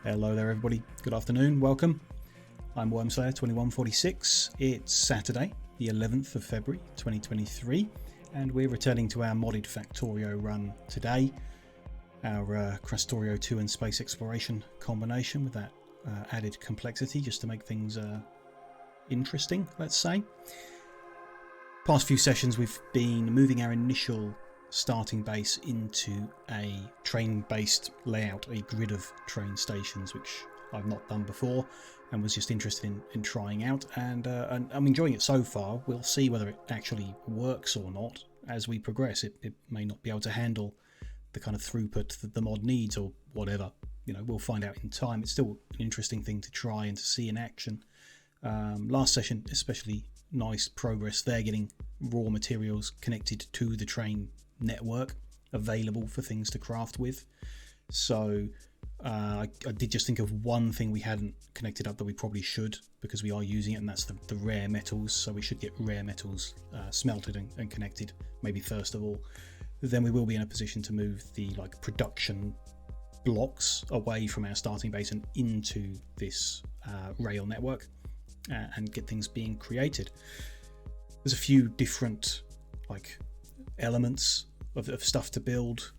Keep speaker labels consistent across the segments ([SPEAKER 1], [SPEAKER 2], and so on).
[SPEAKER 1] Hello there everybody, good afternoon, welcome. I'm Wormslayer2146. It's Saturday, the 11th of February 2023, and we're returning to our modded Factorio run today. Our Krastorio 2 and space exploration combination with that added complexity just to make things interesting, let's say. Past few sessions we've been moving our initial starting base into a train-based layout, a grid of train stations, which I've not done before and was just interested in trying out, and I'm enjoying it so far. We'll see whether it actually works or not as we progress. It may not be able to handle the kind of throughput that the mod needs or whatever. You know, we'll find out in time. It's still an interesting thing to try and to see in action. Last session especially nice progress there, getting raw materials connected to the train network available for things to craft with. So I did just think of one thing we hadn't connected up that we probably should, because we are using it, and that's the rare metals. So we should get rare metals smelted and connected maybe first of all. Then we will be in a position to move the production blocks away from our starting base and into this rail network and get things being created. There's a few different elements of stuff to build.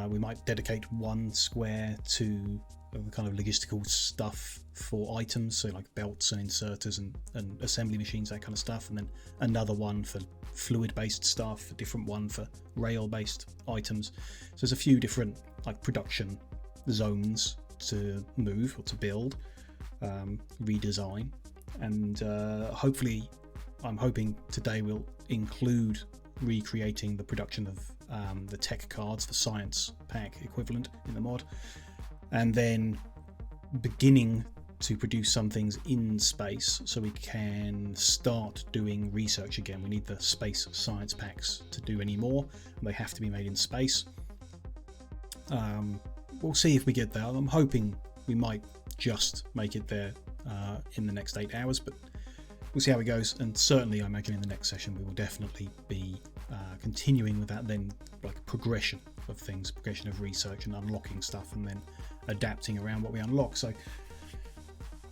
[SPEAKER 1] We might dedicate one square to the kind of logistical stuff for items, so like belts and inserters and assembly machines, that kind of stuff, and then another one for fluid based stuff, a different one for rail based items. So there's a few different production zones to move or to build, redesign, and hopefully I'm hoping today we'll include recreating the production of the tech cards, the science pack equivalent in the mod, and then beginning to produce some things in space so we can start doing research again. We need the space science packs to do any more, and they have to be made in space. We'll see if we get there. I'm hoping we might just make it there in the next 8 hours, but we'll see how it goes. And certainly I imagine in the next session we will definitely be continuing with that then progression of things, progression of research and unlocking stuff, and then adapting around what we unlock. So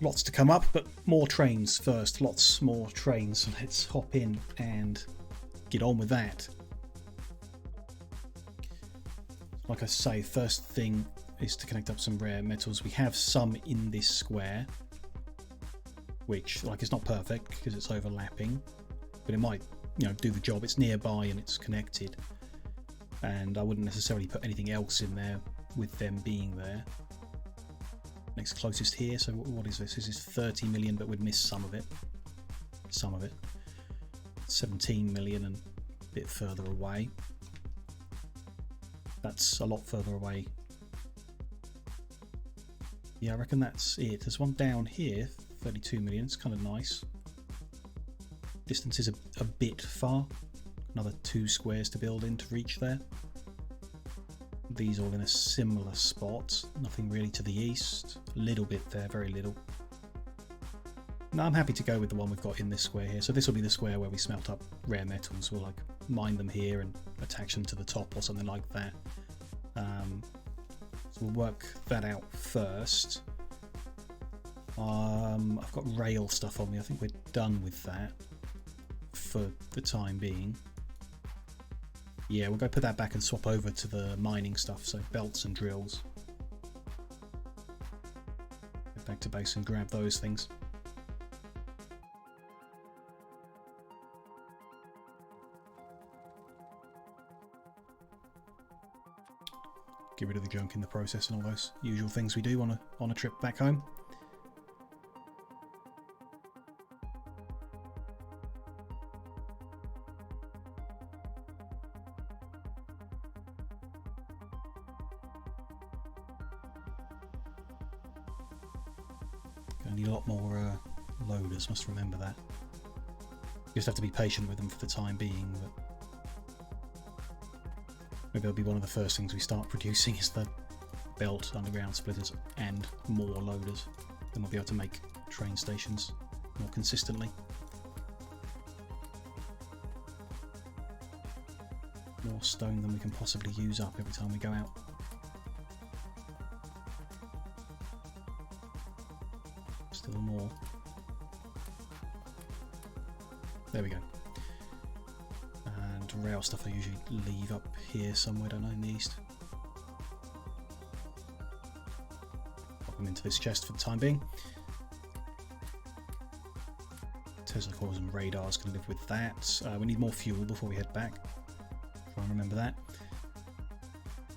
[SPEAKER 1] lots to come up, but more trains first, lots more trains. So let's hop in and get on with that. Like I say, first thing is to connect up some rare metals. We have some in this square, which it's not perfect because it's overlapping, but it might do the job. It's nearby and it's connected, and I wouldn't necessarily put anything else in there with them being there. Next closest here, so what is this? This is 30 million, but we'd miss some of it. 17 million and a bit further away. That's a lot further away. Yeah, I reckon that's it. There's one down here, 32 million. It's kind of nice. Distance is a bit far. Another 2 squares to build in to reach there. These all in a similar spot. Nothing really to the east. A little bit there, very little. No, I'm happy to go with the one we've got in this square here. So this will be the square where we smelt up rare metals. We'll mine them here and attach them to the top or something like that. So we'll work that out first. I've got rail stuff on me. I think we're done with that for the time being. Yeah, we'll go put that back and swap over to the mining stuff, so belts and drills. Get back to base and grab those things. Get rid of the junk in the process and all those usual things we do on a trip back home. Gonna need a lot more loaders, must remember that. You just have to be patient with them for the time being, but maybe that'll be one of the first things we start producing is the belt, underground splitters and more loaders. Then we'll be able to make train stations more consistently. More stone than we can possibly use up every time we go out. Still more. There we go. And rail stuff I usually leave up here somewhere, don't I, in the east. Pop them into this chest for the time being. Tesla cores and radars can live with that. We need more fuel before we head back. Try and remember that.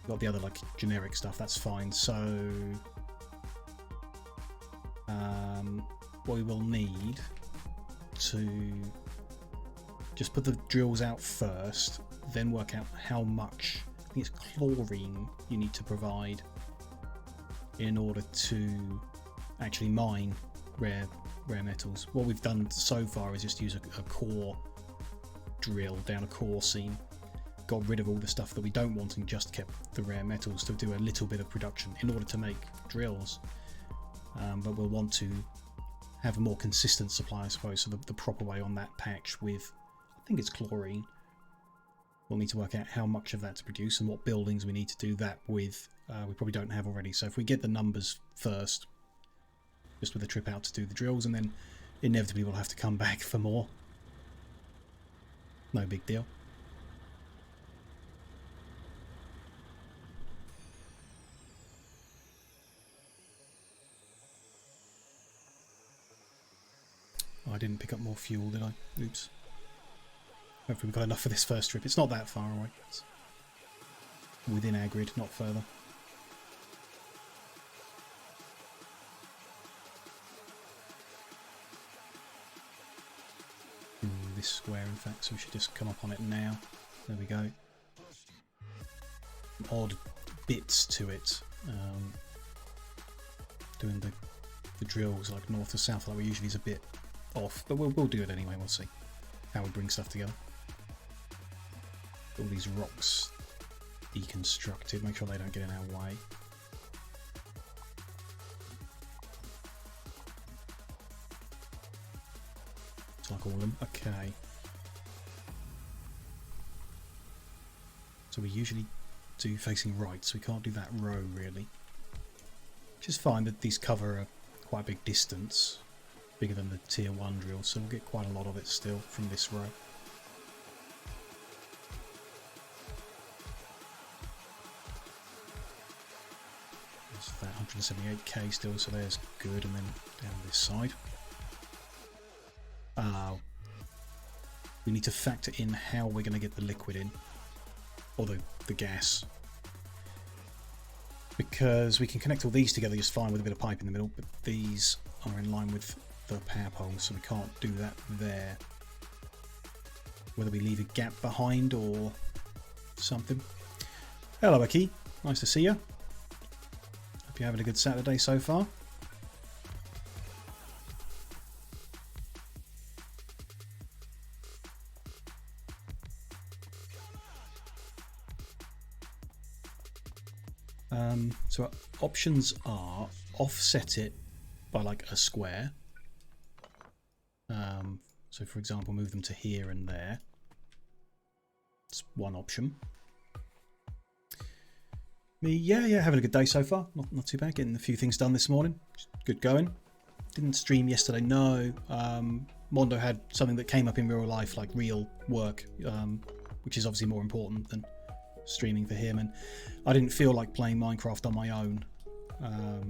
[SPEAKER 1] Got the other like generic stuff, that's fine. So what we will need to just put the drills out first, then work out how much, I think it's chlorine, you need to provide in order to actually mine rare metals. What we've done so far is just use a core drill down a core seam, got rid of all the stuff that we don't want and just kept the rare metals to do a little bit of production in order to make drills. But we'll want to have a more consistent supply, I suppose, so the proper way on that patch with, I think it's chlorine. We'll need to work out how much of that to produce and what buildings we need to do that with. We probably don't have already, so if we get the numbers first, just with a trip out to do the drills, and then inevitably we'll have to come back for more. No big deal. Oh, I didn't pick up more fuel, did I? Oops. Hopefully we've got enough for this first trip. It's not that far away. It's within our grid, not further. This square, in fact, so we should just come up on it now. There we go. Odd bits to it. Doing the drills like north to south like we usually is a bit off, but we'll do it anyway. We'll see how we bring stuff together. All these rocks deconstructed, make sure they don't get in our way. It's like all of them. Okay. So we usually do facing right, so we can't do that row really. Which is fine, that these cover a quite a big distance, bigger than the tier 1 drill, so we'll get quite a lot of it still from this row. There's that 178k still, so there's good, and then down this side. We need to factor in how we're going to get the liquid in, or the gas. Because we can connect all these together just fine with a bit of pipe in the middle, but these are in line with the power poles, so we can't do that there. Whether we leave a gap behind or something. Hello, Aki. Nice to see you. Hope you're having a good Saturday so far. So our options are offset it by like a square. So for example, move them to here and there. It's one option. Me, yeah, having a good day so far. Not too bad. Getting a few things done this morning. Good going. Didn't stream yesterday. No. Mondo had something that came up in real life, like real work, which is obviously more important than streaming for him, and I didn't feel like playing Minecraft on my own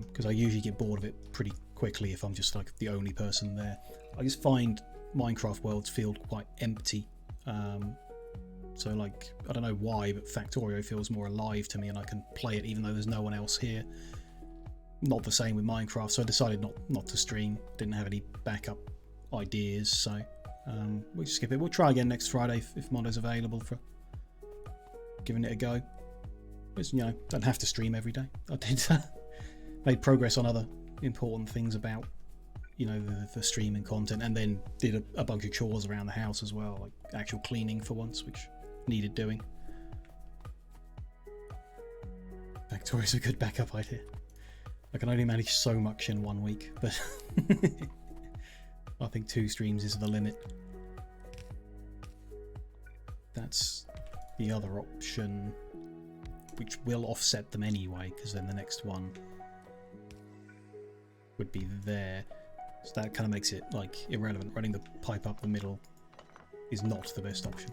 [SPEAKER 1] because I usually get bored of it pretty quickly if I'm just like the only person there. I just find Minecraft worlds feel quite empty, so like I don't know why, but Factorio feels more alive to me and I can play it even though there's no one else here. Not the same with Minecraft, so I decided not to stream. Didn't have any backup ideas, so we'll just skip it. We'll try again next Friday if Mondo's available for giving it a go. But, you know, don't have to stream every day. I did made progress on other important things about, you know, the streaming content, and then did a bunch of chores around the house as well, like actual cleaning for once, which needed doing. Factorio's a good backup idea. I can only manage so much in 1 week, but I think 2 streams is the limit. That's the other option, which will offset them anyway, because then the next one would be there. So that kind of makes it like irrelevant. Running the pipe up the middle is not the best option.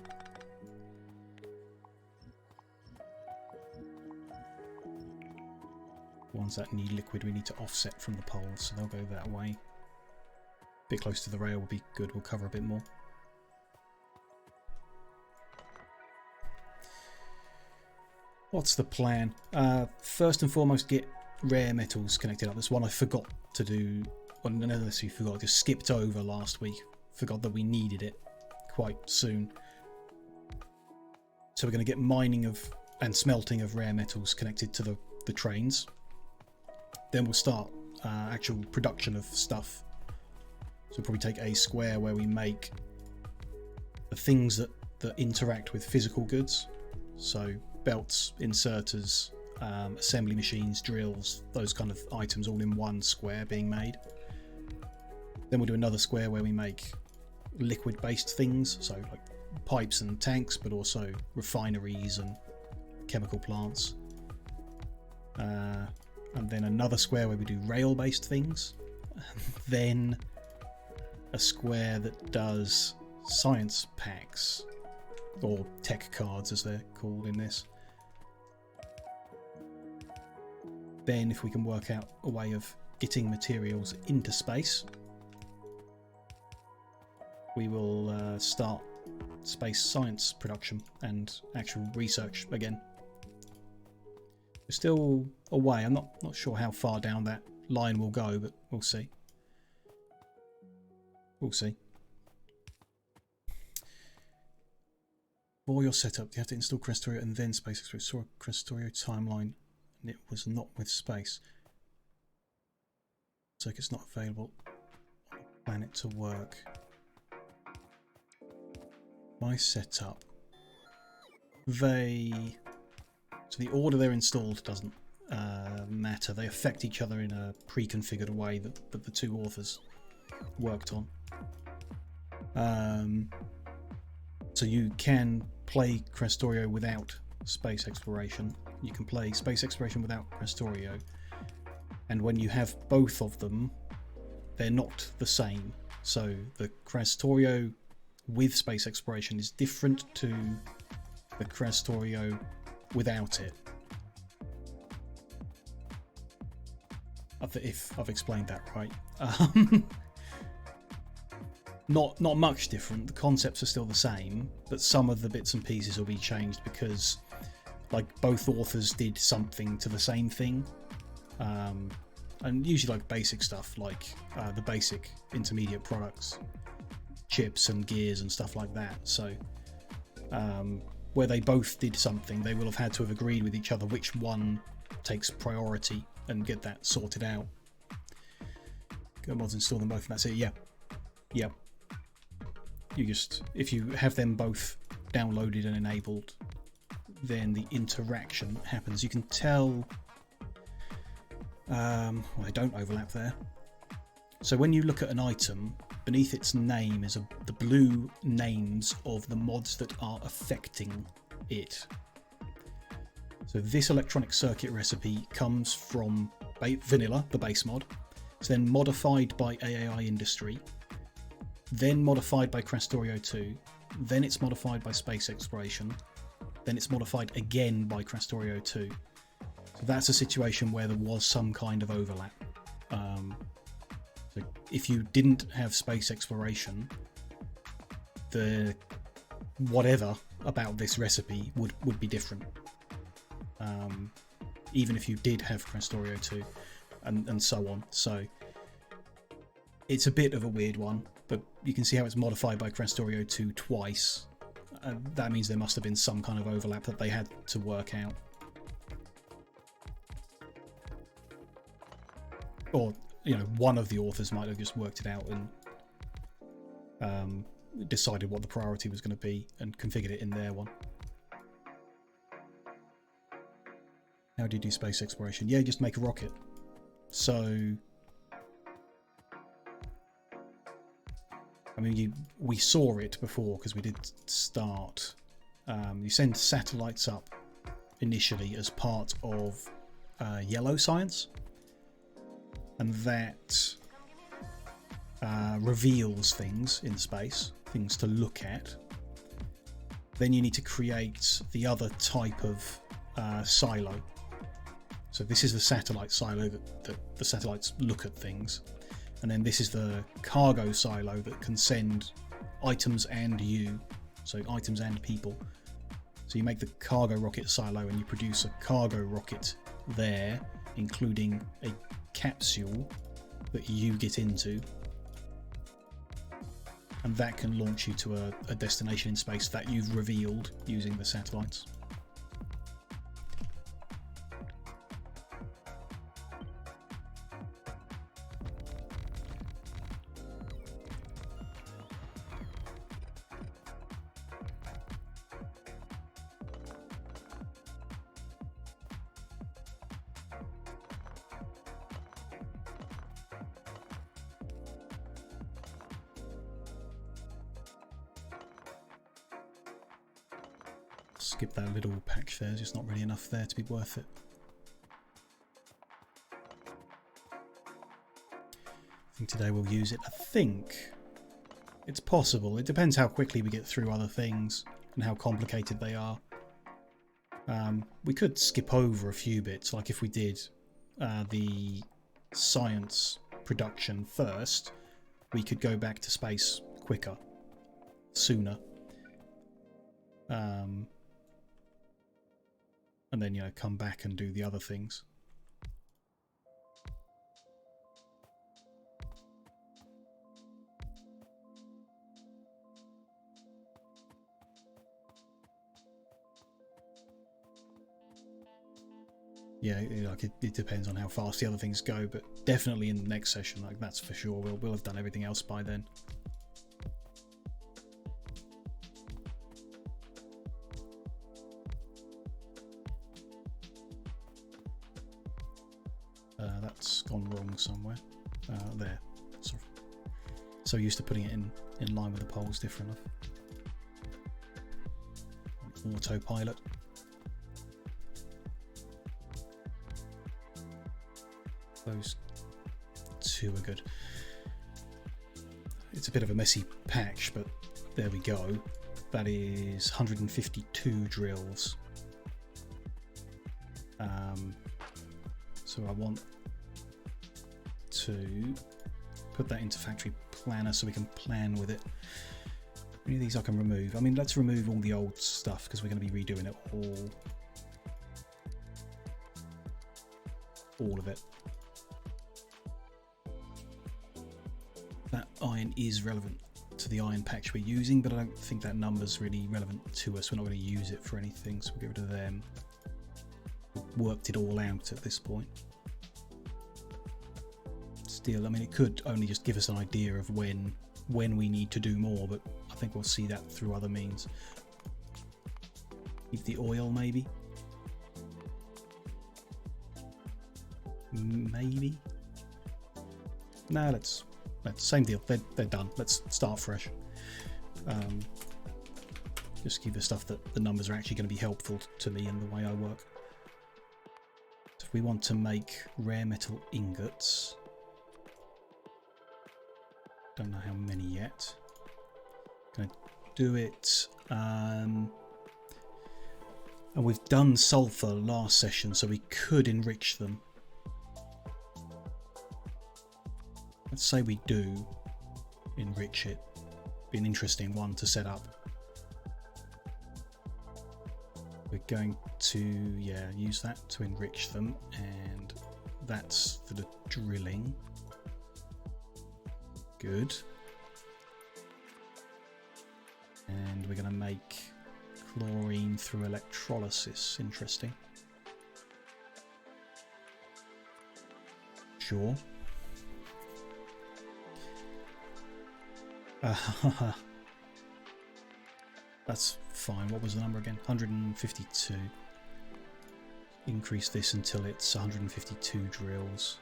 [SPEAKER 1] Ones that need liquid we need to offset from the poles, so they'll go that way. A bit close to the rail will be good, we'll cover a bit more. What's the plan? First and foremost, get rare metals connected up. That's one I forgot to do, or no, unless we forgot, just skipped over last week. Forgot that we needed it quite soon. So we're going to get mining of and smelting of rare metals connected to the trains. Then we'll start actual production of stuff. So we'll probably take a square where we make the things that interact with physical goods. So belts, inserters, assembly machines, drills, those kind of items all in one square being made. Then we'll do another square where we make liquid based things, so like pipes and tanks, but also refineries and chemical plants. And then another square where we do rail based things. Then a square that does science packs, or tech cards as they're called in this. Then if we can work out a way of getting materials into space, we will start space science production and actual research again. We're still away. I'm not sure how far down that line will go, but we'll see. We'll see. For your setup, you have to install Krastorio and then Space Explorer. Saw a Krastorio timeline, and it was not with space. Circuit's not available on the planet to work. My setup. So the order they're installed doesn't matter. They affect each other in a pre-configured way that the two authors worked on. So you can play Krastorio without space exploration. You can play space exploration without Krastorio. And when you have both of them, they're not the same. So the Krastorio with space exploration is different to the Krastorio without it. If I've explained that right. Not much different. The concepts are still the same, but some of the bits and pieces will be changed because like both authors did something to the same thing. And usually like basic stuff like the basic intermediate products, chips and gears and stuff like that. So where they both did something, they will have had to have agreed with each other which one takes priority and get that sorted out. Go mods, install them both, and that's it. Yeah. You just, if you have them both downloaded and enabled, then the interaction happens. You can tell. Well, they don't overlap there. So when you look at an item, beneath its name is the blue names of the mods that are affecting it. So this electronic circuit recipe comes from vanilla, the base mod. It's then modified by AAI Industry, then modified by Krastorio 2, then it's modified by Space Exploration, then it's modified again by Krastorio 2. So that's a situation where there was some kind of overlap. So if you didn't have space exploration, the whatever about this recipe would be different. Even if you did have Krastorio 2 and so on. So it's a bit of a weird one, but you can see how it's modified by Krastorio 2 twice. That means there must have been some kind of overlap that they had to work out. Or, one of the authors might have just worked it out and decided what the priority was going to be and configured it in their one. How do you do space exploration? Yeah, just make a rocket. So, I mean, we saw it before because we did start. You send satellites up initially as part of yellow science, and that reveals things in space, things to look at. Then you need to create the other type of silo. So this is the satellite silo that the satellites look at things. And then this is the cargo silo that can send items and you, so items and people. So you make the cargo rocket silo and you produce a cargo rocket there, including a capsule that you get into. And that can launch you to a destination in space that you've revealed using the satellites. Skip that little patch there, there's just not really enough there to be worth it. I think today we'll use it. I think it's possible. It depends how quickly we get through other things and how complicated they are. We could skip over a few bits, like if we did the science production first, we could go back to space quicker, sooner. And then, you know, come back and do the other things. Yeah, like it depends on how fast the other things go, but definitely in the next session, like that's for sure. We'll have done everything else by then. That's gone wrong somewhere. There. Sorry. So used to putting it in line with the poles different enough. Autopilot. Those two are good. It's a bit of a messy patch, but there we go. That is 152 drills. So I want to put that into Factory Planner so we can plan with it. Any of these I can remove. I mean, let's remove all the old stuff because we're going to be redoing it all of it. That iron is relevant to the iron patch we're using, but I don't think that number's really relevant to us. We're not going to use it for anything, so we'll get rid of them. We've worked it all out at this point. Still, I mean, it could only just give us an idea of when we need to do more, but I think we'll see that through other means. Keep the oil, maybe. Maybe. No, let's same deal. They're done. Let's start fresh. Just keep the stuff that the numbers are actually going to be helpful to me and the way I work. So if we want to make rare metal ingots, don't know how many yet. Gonna do it. And we've done sulfur last session, so we could enrich them. Let's say we do enrich it. Be an interesting one to set up. We're going to, use that to enrich them, and that's for the drilling. Good. And we're going to make chlorine through electrolysis. Interesting. Sure. That's fine. What was the number again? 152. Increase this until it's 152 drills.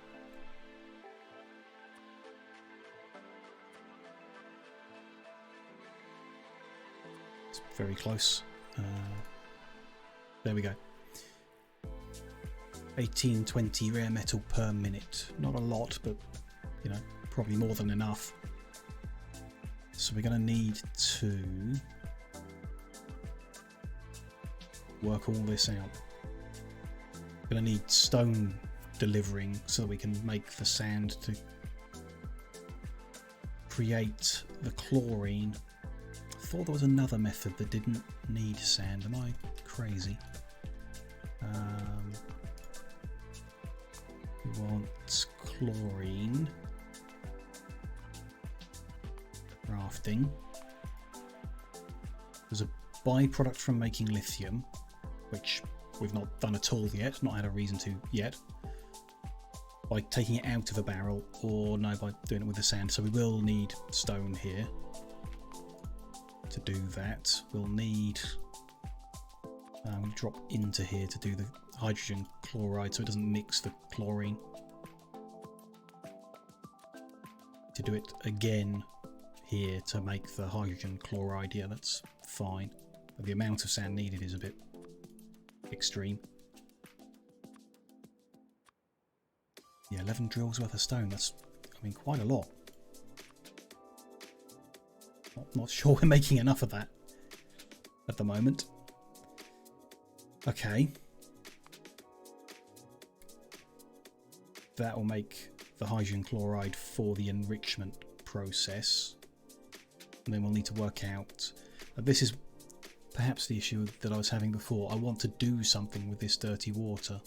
[SPEAKER 1] It's very close. There we go. 1820 rare metal per minute. Not a lot, but you know, probably more than enough. So we're going to need to work all this out. We're going to need stone delivering so that we can make the sand to create the chlorine. I thought there was another method that didn't need sand. Am I crazy? We want chlorine. Rafting. There's a byproduct from making lithium, which we've not done at all yet, not had a reason to yet, by taking it out of a barrel, or no, by doing it with the sand. So we will need stone here to do that. We'll need, we'll drop into here to do the hydrogen chloride so it doesn't mix the chlorine. To do it again here to make the hydrogen chloride, yeah, that's fine. But the amount of sand needed is a bit extreme. Yeah, 11 drills worth of stone, that's, I mean, quite a lot. Not sure we're making enough of that at the moment. Okay. That will make the hydrogen chloride for the enrichment process. And then we'll need to work out, this is perhaps the issue that I was having before. I want to do something with this dirty water,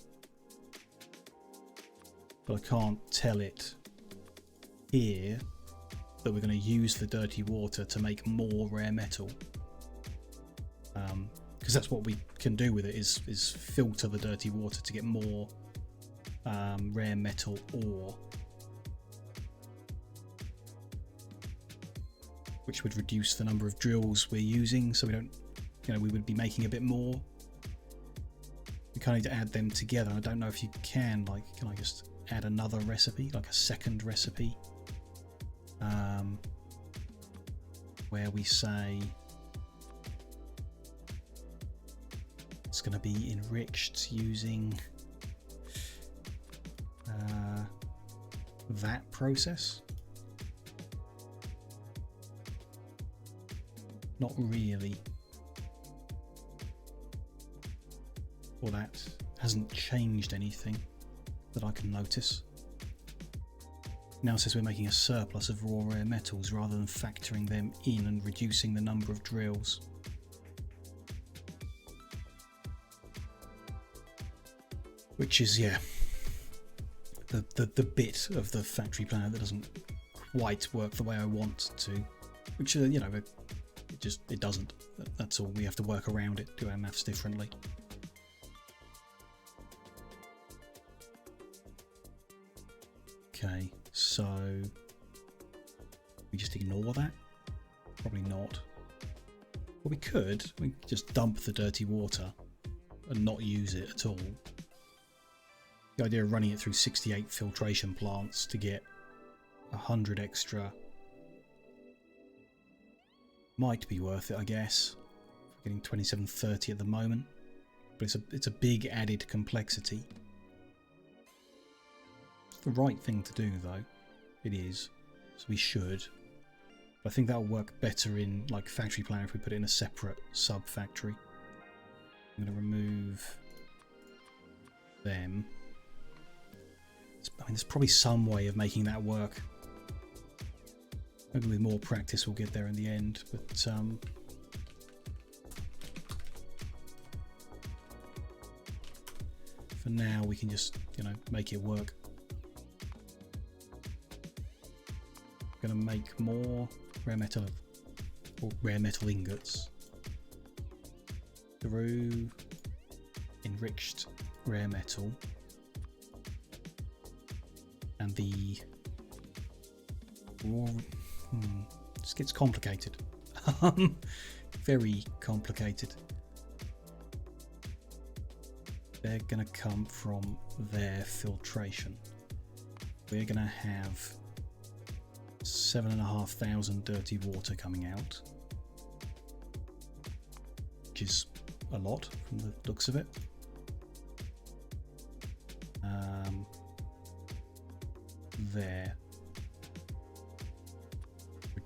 [SPEAKER 1] but I can't tell it here that we're going to use the dirty water to make more rare metal, because that's what we can do with it, is filter the dirty water to get more rare metal ore, which would reduce the number of drills we're using, so we don't, you know, we would be making a bit more. We kind of need to add them together. I don't know if you can, like, can I just add another recipe, like a second recipe, where we say it's going to be enriched using that process? Not really. Or that hasn't changed anything that I can notice. Now it says we're making a surplus of raw rare metals rather than factoring them in and reducing the number of drills. Which is, yeah, the bit of the factory planner that doesn't quite work the way I want to. Which, you know, it doesn't. That's all. We have to work around it, do our maths differently. Okay, so we just ignore that? Probably not. Well, we could just dump the dirty water and not use it at all. The idea of running it through 68 filtration plants to get 100 extra might be worth it, I guess. We're getting 2730 at the moment, but it's a big added complexity. It's the right thing to do, though. It is, so we should. But I think that'll work better in like factory planner if we put it in a separate sub factory. I'm going to remove them. I mean, there's probably some way of making that work. Maybe with more practice we'll get there in the end, but for now we can just, you know, make it work. I'm going to make more rare metal, or rare metal ingots through enriched rare metal, and the raw. This gets complicated. Very complicated. They're going to come from their filtration. We're going to have 7,500 dirty water coming out, which is a lot from the looks of it. There.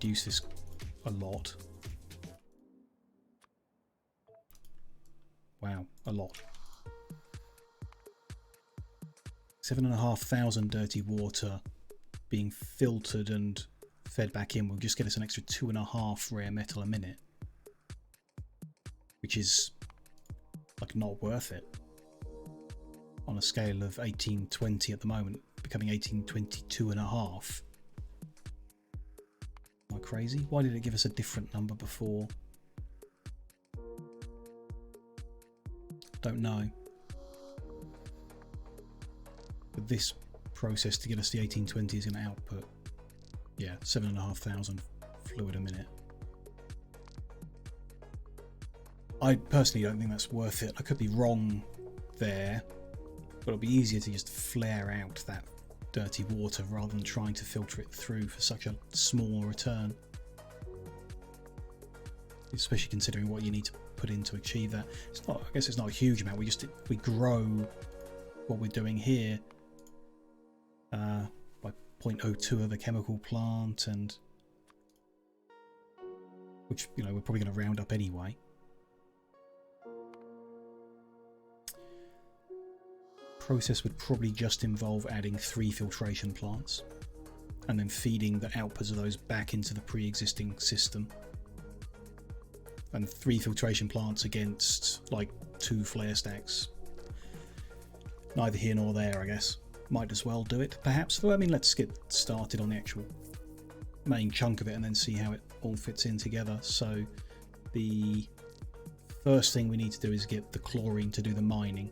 [SPEAKER 1] reduce this a lot. Wow, a lot. 7,500 dirty water being filtered and fed back in will just get us an extra 2.5 rare metal a minute, which is like not worth it on a scale of 1820 at the moment, becoming 1822.5. Am I crazy? Why did it give us a different number before? Don't know. But this process to get us the 1820 is going to output, yeah, 7,500 fluid a minute. I personally don't think that's worth it. I could be wrong there, but it'll be easier to just flare out that dirty water rather than trying to filter it through for such a small return. Especially considering what you need to put in to achieve that. It's not, I guess it's not a huge amount. We grow what we're doing here by 0.02 of a chemical plant, and which, you know, we're probably going to round up anyway. Process would probably just involve adding 3 filtration plants and then feeding the outputs of those back into the pre-existing system. And 3 filtration plants against like 2 flare stacks. Neither here nor there, I guess. Might as well do it, perhaps. Though, I mean, let's get started on the actual main chunk of it and then see how it all fits in together. So the first thing we need to do is get the chlorine to do the mining.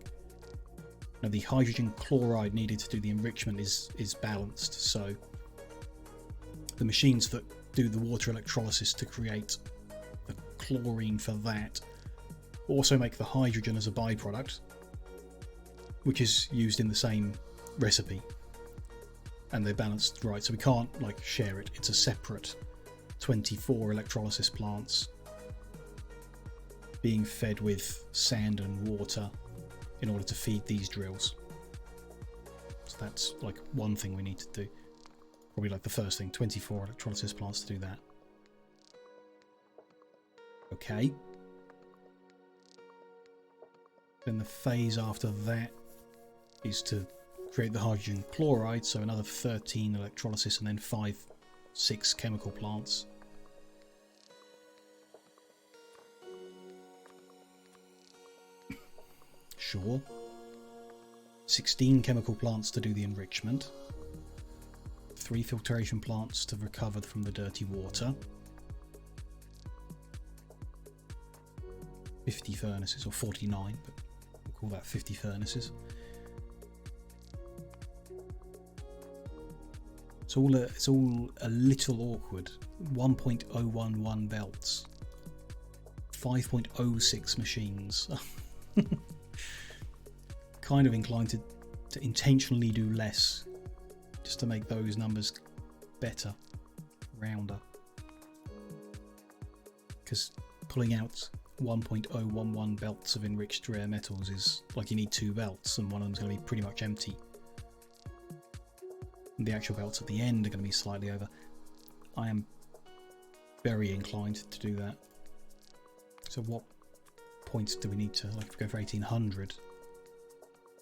[SPEAKER 1] Now the hydrogen chloride needed to do the enrichment is balanced, so the machines that do the water electrolysis to create the chlorine for that also make the hydrogen as a byproduct, which is used in the same recipe, and they're balanced right, so we can't like share it. It's a separate 24 electrolysis plants being fed with sand and water in order to feed these drills. So that's like one thing we need to do. Probably like the first thing, 24 electrolysis plants to do that. Okay. Then the phase after that is to create the hydrogen chloride, so another 13 electrolysis and then 6 chemical plants. Sure. 16 chemical plants to do the enrichment. 3 filtration plants to recover from the dirty water. 50 furnaces, or 49, but we'll call that 50 furnaces. It's all a little awkward. 1.011 belts. 5.06 machines. Kind of inclined to intentionally do less just to make those numbers better, rounder, because pulling out 1.011 belts of enriched rare metals is like you need 2 belts and one of them's going to be pretty much empty, and the actual belts at the end are going to be slightly over. I am very inclined to do that. So what points do we need to, like, if we go for 1800,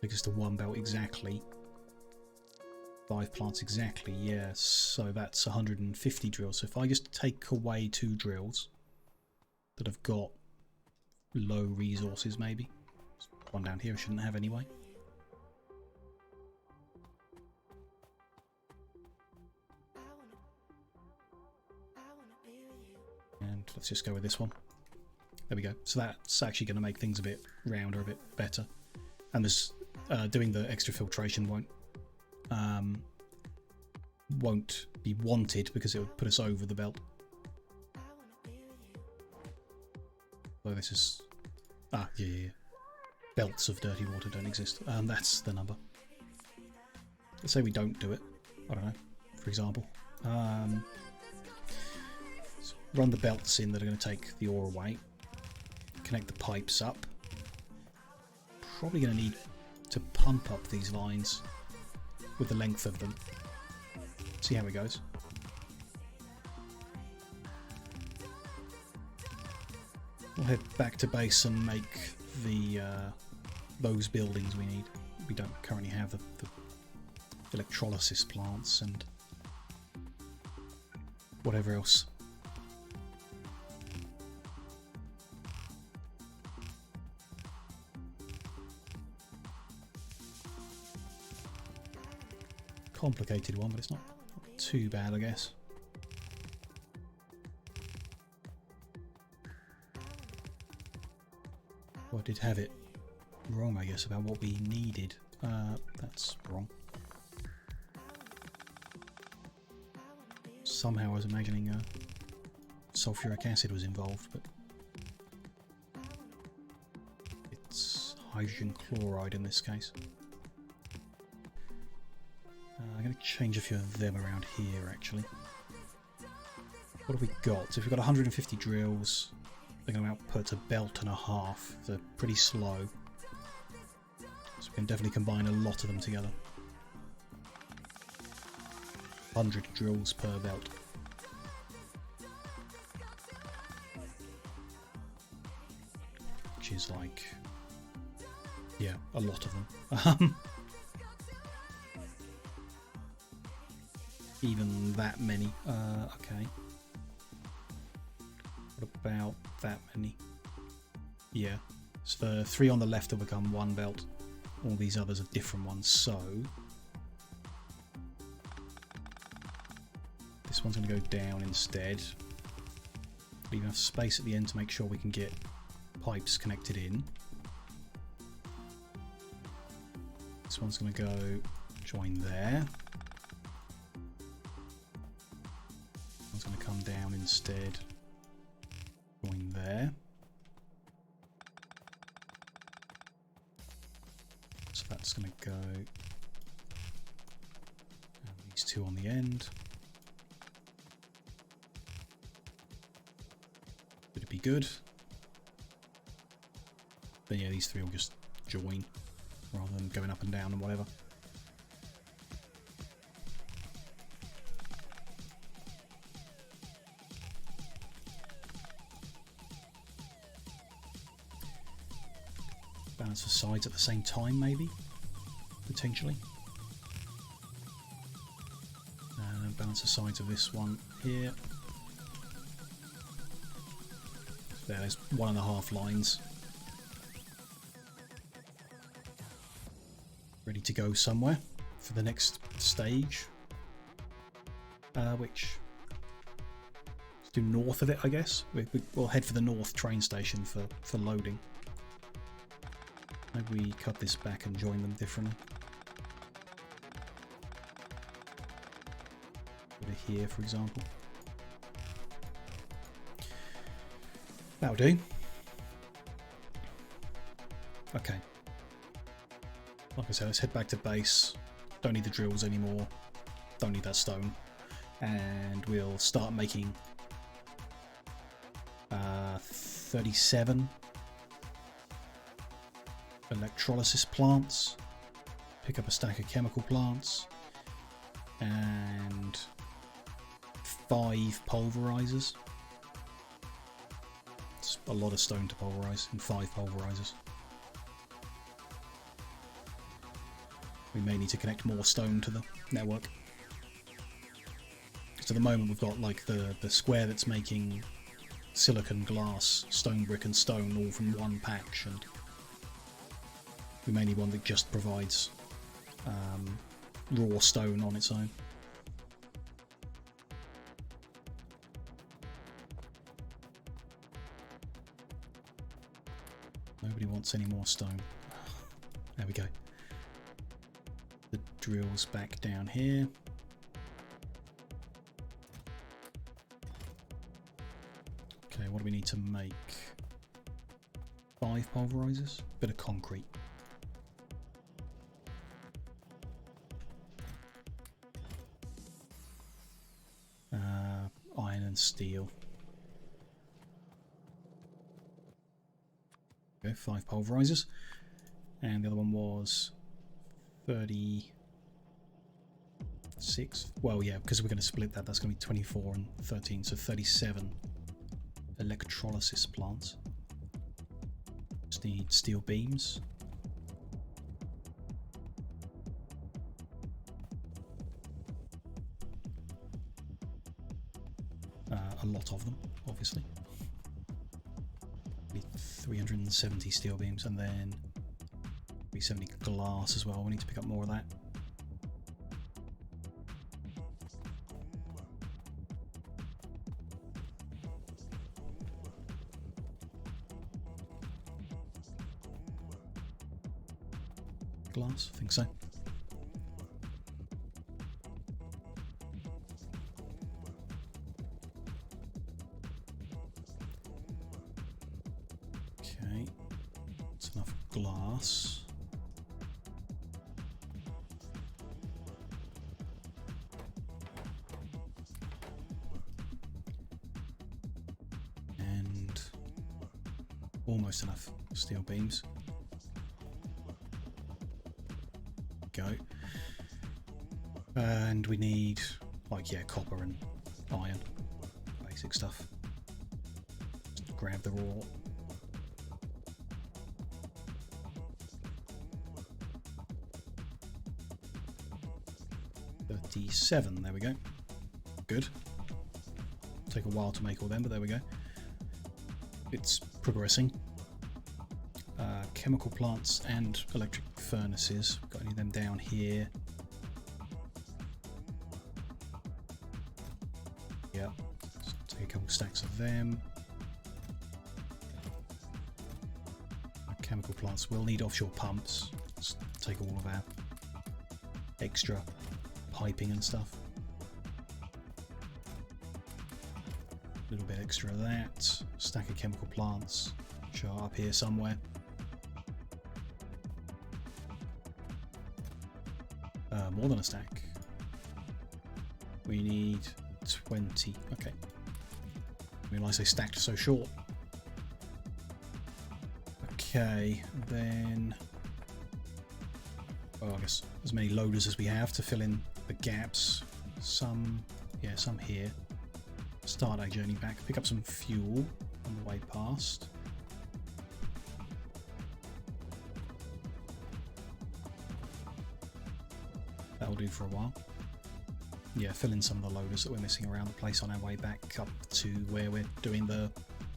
[SPEAKER 1] take us to 1 belt exactly, 5 plants exactly, yeah, so that's 150 drills. So if I just take away 2 drills that have got low resources, maybe, one down here I shouldn't have anyway. And let's just go with this one. There we go. So that's actually going to make things a bit rounder, a bit better. And there's doing the extra filtration won't be wanted because it would put us over the belt. So this is yeah. Belts of dirty water don't exist. That's the number. Let's say we don't do it. I don't know. For example, so run the belts in that are going to take the ore away. Connect the pipes up. Probably going to need to pump up these lines with the length of them. See how it goes. We'll head back to base and make the those buildings we need. We don't currently have the electrolysis plants and whatever else. Complicated one, but it's not too bad, I guess. Well, I did have it wrong, I guess, about what we needed. That's wrong. Somehow I was imagining sulfuric acid was involved, but it's hydrogen chloride in this case. I'm going to change a few of them around here, actually. What have we got? So if we've got 150 drills, they're going to output a belt and a half. They're pretty slow. So we can definitely combine a lot of them together. 100 drills per belt. Which is like, yeah, a lot of them. Even that many. Okay. What about that many? Yeah. So the 3 on the left will become 1 belt. All these others are different ones. So this one's going to go down instead. Leave enough space at the end to make sure we can get pipes connected in. This one's going to go join there. One's going to come down instead. Join there. So that's going to go. And these 2 on the end. Would it be good? Then yeah, these 3 will just join rather than going up and down and whatever. Balance the sides at the same time, maybe, potentially. And balance the sides of this one here. So there's 1.5 lines ready to go somewhere for the next stage. Which let's do north of it, I guess. We'll head for the north train station for loading. Maybe we cut this back and join them differently. Put it here, for example. That'll do. Okay. Like I said, let's head back to base. Don't need the drills anymore. Don't need that stone. And we'll start making 37 electrolysis plants, pick up a stack of chemical plants, and 5 pulverizers. It's a lot of stone to pulverize, and 5 pulverizers. We may need to connect more stone to the network. Because at the moment we've got like the square that's making silicon, glass, stone, brick and stone all from one patch, and we may need one that just provides raw stone on its own. Nobody wants any more stone. There we go. The drill's back down here. Okay, what do we need to make? 5 pulverizers? Bit of concrete. Iron and steel. Okay, 5 pulverizers. And the other one was 36. Well, yeah, because we're going to split that. That's going to be 24 and 13, so 37 electrolysis plants. Just need steel beams. A lot of them, obviously. Need 370 steel beams and then 370 glass as well. We need to pick up more of that. Glass, I think so. Okay, that's enough glass. And almost enough steel beams. Go. And we need, like, yeah, copper and iron. Basic stuff. Just grab the raw. $37, there we go. Good. Take a while to make all them, but there we go. It's progressing. Chemical plants and electric furnaces. Got any of them down here? Yep. Let's take a couple stacks of them. Chemical plants will need offshore pumps. Let's take all of our extra piping and stuff. A little bit extra of that. Stack of chemical plants. Show up here somewhere. More than a stack. We need 20. Okay. I realise they stacked so short. Okay, then. Well, I guess as many loaders as we have to fill in the gaps. Some, yeah, some here. Start our journey back. Pick up some fuel on the way past. That'll do for a while. Yeah, fill in some of the loaders that we're missing around the place on our way back up to where we're doing the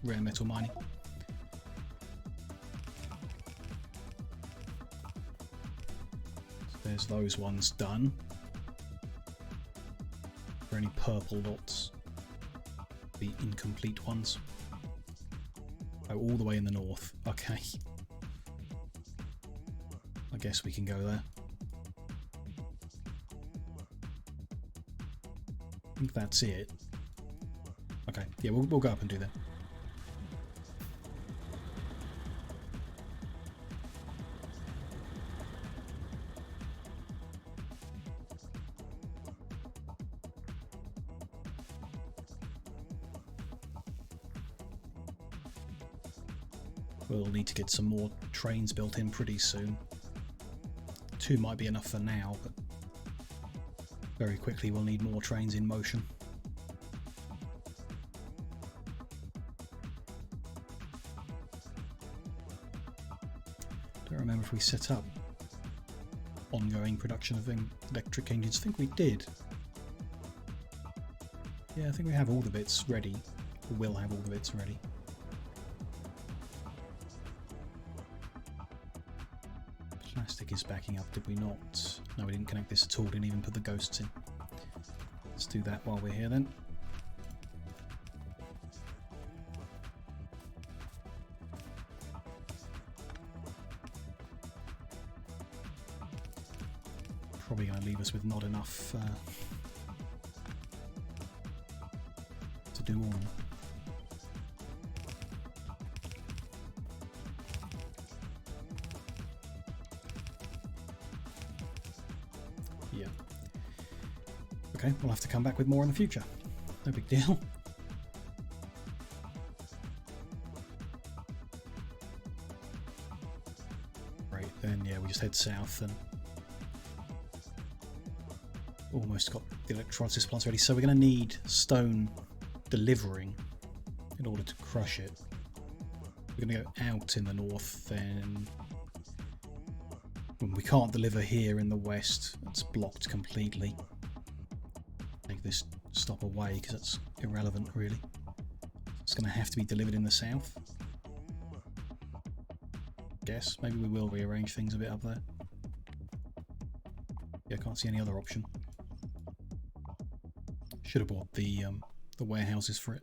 [SPEAKER 1] rare metal mining. So there's those ones done. Are there any purple dots? The incomplete ones. Oh, all the way in the north. Okay. I guess we can go there. I think that's it. Okay, yeah, we'll go up and do that. We'll need to get some more trains built in pretty soon. 2 might be enough for now, but very quickly we'll need more trains in motion. Don't remember if we set up ongoing production of electric engines. I think we did. Yeah, I think we have all the bits ready. We will have all the bits ready. Plastic is backing up, did we not? No, we didn't connect this at all, didn't even put the ghosts in. Let's do that while we're here then. Probably going to leave us with not enough to do all. Yeah. Okay, we'll have to come back with more in the future. No big deal. Right, then yeah, we just head south and almost got the electrolysis plants ready. So we're going to need stone delivering in order to crush it. We've we're going to go out in the north, then we can't deliver here in the west. It's blocked completely. Take this stop away because it's irrelevant, really. It's going to have to be delivered in the south. Guess maybe we will rearrange things a bit up there. Yeah, I can't see any other option. Should have bought the warehouses for it.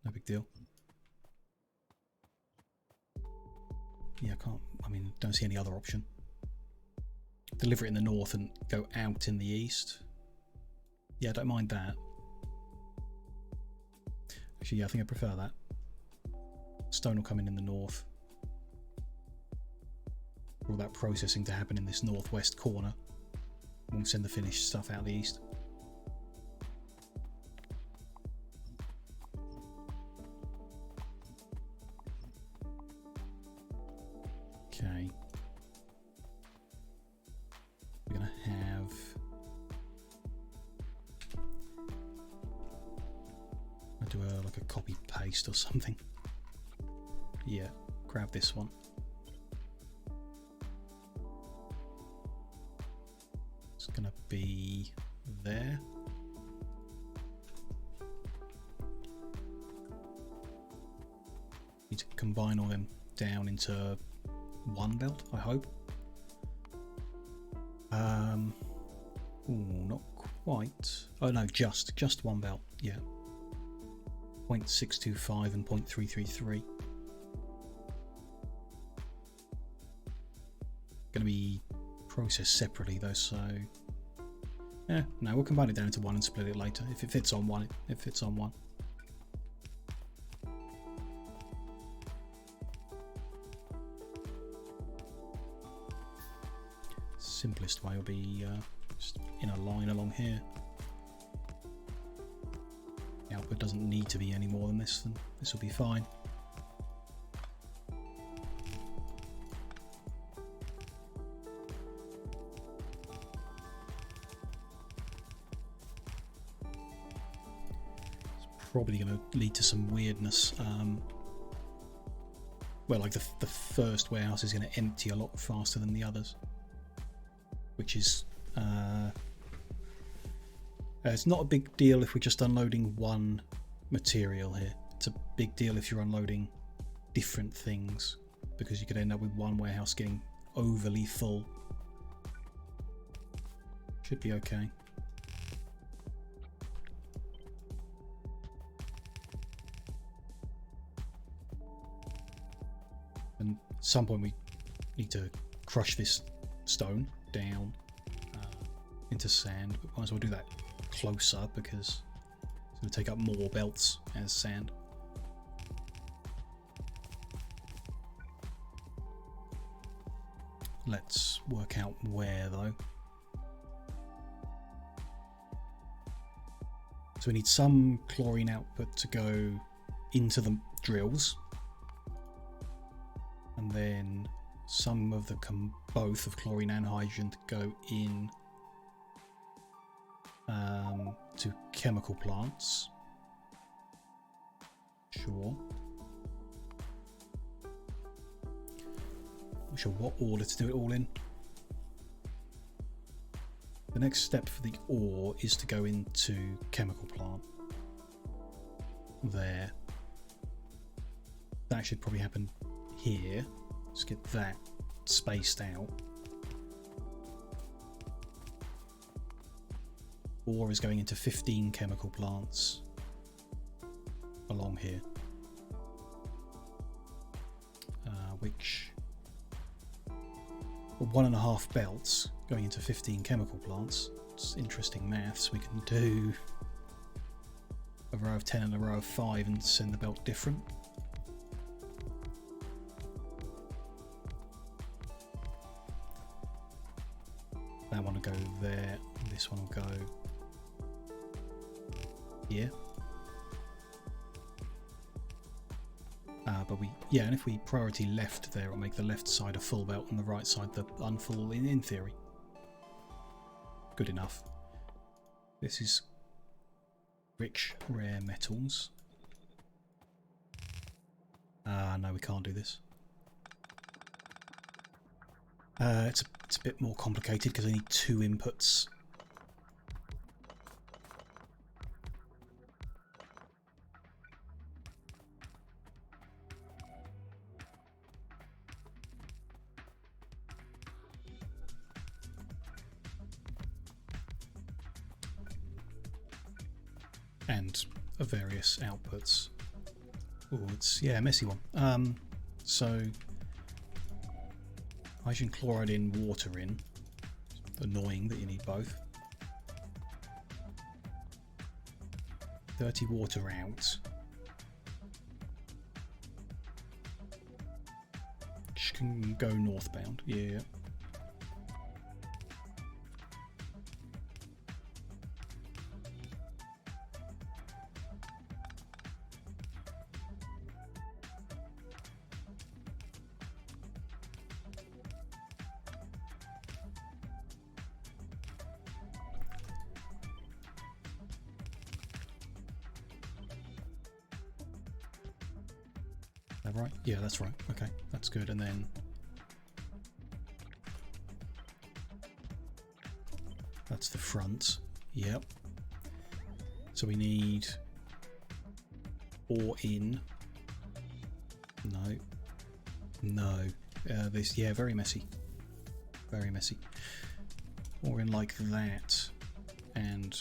[SPEAKER 1] No big deal. Yeah, don't see any other option. Deliver it in the north and go out in the east. Yeah, I don't mind that. Actually, yeah, I think I prefer that. Stone will come in the north. For all that processing to happen in this northwest corner. We'll send the finished stuff out the east. Okay. We're going to have... I'll do like a copy paste or something. Yeah, grab this one. It's going to be there. Need to combine all them down into one belt, I hope. Ooh, not quite. Oh no, just one belt. Yeah. 0.625 and 0.333. Going to be processed separately though, so yeah, no, we'll combine it down into one and split it later. If it fits on one, it fits on one. Simplest way will be just in a line along here. The output doesn't need to be any more than this, and this will be fine. It's probably going to lead to some weirdness. Well, like the first warehouse is going to empty a lot faster than the others. Which is it's not a big deal if we're just unloading one material here. It's a big deal if you're unloading different things, because you could end up with one warehouse getting overly full. Should be okay. And at some point we need to crush this stone down into sand, but might as well do that closer because it's going to take up more belts as sand. Let's work out where though. So we need some chlorine output to go into the drills, and then some of the both of chlorine and hydrogen to go in to chemical plants. Sure. Not sure what order to do it all in. The next step for the ore is to go into chemical plant. There. That should probably happen here. Let's get that spaced out. Ore is going into 15 chemical plants along here, which are 1.5 belts going into 15 chemical plants. It's interesting maths. We can do a row of 10 and a row of 5 and send the belt different. That one will go there, this one will go here. But and if we priority left there, it'll make the left side a full belt and the right side the unfull in theory. Good enough. This is rich rare metals. No, we can't do this. It's a bit more complicated because I need 2 inputs. And various outputs. Oh, it's, yeah, a messy one. So hydrogen chloride in, water in. Annoying that you need both. 30 water out. Which can go northbound. Yeah. Is that right? Yeah, that's right. Okay, that's good. And then that's the front. Yep. So we need ore in. No. No. This, yeah, very messy. Very messy. Ore in like that. And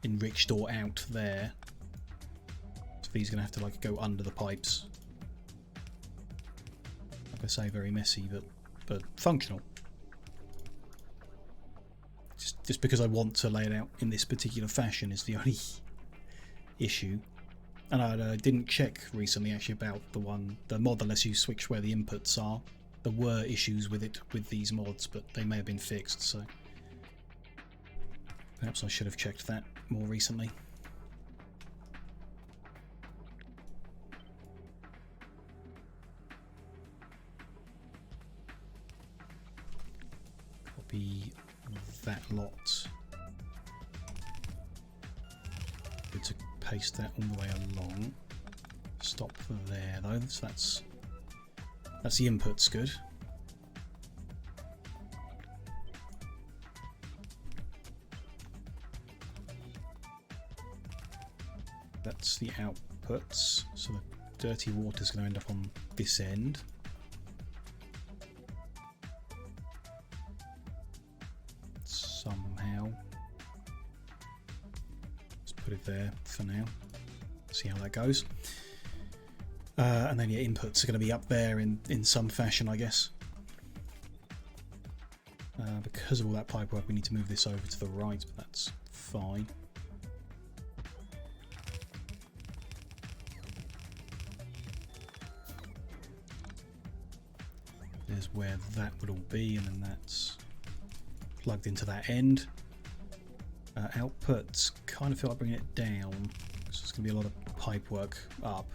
[SPEAKER 1] enriched ore out there. So these are going to have to like go under the pipes. Like I say, very messy, but functional. Just because I want to lay it out in this particular fashion is the only issue. And I didn't check recently actually about the mod that lets you switch where the inputs are. There were issues with it with these mods, but they may have been fixed, so perhaps I should have checked that more recently. Copy that lot. Good to paste that all the way along. Stop there though, so that's the inputs, good. That's the outputs, so the dirty water is going to end up on this end. Somehow. Let's put it there for now. See how that goes. And then your inputs are going to be up there in some fashion, I guess. Because of all that pipe work, we need to move this over to the right, but that's fine. There's where that would all be, and then that's plugged into that end. Outputs kind of feel like bringing it down, so it's going to be a lot of pipe work up.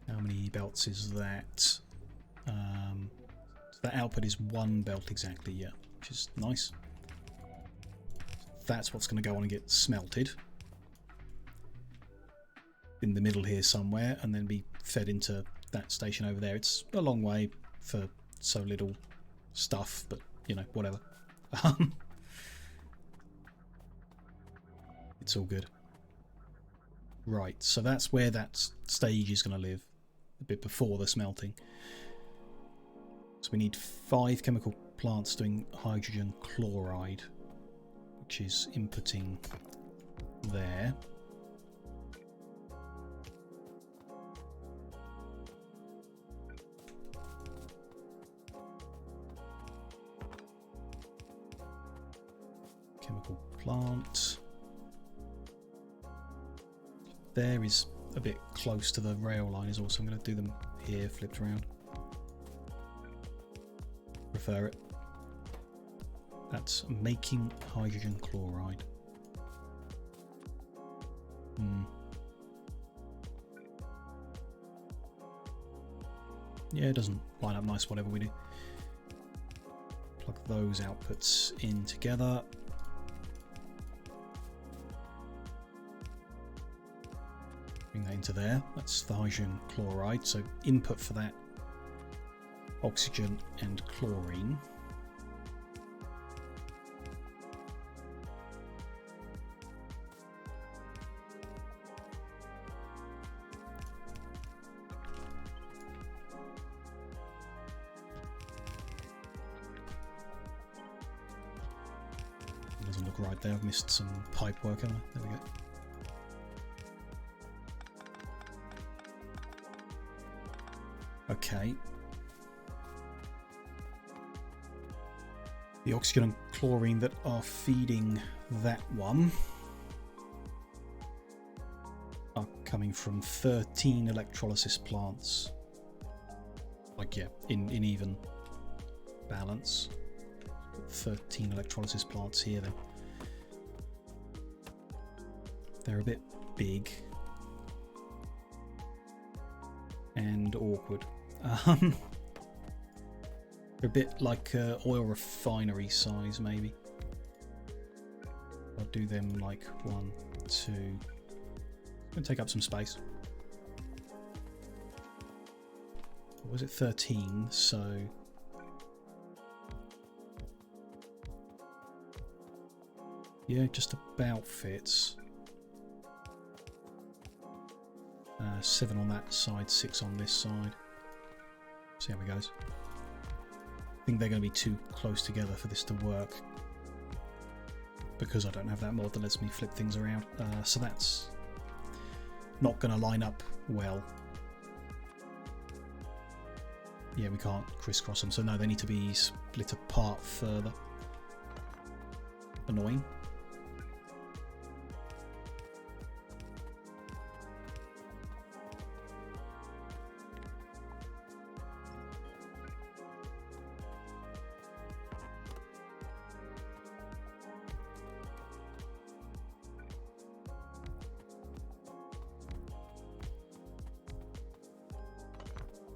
[SPEAKER 1] How many belts is that? So that output is 1 belt exactly, yeah, which is nice. That's what's going to go on and get smelted in the middle here somewhere, and then be fed into that station over there. It's a long way for so little stuff, but you know, whatever. It's all good. Right, so that's where that stage is going to live, a bit before the smelting. So we need 5 chemical plants doing hydrogen chloride, which is inputting there. Chemical plant. There is a bit close to the rail line as well, so I'm going to do them here, flipped around. Prefer it. That's making hydrogen chloride. Yeah, it doesn't line up nice, whatever we do. Plug those outputs in together. Bring that into there. That's the hydrogen chloride. So input for that, oxygen and chlorine. Doesn't look right there. I've missed some pipe work, haven't I? There we go. Okay. The oxygen and chlorine that are feeding that one are coming from 13 electrolysis plants. Like, yeah, in even balance. 13 electrolysis plants here then. They're a bit big and awkward. They're a bit like oil refinery size, maybe. I'll do them like 1, 2. Gonna take up some space. What was it? 13, so yeah, just about fits. 7 on that side, 6 on this side. See how it goes. I think they're going to be too close together for this to work, because I don't have that mod that lets me flip things around. So that's not going to line up well. Yeah, we can't crisscross them, so no, they need to be split apart further. Annoying.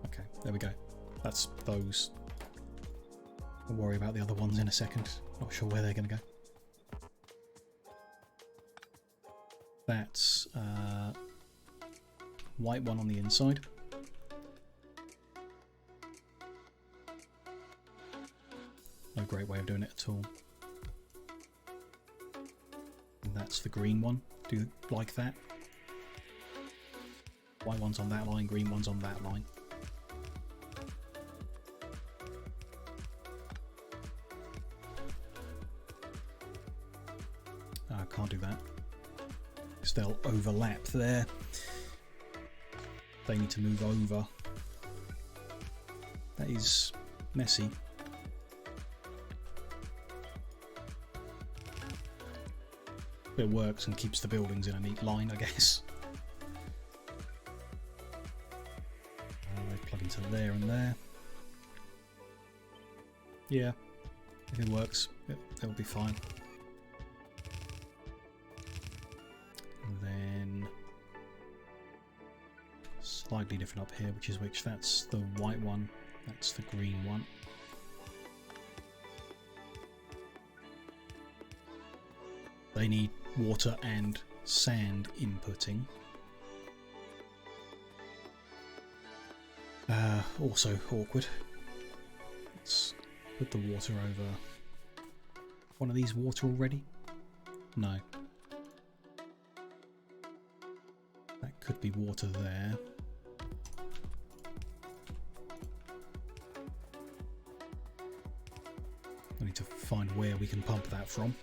[SPEAKER 1] Okay, there we go. That's those. I'll worry about the other ones in a second. Not sure where they're going to go. That's white one on the inside. No great way of doing it at all. And that's the green one. Do you like that? White one's on that line, green one's on that line. Can't do that because they'll overlap there. They need to move over. That is messy. But it works and keeps the buildings in a neat line, I guess. They plug into there and there. Yeah, if it works, it'll be fine. Then slightly different up here, which is which? That's the white one, that's the green one. They need water and sand inputting. Also awkward. Let's put the water over one of these water already. No. That could be water there. I need to find where we can pump that from.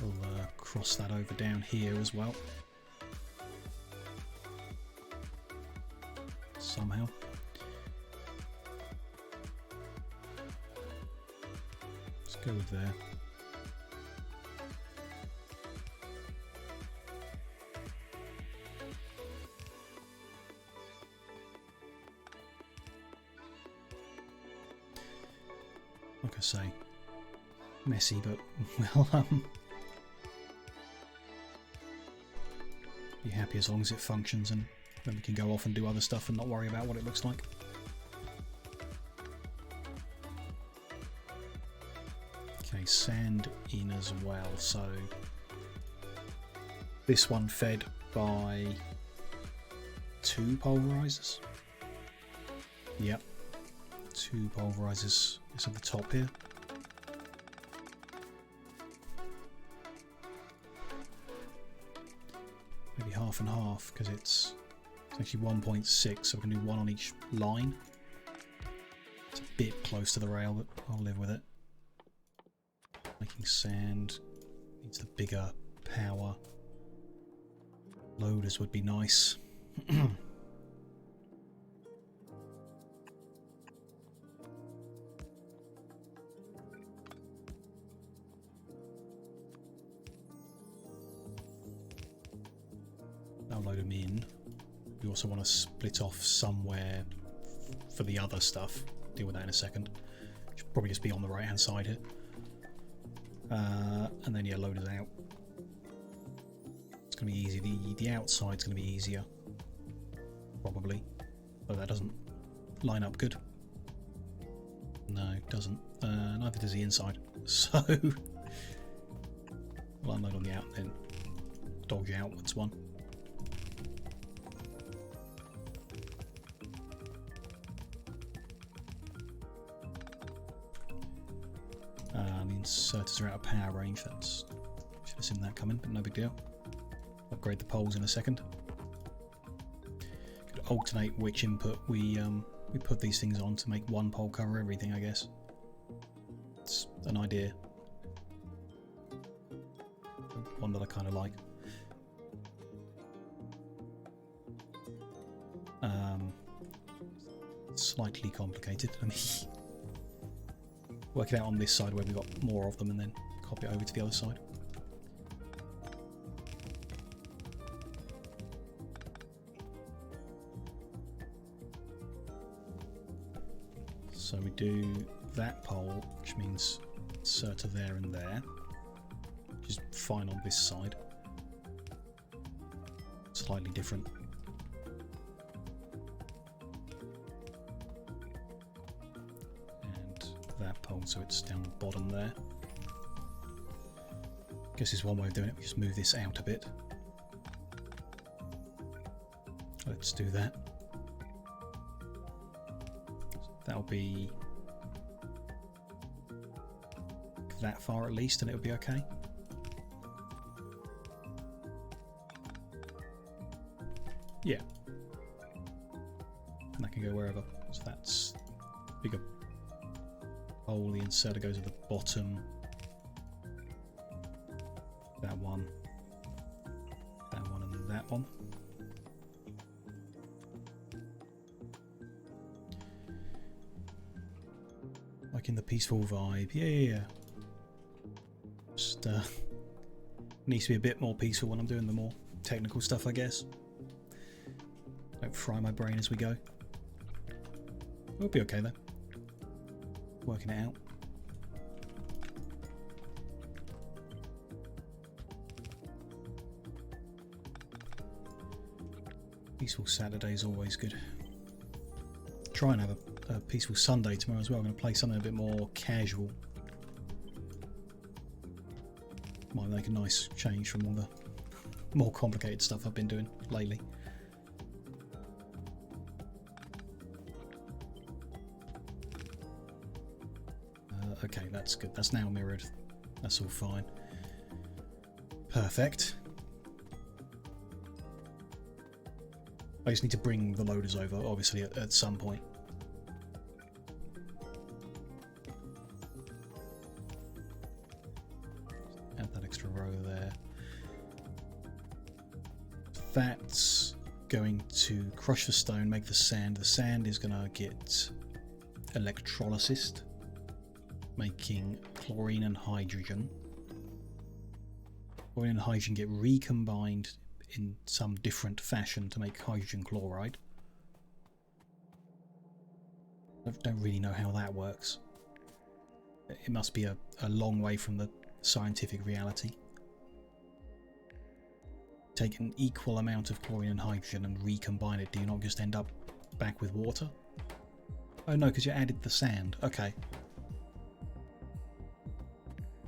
[SPEAKER 1] We'll cross that over down here as well. Somehow. Let's go with there. Like I say, messy, but well, be happy as long as it functions and Then we can go off and do other stuff and not worry about what it looks like. Okay, sand in as well. So this one fed by 2 pulverizers. Yep, 2 pulverizers is at the top here. Maybe half and half, because it's actually 1.6, so we can do 1 on each line. It's a bit close to the rail, but I'll live with it. Making sand needs the bigger power. Loaders would be nice. I'll load them in. We also want to split off somewhere for the other stuff. Deal with that in a second. Should probably just be on the right hand side here. And then yeah, loaders out. It's going to be easy. The outside's going to be easier. Probably. But that doesn't line up good. No, it doesn't. Neither does the inside. So we'll unload on the out and then dodge outwards one. The inserters are out of power range. That's should have seen that coming, but no big deal. Upgrade the poles in a second. Could alternate which input we put these things on to make one pole cover everything, I guess. It's an idea. One that I kind of like. Slightly complicated. Let me work it out on this side where we've got more of them and then copy it over to the other side. So we do that pole, which means inserter there and there, which is fine on this side. Slightly different. And that pole, so it's down the bottom there. Guess there's one way of doing it. We just move this out a bit. Let's do that. That'll be that far at least, and it'll be okay. Yeah. And that can go wherever. So that's bigger hole. The inserter goes at the bottom. That one, and then that one. Like in the peaceful vibe. Yeah. Just needs to be a bit more peaceful when I'm doing the more technical stuff, I guess. Don't fry my brain as we go. We'll be okay though. Working it out. Peaceful Saturday is always good. Try and have a peaceful Sunday tomorrow as well. I'm going to play something a bit more casual. Might make a nice change from all the more complicated stuff I've been doing lately. Okay, that's good. That's now mirrored. That's all fine. Perfect. I just need to bring the loaders over, obviously, at some point. Add that extra row there. That's going to crush the stone, make the sand. The sand is going to get electrolysis, making chlorine and hydrogen. Chlorine and hydrogen get recombined in some different fashion to make hydrogen chloride. I don't really know how that works. It must be a long way from the scientific reality. take an equal amount of chlorine and hydrogen and recombine it, do you not just end up back with water? Oh no, because you added the sand. Okay.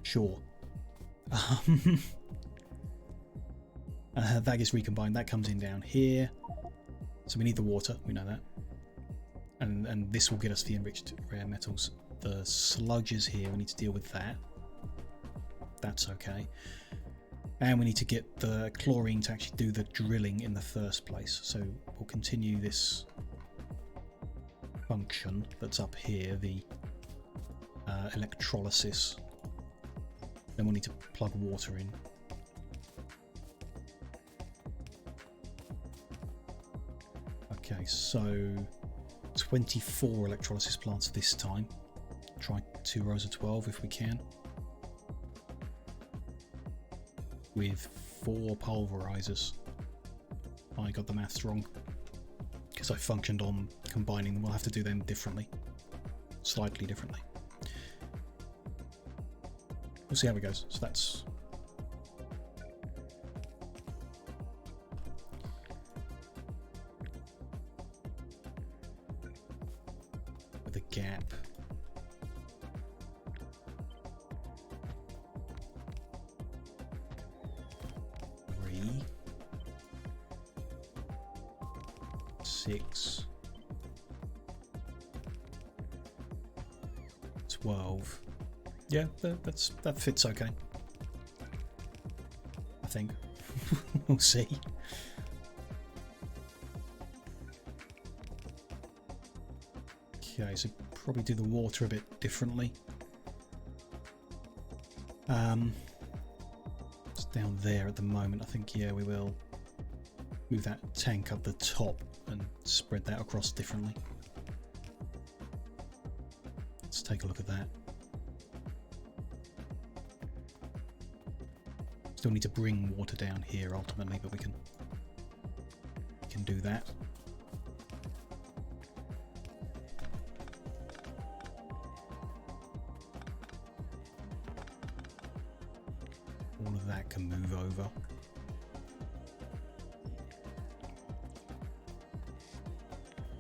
[SPEAKER 1] Sure. That gets recombined. That comes in down here. So we need the water. We know that. And this will get us the enriched rare metals. The sludges here, we need to deal with that. That's okay. And we need to get the chlorine to actually do the drilling in the first place. So we'll continue this function that's up here, the electrolysis. Then we'll need to plug water in. Okay, so 24 electrolysis plants this time. Try 2 rows of 12 if we can. With 4 pulverizers. I got the maths wrong because I functioned on combining them. We'll have to do them differently, slightly differently. We'll see how it goes. So that's with a gap. Six, 12. Yeah, that fits okay. I think. We'll see. Okay, so probably do the water a bit differently. It's down there at the moment. I think, yeah, we will move that tank up the top and spread that across differently. Let's take a look at that. Still need to bring water down here ultimately, but we can do that. All of that can move over.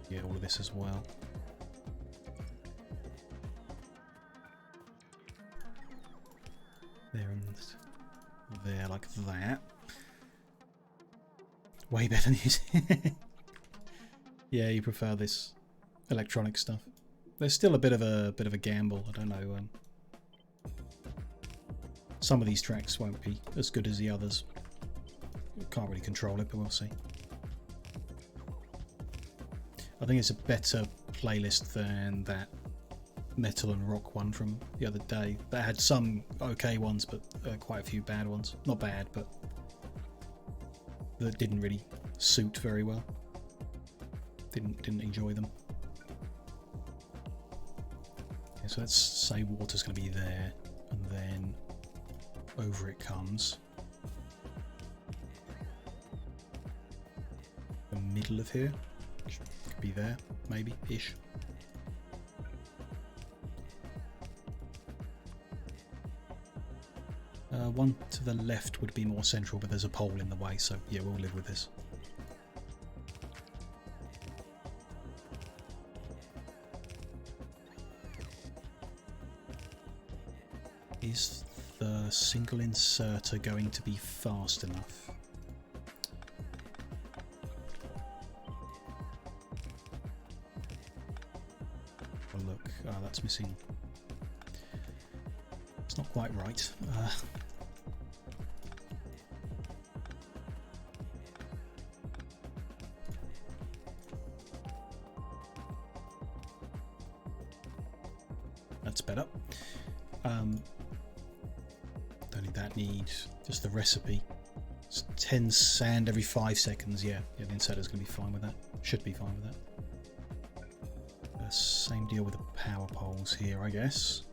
[SPEAKER 1] Yeah, all of this as well. There and there, like that. Way better news. Yeah, you prefer this electronic stuff. There's still a bit of a gamble. I don't know. Some of these tracks won't be as good as the others. Can't really control it, but we'll see. I think it's a better playlist than that metal and rock one from the other day. That had some okay ones, but quite a few bad ones. Not bad, but that didn't really suit very well. Didn't enjoy them. Okay, so let's say water's going to be there, and then over it comes. The middle of here. Could be there, maybe, ish. One to the left would be more central, but there's a pole in the way, so yeah, we'll live with this. Is the single inserter going to be fast enough? Oh look, that's missing. It's not quite right. That's better. Don't need that, need just the recipe. It's 10 sand every 5 seconds, yeah. Yeah, the inserter's going to be fine with that. Should be fine with that. Same deal with the power poles here, I guess.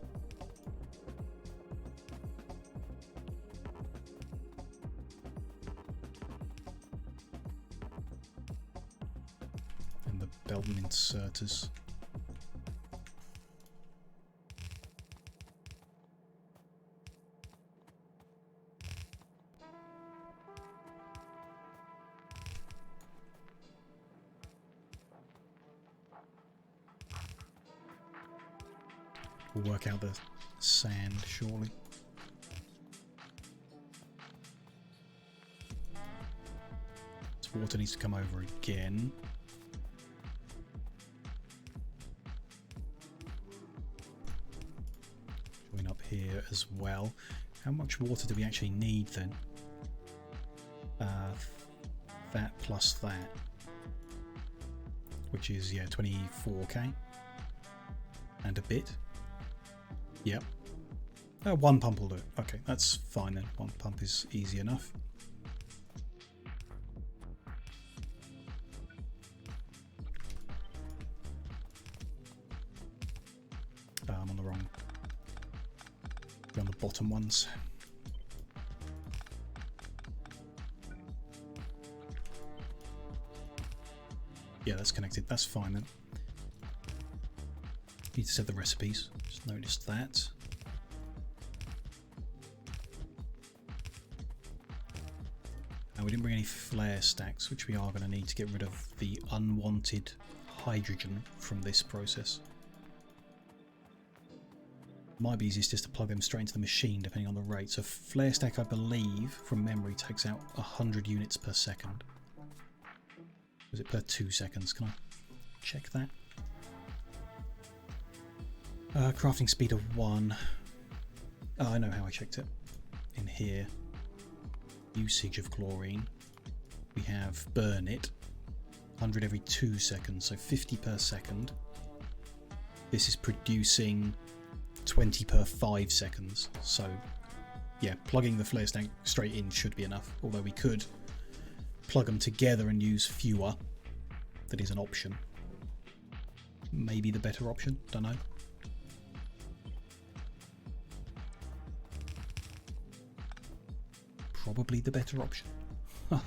[SPEAKER 1] And the belt and inserters. We'll work out the sand shortly. This water needs to come over again. Join up here as well. How much water do we actually need then? That plus that, which is, yeah, 24k and a bit. Yep. One pump will do it. Okay, that's fine then. One pump is easy enough. I'm on the wrong. We're on the bottom ones. Yeah, that's connected. That's fine then. Need to set the recipes. Just noticed that. Now we didn't bring any flare stacks, which we are going to need to get rid of the unwanted hydrogen from this process. Might be easiest just to plug them straight into the machine, depending on the rate. So flare stack, I believe, from memory, takes out 100 units per second. Was it per 2 seconds? Can I check that? Crafting speed of 1. Oh, I know how I checked it. In here, usage of chlorine. We have burn it, 100 every 2 seconds, so 50 per second. This is producing 20 per 5 seconds. So, yeah, plugging the flare stack straight in should be enough. Although we could plug them together and use fewer. That is an option. Maybe the better option, don't know. Probably the better option. Yeah,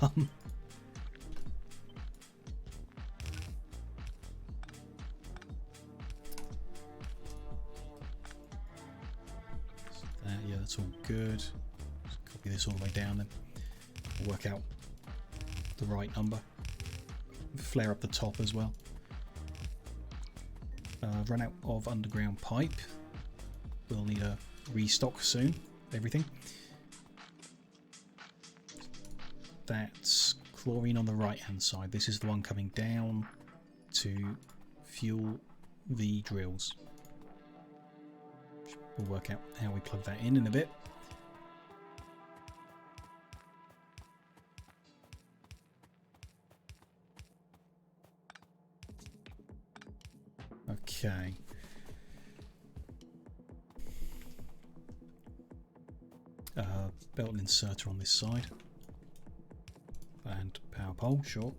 [SPEAKER 1] that's all good. Just copy this all the way down then. We'll work out the right number. Flare up the top as well. Run out of underground pipe. We'll need a restock soon. Everything. That's chlorine on the right hand side. This is the one coming down to fuel the drills. We'll work out how we plug that in a bit. Okay. Belt and inserter on this side. And power pole, sure.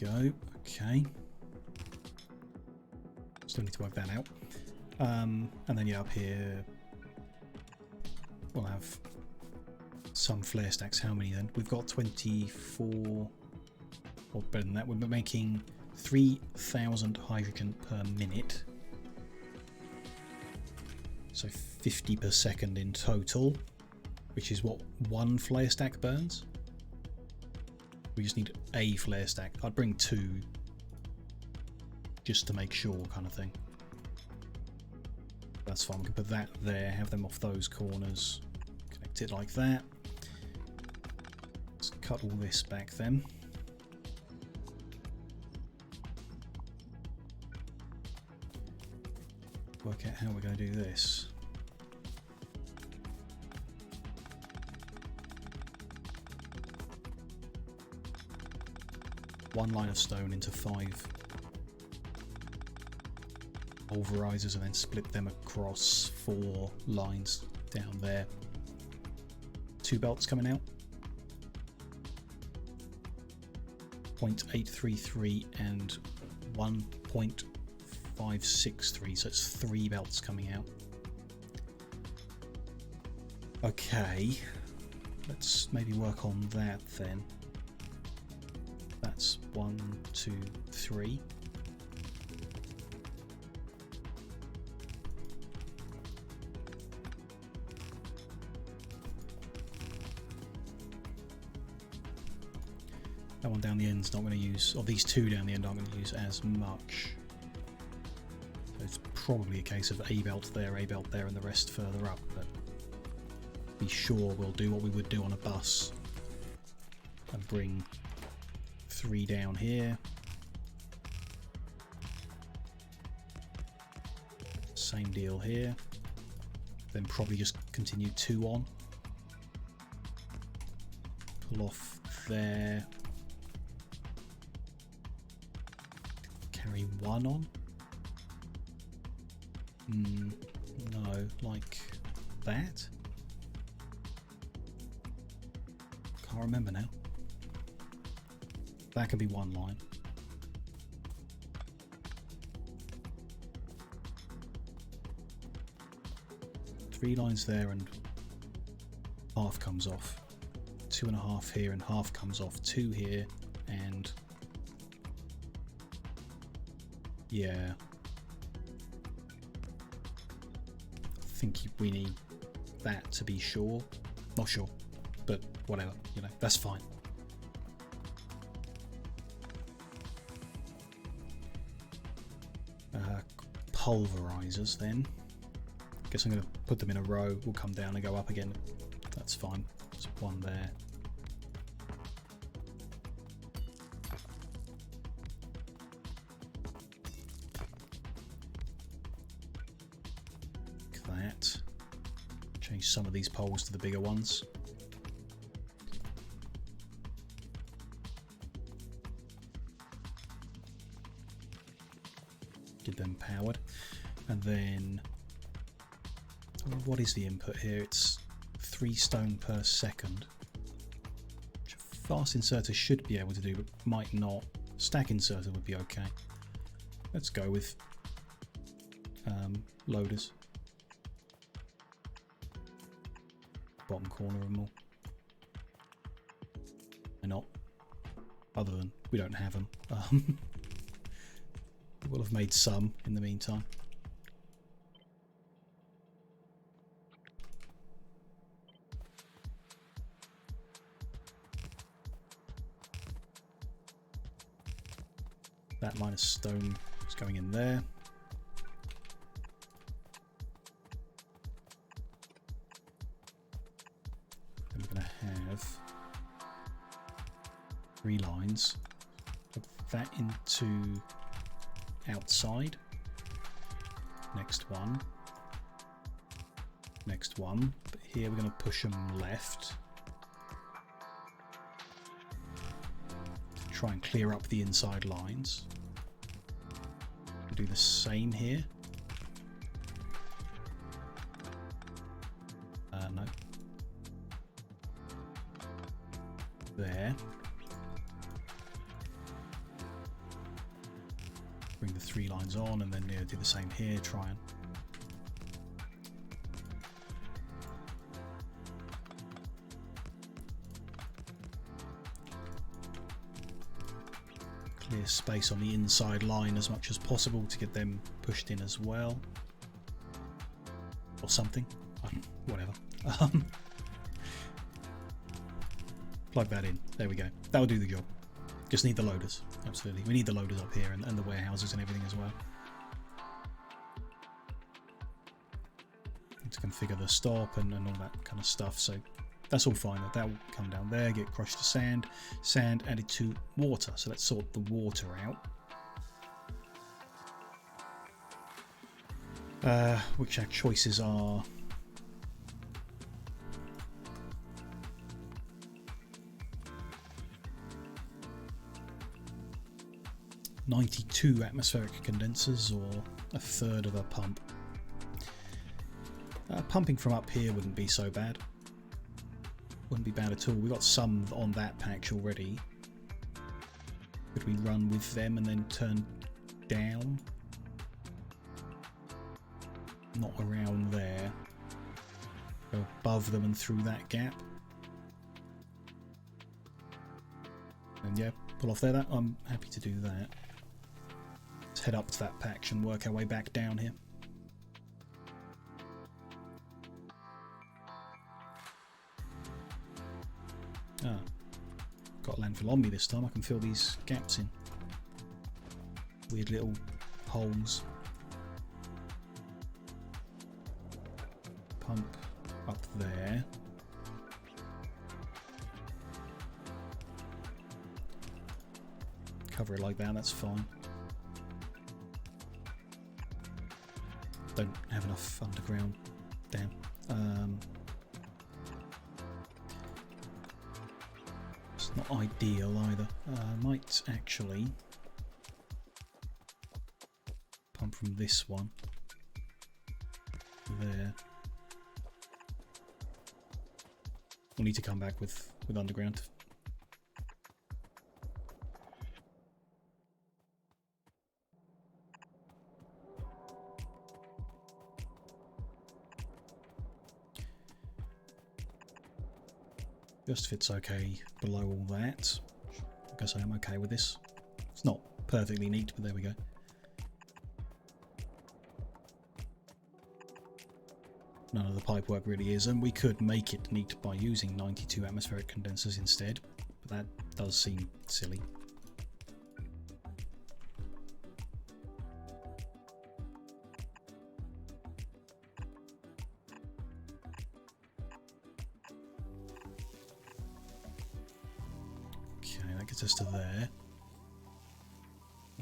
[SPEAKER 1] Go. Okay. Still need to work that out. And then yeah, up here we'll have some flare stacks. How many then? We've got 24, or better than that. We're making 3,000 hydrogen per minute. So 50 per second in total, which is what one flare stack burns. We just need a flare stack. I'd bring 2 just to make sure, kind of thing. That's fine. We can put that there, have them off those corners, connect it like that. Let's cut all this back then. Work out how we're going to do this. One line of stone into 5 pulverizers and then split them across 4 lines down there. 2 belts coming out. 0.833 and 1.563, so it's 3 belts coming out. Okay, let's maybe work on that then. That's 1, 2, 3. That one down the end's not going to use, or these two down the end aren't going to use as much. So it's probably a case of a belt there, and the rest further up. But be sure we'll do what we would do on a bus and bring 3 down here. Same deal here. Then probably just continue 2 on. Pull off there. Carry 1 on. No, like that. Can't remember now. That can be 1 line. Three lines there and half comes off. 2.5 here and half comes off. 2 here and yeah. I think we need that to be sure. Not sure, but whatever, you know, that's fine. Pulverizers then. Guess I'm going to put them in a row. We'll come down and go up again. That's fine. There's 1 there. Like that. Change some of these poles to the bigger ones. Get them powered. And then what is the input here? It's 3 stone per second, which a fast inserter should be able to do, but might not. Stack inserter would be okay. Let's go with loaders. Bottom corner of them all. They're not. Other than we don't have them. We'll have made some in the meantime. That line of stone is going in there. And we're going to have 3 lines of that into outside. Next one. Next one. But here we're going to push them left. Try and clear up the inside lines. Do the same here. No. There. Bring the 3 lines on and then do the same here. Try and clear space on the inside line as much as possible to get them pushed in as well, or something. Whatever. Plug that in. There we go. That'll do the job. Just need the loaders. Absolutely. We need the loaders up here and the warehouses and everything as well. Need to configure the stop and all that kind of stuff. So that's all fine. That will come down there, get crushed to sand. Sand added to water. So let's sort the water out. Which our choices are. .92 atmospheric condensers, or 1/3 of a pump. Pumping from up here wouldn't be so bad. Wouldn't be bad at all. We've got some on that patch already. Could we run with them and then turn down? Not around there. Go above them and through that gap. And yeah, pull off there. I'm happy to do that. Let's head up to that patch and work our way back down here. Ah, got landfill on me this time. I can fill these gaps in. Weird little holes. Pump up there. Cover it like that, that's fine. Don't have enough underground. Damn. It's not ideal either. Might actually pump from this one there. We'll need to come back with underground. Just fits okay below all that. I guess I am okay with this. It's not perfectly neat, but there we go. None of the pipework really is, and we could make it neat by using 92 atmospheric condensers instead, but that does seem silly. Okay, that gets us to there.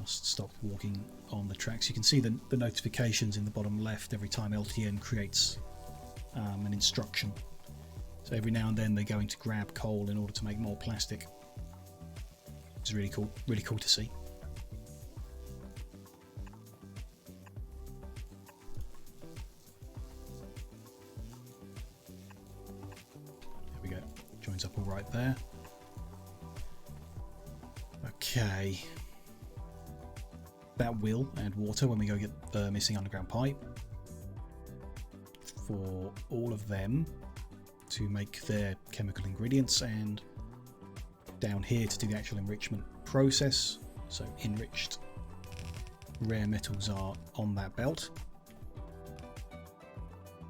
[SPEAKER 1] I'll stop walking on the tracks. You can see the notifications in the bottom left every time LTN creates an instruction. So every now and then they're going to grab coal in order to make more plastic. It's really cool to see. There we go, joins up all right there. Okay, that will add water when we go get the missing underground pipe for all of them to make their chemical ingredients, and down here to do the actual enrichment process. So enriched rare metals are on that belt.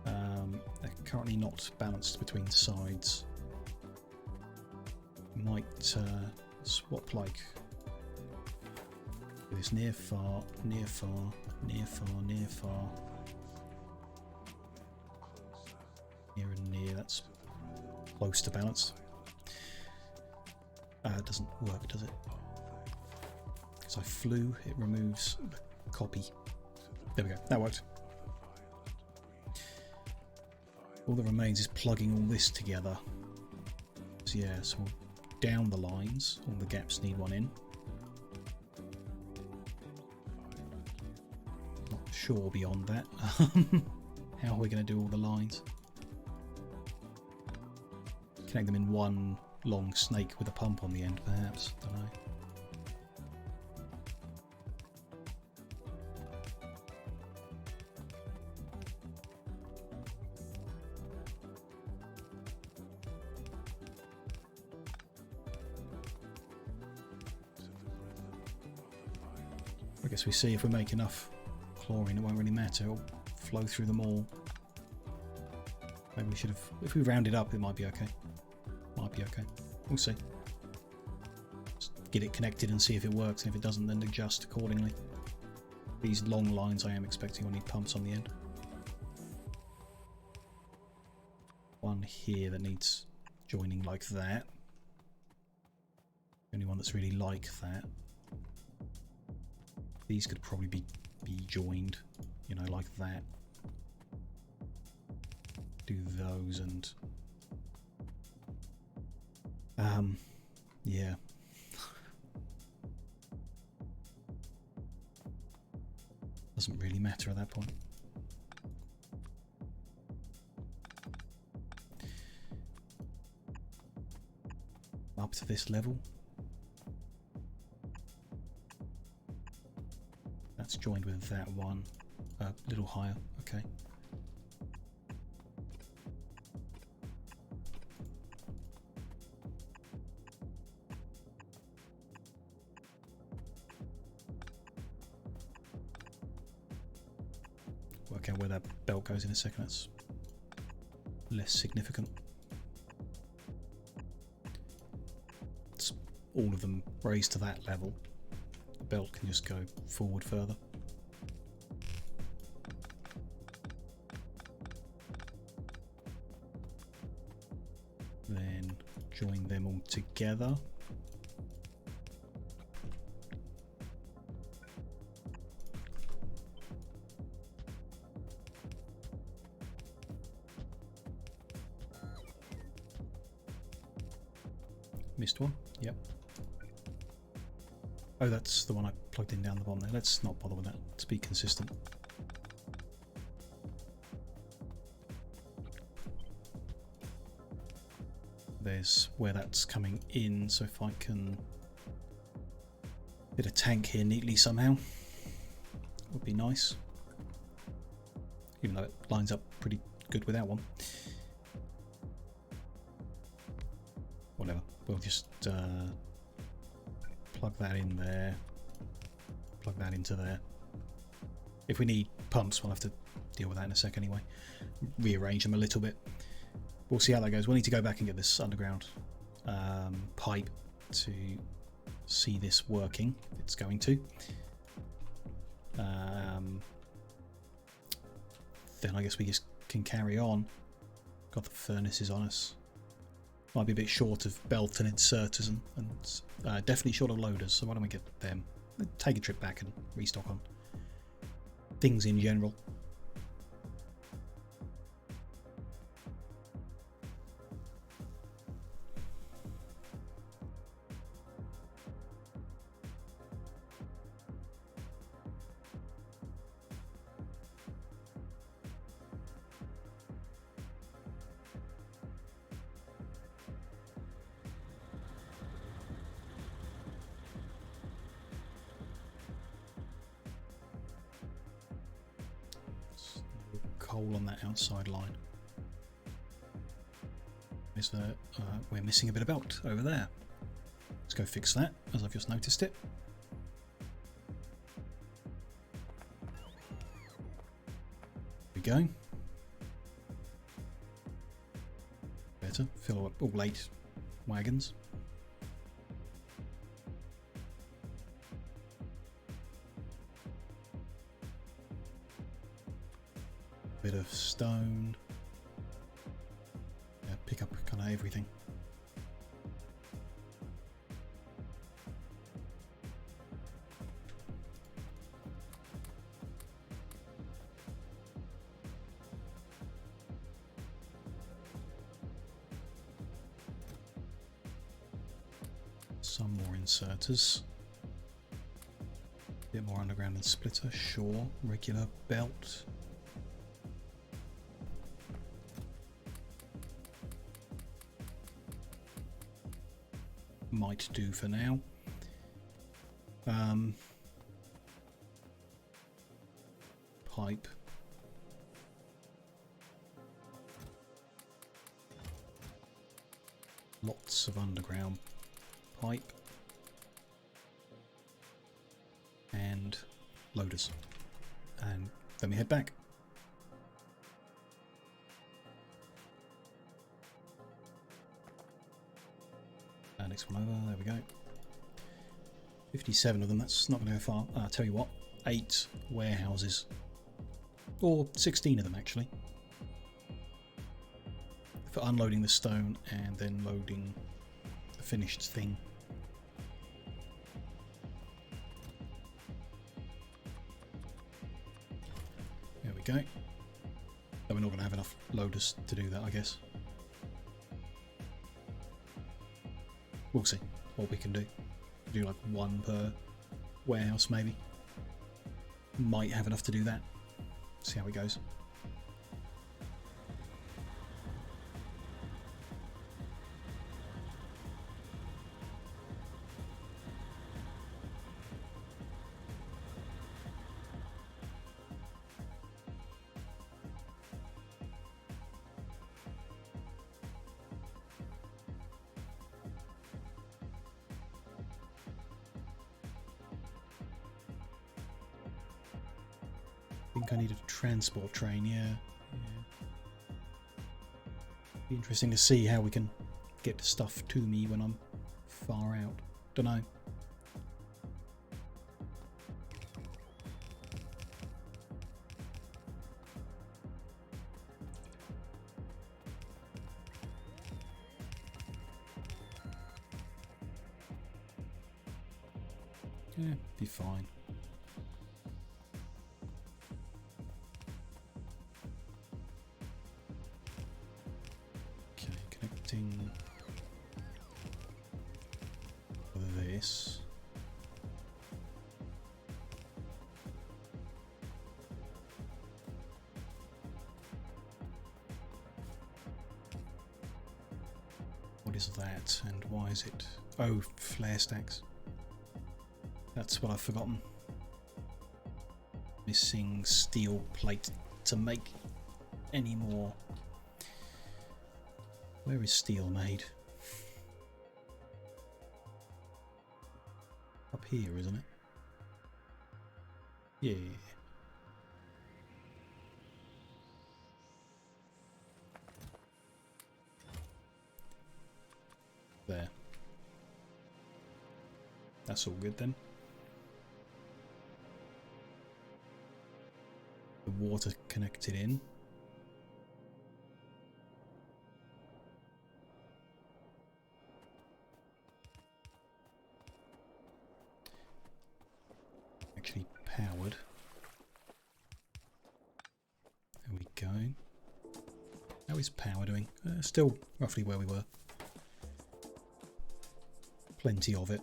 [SPEAKER 1] They're currently not balanced between sides. Might swap like this near far, near far, near far, near far, near and near. That's close to balanced. It doesn't work, does it? Because I flew, it removes the copy. There we go, that worked. All that remains is plugging all this together. So yeah, so we'll down the lines, all the gaps need one in. Not sure beyond that how we're going to do all the lines. Connect them in one long snake with a pump on the end, perhaps. Don't know. I guess we see if we make enough chlorine, it won't really matter. It'll flow through them all. Maybe we should have, if we round it up, it might be okay. Might be okay. We'll see. Just get it connected and see if it works, and if it doesn't, then adjust accordingly. These long lines I am expecting will need pumps on the end. One here that needs joining like that. The only one that's really like that. These could probably be joined, you know, like that. Do those and yeah. Doesn't really matter at that point. Up to this level. That's joined with that one. A little higher, okay. Work out where that belt goes in a second. That's less significant. It's all of them raised to that level. The belt can just go forward further. Then join them all together. Missed one. Yep. Oh, that's the one I plugged in down the bottom there. Let's not bother with that. Let's be consistent. There's where that's coming in, so if I can fit a tank here neatly somehow, would be nice. Even though it lines up pretty good without one. Whatever. We'll just plug that in there, plug that into there. If we need pumps, we'll have to deal with that in a sec anyway. Rearrange them a little bit. We'll see how that goes. We'll need to go back and get this underground pipe to see this working. It's going to. Then I guess we just can carry on. Got the furnaces on us. Might be a bit short of belt and inserters and definitely short of loaders, so why don't we get them? Take a trip back and restock on things in general. Coal on that outside line. Is there, we're missing a bit of belt over there. Let's go fix that, as I've just noticed it. There we go. Better fill up all 8 wagons. Bit of stone. Yeah, pick up kind of everything. Some more inserters. Bit more underground and splitter, sure. Regular belt. Might do for now. Pipe. Lots of underground pipe. And loaders. And then we head back. Next one over, there we go. 57 of them, that's not going to go far. I'll tell you what, 8 warehouses. Or 16 of them actually. For unloading the stone and then loading the finished thing. There we go. But we're not going to have enough loaders to do that, I guess. We'll see what we can do. Do like 1 per warehouse maybe. Might have enough to do that. See how it goes. think I need a transport train, yeah. Be interesting to see how we can get stuff to me when I'm far out. Don't know. Yeah, be fine. Okay, connecting this. What is that and why is it? Oh, flare stacks. That's what I've forgotten. Missing steel plate to make any more. Where is steel made? Up here, isn't it? Yeah. There. That's all good then. The water connected in. Actually powered. There we go. How is power doing? Still roughly where we were. Plenty of it.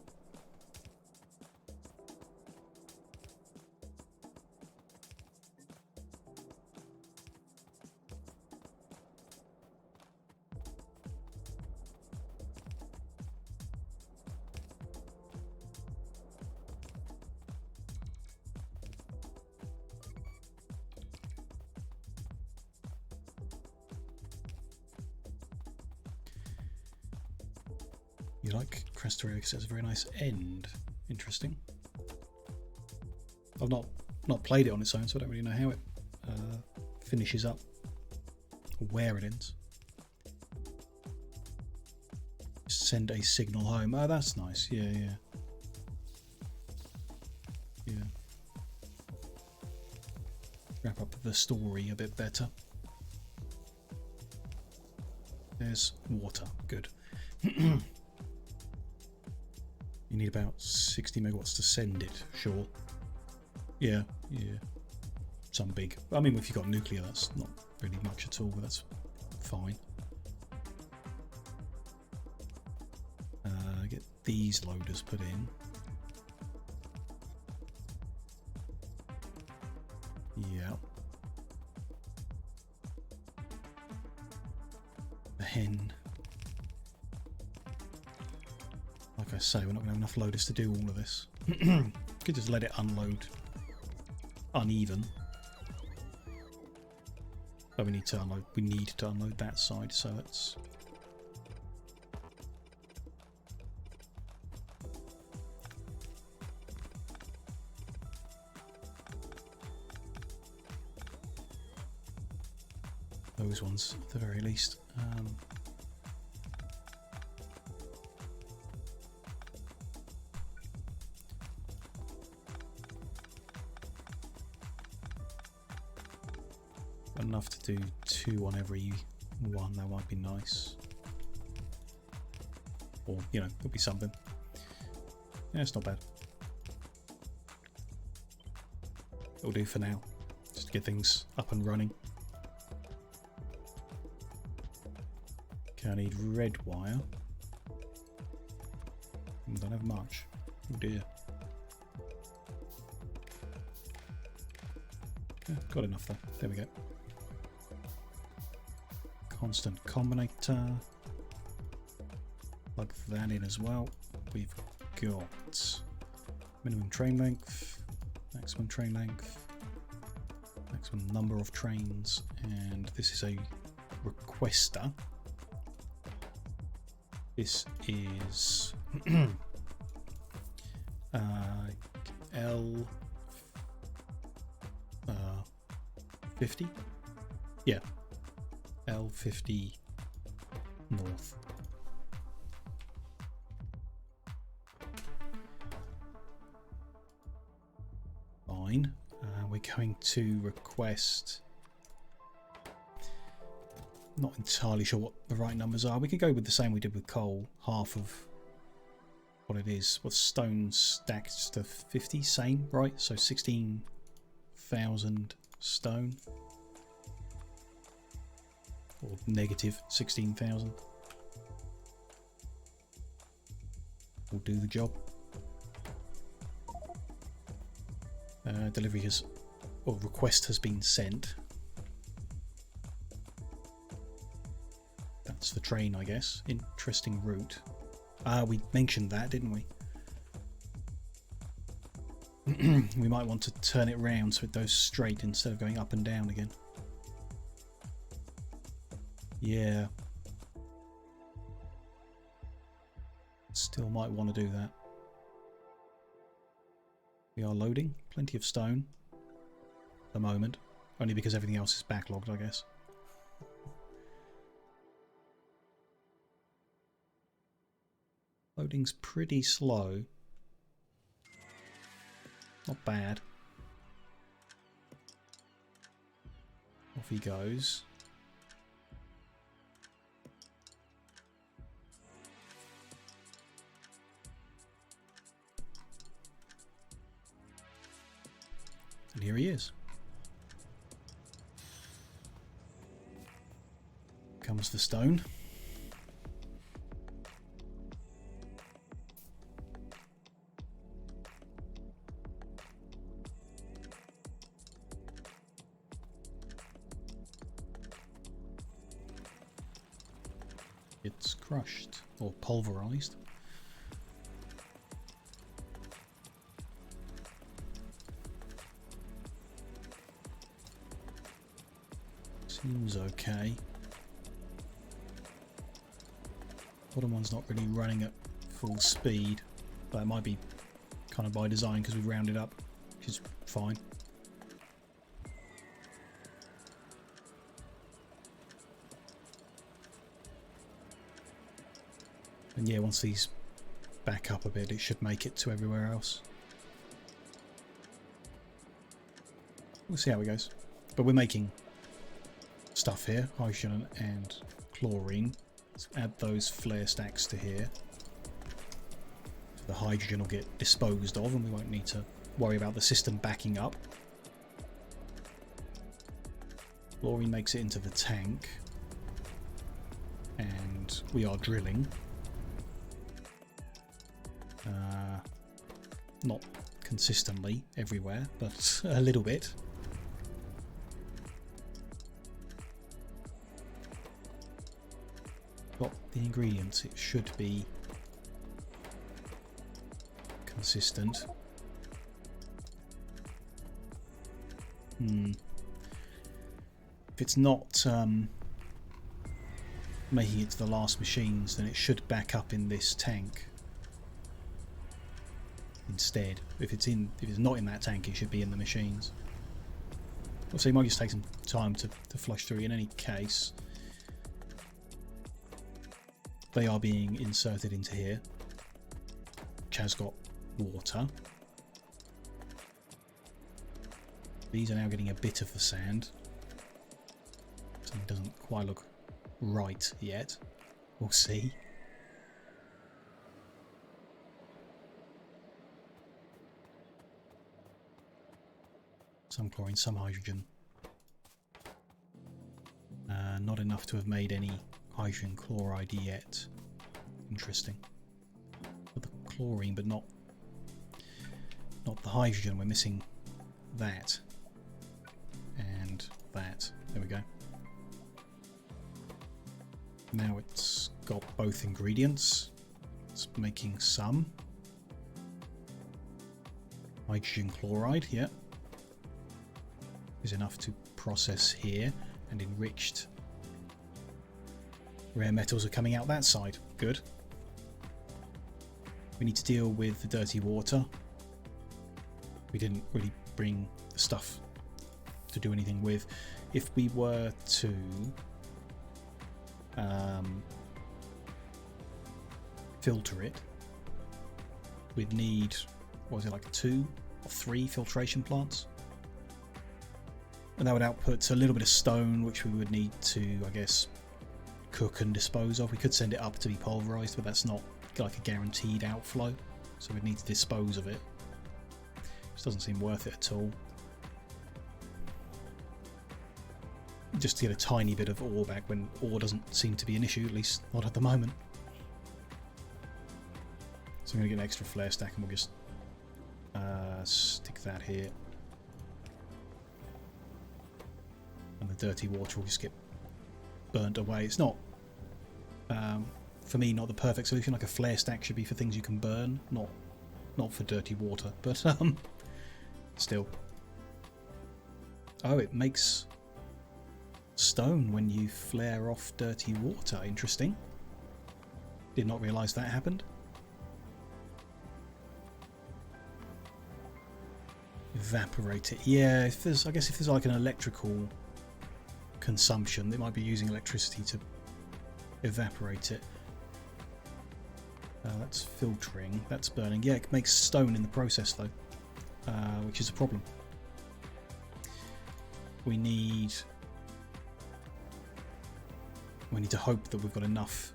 [SPEAKER 1] You like Krastorio because it's a very nice end. Interesting. I've not played it on its own, so I don't really know how it finishes up or where it ends. Send a signal home. Oh, that's nice. Yeah, yeah. Yeah. Wrap up the story a bit better. There's water. Good. You need about 60 megawatts to send it, sure. Yeah, yeah. Some big. I mean, if you've got nuclear, that's not really much at all, but that's fine. Get these loaders put in. Yeah. The hen. Like I say, we're not going to have enough loaders to do all of this. Could just let it unload uneven. But we need to unload that side, so let's those ones at the very least. Enough to do 2 on every one, that might be nice. Or, you know, it'll be something. Yeah, it's not bad. It'll do for now, just to get things up and running. Okay, I need red wire. Don't have much. Oh dear. Yeah, got enough though. There we go. Constant combinator. Plug that in as well. We've got minimum train length, maximum train length, maximum number of trains, and this is a requester. This is L 50? Yeah. L50 north. Fine. We're going to request... Not entirely sure what the right numbers are. We could go with the same we did with coal. Half of what it is. What's stone stacked to 50? Same, right? So 16,000 stone. Or negative 16,000. Will do the job. Delivery has... or request has been sent. That's the train, I guess. Interesting route. We mentioned that, didn't we? We might want to turn it round so it goes straight instead of going up and down again. Yeah. Still might want to do that. We are loading. Plenty of stone. At the moment. Only because everything else is backlogged, I guess. Loading's pretty slow. Not bad. Off he goes. And here he is. Comes the stone. It's crushed or pulverized. Seems okay. Bottom one's not really running at full speed. That might be kind of by design because we've rounded up, which is fine. And yeah, once these back up a bit, it should make it to everywhere else. We'll see how it goes. But we're making stuff here, hydrogen and chlorine. Let's add those flare stacks to here. The hydrogen will get disposed of and we won't need to worry about the system backing up. Chlorine makes it into the tank. And we are drilling. Not consistently everywhere, but a little bit. Got the ingredients, it should be consistent. If it's not making it to the last machines, then it should back up in this tank instead. If it's not in that tank, it should be in the machines. Also, you might just take some time to flush through. In any case, they are being inserted into here, which has got water. These are now getting a bit of the sand. Something doesn't quite look right yet. We'll see. Some chlorine, some hydrogen. Not enough to have made any hydrogen chloride yet. Interesting. Got the chlorine, but not the hydrogen. We're missing that and that. There we go. Now it's got both ingredients. It's making some hydrogen chloride. Yeah, is enough to process here, and enriched rare metals are coming out that side. Good. We need to deal with the dirty water. We didn't really bring the stuff do anything with. If we were to filter it, we'd need, what was it, like 2 or 3 filtration plants, and that would output a little bit of stone, which we would need to, I guess, cook and dispose of. We could send it up to be pulverized, but that's not like a guaranteed outflow, so we'd need to dispose of it. Just doesn't seem worth it at all. Just to get a tiny bit of ore back when ore doesn't seem to be an issue, at least not at the moment. So I'm going to get an extra flare stack and we'll just stick that here. And the dirty water will just get burnt away. It's not, for me, not the perfect solution. Like a flare stack should be for things you can burn, not for dirty water. But still. Oh, it makes stone when you flare off dirty water. Interesting. Did not realise that happened. Evaporate it. Yeah, if there's, I guess if there's like an electrical consumption, they might be using electricity to evaporate it. That's filtering, that's burning. Yeah, it makes stone in the process though, which is a problem. We need to hope that we've got enough,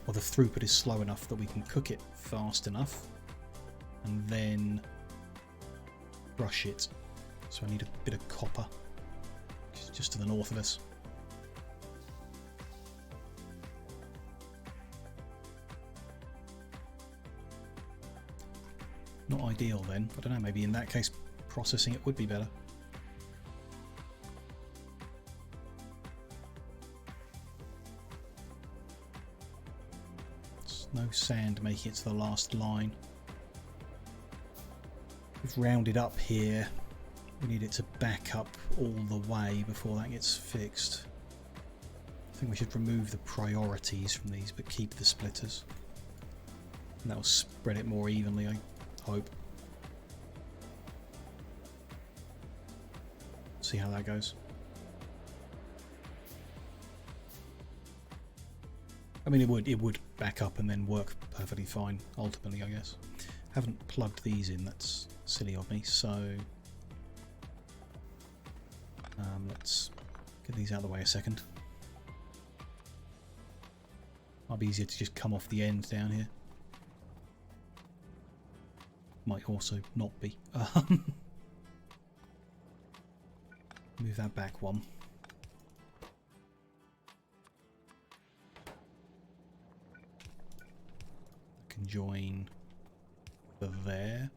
[SPEAKER 1] or the throughput is slow enough that we can cook it fast enough and then crush it. So I need a bit of copper, just to the north of us. Not ideal then. I don't know, maybe in that case processing it would be better. There's no sand making it to the last line. We've rounded up here. We need it to back up all the way before that gets fixed. I think we should remove the priorities from these but keep the splitters. And that'll spread it more evenly, I hope. See how that goes. I mean, it would back up and then work perfectly fine ultimately, I guess. Haven't plugged these in, that's silly of me, so let's get these out of the way a second. Might be easier to just come off the end down here. Might also not be. Move that back one. I can join there.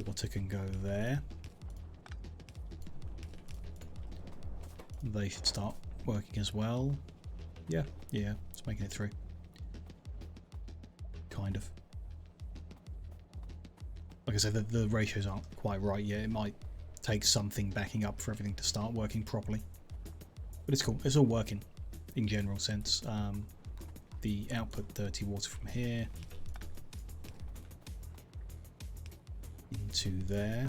[SPEAKER 1] Water can go there. They should start working as well. Yeah, it's making it through. Kind of. Like I said, the ratios aren't quite right yet. It might take something backing up for everything to start working properly. But it's cool. It's all working in general sense. The output dirty water from here into there.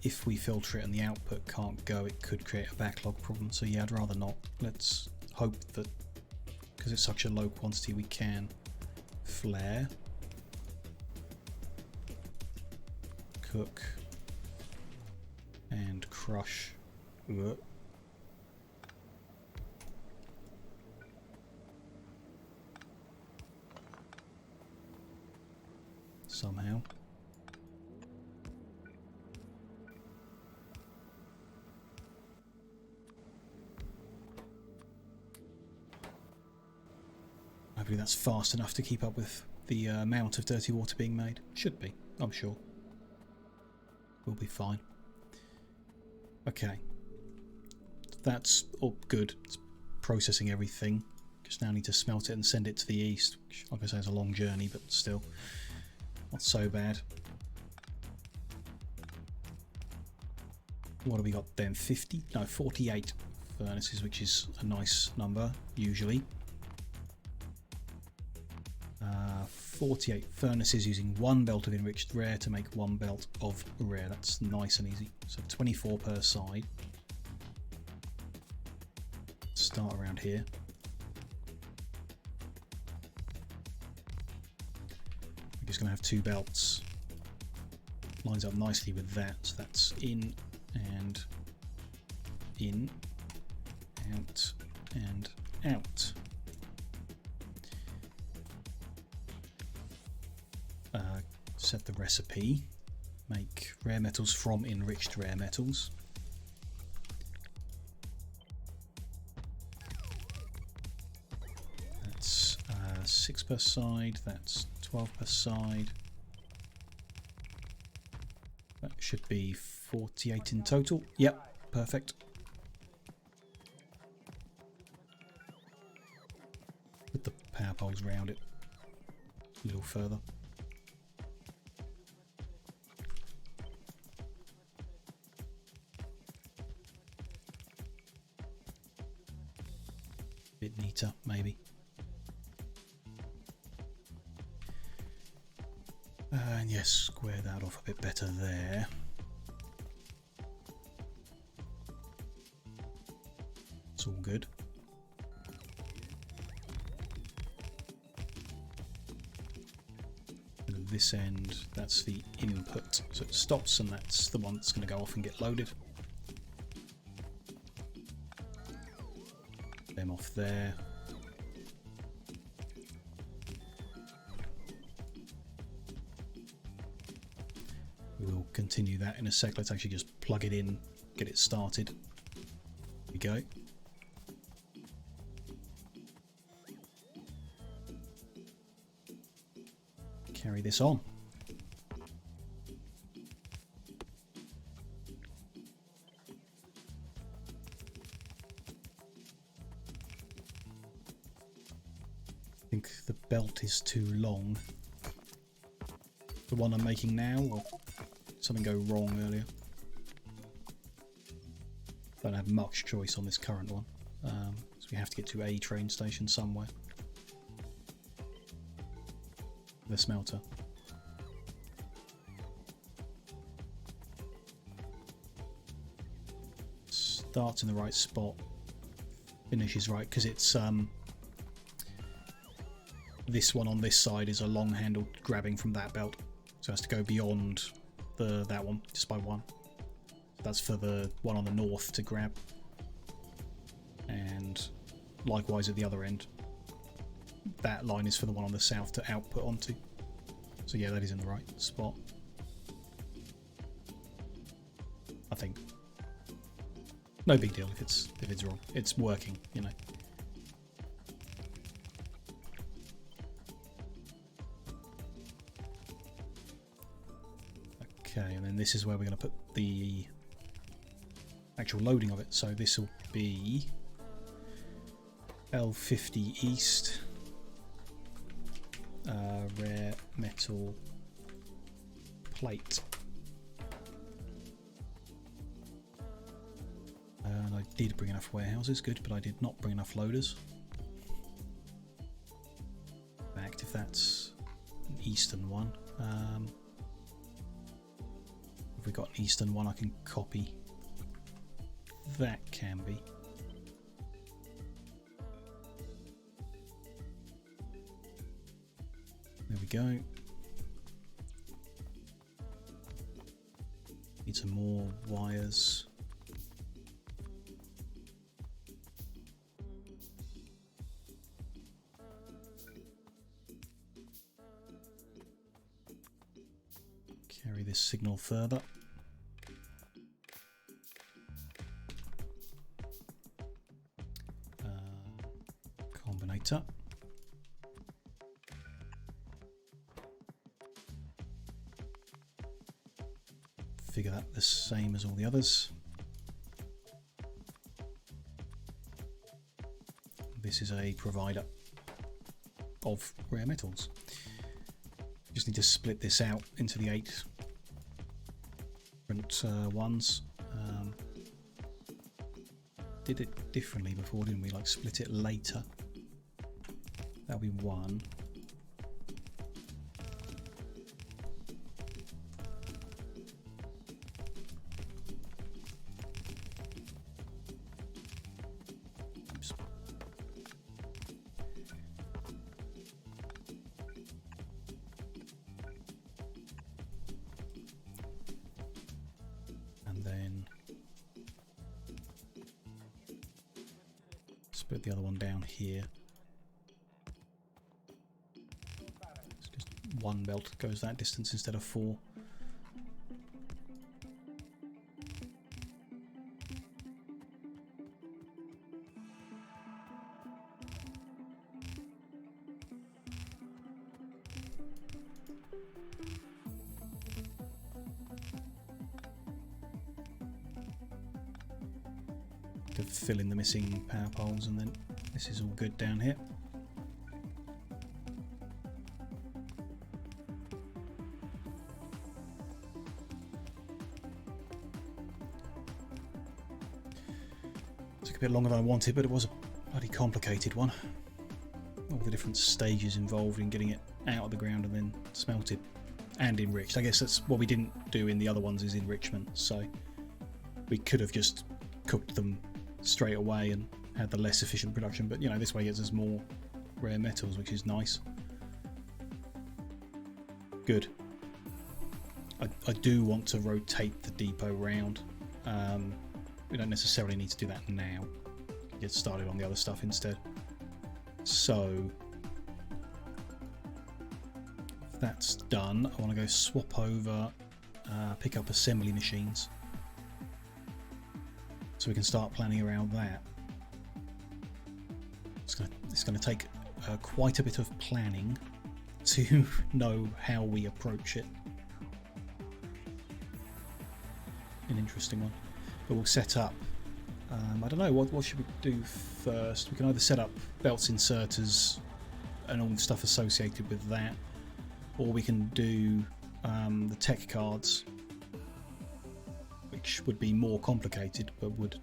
[SPEAKER 1] If we filter it and the output can't go, it could create a backlog problem. So yeah, I'd rather not. Let's hope that, because it's such a low quantity, we can flare, cook, and crush. Somehow. Hopefully that's fast enough to keep up with the amount of dirty water being made. Should be, I'm sure. We'll be fine. Okay. That's all good. It's processing everything. Just now need to smelt it and send it to the east, which, like I say, is a long journey, but still not so bad. What have we got then? 50? No, 48 furnaces, which is a nice number, usually. 48 furnaces using 1 belt of enriched rare to make 1 belt of rare. That's nice and easy. So 24 per side. Start around here. We're just going to have 2 belts. Lines up nicely with that. So that's in, out, and out. Set the recipe. Make rare metals from enriched rare metals. That's 6 per side. That's 12 per side. That should be 48 in total. Yep, perfect. Put the power poles round it a little further. Bit neater, maybe. And yes, square that off a bit better there. It's all good. And at this end, that's the input. So it stops, and that's the one that's going to go off and get loaded. Them off there. We'll continue that in a sec. Let's actually just plug it in, get it started. Here we go. Carry this on. I think the belt is too long. The one I'm making now, or something go wrong earlier? Don't have much choice on this current one, so we have to get to a train station somewhere. The smelter. Starts in the right spot, finishes right, because it's this one on this side is a long handled grabbing from that belt, so it has to go beyond that one just by 1. That's for the one on the north to grab, and likewise at the other end. That line is for the one on the south to output onto. So yeah, that is in the right spot, I think. No big deal if it's wrong. It's working, you know. Okay, and then this is where we're going to put the actual loading of it. So this will be L50 East, rare metal plate. And I did bring enough warehouses, good, but I did not bring enough loaders. In fact, if that's an eastern one, if we got an eastern one I can copy. That can be. There we go. Need some more wires. Carry this signal further. Combinator. Figure that the same as all the others. This is a provider of rare metals. Just need to split this out into the 8 different ones. Did it differently before, didn't we? Like split it later. That'll be one. Oops. And then split the other one down here. It's just one belt goes that distance instead of 4. To fill in the missing power poles, and then this is all good down here. Took a bit longer than I wanted, but it was a bloody complicated one. All the different stages involved in getting it out of the ground and then smelted and enriched. I guess that's what we didn't do in the other ones, is enrichment. So we could have just cooked them straight away and had the less efficient production, but you know, this way gets us more rare metals, which is nice. Good. I do want to rotate the depot round. We don't necessarily need to do that now. Get started on the other stuff instead. So if that's done, I want to go swap over, pick up assembly machines, so we can start planning around that. It's going to take quite a bit of planning to know how we approach it. An interesting one. But we'll set up, I don't know, what should we do first? We can either set up belts, inserters and all the stuff associated with that, or we can do the tech cards, which would be more complicated but would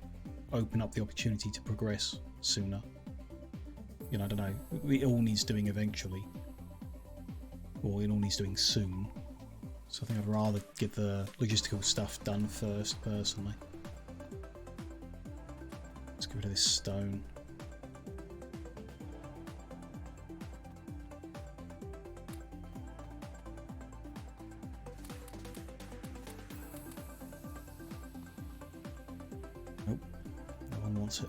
[SPEAKER 1] open up the opportunity to progress sooner. You know, I don't know, it all needs doing eventually, or it all needs doing soon. So I think I'd rather get the logistical stuff done first, personally. Let's get rid of this stone. Nope, no one wants it.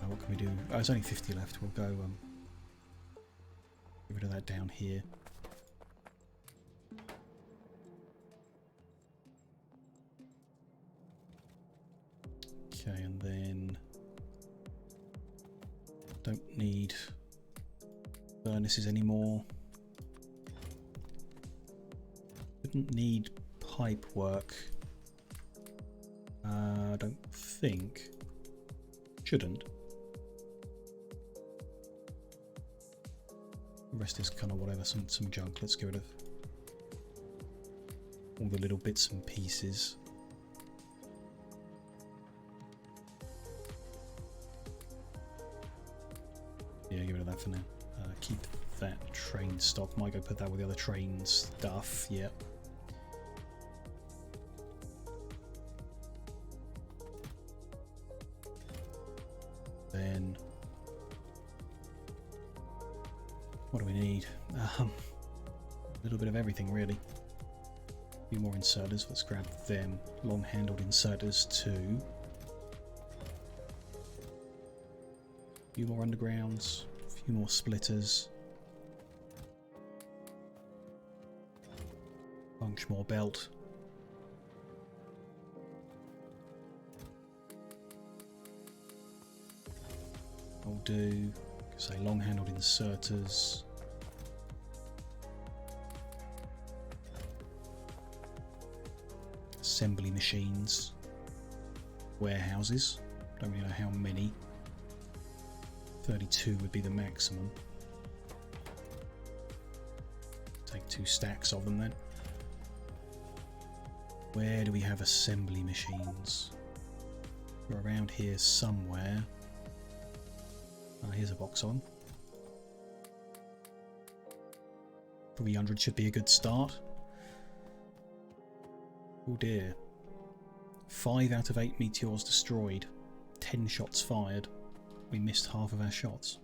[SPEAKER 1] What can we do? Oh, there's only 50 left. We'll go get rid of that down here. Okay, and then don't need furnaces anymore. Didn't need pipe work. I don't think. Shouldn't. The rest is kind of whatever, some junk. Let's get rid of all the little bits and pieces. Yeah, get rid of that for now. Keep that train stock. Might go put that with the other train stuff. Yep. Then what do we need? A little bit of everything, really. A few more inserters. Let's grab them. Long-handled inserters too. A few more undergrounds. A few more splitters. Bunch more belt. I'll do, say, long-handled inserters. Assembly machines. Warehouses. Don't really know how many. 32 would be the maximum. 2 stacks of them then. Where do we have assembly machines? They're around here somewhere. Oh, here's a box on. 300 should be a good start. Oh dear. 5 out of 8 meteors destroyed. 10 shots fired. We missed half of our shots.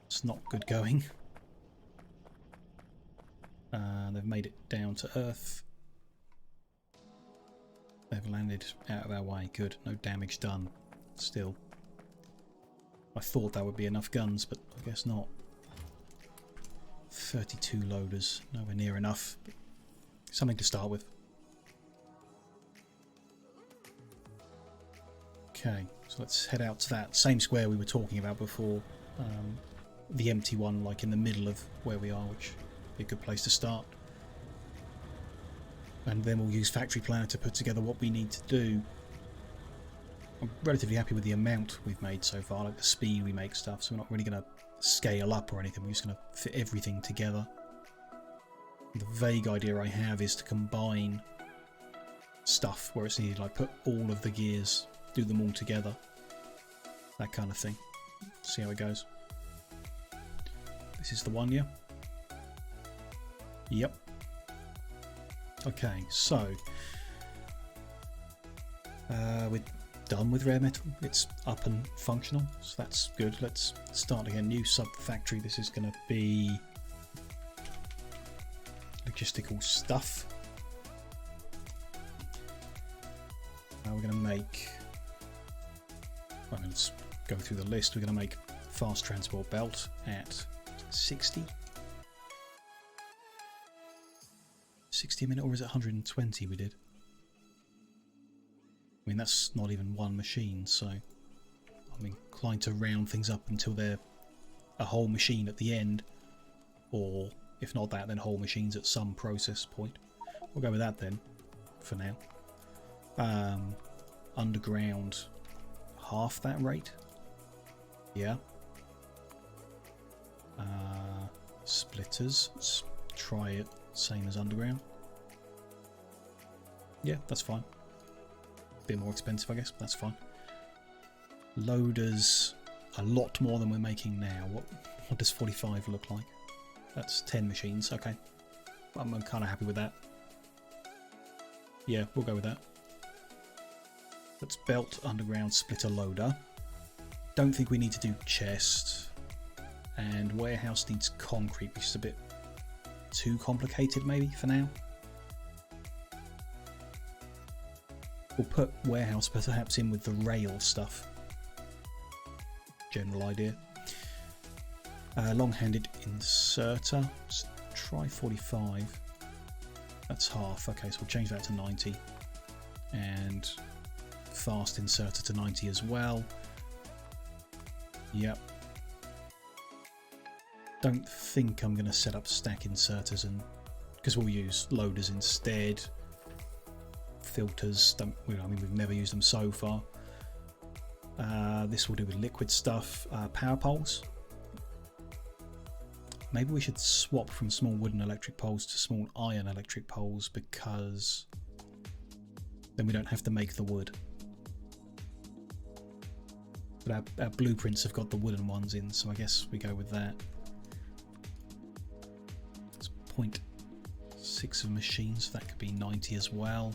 [SPEAKER 1] It's not good going. They've made it down to Earth. They've landed out of our way. Good. No damage done. Still. I thought that would be enough guns, but I guess not. 32 loaders. Nowhere near enough. But something to start with. Okay, so let's head out to that same square we were talking about before. The empty one, like in the middle of where we are, which would be a good place to start. And then we'll use Factory Planner to put together what we need to do. I'm relatively happy with the amount we've made so far, like the speed we make stuff, so we're not really going to scale up or anything, we're just going to fit everything together. The vague idea I have is to combine stuff where it's needed, like put all of the gears, do them all together, that kind of thing. See how it goes. This is the one, yeah? Yep. Okay, so we're done with rare metal. It's up and functional, so that's good. Let's start again. New sub factory. This is going to be logistical stuff. We're going to make, well, let's go through the list. We're going to make fast transport belt at 60 a minute, or is it 120 we did? I mean, that's not even one machine, so I'm inclined to round things up until they're a whole machine at the end, or if not that, then whole machines at some process point. We'll go with that then, for now. Underground, half that rate. Yeah. Splitters, let's try it same as underground. Yeah, that's fine. Bit more expensive, I guess, but that's fine. Loaders, a lot more than we're making now. What does 45 look like? That's 10 machines, okay. I'm kind of happy with that. Yeah, we'll go with that. Let's belt, underground, splitter, loader. Don't think we need to do chest. And warehouse needs concrete, which is a bit too complicated maybe for now. We'll put warehouse perhaps in with the rail stuff. General idea. Long-handed inserter. Let's try 45. That's half. Okay, so we'll change that to 90. And fast inserter to 90 as well. Yep. Don't think I'm going to set up stack inserters, and because we'll use loaders instead. Filters, I mean, we've never used them so far. This will do with liquid stuff. Power poles. Maybe we should swap from small wooden electric poles to small iron electric poles, because then we don't have to make the wood. But our blueprints have got the wooden ones in, so I guess we go with that. It's 0.6 of machines, so that could be 90 as well.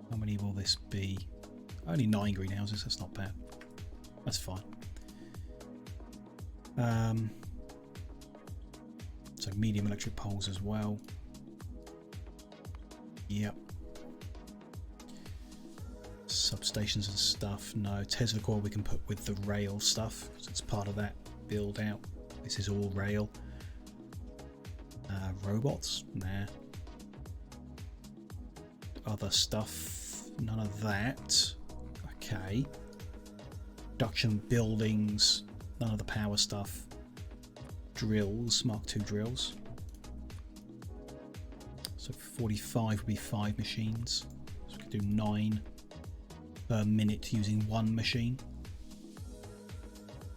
[SPEAKER 1] How many will this be? Only 9 greenhouses, that's not bad. That's fine. So medium electric poles as well. Yep. Substations and stuff. No, Tesla coil we can put with the rail stuff, so it's part of that build out. This is all rail. Robots? Nah. Other stuff? None of that. Okay. Production buildings. None of the power stuff. Drills. Mark II drills. So 45 would be 5 machines. So we could do 9 per minute using 1 machine.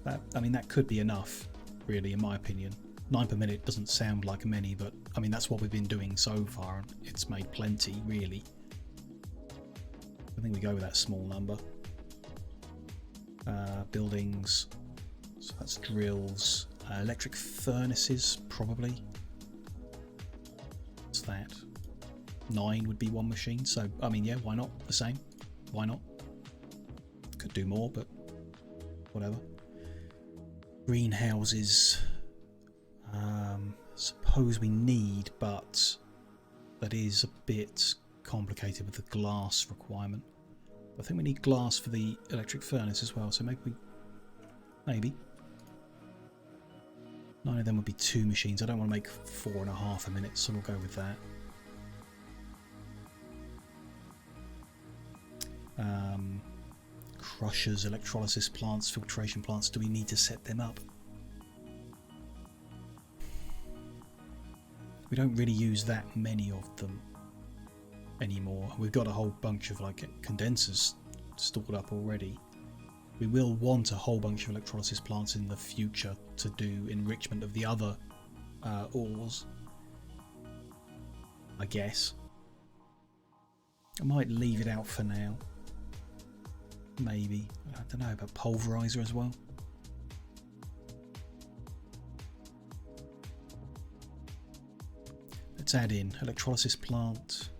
[SPEAKER 1] That, I mean, that could be enough. really, in my opinion. 9 per minute doesn't sound like many, but I mean that's what we've been doing so far, and it's made plenty, really. I think we go with that small number. Buildings, so that's drills. Electric furnaces, probably. What's that? 9 would be one machine, so I mean, yeah, why not? The same. Why not? Could do more, but whatever. Greenhouses. Suppose we need, but that is a bit complicated with the glass requirement. I think we need glass for the electric furnace as well, so maybe 9 of them would be 2 machines. I don't want to make 4.5 a minute, so we'll go with that. Crushers, electrolysis plants, filtration plants, do we need to set them up? We don't really use that many of them anymore. We've got a whole bunch of like condensers stored up already. We will want a whole bunch of electrolysis plants in the future to do enrichment of the other ores, I guess. I might leave it out for now. Maybe. I don't know about pulverizer as well. Let's add in electrolysis plant,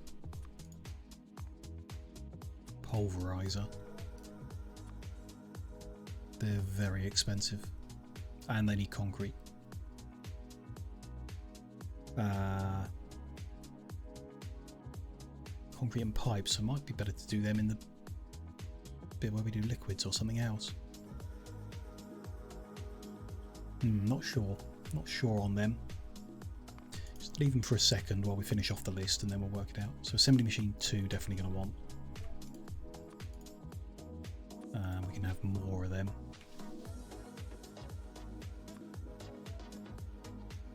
[SPEAKER 1] pulverizer. They're very expensive and they need concrete. Concrete and pipes, so it might be better to do them in the bit where we do liquids or something else. Not sure on them. Just leave them for a second while we finish off the list and then we'll work it out. So assembly machine 2 definitely going to want. We can have more of them.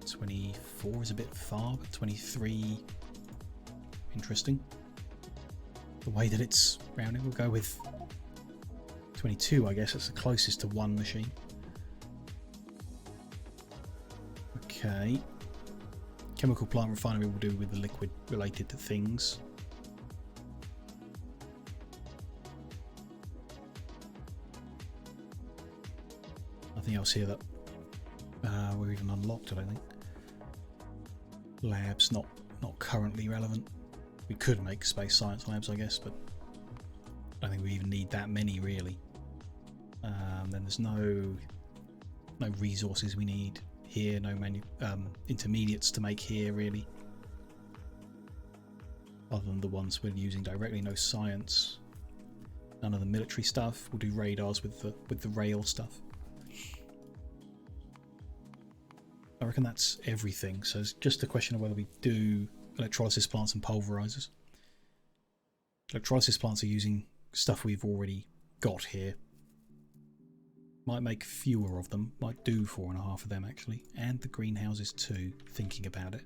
[SPEAKER 1] 24 is a bit far, but 23 interesting. The way that it's rounding, we'll go with 22, I guess. It's the closest to one machine. Okay. Chemical plant refinery we'll do with the liquid related to things. Nothing else here that we're even unlocked, I don't think. Labs not currently relevant. We could make space science labs, I guess, but I don't think we even need that many really. Then there's no resources we need here, no intermediates to make here really, other than the ones we're using directly. No science, none of the military stuff. We'll do radars with the rail stuff. I reckon that's everything. So it's just a question of whether we do electrolysis plants and pulverizers. Electrolysis plants are using stuff we've already got here. Might make fewer of them, might do 4.5 of them actually, and the greenhouses too, thinking about it.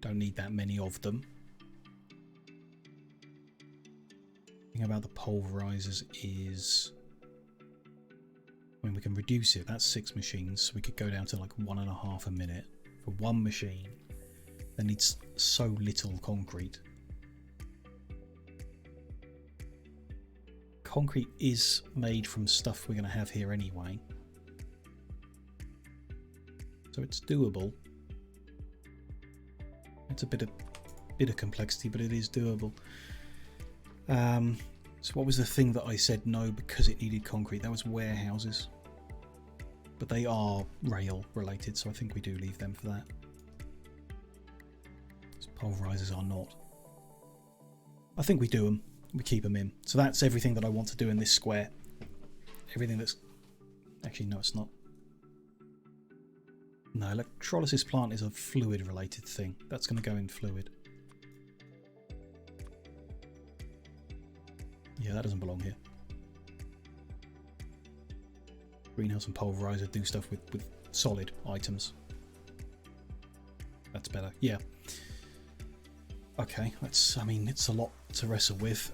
[SPEAKER 1] Don't need that many of them. The thing about the pulverizers is, I mean, we can reduce it. That's 6 machines, so we could go down to like 1.5 a minute for one machine that needs so little concrete. Concrete is made from stuff we're going to have here anyway, so it's doable. It's a bit of complexity, but it is doable. So what was the thing that I said no because it needed concrete? That was warehouses, but they are rail related, so I think we do leave them for that. Pulverizers are not. I think we do them. We keep them in. So that's everything that I want to do in this square. Everything that's... Actually, no, it's not. No, electrolysis plant is a fluid related thing. That's going to go in fluid. Yeah, that doesn't belong here. Greenhouse and pulverizer do stuff with solid items. That's better. Yeah. Okay, that's, I mean, it's a lot to wrestle with.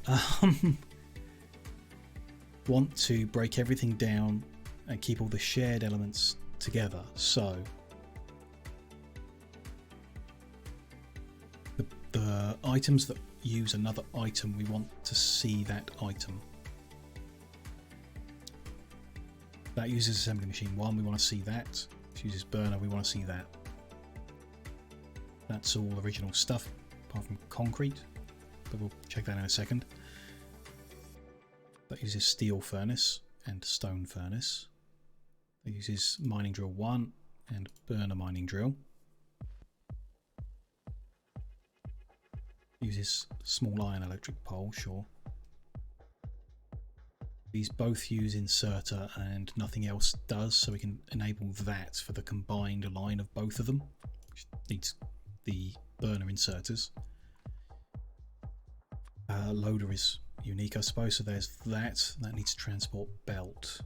[SPEAKER 1] Want to break everything down and keep all the shared elements together. So the items that use another item, we want to see that item. That uses assembly machine 1, we want to see that. If it uses burner, we want to see that. That's all original stuff, apart from concrete, but we'll check that in a second. That uses steel furnace and stone furnace. That uses mining drill 1 and burner mining drill. Uses small iron electric pole, sure. These both use inserter and nothing else does, so we can enable that for the combined line of both of them, which needs the burner inserters. Loader is unique, I suppose, so there's that. That needs transport belt.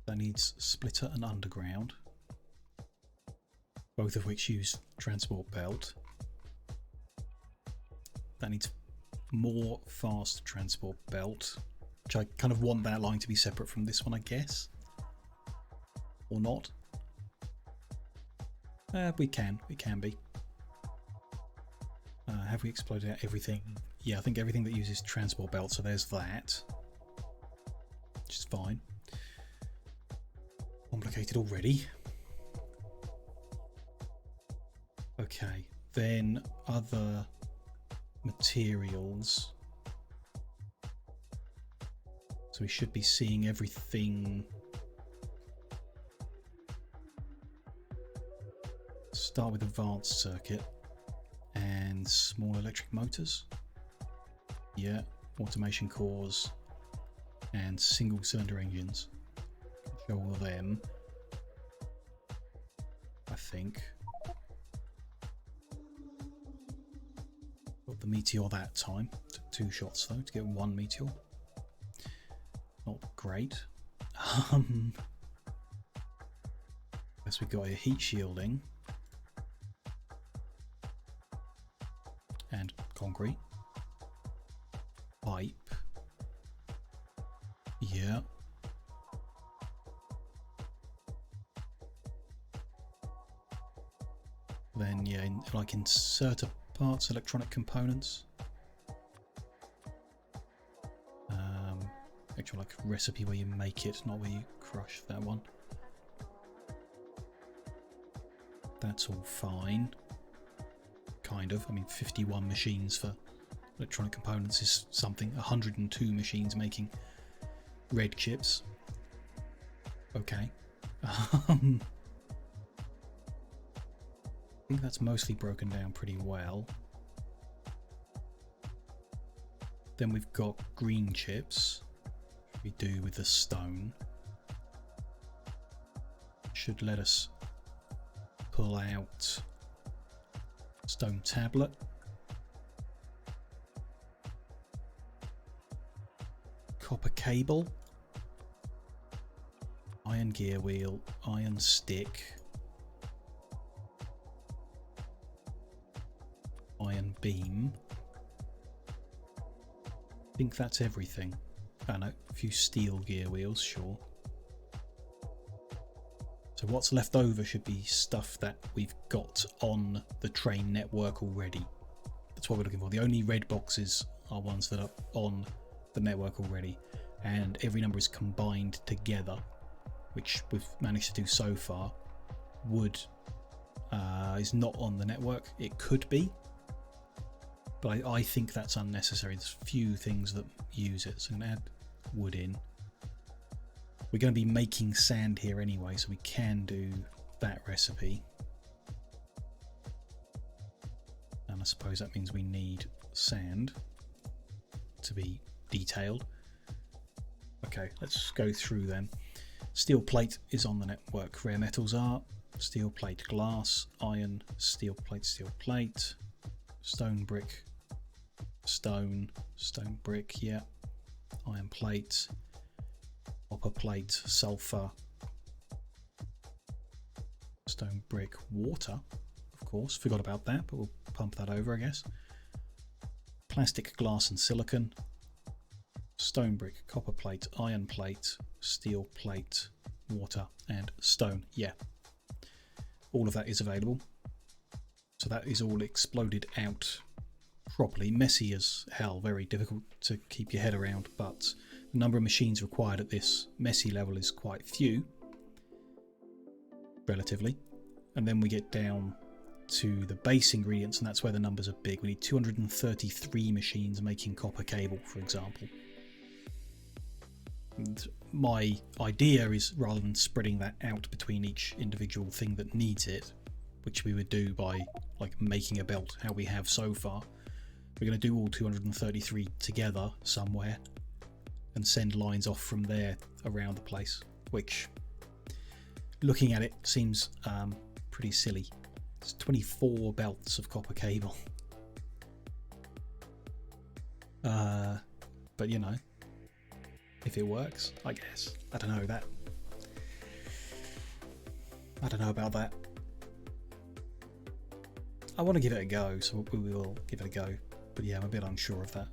[SPEAKER 1] That needs splitter and underground, both of which use transport belt. That needs more fast transport belt, which I kind of want that line to be separate from this one, I guess. Or not. We can be. Have we exploded out everything? Yeah, I think everything that uses transport belt, so there's that. Which is fine. Complicated already. Okay, then other materials. So we should be seeing everything. Start with advanced circuit and small electric motors. Yeah, automation cores and single cylinder engines. Show all of them, I think. Got the meteor that time. Took 2 shots though to get 1 meteor. Not great. Guess we got a heat shielding and concrete pipe. Yeah. Then yeah, like inserter parts, electronic components. Actual like recipe where you make it, not where you crush. That one. That's all fine. Kind of. I mean, 51 machines for electronic components is something. 102 machines making red chips. Okay. I think that's mostly broken down pretty well. Then we've got green chips. We do with the stone. Should let us pull out stone tablet. Copper cable. Iron gear wheel. Iron stick. Iron beam. I think that's everything. Oh no, a few steel gear wheels, sure. So what's left over should be stuff that we've got on the train network already. That's what we're looking for. The only red boxes are ones that are on the network already, and every number is combined together, which we've managed to do so far. Wood is not on the network. It could be, but I think that's unnecessary. There's few things that use it, so I'm going to add wood in. We're going to be making sand here anyway, so we can do that recipe. And I suppose that means we need sand to be detailed. Okay, let's go through them. Steel plate is on the network. Rare metals are steel plate, glass, iron, steel plate, stone brick, stone brick, yeah, iron plate, copper plate, sulfur, stone brick, water, of course, forgot about that, but we'll pump that over, I guess. Plastic, glass and silicon, stone brick, copper plate, iron plate, steel plate, water and stone. Yeah, all of that is available. So that is all exploded out properly. Messy as hell, very difficult to keep your head around, but the number of machines required at this messy level is quite few, relatively. And then we get down to the base ingredients, and that's where the numbers are big. We need 233 machines making copper cable, for example. And my idea is, rather than spreading that out between each individual thing that needs it, which we would do by like making a belt, how we have so far, we're going to do all 233 together somewhere and send lines off from there around the place, which, looking at it, seems pretty silly. It's 24 belts of copper cable. But you know, if it works, I guess. I don't know that. I don't know about that. I want to give it a go, so we will give it a go. But yeah, I'm a bit unsure of that.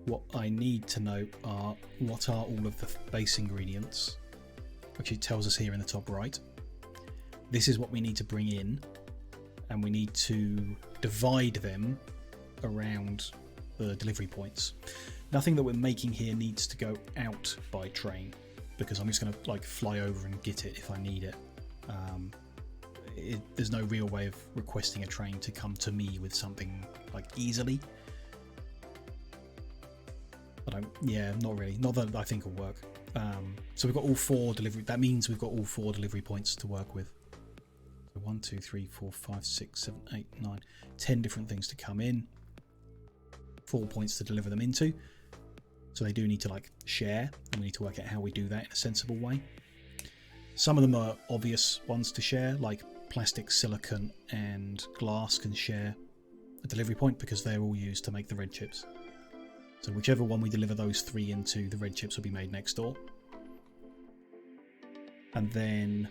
[SPEAKER 1] What I need to know are what are all of the base ingredients, which it tells us here in the top right. This is what we need to bring in, and we need to divide them around the delivery points. Nothing that we're making here needs to go out by train, because I'm just going to like fly over and get it if I need it. There's no real way of requesting a train to come to me with something like easily. Yeah, not really. Not that I think will work. So we've got all 4 delivery. That means we've got all 4 delivery points to work with. So 1, 2, 3, 4, 5, 6, 7, 8, 9, 10 different things to come in. 4 points to deliver them into. So they do need to like share, and we need to work out how we do that in a sensible way. Some of them are obvious ones to share, like plastic, silicon, and glass can share a delivery point because they're all used to make the red chips. So whichever one we deliver those 3 into, the red chips will be made next door. And then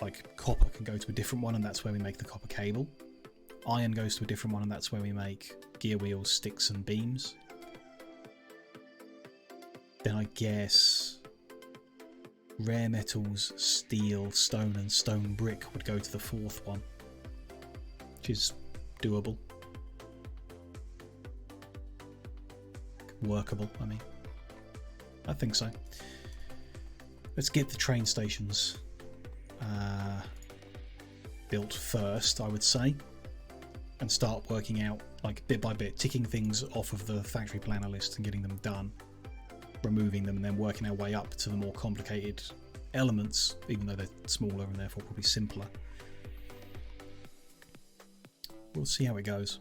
[SPEAKER 1] like copper can go to a different one, and that's where we make the copper cable. Iron goes to a different one, and that's where we make gear wheels, sticks and beams. Then I guess rare metals, steel, stone and stone brick would go to the 4th one, which is doable. Workable, I mean. I think so. Let's get the train stations built first, I would say, and start working out, like bit by bit, ticking things off of the factory planner list and getting them done, removing them, and then working our way up to the more complicated elements, even though they're smaller and therefore probably simpler. We'll see how it goes.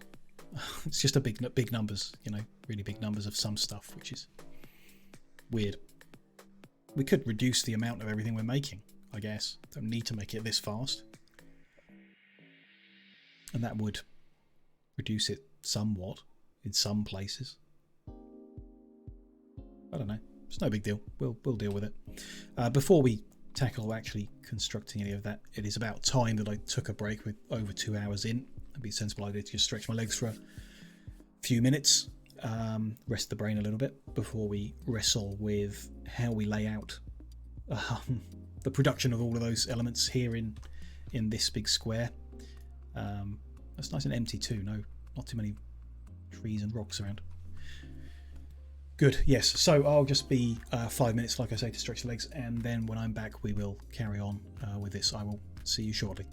[SPEAKER 1] It's just a big numbers, you know, really big numbers of some stuff, which is weird. We could reduce the amount of everything we're making, I guess. Don't need to make it this fast. And that would reduce it somewhat in some places. I don't know. It's no big deal. We'll deal with it. Before we tackle actually constructing any of that, it is about time that I took a break. With over 2 hours in. It'd be a sensible idea to just stretch my legs for a few minutes, rest the brain a little bit before we wrestle with how we lay out the production of all of those elements here in this big square. That's nice and empty too. No, not too many trees and rocks around. Good, yes. So I'll just be 5 minutes, like I say, to stretch the legs, and then when I'm back we will carry on with this. I will see you shortly.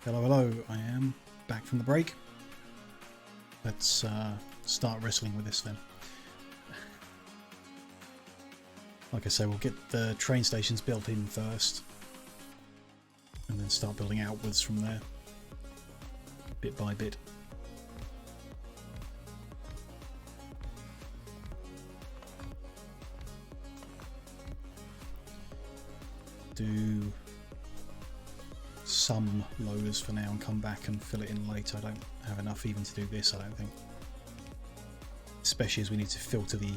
[SPEAKER 1] Hello, hello, I am back from the break. Let's start wrestling with this then. Like I say, we'll get the train stations built in first and then start building outwards from there, bit by bit. Do some loaders for now and come back and fill it in later. I don't have enough even to do this, I don't think. Especially as we need to filter the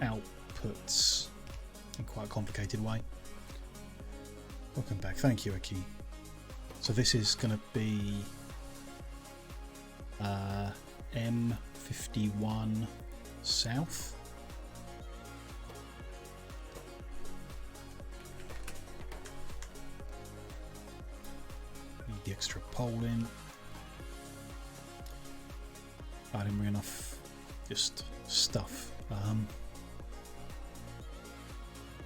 [SPEAKER 1] outputs in quite a complicated way. Welcome back. Thank you, Aki. So this is going to be M51 South. The extra pole in. I didn't bring enough just stuff.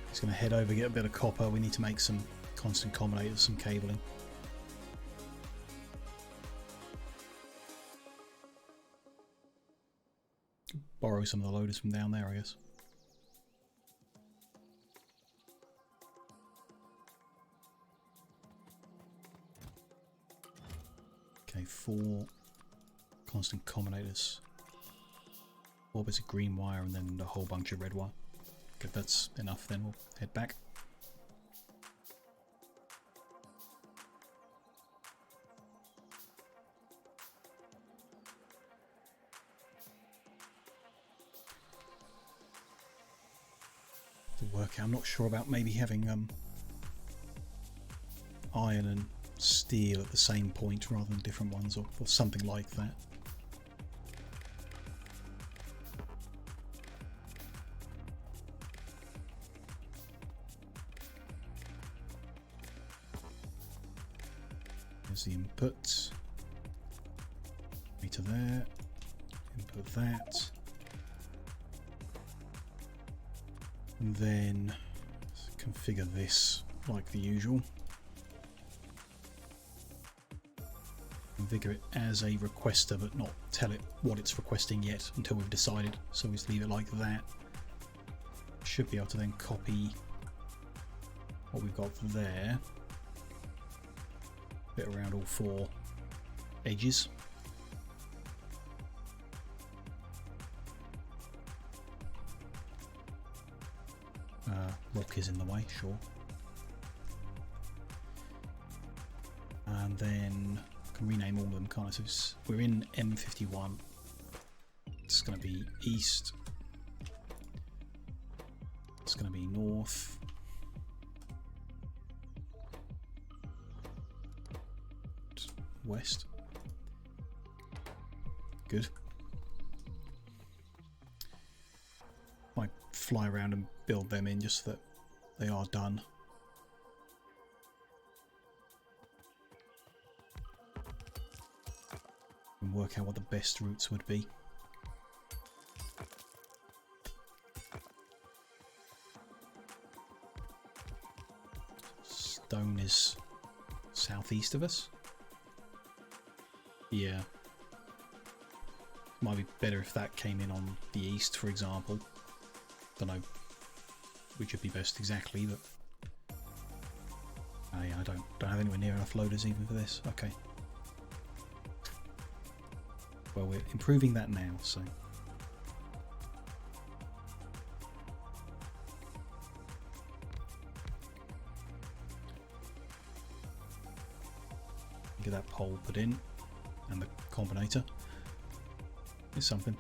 [SPEAKER 1] He's going to head over, get a bit of copper. We need to make some constant combinators, some cabling. Borrow some of the loaders from down there, I guess. Okay, 4 constant combinators, 4 bits of green wire, and then a whole bunch of red wire. Okay, that's enough, then we'll head back. To work out, I'm not sure about maybe having iron and steel at the same point rather than different ones, or something like that. There's the input. Meter there. Input that. And then configure this like the usual. Configure it as a requester, but not tell it what it's requesting yet until we've decided. So we just leave it like that. Should be able to then copy what we've got there. Bit around all 4 edges. Rock is in the way, sure. And then I can rename all of them, can't I? So we're in M51. It's going to be east. It's going to be north. West. Good. Might fly around and build them in just so that they are done. And work out what the best routes would be. Stone is southeast of us. Yeah. Might be better if that came in on the east, for example. Don't know which would be best exactly, but oh yeah, I don't have anywhere near enough loaders even for this. Okay. Well, we're improving that now, so. Get that pole put in, and the combinator is something.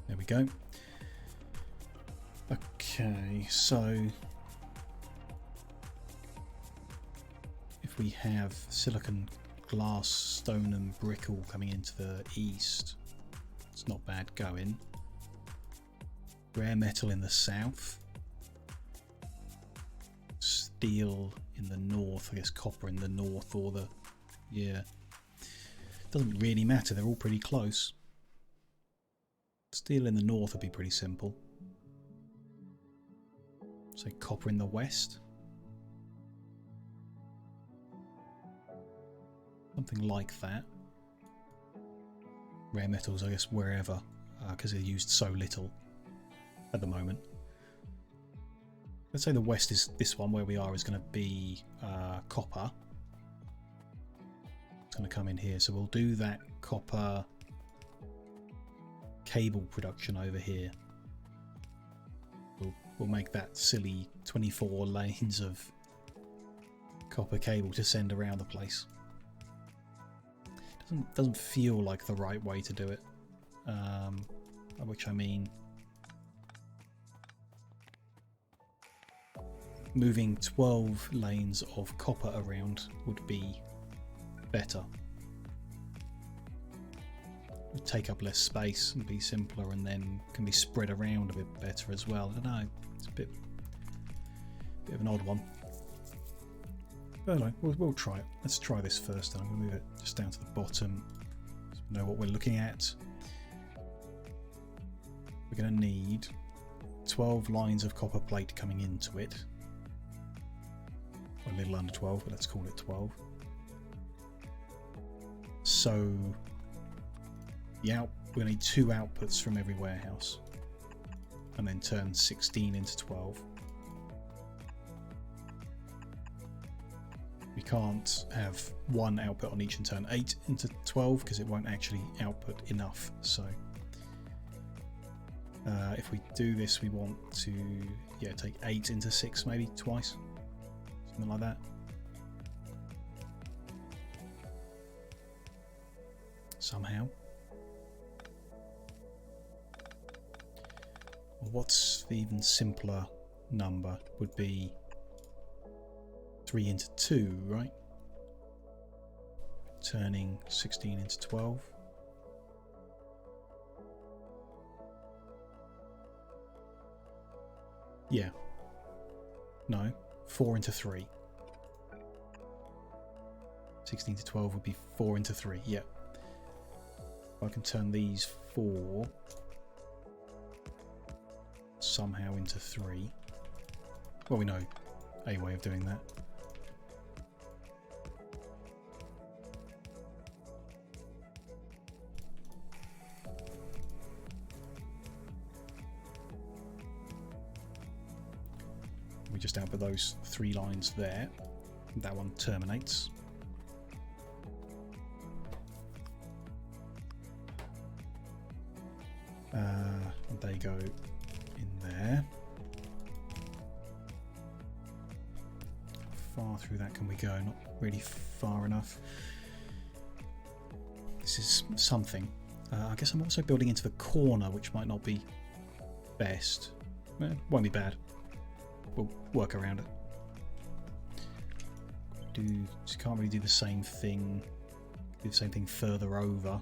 [SPEAKER 1] There we go. Okay, so if we have silicon, glass, stone and brick all coming into the east, it's not bad going. Rare metal in the south, steel in the north, I guess copper in the north, or the... yeah. Doesn't really matter, they're all pretty close. Steel in the north would be pretty simple. Say copper in the west. Something like that. Rare metals, I guess, wherever, because they're used so little at the moment. Let's say the west is this one where we are is going to be copper. It's going to come in here, so we'll do that copper cable production over here. We'll make that silly 24 lanes of copper cable to send around the place. Doesn't feel like the right way to do it. By which I mean moving 12 lanes of copper around would be better. It would take up less space and be simpler, and then can be spread around a bit better as well. I don't know, it's a bit of an odd one. But anyway, we'll try it. Let's try this first. I'm going to move it just down to the bottom so we know what we're looking at. We're going to need 12 lines of copper plate coming into it. A little under 12, but let's call it 12. So we're going to need 2 outputs from every warehouse, and then turn 16 into 12. We can't have 1 output on each and turn 8 into 12 because it won't actually output enough. So if we do this, we want to take 8 into 6, maybe twice, something like that. Somehow. Well, what's the even simpler number would be 3 into 2, right? Turning 16 into 12. Yeah. No. 4 into 3. 16 to 12 would be 4 into 3. Yeah. I can turn these 4 somehow into 3. Well, we know a way of doing that. We just output those 3 lines there. That one terminates. They go in there. How far through that can we go? Not really far enough. This is something. I guess I'm also building into the corner, which might not be best. Won't be bad. We'll work around it. Just can't really do the same thing. Do the same thing further over.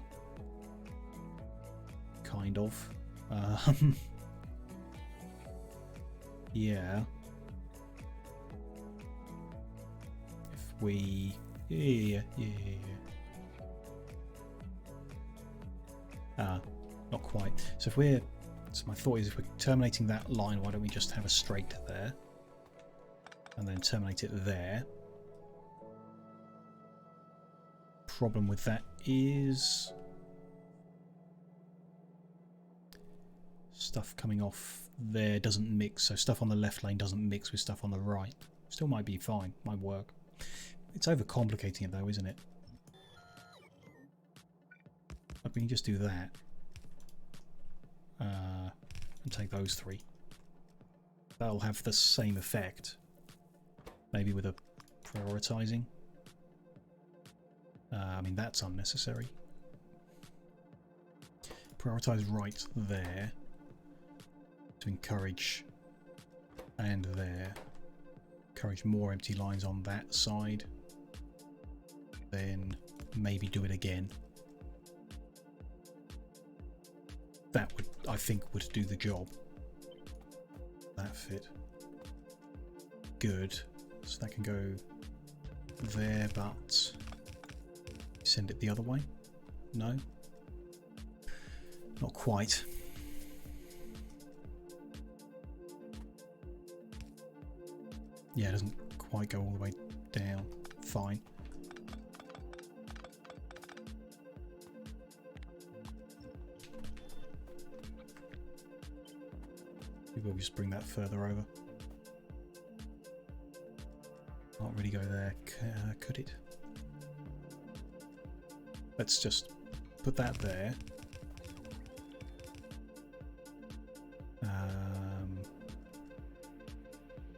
[SPEAKER 1] Kind of. Yeah. If we... Yeah. Not quite. So if we're... So my thought is if we're terminating that line, why don't we just have a straight there? And then terminate it there. Problem with that is... stuff coming off there doesn't mix, so stuff on the left lane doesn't mix with stuff on the right. Still might be fine, might work. It's overcomplicating it though, isn't it? Like we can just do that. And take those 3. That'll have the same effect. Maybe with a prioritizing. I mean, that's unnecessary. Prioritize right there. To encourage, and there, encourage more empty lines on that side, then maybe do it again. That would, I think, would do the job. That fit. Good. So that can go there, but send it the other way. No, not quite. Yeah, it doesn't quite go all the way down. Fine. Maybe we'll just bring that further over. Can't really go there, could it? Let's just put that there.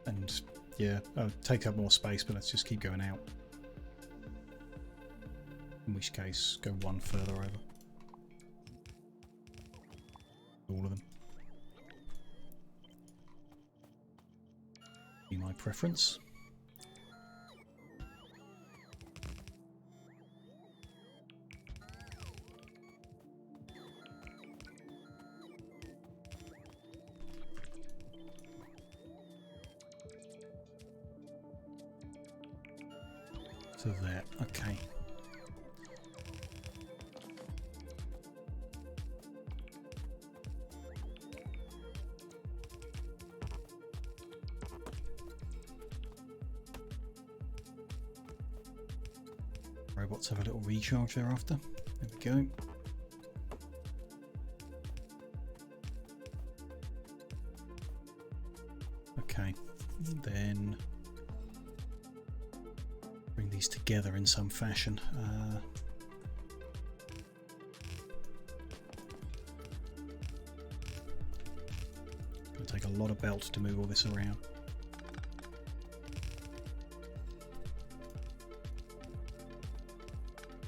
[SPEAKER 1] And yeah, I'll take up more space, but let's just keep going out. In which case, go one further over. All of them. Be my preference. So there, okay. Robots have a little recharge thereafter. There we go. Okay, then bring these together in some fashion. Gonna take a lot of belt to move all this around.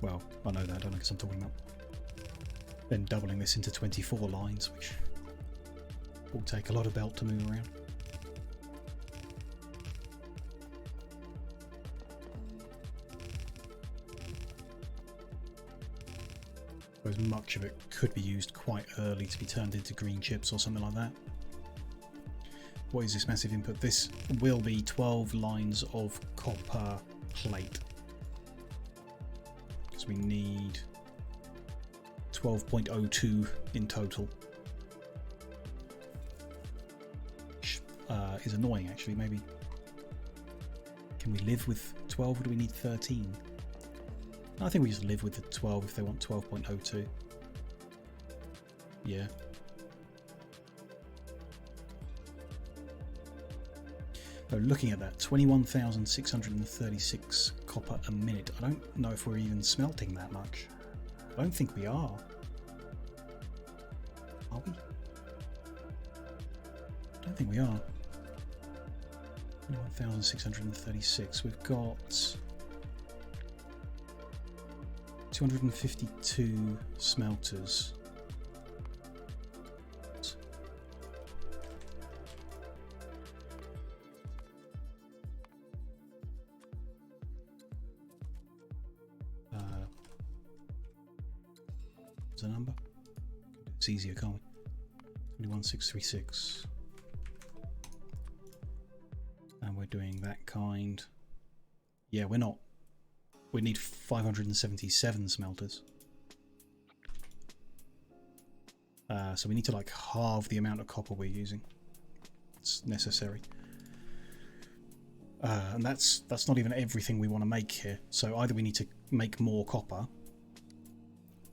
[SPEAKER 1] Well, I know that, I don't know, because I'm talking about then doubling this into 24 lines, which will take a lot of belt to move around. I suppose much of it could be used quite early to be turned into green chips or something like that. What is this massive input? This will be 12 lines of copper plate. Because we need 12.02 in total. Which is annoying actually. Maybe can we live with 12 or do we need 13? I think we just live with the 12 if they want 12.02. Yeah. So looking at that, 21,636 copper a minute. I don't know if we're even smelting that much. I don't think we are. Are we? I don't think we are. 21,636. We've got 252 smelters. What's the number? It's easier, can't we? 21636. And we're doing that kind. Yeah, we're not. We need 577 smelters. So we need to like halve the amount of copper we're using. It's necessary. And that's not even everything we want to make here. So either we need to make more copper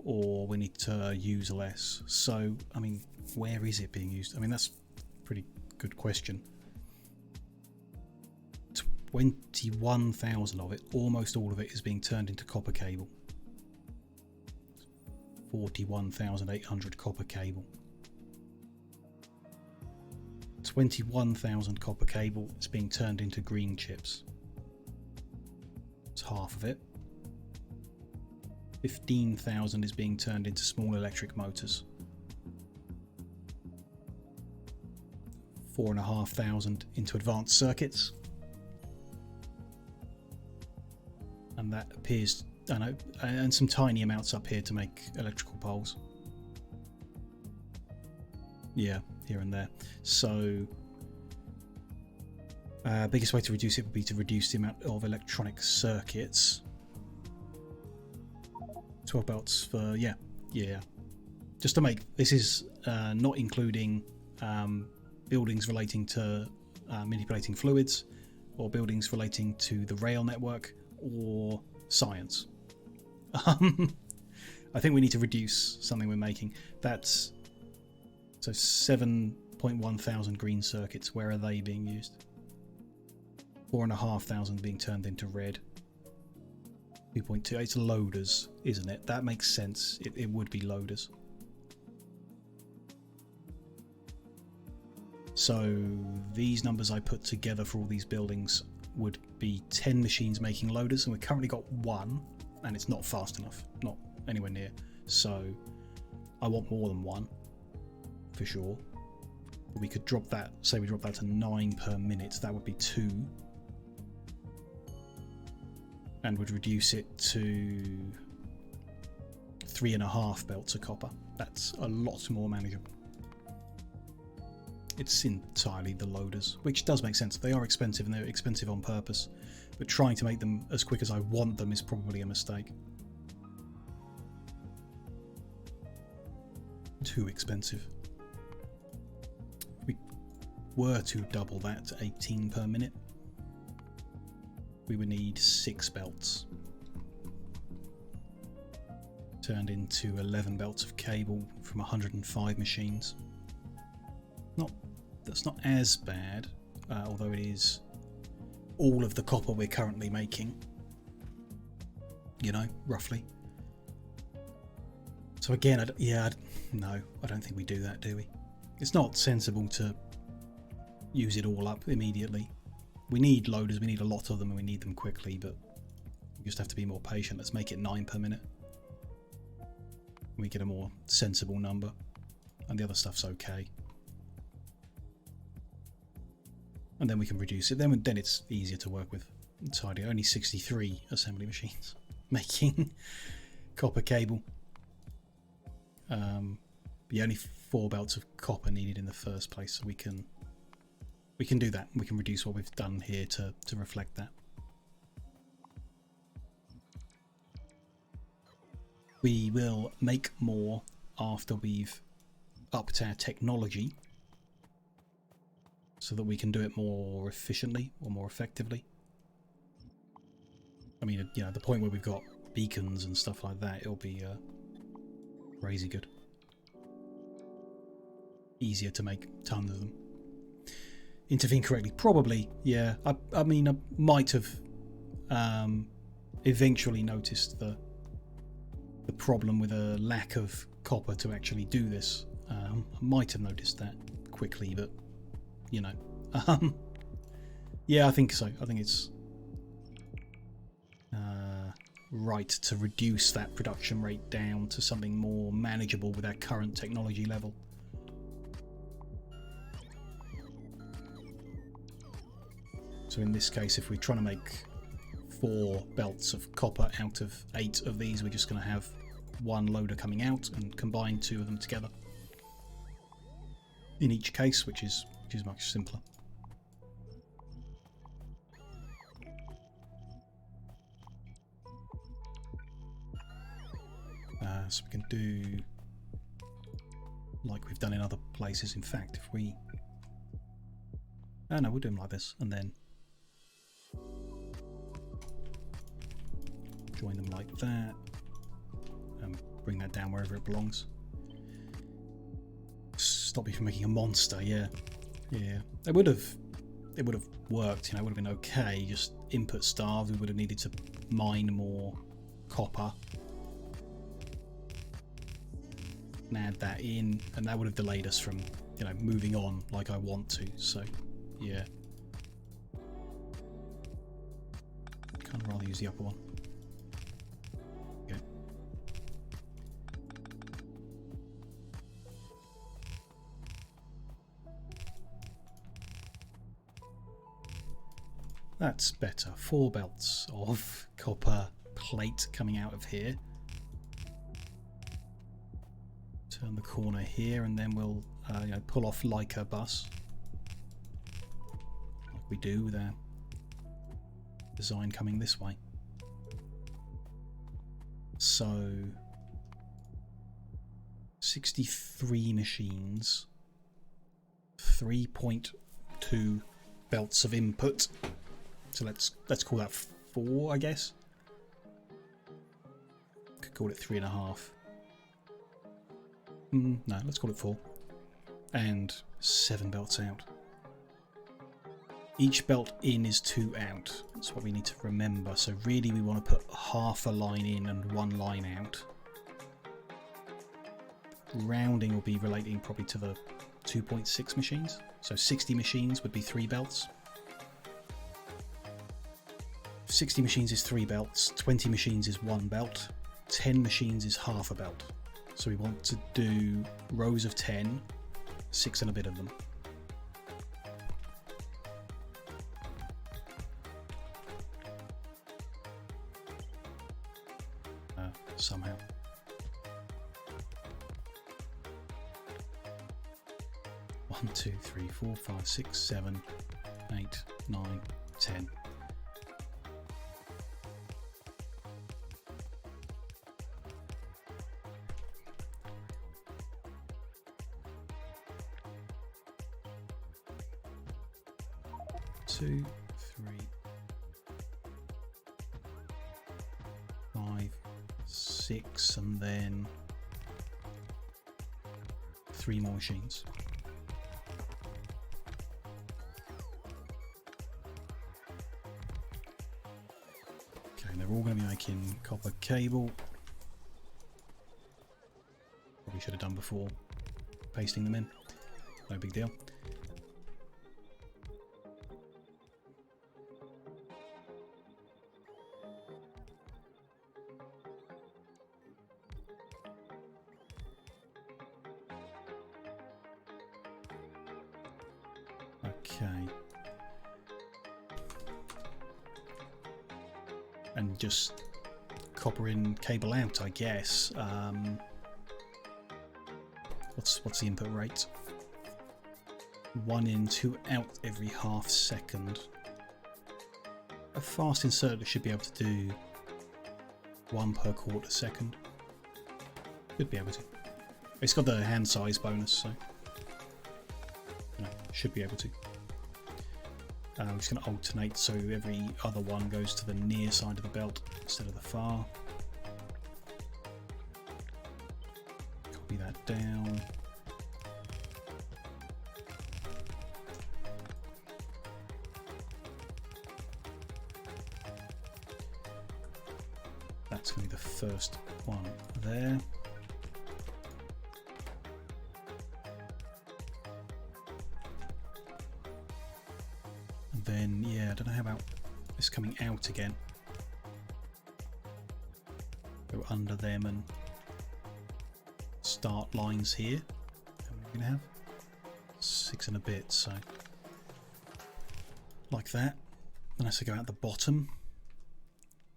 [SPEAKER 1] or we need to use less. So, I mean, where is it being used? I mean, that's a pretty good question. 21,000 of it, almost all of it, is being turned into copper cable. 41,800 copper cable. 21,000 copper cable is being turned into green chips. It's half of it. 15,000 is being turned into small electric motors. 4,500 into advanced circuits. And that appears, I know, and some tiny amounts up here to make electrical poles. Yeah, here and there. So Biggest way to reduce it would be to reduce the amount of electronic circuits. 12 belts for, yeah. Just to make, this is not including buildings relating to manipulating fluids, or buildings relating to the rail network, or science. I think we need to reduce something we're making. That's so 7.1 thousand green circuits. Where are they being used? 4,500 being turned into red. 2.2. It's loaders, isn't it? That makes sense. It would be loaders. So these numbers I put together for all these buildings would be 10 machines making loaders, and we've currently got one, and it's not fast enough, not anywhere near. So I want more than one for sure. We could drop that, say we drop that to 9 per minute, that would be 2, and would reduce it to 3.5 belts of copper. That's a lot more manageable. It's entirely the loaders, which does make sense. They are expensive, and they're expensive on purpose, but trying to make them as quick as I want them is probably a mistake. Too expensive. If we were to double that to 18 per minute, we would need 6 belts. Turned into 11 belts of cable from 105 machines. That's not as bad, although it is all of the copper we're currently making, you know, roughly. So again, no, I don't think we do that, do we? It's not sensible to use it all up immediately. We need loaders, we need a lot of them, and we need them quickly, but we just have to be more patient. Let's make it 9 per minute. We get a more sensible number, and the other stuff's okay. And then we can reduce it. Then it's easier to work with. Tidy. Only 63 assembly machines making copper cable. Only 4 belts of copper needed in the first place, so we can do that. We can reduce what we've done here to reflect that. We will make more after we've upped our technology, so that we can do it more efficiently or more effectively. I mean, you know, the point where we've got beacons and stuff like that, it'll be crazy good. Easier to make tons of them. Intervene correctly, probably, yeah. I mean, I might have eventually noticed the problem with a lack of copper to actually do this. I might have noticed that quickly, but you know, yeah, I think so. I think it's right to reduce that production rate down to something more manageable with our current technology level. So in this case, if we're trying to make 4 belts of copper out of 8 of these, we're just going to have 1 loader coming out and combine 2 of them together in each case, which is much simpler. So we can do like we've done in other places. In fact, if we... no, we'll do them like this, and then join them like that, and bring that down wherever it belongs. Stop me from making a monster, yeah. It would have worked, you know, it would have been okay, just input starved. We would have needed to mine more copper and add that in, and that would have delayed us from, you know, moving on like I want to. So yeah, kind of rather use the upper one. Okay. That's better. 4 belts of copper plate coming out of here. Turn the corner here, and then we'll you know, pull off like a bus, like we do with our design coming this way. So 63 machines, 3.2 belts of input. So let's call that 4, I guess. Could call it 3.5. No, let's call it 4. And 7 belts out. Each belt in is 2 out. That's what we need to remember. So really we want to put half a line in and 1 line out. Rounding will be relating probably to the 2.6 machines. So 60 machines would be 3 belts. 60 machines is 3 belts, 20 machines is 1 belt, 10 machines is half a belt. So we want to do rows of 10, 6 and a bit of them. Somehow. One, 2, 3, 4, 5, 6, 7, 8, 9, 10. Two, 3, 5, 6, and then 3 more machines. Okay, and they're all going to be making copper cable. Probably should have done before pasting them in. No big deal. Okay. And just copper in, cable out, I guess. What's the input rate? 1 in, 2 out every half second. A fast inserter should be able to do 1 per quarter second. Should be able to. It's got the hand size bonus, so should be able to. I'm just going to alternate so every other one goes to the near side of the belt instead of the far. Copy that down. That's going to be the first one there. Then, yeah, I don't know how about this coming out again. Go under them and start lines here. How many are we going to have? 6 and a bit, so like that. Unless they go out the bottom,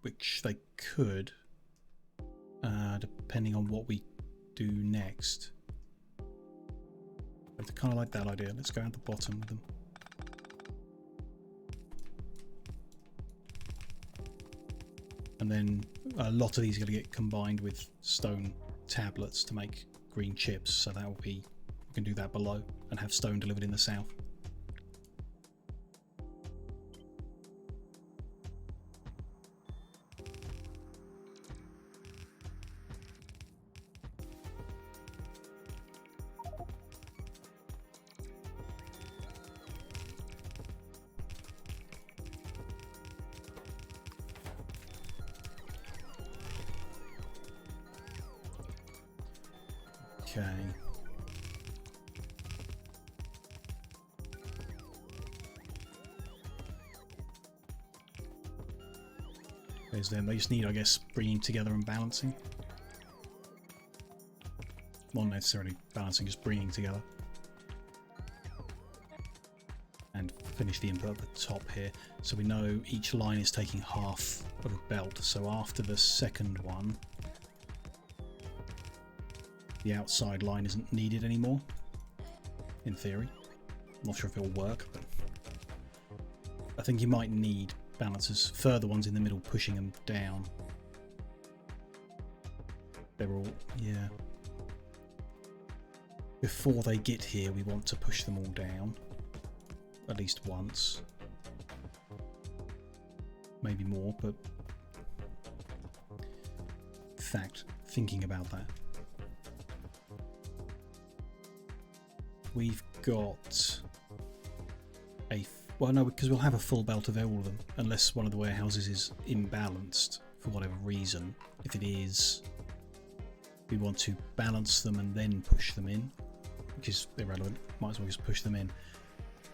[SPEAKER 1] which they could, depending on what we do next. I kind of like that idea. Let's go out the bottom with them. And then a lot of these are going to get combined with stone tablets to make green chips, so that will be, we can do that below and have stone delivered in the south. Okay. There's them. They just need, I guess, bringing together and balancing. Not necessarily balancing, just bringing together. And finish the input at the top here. So we know each line is taking half of a belt. So after the second one, the outside line isn't needed anymore, in theory. I'm not sure if it'll work, but think you might need balancers, further ones in the middle pushing them down. They're all, yeah. Before they get here, we want to push them all down. At least once. Maybe more, but... In fact, thinking about that. We've got a... Well, no, because we'll have a full belt of all of them, unless one of the warehouses is imbalanced for whatever reason. If it is... we want to balance them and then push them in, which is irrelevant. Might as well just push them in.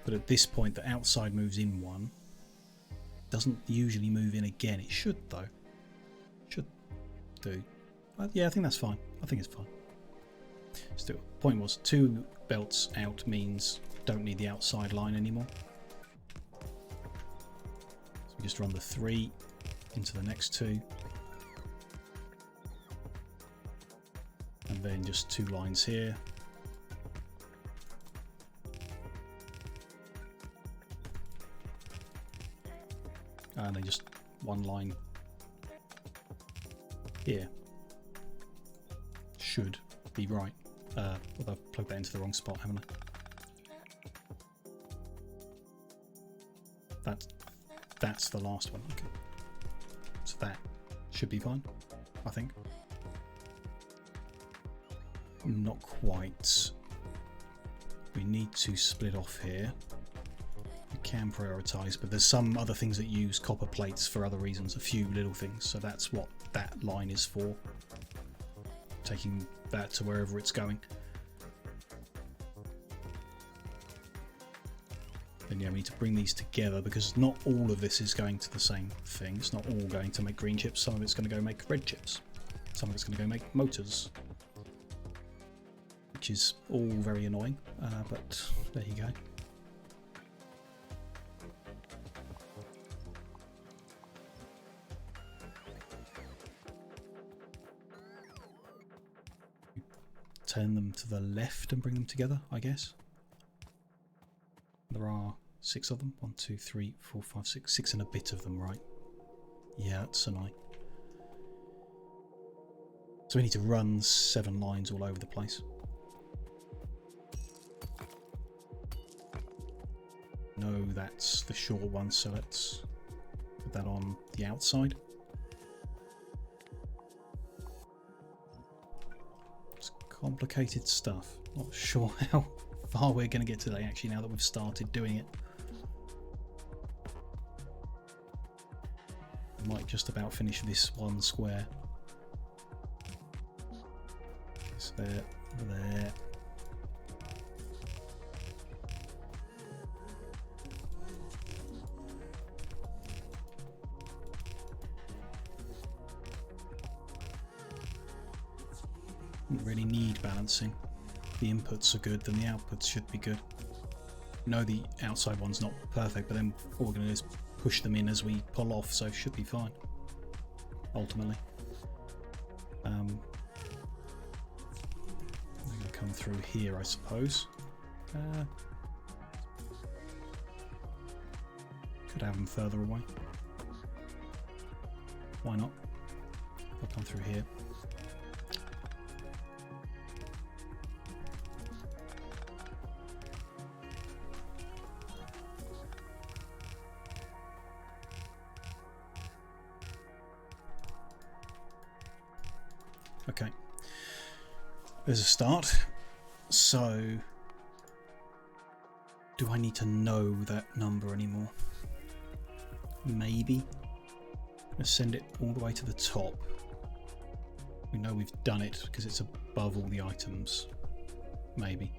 [SPEAKER 1] But at this point, the outside moves in one. Doesn't usually move in again. It should, though. Should do. Yeah, I think that's fine. I think it's fine. Still, point was 2 belts out means don't need the outside line anymore. So we just run the 3 into the next 2. And then just 2 lines here. And then just 1 line here. Should be right. Well, I've plugged that into the wrong spot, haven't I? That's the last one. Okay. So that should be fine, I think. Not quite. We need to split off here. We can prioritise, but there's some other things that use copper plates for other reasons, a few little things, so that's what that line is for. Taking that to wherever it's going. Then yeah, we need to bring these together because not all of this is going to the same thing. It's not all going to make green chips, some of it's going to go make red chips. Some of it's going to go make motors. Which is all very annoying, but there you go. Turn them to the left and bring them together, I guess. There are 6 of them. 1, 2, 3, 4, 5, 6. 6 and a bit of them, right? Yeah, that's annoying. So we need to run 7 lines all over the place. No, that's the short one, so let's put that on the outside. It's complicated stuff. Not sure how far we're going to get today, actually, now that we've started doing it. I might just about finish this one square. It's there, there. Don't really need balancing. The inputs are good, then the outputs should be good. No, the outside one's not perfect, but then all we're going to do is push them in as we pull off, so it should be fine, ultimately. I'm going to come through here, I suppose. Could have them further away. Why not? I'll come through here. Okay, there's a start. So, do I need to know that number anymore? Maybe. Let's send it all the way to the top. We know we've done it because it's above all the items. Maybe.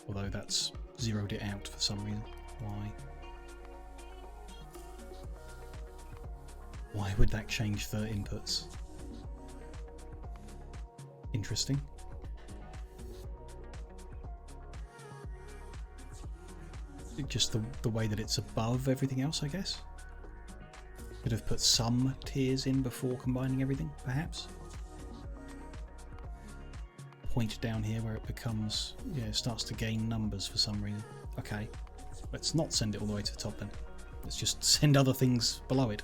[SPEAKER 1] Although that's zeroed it out for some reason. Why? Why would that change the inputs? Interesting. Just the way that it's above everything else, I guess. Could have put some tiers in before combining everything, perhaps. Point down here where it becomes, yeah, it starts to gain numbers for some reason. Okay, let's not send it all the way to the top then. let's just send other things below it.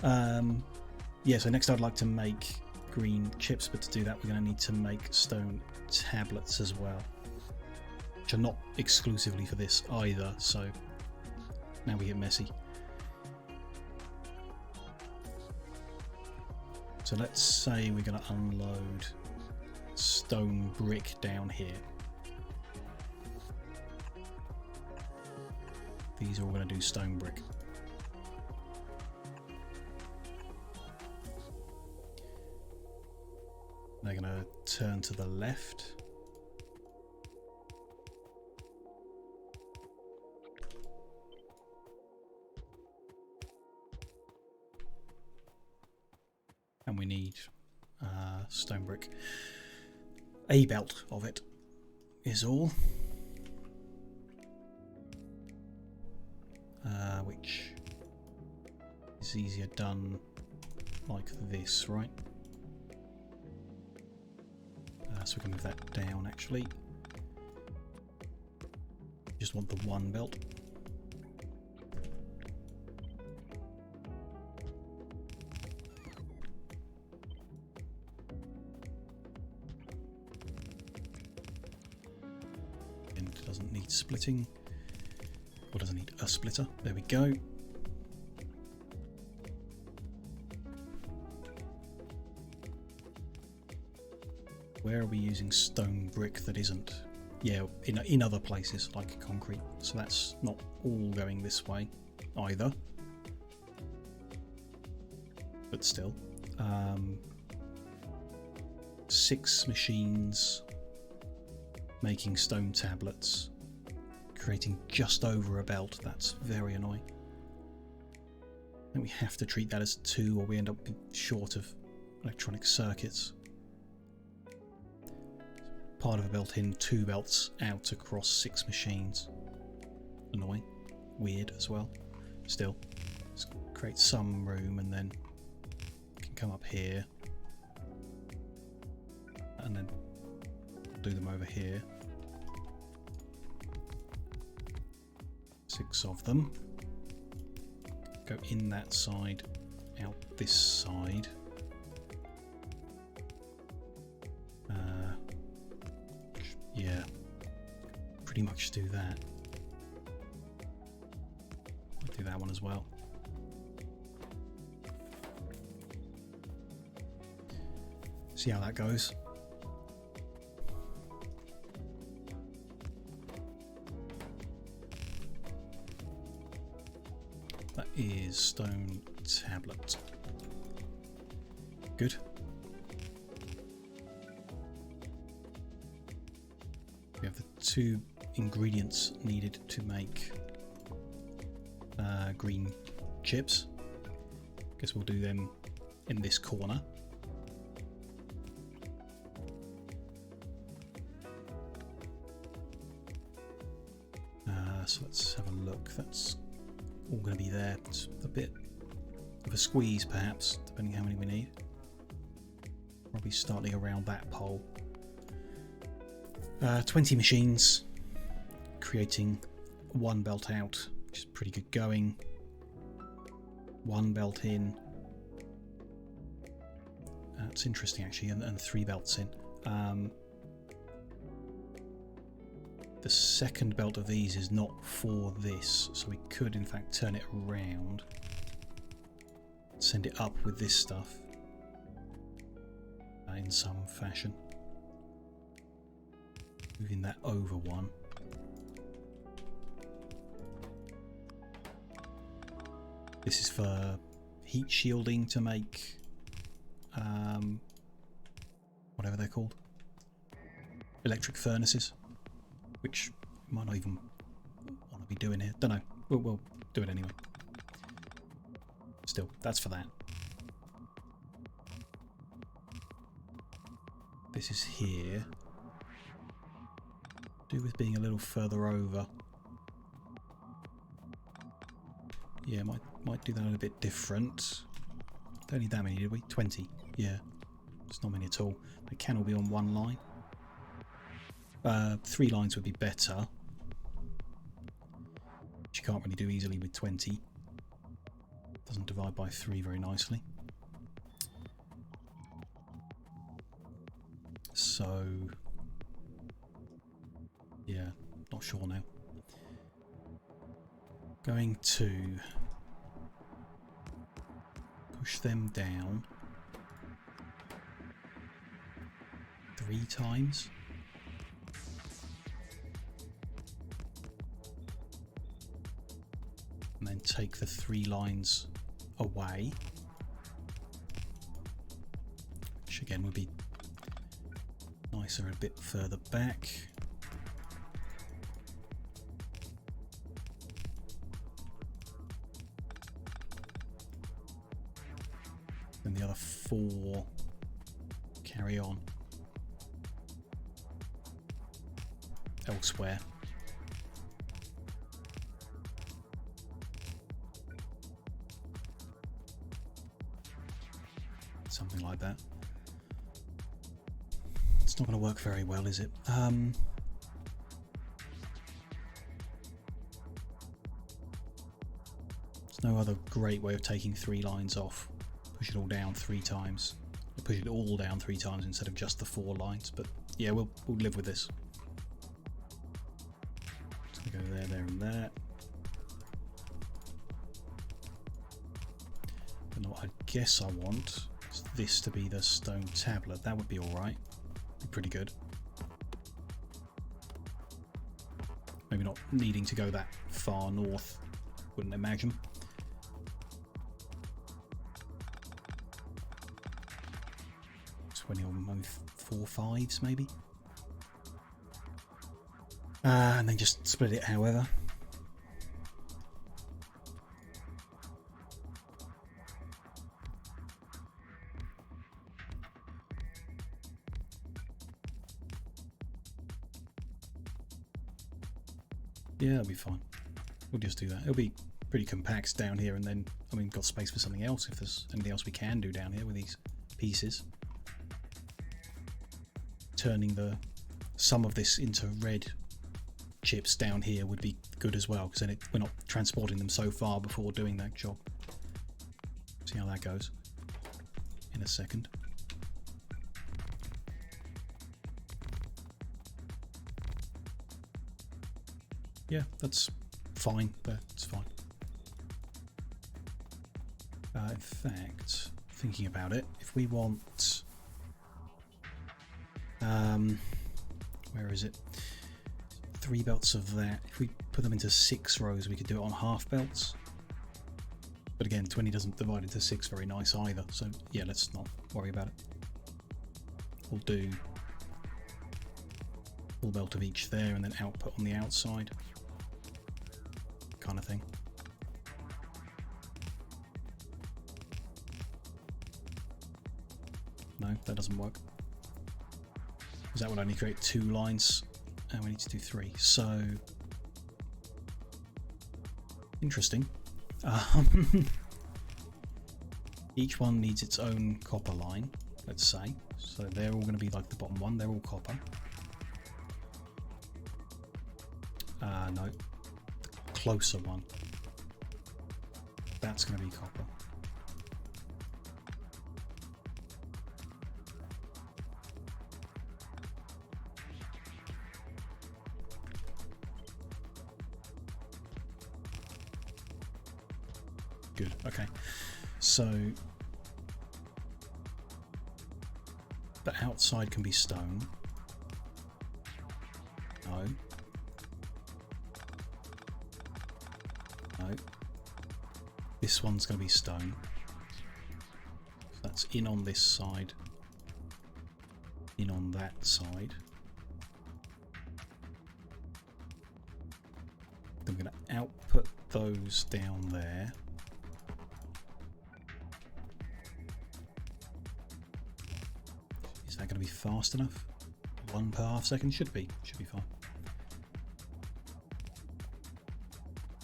[SPEAKER 1] Yeah, so next I'd like to make green chips, but to do that we're going to need to make stone tablets as well, which are not exclusively for this either, so now we get messy. So let's say we're going to unload stone brick down here. These are all going to do stone brick. They're going to turn to the left. And we need stone brick. A belt of it is all. Which is easier done like this, right? So we can move that down actually. Just want the one belt. And it doesn't need splitting. Or doesn't need a splitter. There we go. Where are we using stone brick that isn't? Yeah, in other places like concrete. So that's not all going this way either. But still. 6 machines making stone tablets, creating just over a belt. That's very annoying. And we have to treat that as 2 or we end up short of electronic circuits. Part of a belt in, 2 belts out across 6 machines. Annoying. Weird as well. Still, let's create some room and then we can come up here and then do them over here. 6 of them. Go in that side, out this side. Yeah, pretty much do that. I'll do that one as well. See how that goes. That is stone tablet. Good. We have the 2 ingredients needed to make green chips. Guess we'll do them in this corner. So let's have a look. That's all going to be there. It's a bit of a squeeze perhaps, depending how many we need. Probably starting around that pole. 20 machines creating 1 belt out, which is pretty good going. 1 belt in. That's interesting actually, and 3 belts in. The second belt of these is not for this, so we could in fact turn it around, send it up with this stuff in some fashion. Moving that over 1. This is for heat shielding to make whatever they're called, electric furnaces, which might not even want to be doing here. Don't know. We'll do it anyway. Still, that's for that. This is here. Do with being a little further over. Yeah, might do that a little bit different. Don't need that many, did we? 20. Yeah, it's not many at all. They can all be on 1 line. 3 lines would be better. You can't really do easily with 20. Doesn't divide by 3 very nicely. So, yeah, not sure now. Going to push them down 3 times. And then take the 3 lines away, which again would be nicer a bit further back. Then the other 4 carry on elsewhere. Something like that. It's not going to work very well, is it? There's no other great way of taking 3 lines off. Push it all down 3 times. Or push it all down 3 times instead of just the 4 lines. But yeah, we'll live with this. Just going to go there, there, and there. And what I guess I want is this to be the stone tablet. That would be alright. Be pretty good. Maybe not needing to go that far north, wouldn't imagine. Or maybe 4 5s maybe. And then just split it however. Yeah, that'll be fine. We'll just do that. It'll be pretty compact down here, and then, I mean, got space for something else if there's anything else we can do down here with these pieces. Turning some of this into red chips down here would be good as well, because then we're not transporting them so far before doing that job. See how that goes in a second. Yeah, that's fine. That's fine. In fact, thinking about it, if we want where is it? 3 belts of that. If we put them into 6 rows, we could do it on half belts. But again, 20 doesn't divide into 6 very nice either. So yeah, let's not worry about it. We'll do full belt of each there, and then output on the outside, kind of thing. No, that doesn't work. Because that would only create 2 lines, and we need to do 3. So interesting. Each one needs its own copper line, let's say. So they're all going to be like the bottom one. They're all copper. No, the closer one. That's going to be copper. Good, okay. So the outside can be stone. No. No. This one's going to be stone. So that's in on this side, in on that side. Then we're going to output those down there. Is that going to be fast enough? 1 per half second? Should be fine.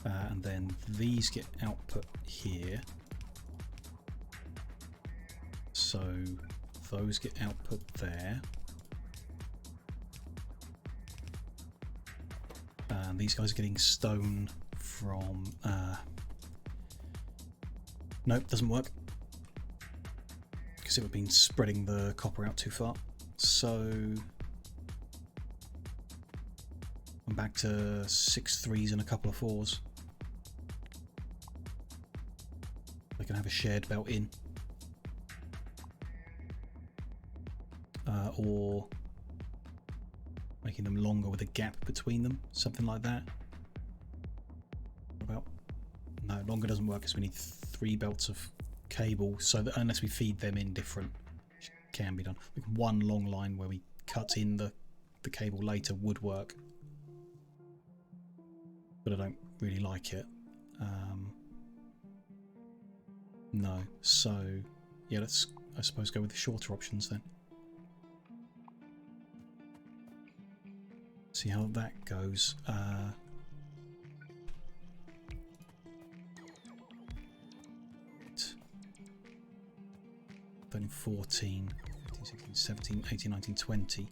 [SPEAKER 1] And then these get output here. So those get output there. And these guys are getting stone from... nope, doesn't work. Because it would have been spreading the copper out too far. So I'm back to 6 3s and a couple of 4s. They can have a shared belt in. Or making them longer with a gap between them, something like that. What about? No, longer doesn't work because we need 3 belts of cable, so that unless we feed them in different, which can be done. Like one long line where we cut in the cable later would work, but I don't really like it. No, so yeah, let's I suppose go with the shorter options then. See how that goes. 13, 14, 15, 16, 17, 18, 19, 20.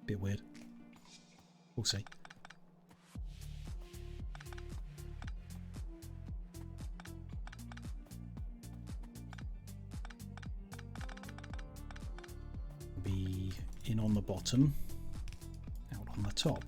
[SPEAKER 1] Bit weird. We'll see. Be in on the bottom, out on the top.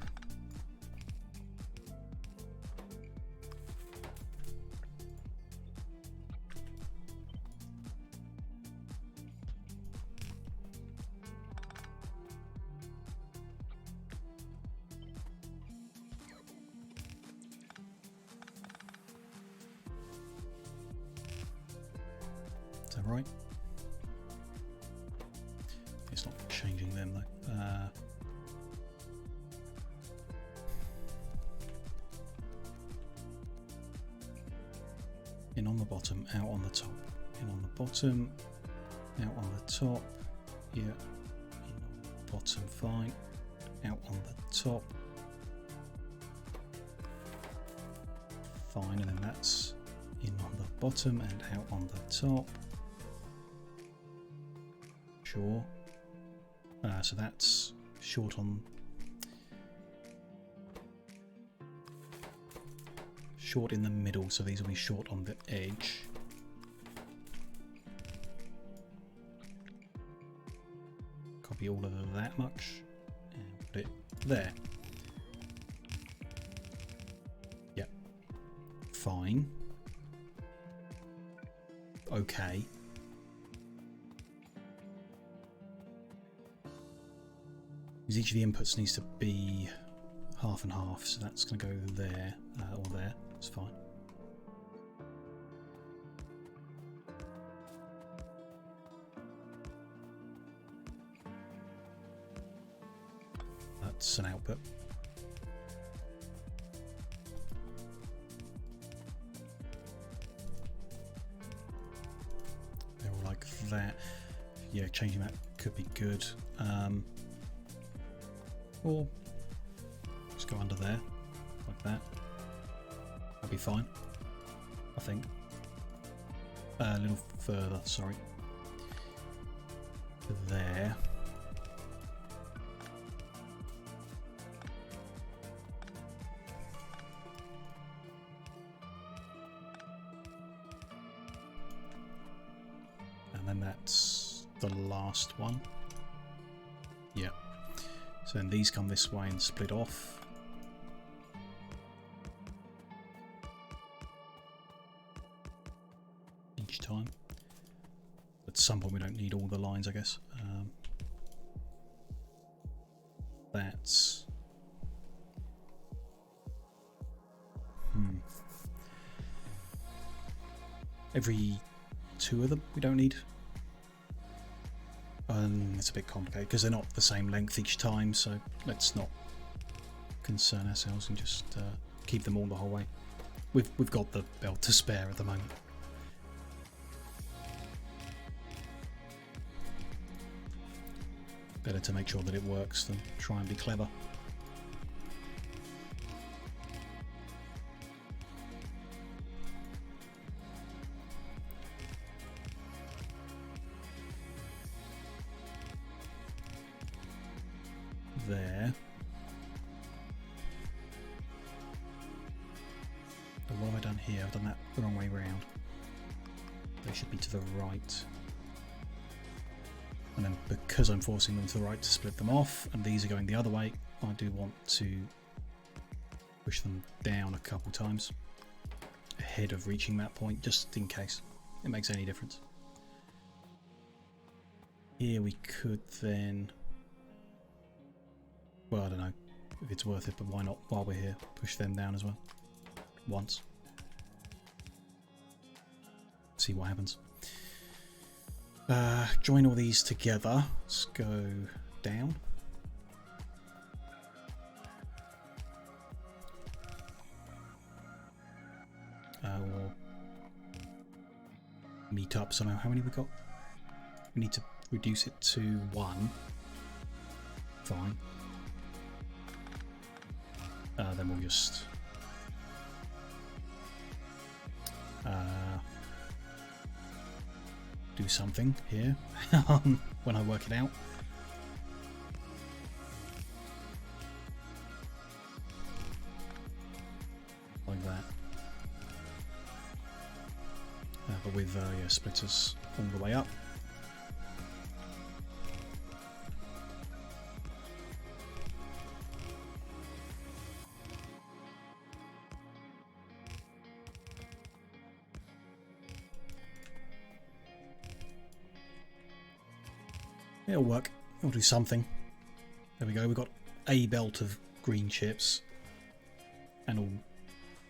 [SPEAKER 1] Is that right? It's not changing them though. In on the bottom, out on the top. In on the bottom, out on the top. Yeah. In on the bottom, fine. Out on the top. Fine, and then that's in on the bottom and out on the top. Sure. So that's short on short in the middle, so these will be short on the edge. Copy all of that much and put it there. Yep. Fine. Okay. Because each of the inputs needs to be half and half, so that's going to go there or there. It's fine. That's an output. They're all like that. Yeah, changing that could be good. Or just go under there, like that. That'll be fine, I think. A little further, sorry. There. And then that's the last one. Yeah. So then these come this way and split off. Each time. At some point we don't need all the lines, I guess. That's... Every 2 of them we don't need. It's a bit complicated because they're not the same length each time, so let's not concern ourselves and just keep them all the whole way. We've got the belt to spare at the moment. Better to make sure that it works than try and be clever. There. I've done that the wrong way round. They should be to the right. And then because I'm forcing them to the right to split them off, and these are going the other way, I do want to push them down a couple times ahead of reaching that point, just in case it makes any difference. Here we could then, well, I don't know if it's worth it, but why not, while we're here, push them down as well, once. See what happens. Join all these together. Let's go down. Or meet up somehow. How many we got? We need to reduce it to 1. Fine. Then we'll just do something here when I work it out. Like that. But with yeah, splitters all the way up. It'll work. We'll do something. There we go. We've got a belt of green chips and all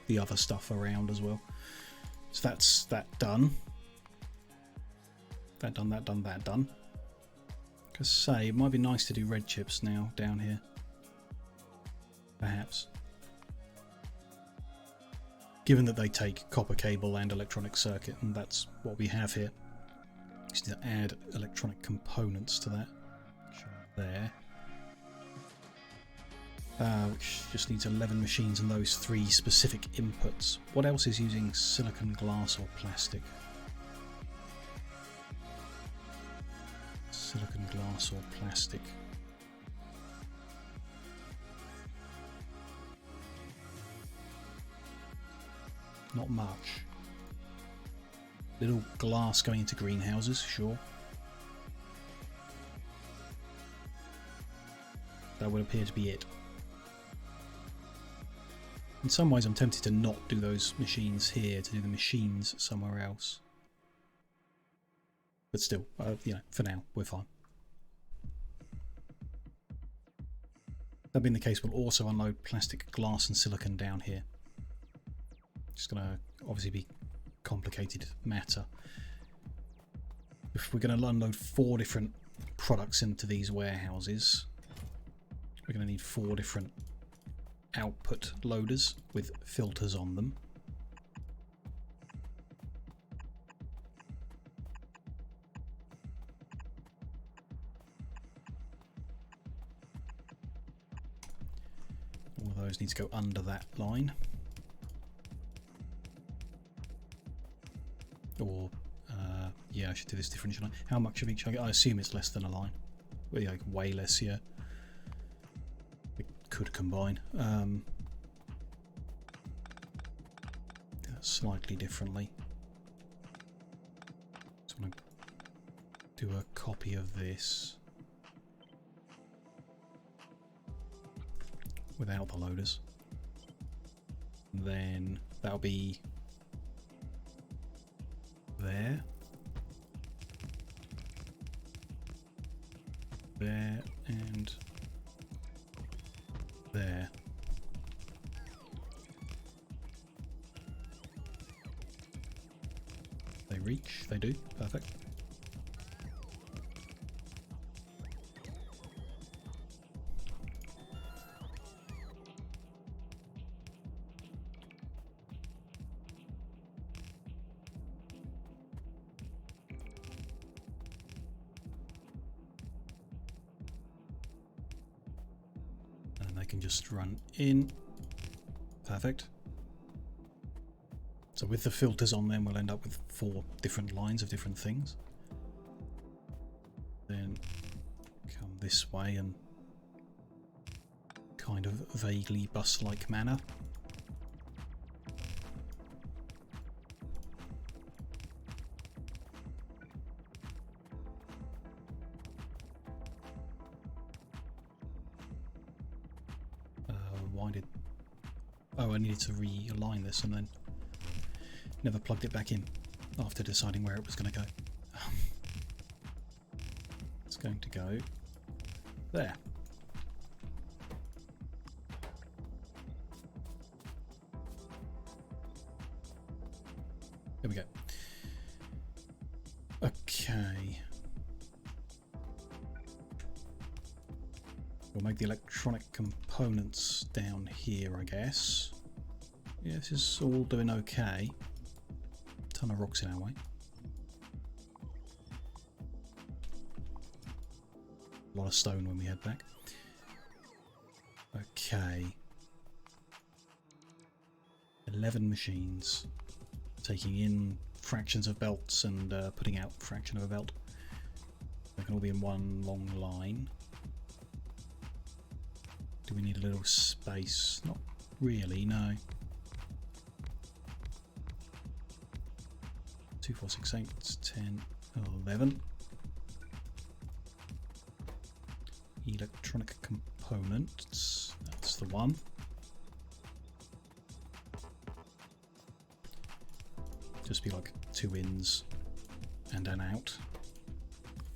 [SPEAKER 1] the other stuff around as well. So that's that done. That done, that done, that done. Like I say, it might be nice to do red chips now down here. Perhaps. Given that they take copper cable and electronic circuit, and that's what we have here. Just need to add electronic components to that. There. Which just needs 11 machines and those 3 specific inputs. What else is using silicon, glass or plastic? Silicon, glass or plastic. Not much. Little glass going into greenhouses, sure. That would appear to be it. In some ways I'm tempted to not do those machines here, to do the machines somewhere else. But still, you know, for now, we're fine. That being the case, we'll also unload plastic, glass and silicon down here. Just going to obviously be complicated matter. If we're going to unload 4 different products into these warehouses, we're going to need 4 different output loaders with filters on them. All of those need to go under that line. Or, yeah, I should do this different, shouldn't I? How much of each? I assume it's less than a line. Well, yeah, way less, yeah. We could combine. Slightly differently. So I'm going to do a copy of this without the loaders. And then that'll be there, there, and there. They reach, they do, perfect. Can just run in. Perfect. So with the filters on them, we'll end up with 4 different lines of different things. Then come this way and kind of vaguely bus-like manner. Why did... Oh, I needed to realign this and then never plugged it back in after deciding where it was going to go. It's going to go there. There we go. Okay. We'll make the electronic components down here, I guess. Yeah, this is all doing okay. Ton of rocks in our way. A lot of stone when we head back. Okay. 11 machines. Taking in fractions of belts and putting out fraction of a belt. They can all be in one long line. Do we need a little space? Not really, no. 2, 4, 6, 8, 10, 11. Electronic components. That's the one. Just be like 2 ins and an out.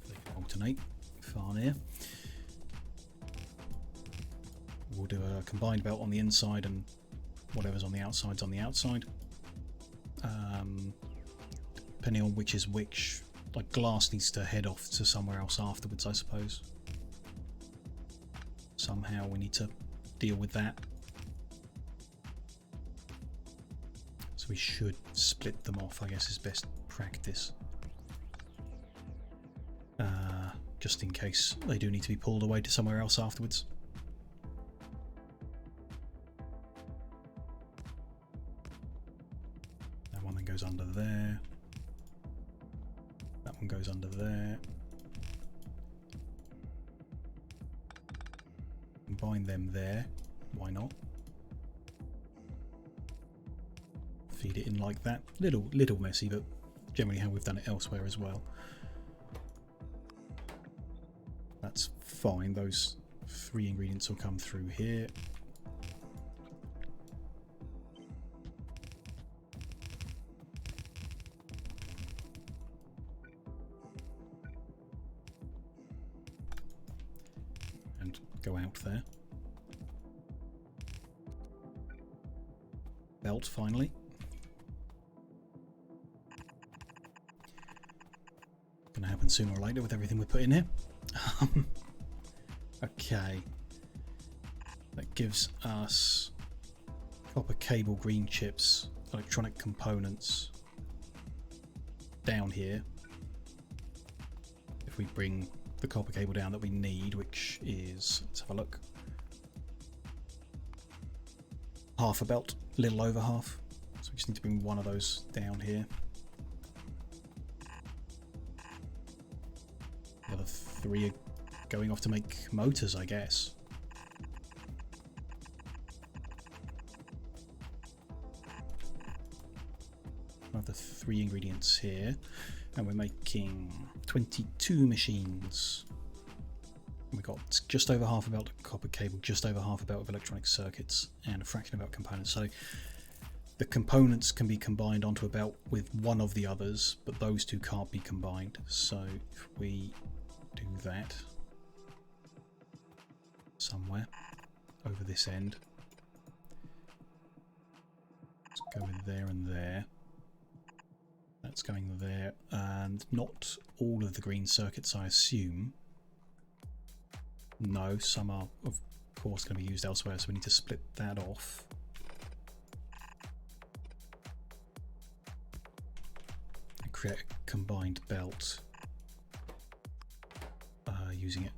[SPEAKER 1] They can alternate. Far near. We'll do a combined belt on the inside and whatever's on the outside's on the outside. Depending on which is which, like glass needs to head off to somewhere else afterwards, I suppose. Somehow we need to deal with that. So we should split them off, I guess is best practice. Just in case they do need to be pulled away to somewhere else afterwards. That one then goes under there. That one goes under there. Combine them there. Why not? Feed it in like that. Little messy, but generally how we've done it elsewhere as well. That's fine. Those 3 ingredients will come through here. And go out there. Belt finally. Gonna happen sooner or later with everything we put in here. Okay, that gives us copper cable, green chips, electronic components down here. If we bring the copper cable down that we need, which is, let's have a look, half a belt, a little over half, so we just need to bring one of those down here. The other 3 are going off to make motors, I guess. Another 3 ingredients here, and we're making 22 machines. We've got just over half a belt of copper cable, just over half a belt of electronic circuits, and a fraction of a belt components. So the components can be combined onto a belt with one of the others, but those 2 can't be combined. So if we do that somewhere over this end, let's go in there and there. That's going there, and not all of the green circuits, I assume. No, some are of course going to be used elsewhere, so we need to split that off. And create a combined belt using it.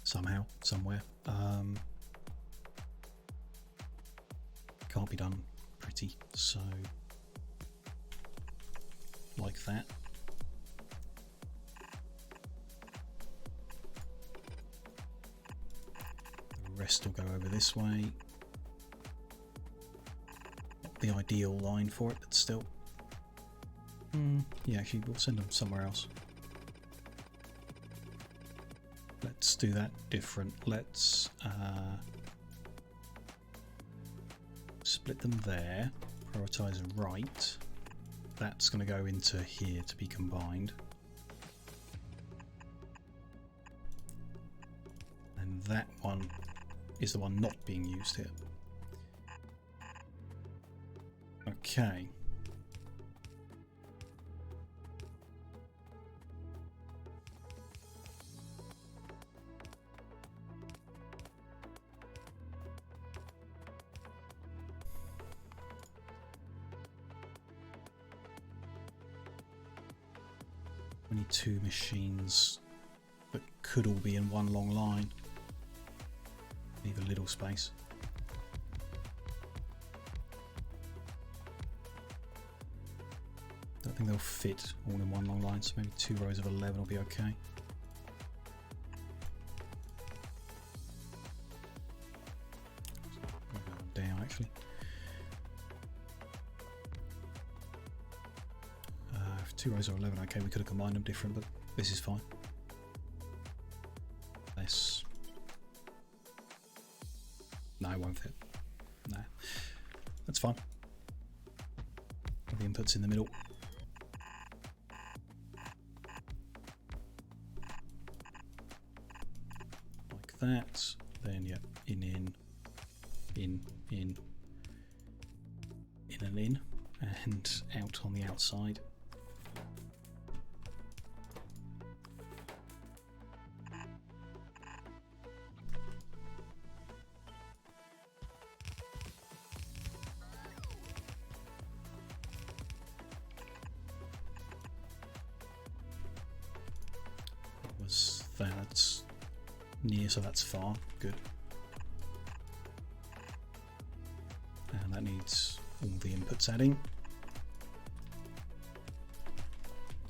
[SPEAKER 1] Somehow, somewhere. Can't be done pretty, so like that. The rest will go over this way. Not the ideal line for it, but still. Yeah, actually, we'll send them somewhere else. Let's do that different. Let's split them there. Prioritize right. That's going to go into here to be combined. And that one is the one not being used here. Okay. We need two machines that could all be in one long line. Leave a little space. Don't think they'll fit all in one long line, so maybe 2 rows of 11 will be okay. Down actually. 2 rows of 11, okay, we could have combined them different, but this is fine. Less. No, it won't fit. No. That's fine. The input's in the middle. Like that. Then, yeah, in, and out on the outside. That's near, so that's far. Good. And that needs all the inputs adding.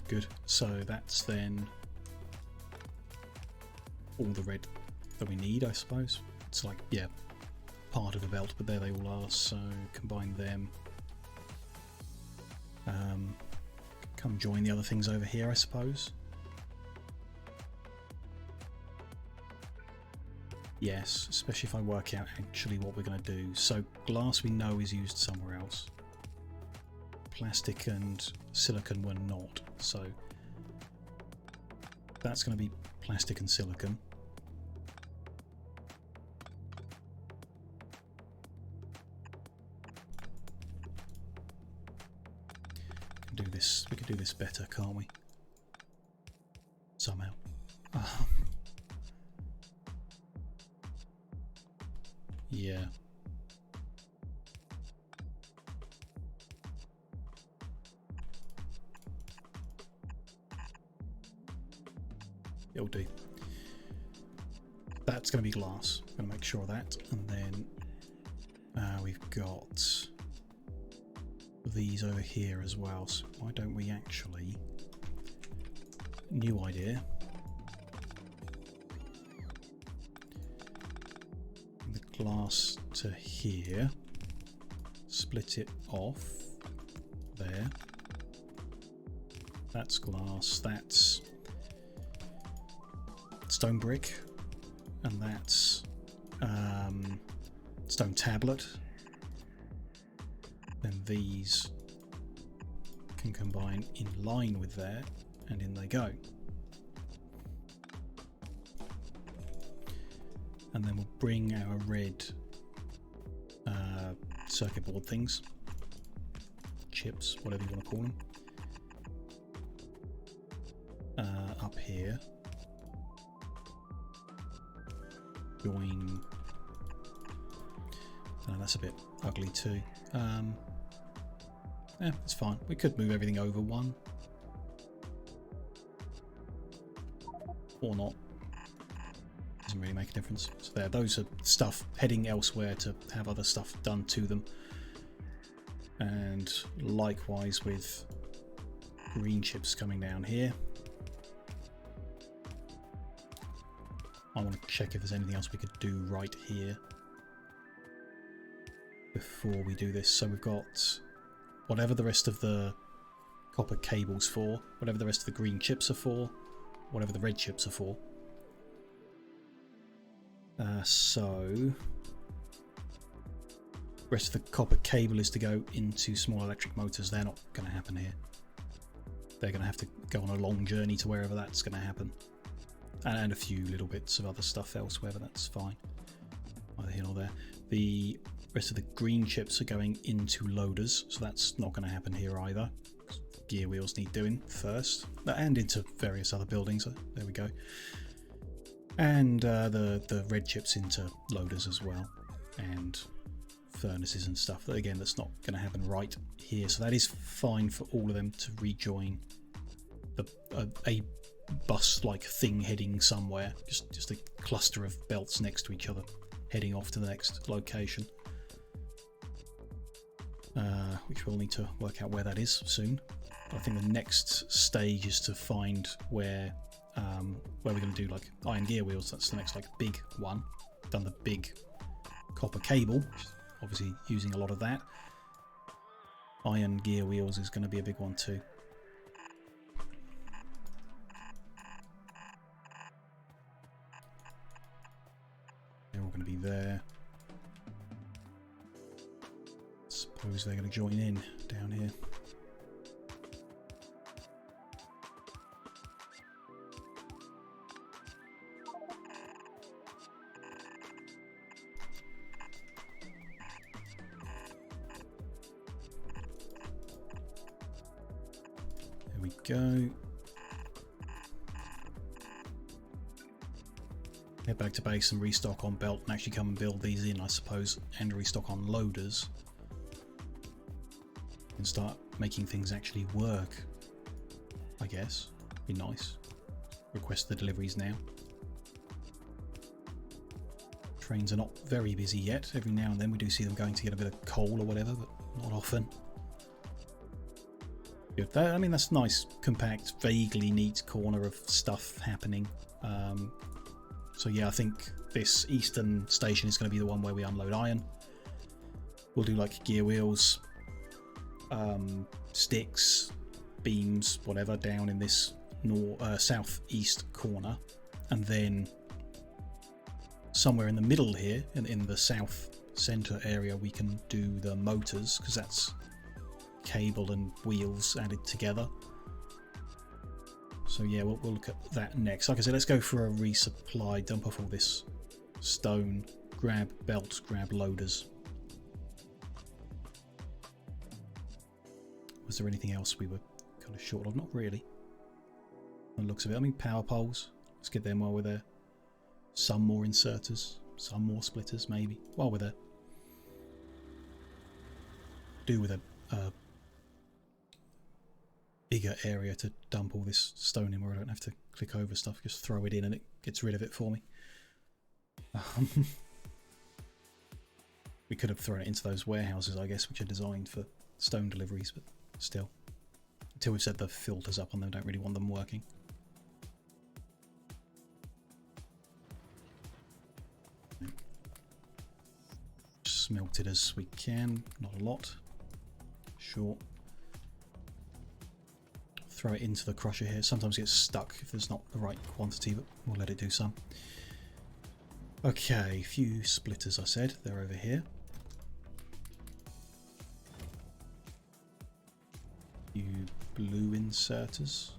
[SPEAKER 1] Good. So that's then all the red that we need, I suppose. It's like, yeah, part of a belt, but there they all are. So combine them. Come join the other things over here, I suppose. Yes, especially if I work out actually what we're going to do. So glass we know is used somewhere else. Plastic and silicon were not. So that's going to be plastic and silicon. We could do this better, can't we? Somehow. Yeah. It'll do. That's going to be glass. I'm going to make sure of that. And then we've got these over here as well. So why don't we actually... New idea. The glass to here. Split it off. There. That's glass. That's stone brick. And that's stone tablet. Then these can combine in line with there, and in they go. And then we'll bring our red circuit board things, chips, whatever you want to call them, up here. Join. That's a bit ugly too. Yeah, it's fine. We could move everything over one. Or not. Doesn't really make a difference. So there, those are stuff heading elsewhere to have other stuff done to them. And likewise with green chips coming down here. I want to check if there's anything else we could do right here before we do this. So we've got whatever the rest of the copper cables for, whatever the rest of the green chips are for, whatever the red chips are for. So rest of the copper cable is to go into small electric motors. They're not going to happen here. They're going to have to go on a long journey to wherever that's going to happen. And a few little bits of other stuff elsewhere, but that's fine. Either here or there. The rest of the green chips are going into loaders, so that's not going to happen here either. Gear wheels need doing first, and into various other buildings. There we go. And the red chips into loaders as well, and furnaces and stuff. But again, that's not going to happen right here, so that is fine for all of them to rejoin a bus-like thing heading somewhere. Just a cluster of belts next to each other, heading off to the next location. Which we'll need to work out where that is soon. I think the next stage is to find where we're going to do like iron gear wheels. That's the next like big one. Done the big copper cable, obviously using a lot of that. Iron gear wheels is going to be a big one too. They're all going to be there. Suppose they're going to join in down here. There we go. Head back to base and restock on belt and actually come and build these in, I suppose, and restock on loaders. And start making things actually work, I guess. Be nice. Request the deliveries now. Trains are not very busy yet. Every now and then we do see them going to get a bit of coal or whatever, but not often. Good. I mean, that's nice, compact, vaguely neat corner of stuff happening. So yeah, I think this eastern station is going to be the one where we unload iron. We'll do like gear wheels, sticks, beams, whatever, down in this southeast corner, and then somewhere in the middle here, in the south center area, we can do the motors, because that's cable and wheels added together. So yeah, we'll look at that next. Like I said, let's go for a resupply, dump off all this stone, grab belts, grab loaders. Was there anything else we were kind of short of? Not really. On the looks of it. I mean, power poles. Let's get them while we're there. Some more inserters. Some more splitters, maybe. While we're there. Do with a bigger area to dump all this stone in where I don't have to click over stuff. Just throw it in and it gets rid of it for me. We could have thrown it into those warehouses, I guess, which are designed for stone deliveries, but still, until we've set the filters up on them, don't really want them working. Smelted as we can, not a lot. Sure. Throw it into the crusher here. Sometimes it gets stuck if there's not the right quantity, but we'll let it do some. Okay, a few splitters, I said. They're over here. Few blue inserters.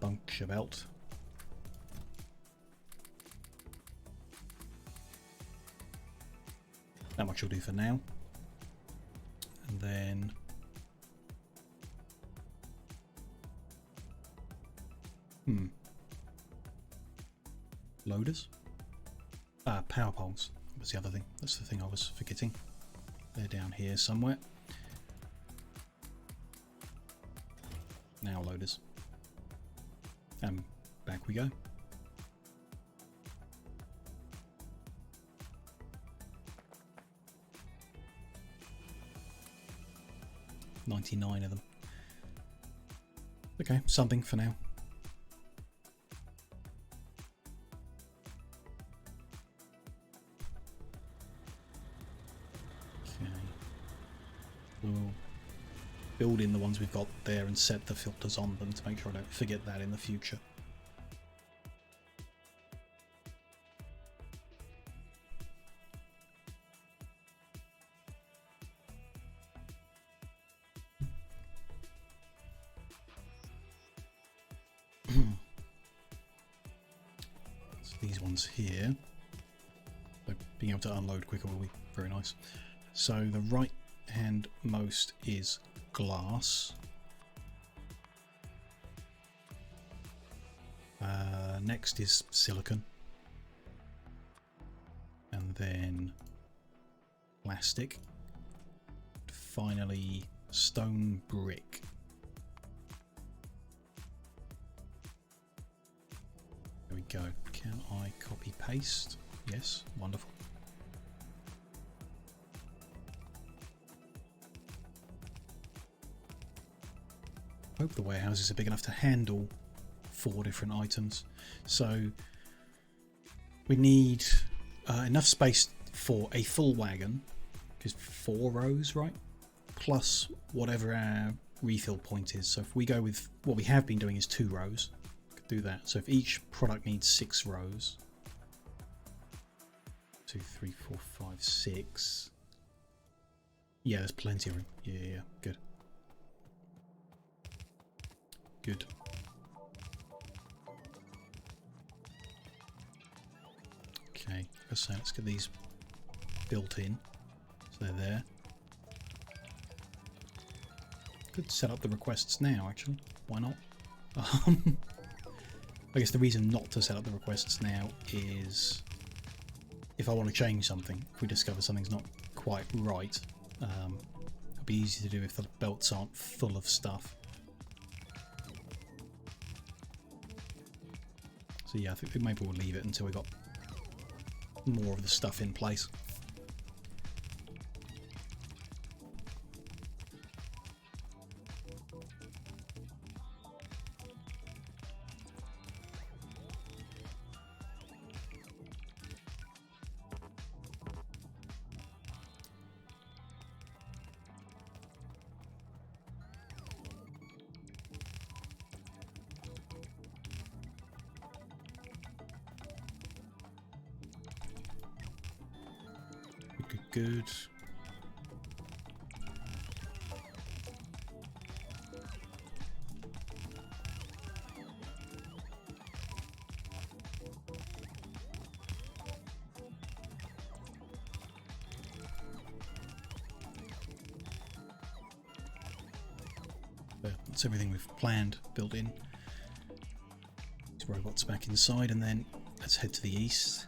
[SPEAKER 1] Puncture belt. That much will do for now. And then loaders? Power poles was the other thing. That's the thing I was forgetting. They're down here somewhere. Now loaders. And back we go. $99 of them. Okay, something for now. got there and set the filters on them to make sure I don't forget that in the future. These ones here, so being able to unload quicker will be very nice. So the right hand most is glass, next is silicon, and then plastic, finally stone brick. There we go. Can I copy paste? Yes, wonderful. Hope the warehouses are big enough to handle 4 different items. So we need enough space for a full wagon, because 4 rows, right? Plus whatever our refill point is. So if we go with what we have been doing is 2 rows. Do that. So if each product needs 6 rows, 2, 3, 4, 5, 6. Yeah, there's plenty of room. Yeah, good. Good. Okay, so let's get these built in. So they're there. Could set up the requests now, actually. Why not? I guess the reason not to set up the requests now is if I want to change something, if we discover something's not quite right, it'll be easy to do if the belts aren't full of stuff. So yeah, I think maybe we'll leave it until we got more of the stuff in place. Good. That's everything we've planned, built in. These robots back inside, and then let's head to the east.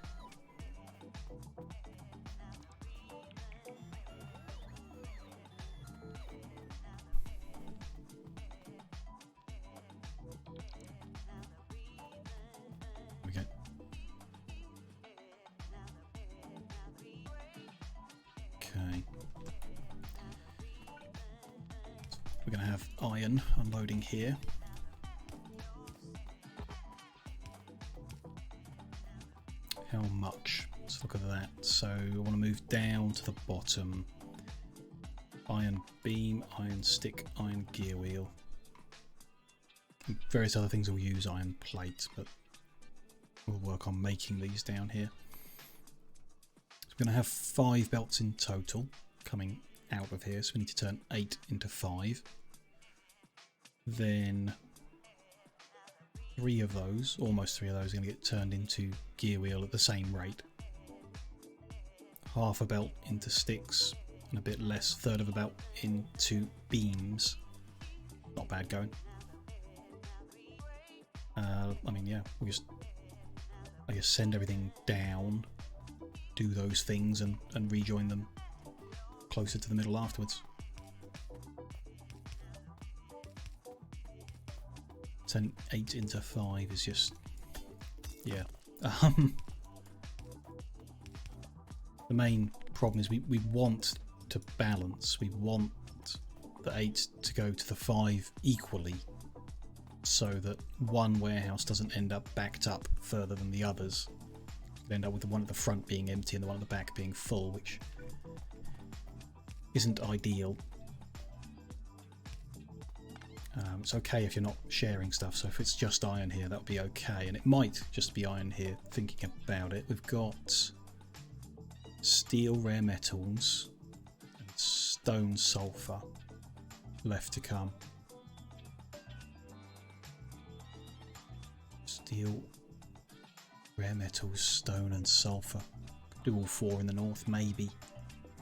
[SPEAKER 1] Okay. We're going to have iron unloading here. How much? Let's look at that. So I want to move down to the bottom. Iron beam, iron stick, iron gear wheel. And various other things will use iron plate, but we'll work on making these down here. So we're going to have 5 belts in total coming out of here, so we need to turn 8 into 5. Then 3 of those, almost 3 of those, are going to get turned into gear wheel at the same rate. Half a belt into sticks, and a bit less, third of a belt into beams. Not bad going. I mean, yeah, we'll just, I guess, send everything down, do those things, and rejoin them closer to the middle afterwards. Turn 8 into 5 is just, yeah. The main problem is we want to balance. We want the 8 to go to the 5 equally, so that one warehouse doesn't end up backed up further than the others. You end up with the one at the front being empty and the one at the back being full, which isn't ideal. It's okay if you're not sharing stuff, so if it's just iron here, that'll be okay. And it might just be iron here, thinking about it. We've got steel, rare metals, and stone sulfur left to come. Steel, rare metals, stone and sulfur. Do all 4 in the north, maybe.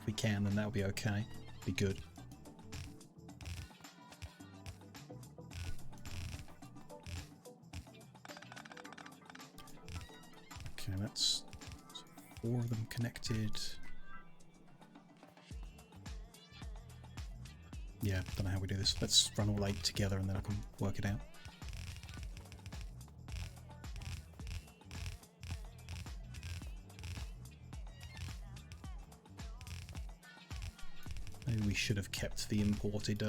[SPEAKER 1] If we can, then that'll be okay. Be good. Okay, that's 4 of them connected. Yeah, don't know how we do this. Let's run all 8 together and then I can work it out. Maybe we should have kept the imported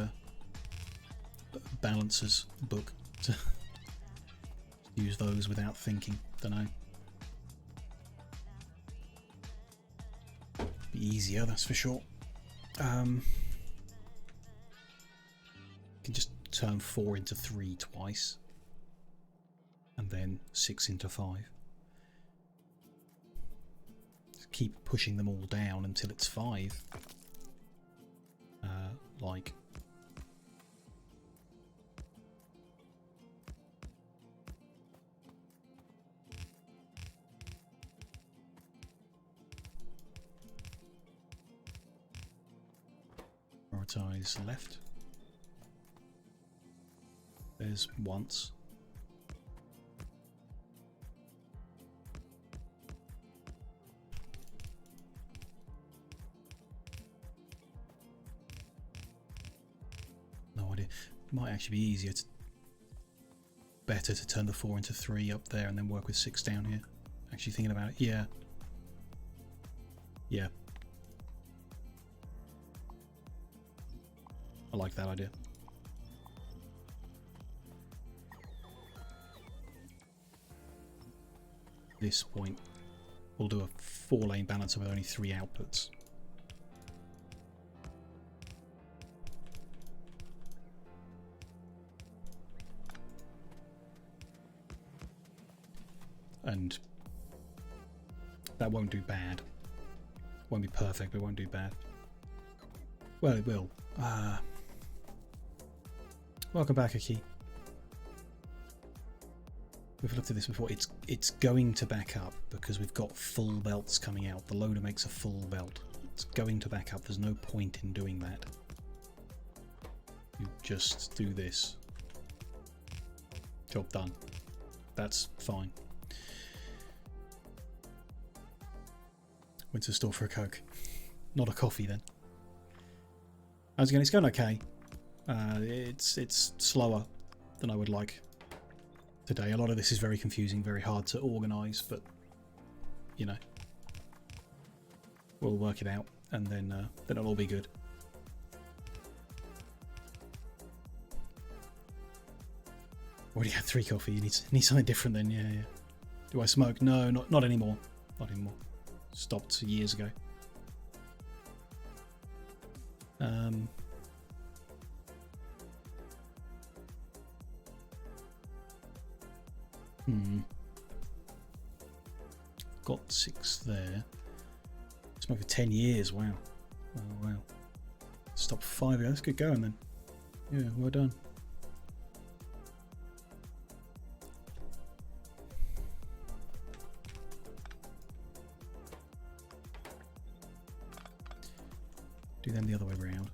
[SPEAKER 1] balancers book to use those without thinking. Don't know. Be easier, that's for sure. Can just turn 4 into 3 twice, and then 6 into 5. Just keep pushing them all down until it's 5. Like prioritize left. There's once. No idea. Might actually be easier to better to turn the 4 into 3 up there and then work with 6 down here. Actually thinking about it, yeah. Yeah. I like that idea. This point, we'll do a 4-lane balancer with only 3 outputs. And that won't do bad. Won't be perfect, but it won't do bad. Well, it will. Welcome back, Aki. We've looked at this before. It's going to back up because we've got full belts coming out. The loader makes a full belt. It's going to back up. There's no point in doing that. You just do this. Job done. That's fine. Went to the store for a Coke. Not a coffee then. How's it going? It's going okay. It's slower than I would like today. A lot of this is very confusing, very hard to organise, but you know, we'll work it out, and then it'll all be good. Already had 3 coffee. You need something different then. Yeah. Do I smoke? No, not anymore. Not anymore. Stopped years ago. Got 6 there. Smoked for 10 years. Wow. Wow. Stopped 5 ago. That's good going then. Yeah, well done. Do them the other way around.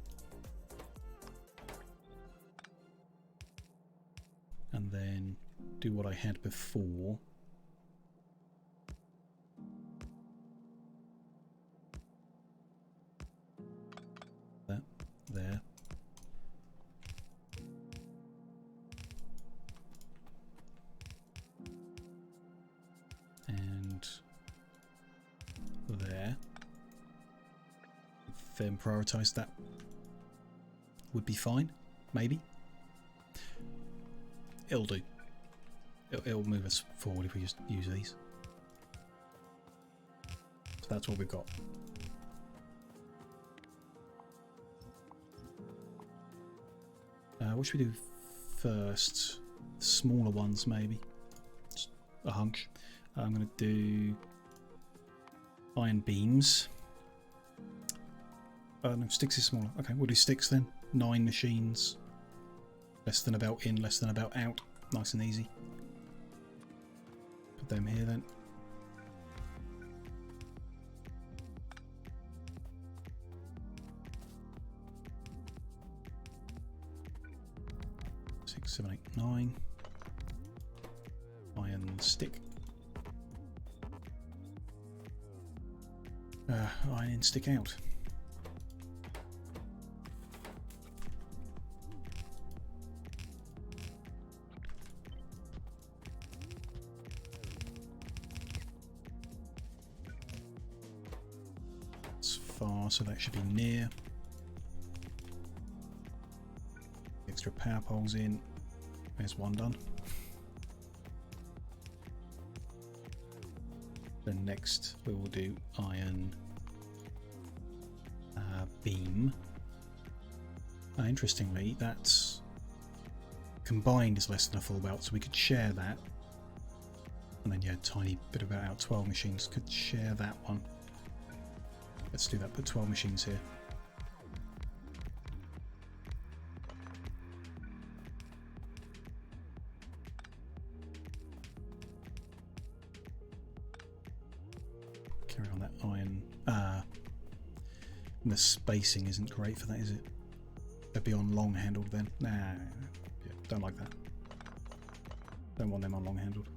[SPEAKER 1] And then do what I had before. That there. And there. Then prioritize that would be fine, maybe. It'll do. It'll move us forward if we just use these. So that's what we've got. What should we do first. Smaller ones, maybe. Just a hunch. I'm going to do iron beams. No, sticks is smaller. Okay, we'll do sticks then. 9 machines. Less than a belt in, less than a belt out. Nice and easy. Put them here then. Six, 7, 8, 9. Iron stick. Iron stick out. It's far, so that should be near. Extra power poles in. There's one done. Then next we will do iron beam. Interestingly, that's combined is less than a full belt, so we could share that. And then yeah, a tiny bit about our 12 machines could share that one. Let's do that, put 12 machines here. Carry on that iron. The spacing isn't great for that, is it? They'd be on long handled then. Nah, yeah, don't like that. Don't want them on long handled.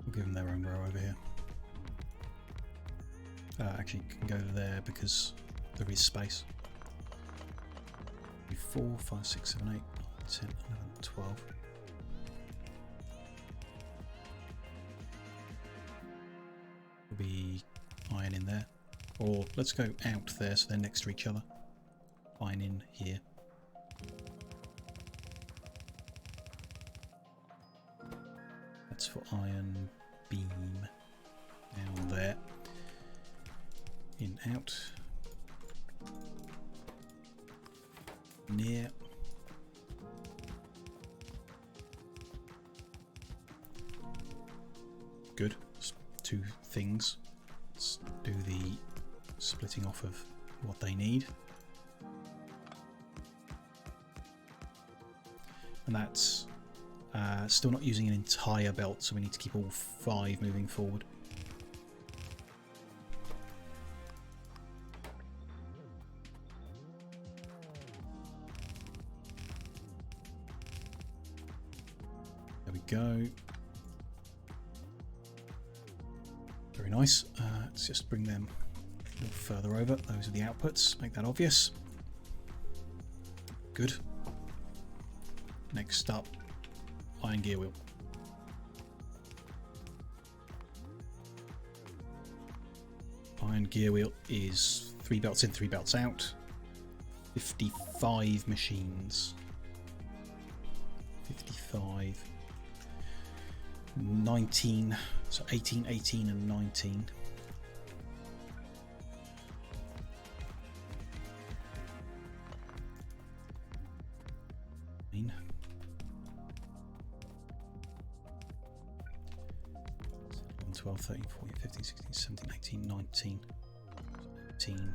[SPEAKER 1] We'll give them their own row over here. Actually, can go there because there is space. 4, 5, 6, 7, 8, 9, 10, 11, 12. There'll be iron in there. Or let's go out there so they're next to each other. Iron in here. That's for iron beam. Down there. In, out. Near. Good. Just 2 things. Let's do the splitting off of what they need. And that's still not using an entire belt, so we need to keep all 5 moving forward. Go. Very nice. Let's just bring them a little further over. Those are the outputs. Make that obvious. Good. Next up, iron gear wheel. Iron gear wheel is 3 belts in, 3 belts out. 55 machines. 55. 19, so 18, 18 and 19. $11, 12, 13, 14, 15, 16, 17, 18, 19, 18.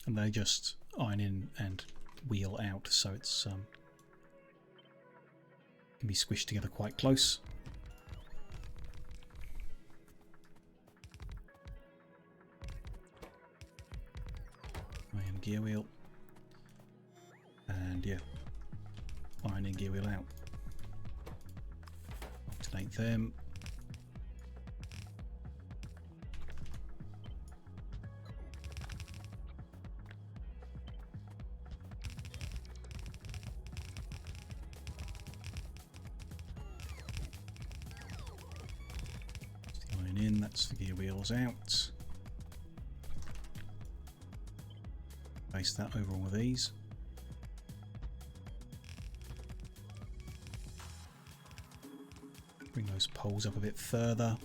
[SPEAKER 1] And they just iron in and wheel out, so it's can be squished together quite close. Iron gear wheel, and yeah, iron in gear wheel out. Alternate them. In, that's the gear wheels out. Base that over all of these. Bring those poles up a bit further.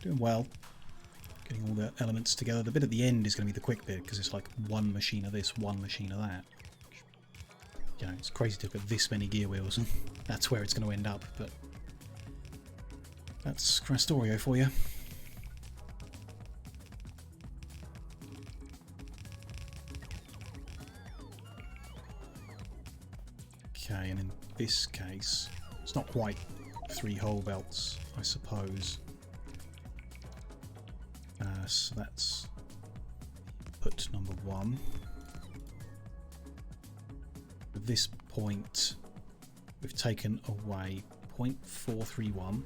[SPEAKER 1] Doing well. Getting all the elements together. The bit at the end is going to be the quick bit because it's like one machine of this, one machine of that. You know, it's crazy to put this many gear wheels and that's where it's going to end up, but that's Krastorio for you. Okay, and in this case, it's not quite 3 hole belts, I suppose. So that's put number 1. At this point, we've taken away 0.431.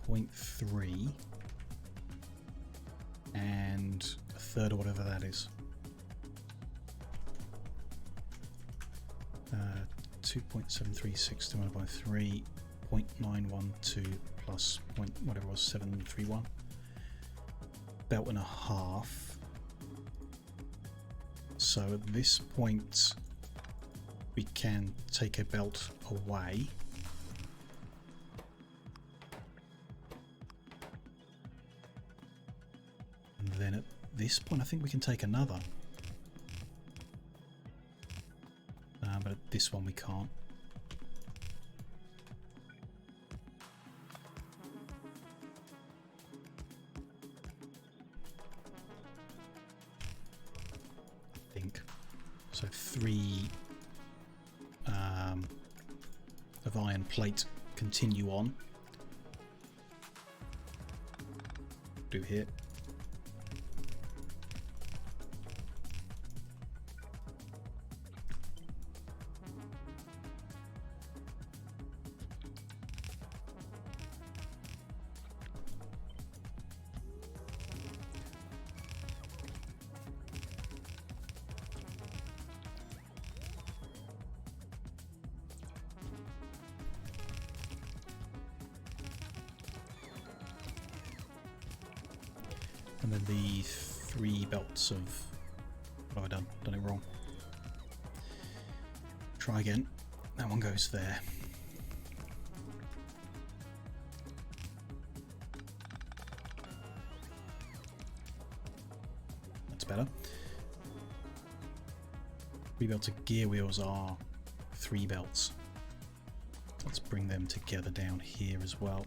[SPEAKER 1] .3 and a third or whatever that is. 2.736 divided by 3, 0.912 plus whatever it was, 731. Belt and a half. So at this point we can take a belt away. And then at this point I think we can take another. But at this one we can't. I think. So 3 of iron plate continue on. Do here. And then the 3 belts of... What have I done? Done it wrong. Try again. That one goes there. That's better. 3 belts of gear wheels are 3 belts. Let's bring them together down here as well.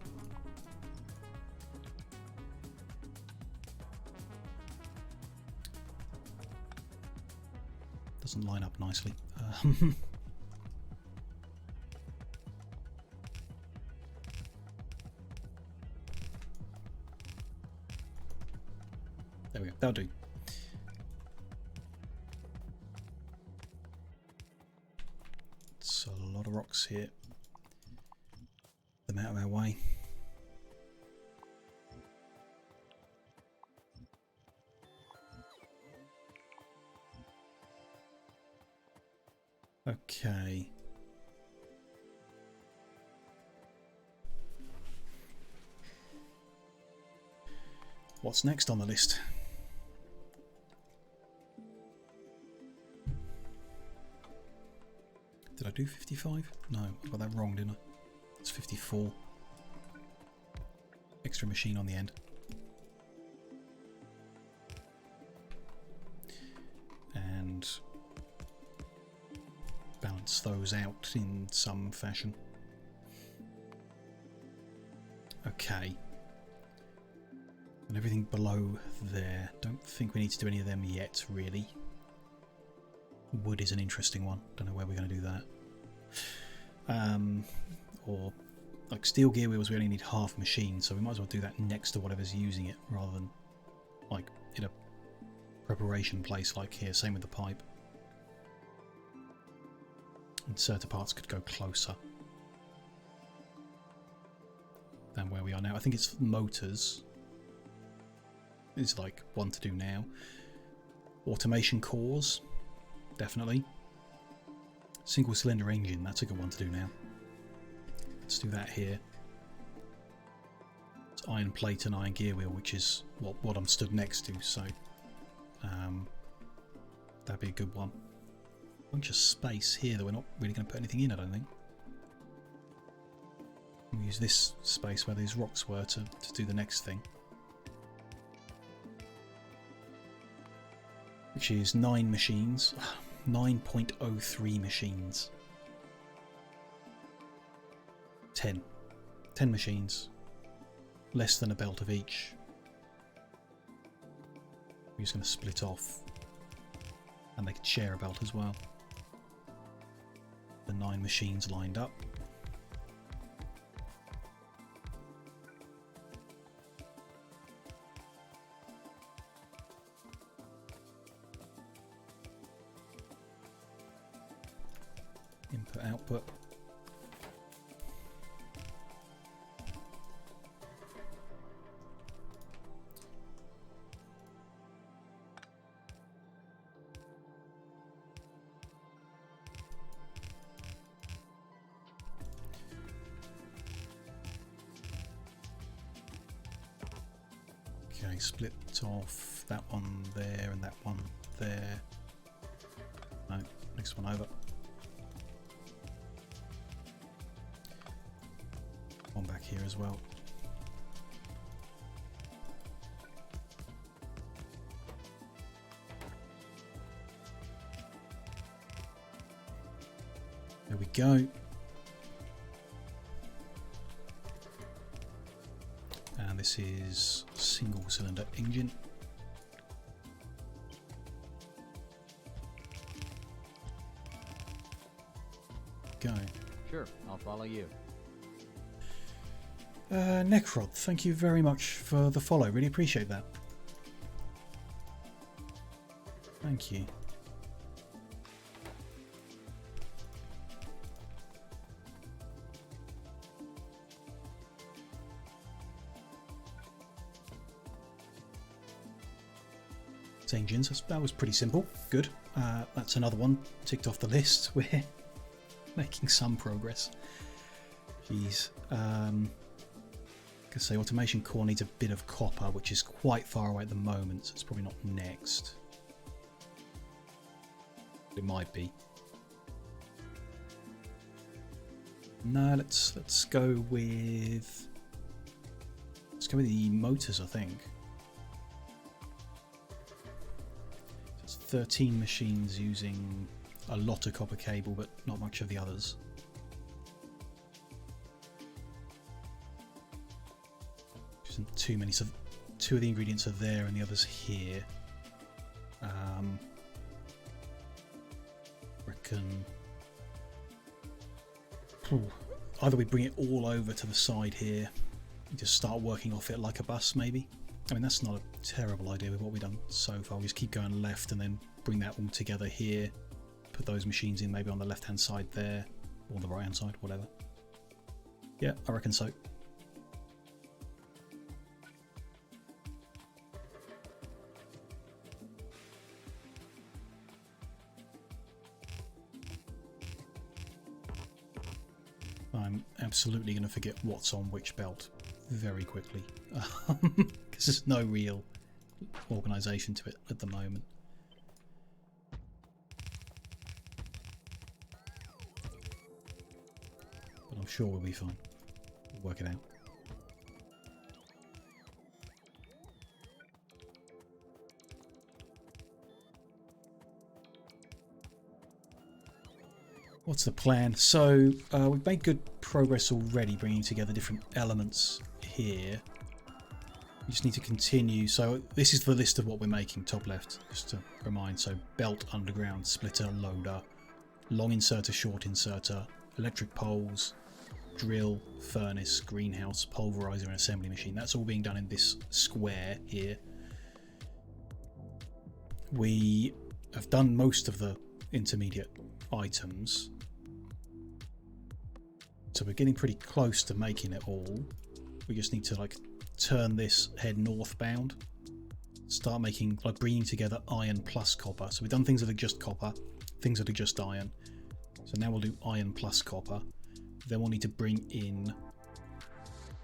[SPEAKER 1] Doesn't line up nicely. There we go. That'll do. It's a lot of rocks here. Get them out of our way. Okay. What's next on the list? Did I do 55? No, I got that wrong, didn't I? It's 54. Extra machine on the end. And balance those out in some fashion. Okay. And everything below there. Don't think we need to do any of them yet, really. Wood is an interesting one. Don't know where we're going to do that. Or like steel gear wheels, we only need half machine, so we might as well do that next to whatever's using it, rather than like in a preparation place like here. Same with the pipe. Inserter parts could go closer than where we are now. I think it's motors. It's like one to do now. Automation cores, definitely. Single cylinder engine, that's a good one to do now. Let's do that here. It's iron plate and iron gear wheel, which is what I'm stood next to, so That'd be a good one. Bunch of space here that we're not really going to put anything in, I don't think. We'll use this space where these rocks were to do the next thing. Which is 9 machines. 9.03 machines. 10 machines. Less than a belt of each. We're just going to split off. And they could share a belt as well. The 9 machines lined up. Input, output. Okay, split off that one there and that one there. No, next one over. One back here as well. There we go. And this is single cylinder engine. Go.
[SPEAKER 2] Sure, I'll follow you.
[SPEAKER 1] Necrod, thank you very much for the follow. Really appreciate that. Thank you. Engines, that was pretty simple. Good. That's another one ticked off the list. We're making some progress. Jeez. Could say automation core needs a bit of copper, which is quite far away at the moment, so it's probably not next. It might be. No, let's go with the motors, I think. 13 machines using a lot of copper cable, but not much of the others. Isn't too many. So 2 of the ingredients are there, and the others here. Reckon. Either we bring it all over to the side here, and just start working off it like a bus, maybe. I mean, that's not a terrible idea with what we've done so far. We just keep going left and then bring that all together here. Put those machines in maybe on the left-hand side there, or the right-hand side, whatever. Yeah, I reckon so. I'm absolutely going to forget what's on which belt very quickly, because there's no real organisation to it at the moment. But I'm sure we'll be fine. We'll work it out. What's the plan? So we've made good progress already bringing together different elements here. We just need to continue. So this is the list of what we're making, top left, just to remind. So belt, underground, splitter, loader, long inserter, short inserter, electric poles, drill, furnace, greenhouse, pulverizer and assembly machine. That's all being done in this square here. We have done most of the intermediate items. So we're getting pretty close to making it all. We just need to like turn this head northbound, start making, like bringing together iron plus copper. So we've done things that are just copper, things that are just iron. So now we'll do iron plus copper. Then we'll need to bring in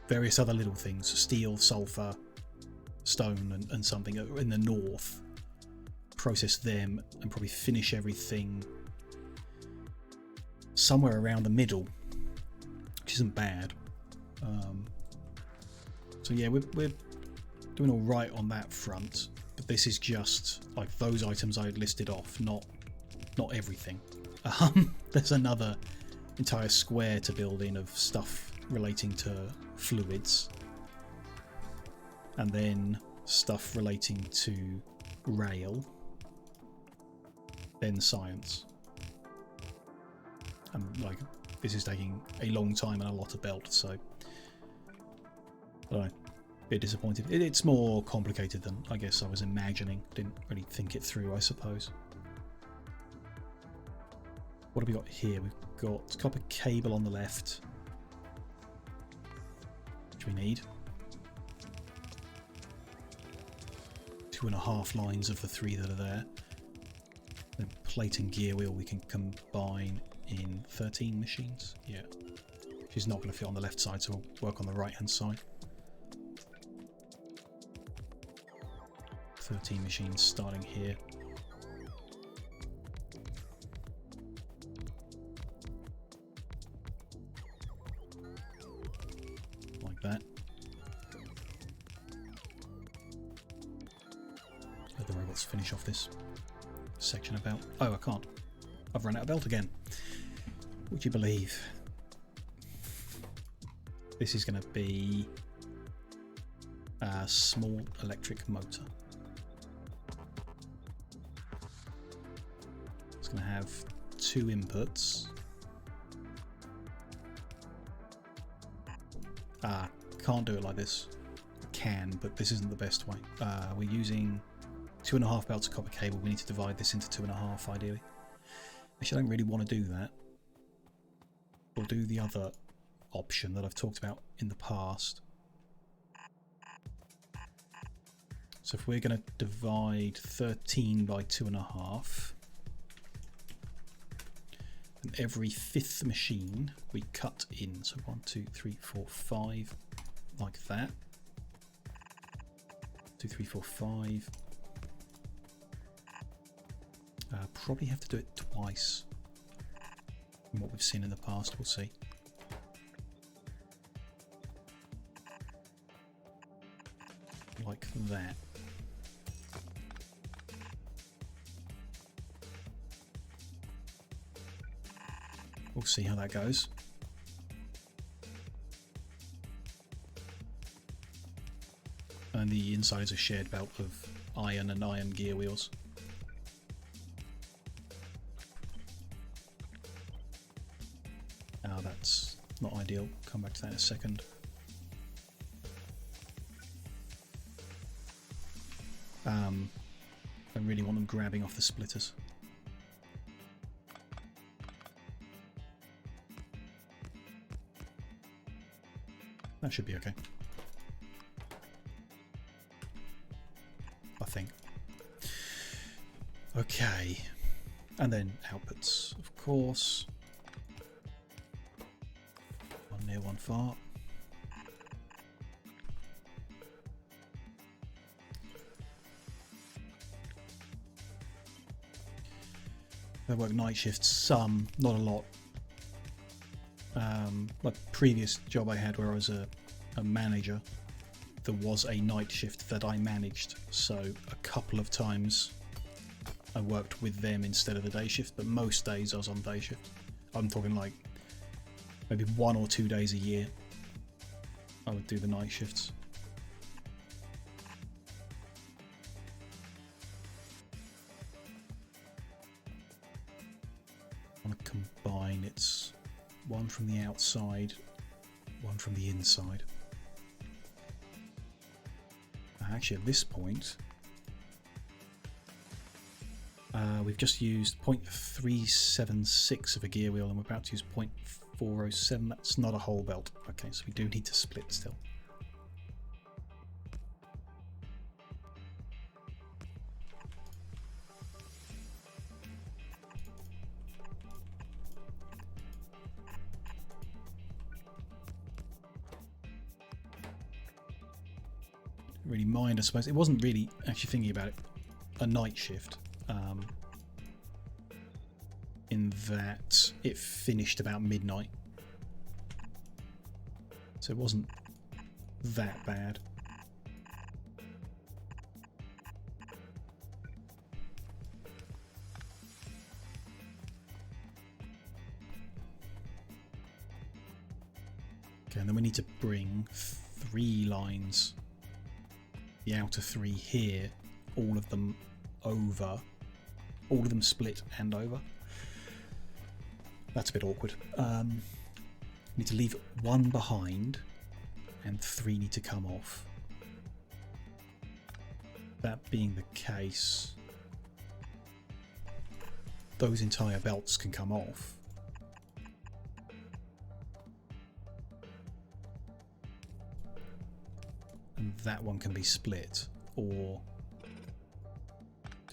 [SPEAKER 1] various other little things, steel, sulfur, stone and something in the north. process them and probably finish everything somewhere around the middle, which isn't bad. So yeah, we're doing all right on that front, but this is just like those items I had listed off, not everything. There's another entire square to build in of stuff relating to fluids, and then stuff relating to rail, then science. And like, this is taking a long time and a lot of belt, so I don't know, a bit disappointed. It's more complicated than I guess I was imagining. Didn't really think it through, I suppose. What have we got here? We've got copper cable on the left, which we need. 2.5 lines of the 3 that are there. Then plate and gear wheel we can combine in 13 machines. Yeah, which is not going to fit on the left side, so we'll work on the right hand side. 13 machines starting here. Like that. Let the robots finish off this section of belt. Oh, I can't. I've run out of belt again. Would you believe? This is going to be a small electric motor. It's going to have 2 inputs. Can't do it like this. Can, but this isn't the best way. We're using 2.5 belts of copper cable. We need to divide this into 2.5 ideally. Actually, I don't really want to do that. We'll do the other option that I've talked about in the past. So if we're going to divide 13 by 2.5, and every 5th machine we cut in. So 1, 2, 3, 4, 5, like that. 2, 3, 4, 5. Probably have to do it twice. From what we've seen in the past, we'll see. Like that. We'll see how that goes. And the inside is a shared belt of iron and iron gear wheels. Now that's not ideal. Come back to that in a second. I really want them grabbing off the splitters. That should be okay. I think. Okay. And then outputs, of course. One near, one far. I work night shifts some, not a lot. Like previous job I had where I was a manager, there was a night shift that I managed, so a couple of times I worked with them instead of the day shift, but most days I was on day shift. I'm talking like maybe 1 or 2 days a year I would do the night shifts. I want to combine, it's one from the outside, one from the inside. Actually, at this point, we've just used 0.376 of a gear wheel and we're about to use 0.407. That's not a whole belt. Okay, so we do need to split still. Really mind, I suppose. It wasn't really, actually thinking about it, a night shift. in that it finished about midnight. So it wasn't that bad. Okay, and then we need to bring 3 lines, the outer 3 here, all of them over, all of them split and over. That's a bit awkward. Need to leave 1 behind and 3 need to come off. That being the case, those entire belts can come off. And that one can be split, or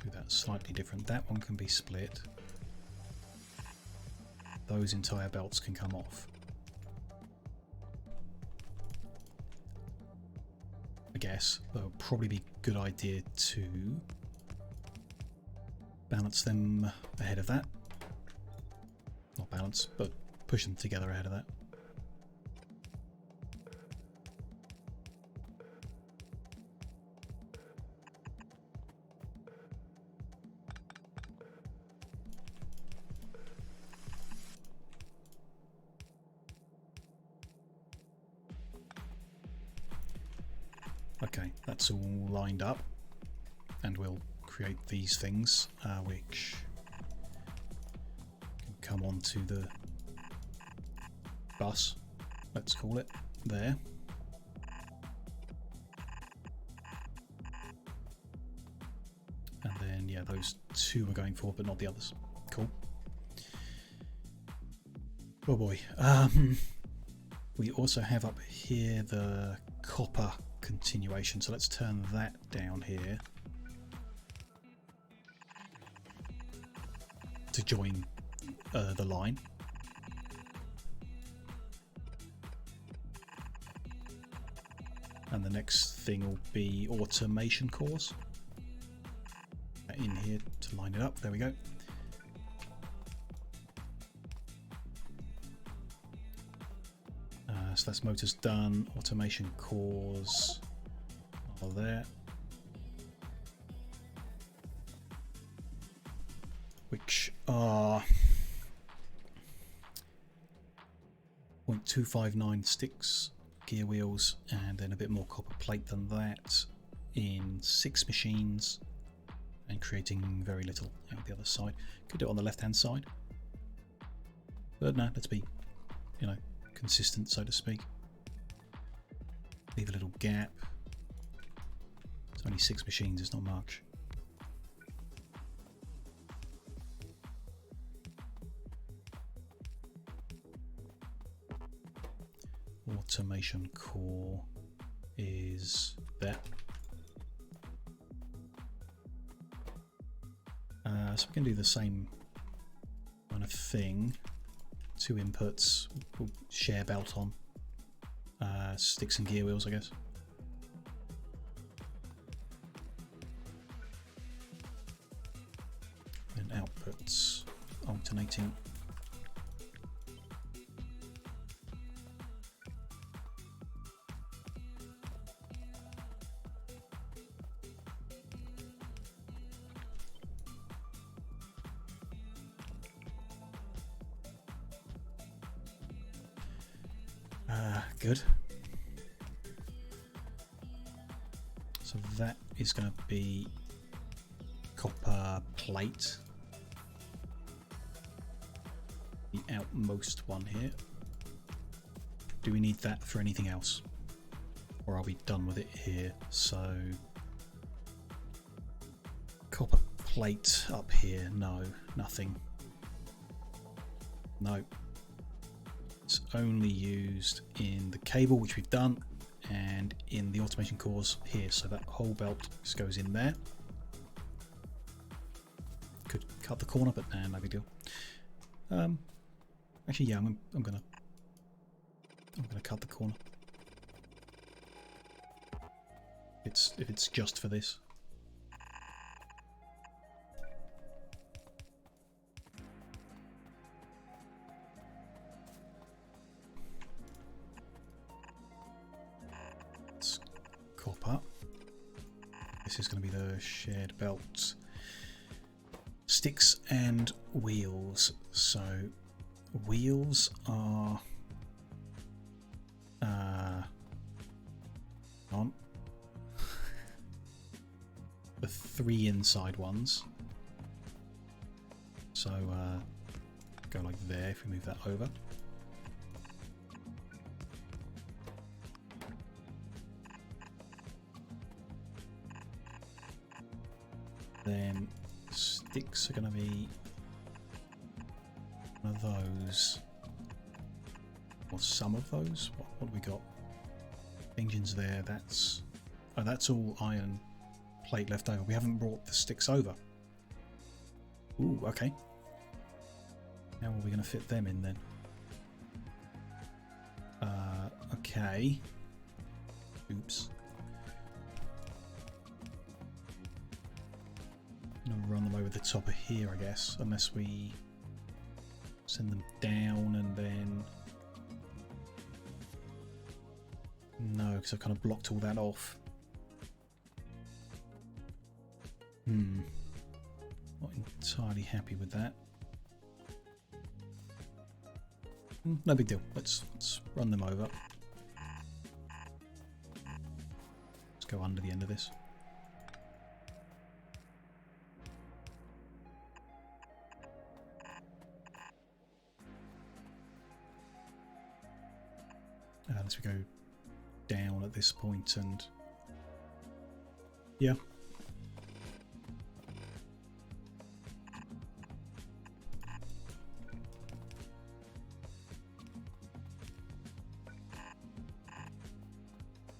[SPEAKER 1] do that slightly different. That one can be split. Those entire belts can come off. I guess that would probably be a good idea to balance them ahead of that. Not balance, but push them together ahead of that. Okay, that's all lined up, and we'll create these things which can come onto the bus, let's call it, there. And then, yeah, those 2 are going forward, but not the others. Cool. Oh boy. We also have up here the copper continuation, so let's turn that down here to join the line. And the next thing will be automation cores in here to line it up. There we go. So that's motors done. Automation cores are there, which are 0.259 sticks, gear wheels, and then a bit more copper plate than that in 6 machines, and creating very little out the other side. Could do it on the left hand side, but no, let's be, you know, consistent, so to speak. Leave a little gap. It's only 6 machines, it's not much. Automation core is there. So we can do the same kind of thing. 2 inputs, we'll share belt on, sticks and gear wheels, I guess. And outputs alternating. Good. So that is going to be copper plate. The outmost one here. Do we need that for anything else? Or are we done with it here? So copper plate up here. No, nothing. No. It's only used in the cable, which we've done, and in the automation cores here. So that whole belt just goes in there. Could cut the corner, but nah, no big deal. Actually, yeah, I'm gonna cut the corner. If it's just for this. this is going to be the shared belt. Sticks and wheels. So wheels are on the 3 inside ones. So go like there if we move that over. Then sticks are going to be one of those, or some of those. What do we got? Engines there. That's all iron plate left over. We haven't brought the sticks over. Ooh, okay. How are we going to fit them in then? Okay. Oops. I'm going to run them over the top of here, I guess, unless we send them down and then... No, because I've kind of blocked all that off. Not entirely happy with that. No big deal. Let's run them over. Let's go under the end of this. Unless we go down at this point and... Yeah.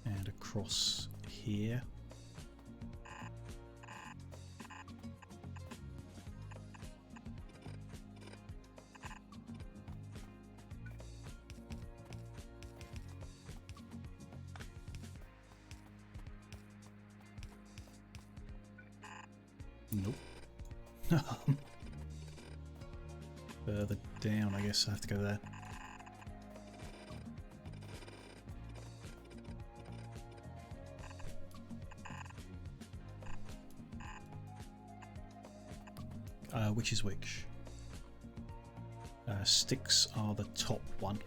[SPEAKER 1] And across here. Nope. Further down, I guess I have to go there. Which is which? Sticks are the top one.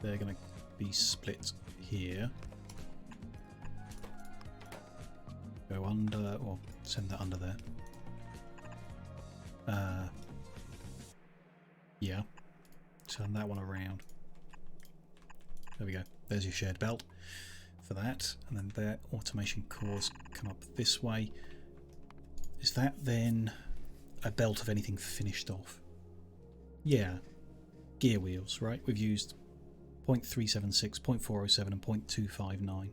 [SPEAKER 1] They're going to be split here. Go under, or send that under there. Yeah. Turn that one around. There we go. There's your shared belt for that. And then their automation cores come up this way. Is that then a belt of anything finished off? Yeah. Gear wheels, right? We've used 0.376, 0.407 and 0.259.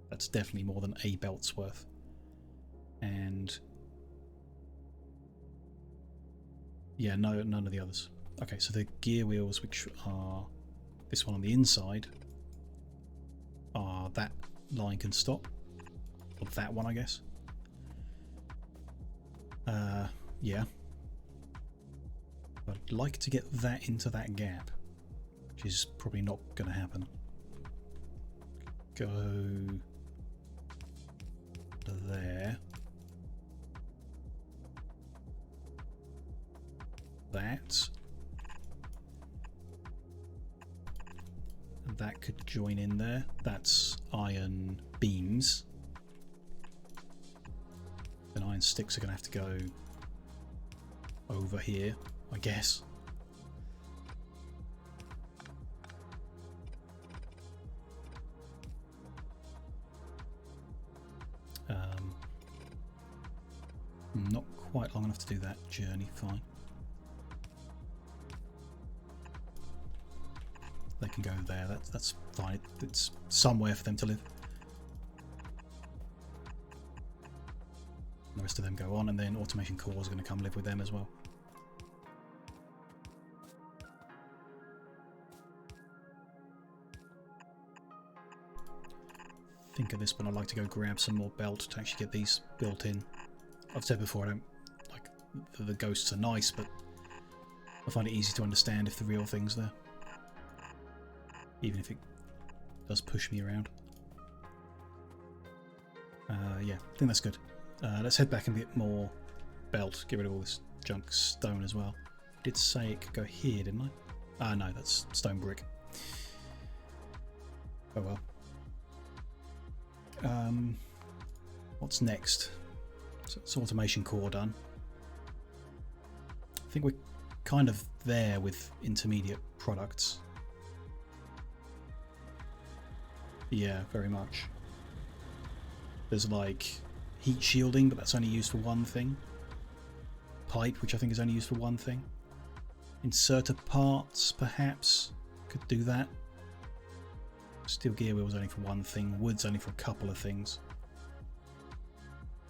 [SPEAKER 1] That's definitely more than a belt's worth. And yeah, no, none of the others. Okay, so the gear wheels, which are this one on the inside, are that line can stop. Or that one, I guess. Yeah. I'd like to get that into that gap, which is probably not going to happen. Go to there. That. And that could join in there. That's iron beams. Then iron sticks are going to have to go over here, I guess. Not quite long enough to do that journey, fine. They can go there, that's fine. It's somewhere for them to live. The rest of them go on, and then automation cores are going to come live with them as well. I think at this point I'd like to go grab some more belt to actually get these built in. I've said before, I don't like the ghosts are nice, but I find it easy to understand if the real thing's there. even if it does push me around. Yeah, I think that's good. Let's head back and get more belt, get rid of all this junk stone as well. I did say it could go here, didn't I? Ah, no, that's stone brick. Oh well. What's next? So it's automation core done. I think we're kind of there with intermediate products. Yeah, very much. There's like heat shielding, but that's only used for one thing. Pipe, which I think is only used for one thing. Inserter parts, perhaps, could do that. Steel gear wheels only for one thing. Wood's only for a couple of things.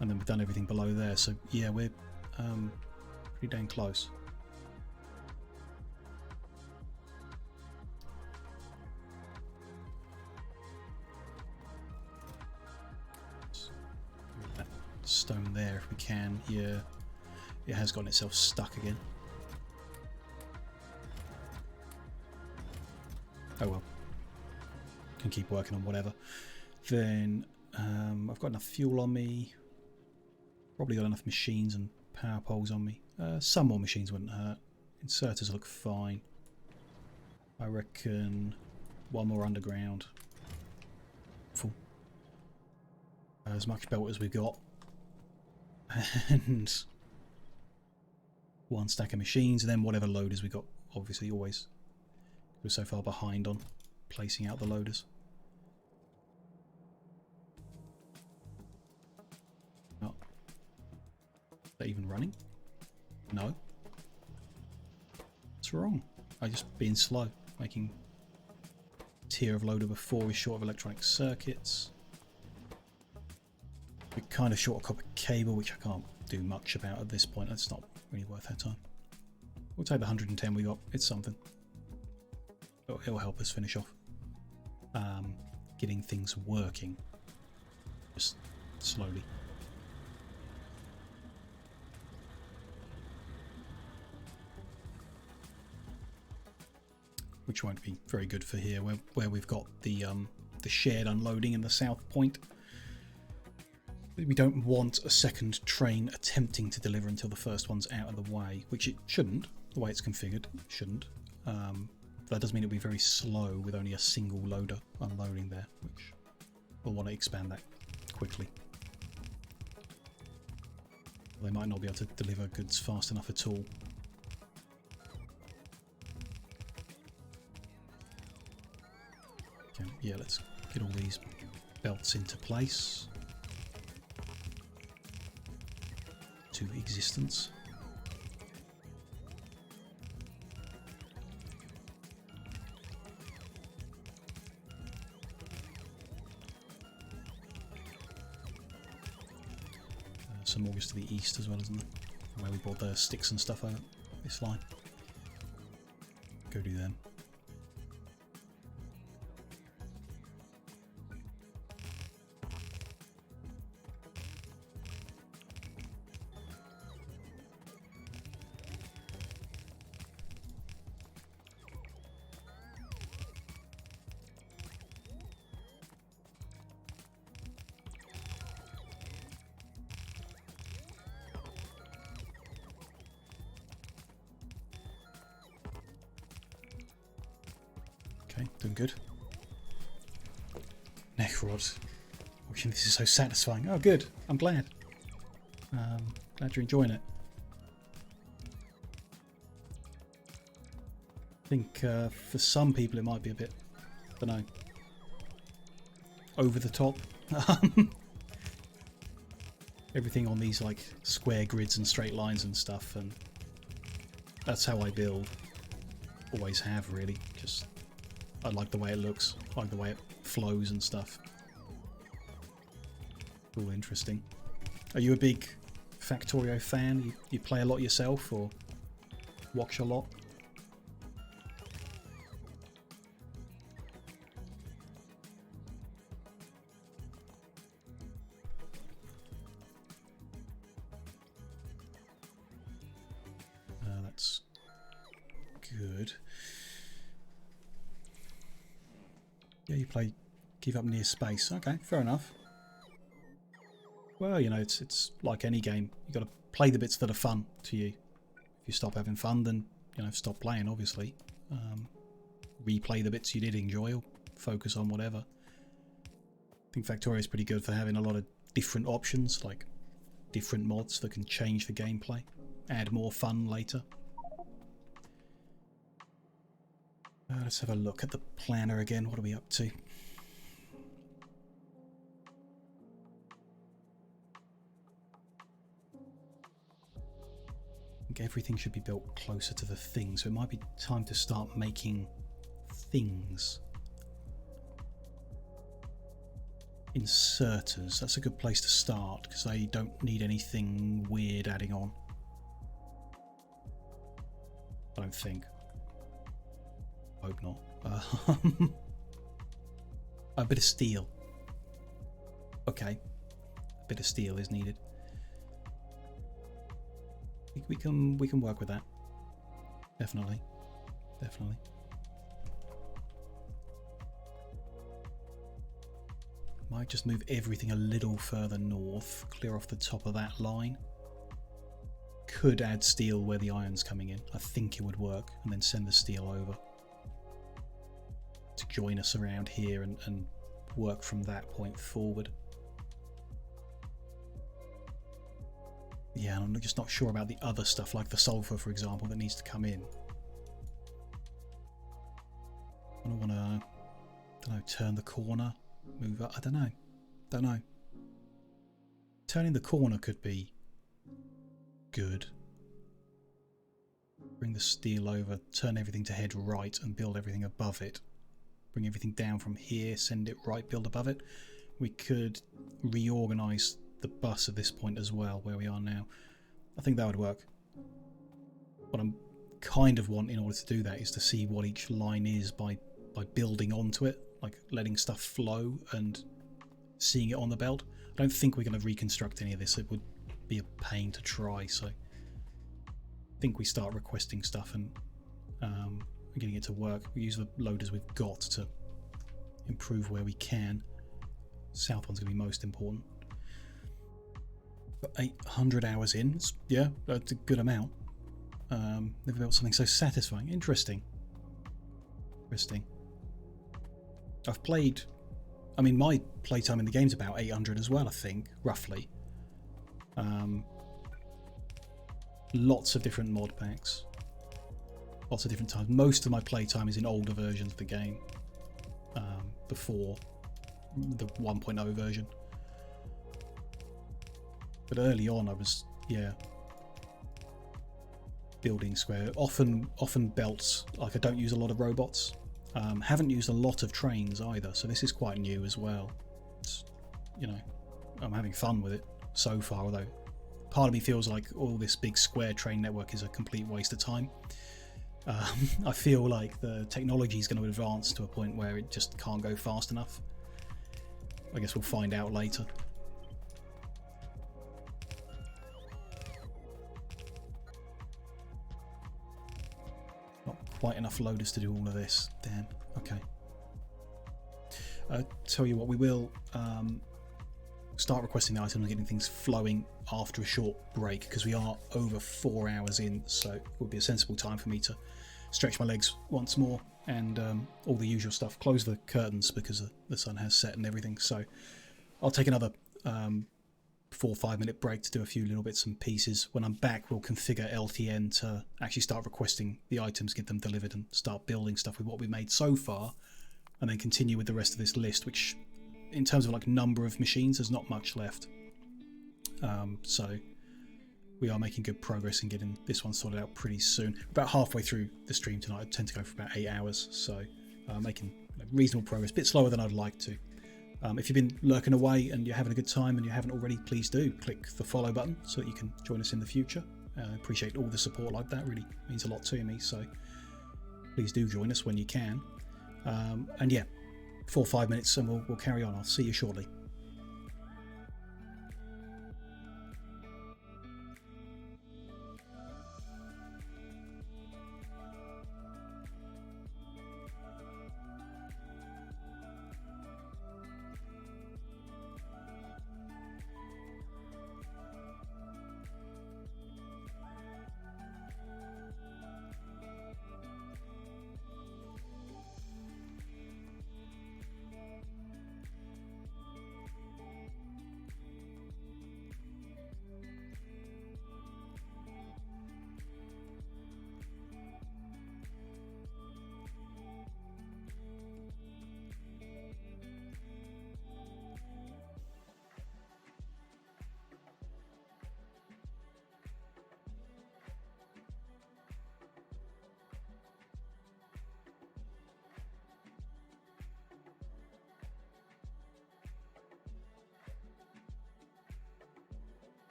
[SPEAKER 1] And then we've done everything below there, so yeah, we're pretty dang close. That stone there if we can. Yeah, it has gotten itself stuck again. Oh well, can keep working on whatever. Then I've got enough fuel on me. Probably got enough machines and power poles on me. Some more machines wouldn't hurt. Inserters look fine. I reckon one more underground. Full. As much belt as we've got. And one stack of machines, and then whatever loaders we got. Obviously, always. We're so far behind on placing out the loaders. Oh. Is that even running? No. What's wrong? I just being slow, making tier of loader before is short of electronic circuits. We're kind of short of copper cable, which I can't do much about at this point. It's not really worth our time. We'll take the 110 we got. It's something. It'll help us finish off getting things working, just slowly. Which won't be very good for here, where we've got the shared unloading in the south point. We don't want a second train attempting to deliver until the first one's out of the way, which it shouldn't. The way it's configured, it shouldn't. That does mean it'll be very slow with only a single loader unloading there, which we'll want to expand that quickly. They might not be able to deliver goods fast enough at all. Okay, yeah, let's get all these belts into place. To existence. Some more goes to the east as well, isn't there? Where we brought the sticks and stuff out this line. Go do them. Doing good. Neck rod. Wishing this is so satisfying. Oh, good. I'm glad. Glad you're enjoying it. I think for some people it might be a bit, I don't know, over the top. Everything on these like square grids and straight lines and stuff, and that's how I build. Always have, really. Just I like the way it looks, I like the way it flows and stuff. All interesting. Are you a big Factorio fan? You play a lot yourself or watch a lot? That's good. Yeah, you play Give Up Near Space. Okay, fair enough. Well, you know, it's like any game. You've got to play the bits that are fun to you. If you stop having fun, then, you know, stop playing, obviously. Replay the bits you did enjoy, or focus on whatever. I think Factorio is pretty good for having a lot of different options, like different mods that can change the gameplay, add more fun later. Let's have a look at the planner again. What are we up to? I think everything should be built closer to the thing, so it might be time to start making things. Inserters, that's a good place to start because I don't need anything weird adding on. I don't think. Hope not. A bit of steel. Okay, a bit of steel is needed. We can work with that. Definitely. Might just move everything a little further north, clear off the top of that line. Could add steel where the iron's coming in. I think it would work, and then send the steel over to join us around here and work from that point forward. Yeah, I'm just not sure about the other stuff, like the sulfur, for example, that needs to come in. I don't want to, turn the corner, move up. I don't know. Turning the corner could be good. Bring the steel over, turn everything to head right and build everything above it. Bring everything down from here, send it right, build above it. We could reorganise the bus at this point as well, where we are now. I think that would work. What I'm kind of want in order to do that is to see what each line is by building onto it, like letting stuff flow and seeing it on the belt. I don't think we're going to reconstruct any of this. It would be a pain to try, so I think we start requesting stuff and getting it to work. We use the loaders we've got to improve where we can. South one's going to be most important. But 800 hours in, yeah, that's a good amount. Never built something so satisfying. Interesting. I've played, I mean, my playtime in the game's about 800 as well, I think, roughly. Lots of different mod packs. Lots of different times. Most of my playtime is in older versions of the game. Before the 1.0 version. But early on I was, yeah, building square. Often belts, like I don't use a lot of robots. Haven't used a lot of trains either, so this is quite new as well. It's, you know, I'm having fun with it so far, although part of me feels like all this big square train network is a complete waste of time. I feel like the technology is going to advance to a point where it just can't go fast enough. I guess we'll find out later. Not quite enough loaders to do all of this. Damn. Okay. Tell you what, we will start requesting the items and getting things flowing after a short break, because we are over 4 hours in, so it would be a sensible time for me to stretch my legs once more and all the usual stuff. Close the curtains because the sun has set and everything, so I'll take another 4 or 5 minute break to do a few little bits and pieces. When I'm back, we'll configure LTN to actually start requesting the items, get them delivered, and start building stuff with what we've made so far, and then continue with the rest of this list, which in terms of like number of machines, there's not much left. So we are making good progress in getting this one sorted out pretty soon. About halfway through the stream tonight. I tend to go for about 8 hours, so making reasonable progress. A bit slower than I'd like to. If you've been lurking away and you're having a good time and you haven't already, please do click the follow button so that you can join us in the future. I appreciate all the support like that. Really means a lot to me, so please do join us when you can. And yeah, 4 or 5 minutes and we'll carry on. I'll see you shortly.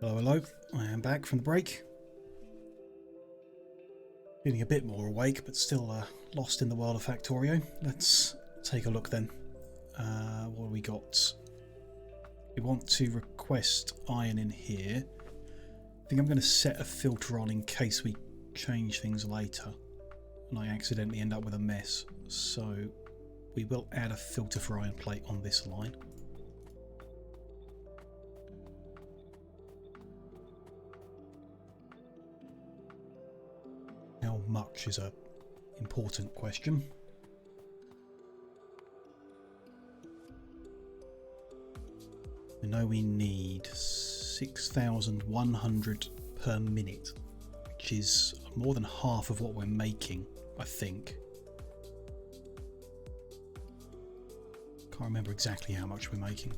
[SPEAKER 1] Hello, hello. I am back from the break. Feeling a bit more awake, but still lost in the world of Factorio. Let's take a look then. What have we got? We want to request iron in here. I think I'm going to set a filter on in case we change things later and I accidentally end up with a mess. So we will add a filter for iron plate on this line. How much is a important question. I know we need 6,100 per minute, which is more than half of what we're making, I think. Can't remember exactly how much we're making.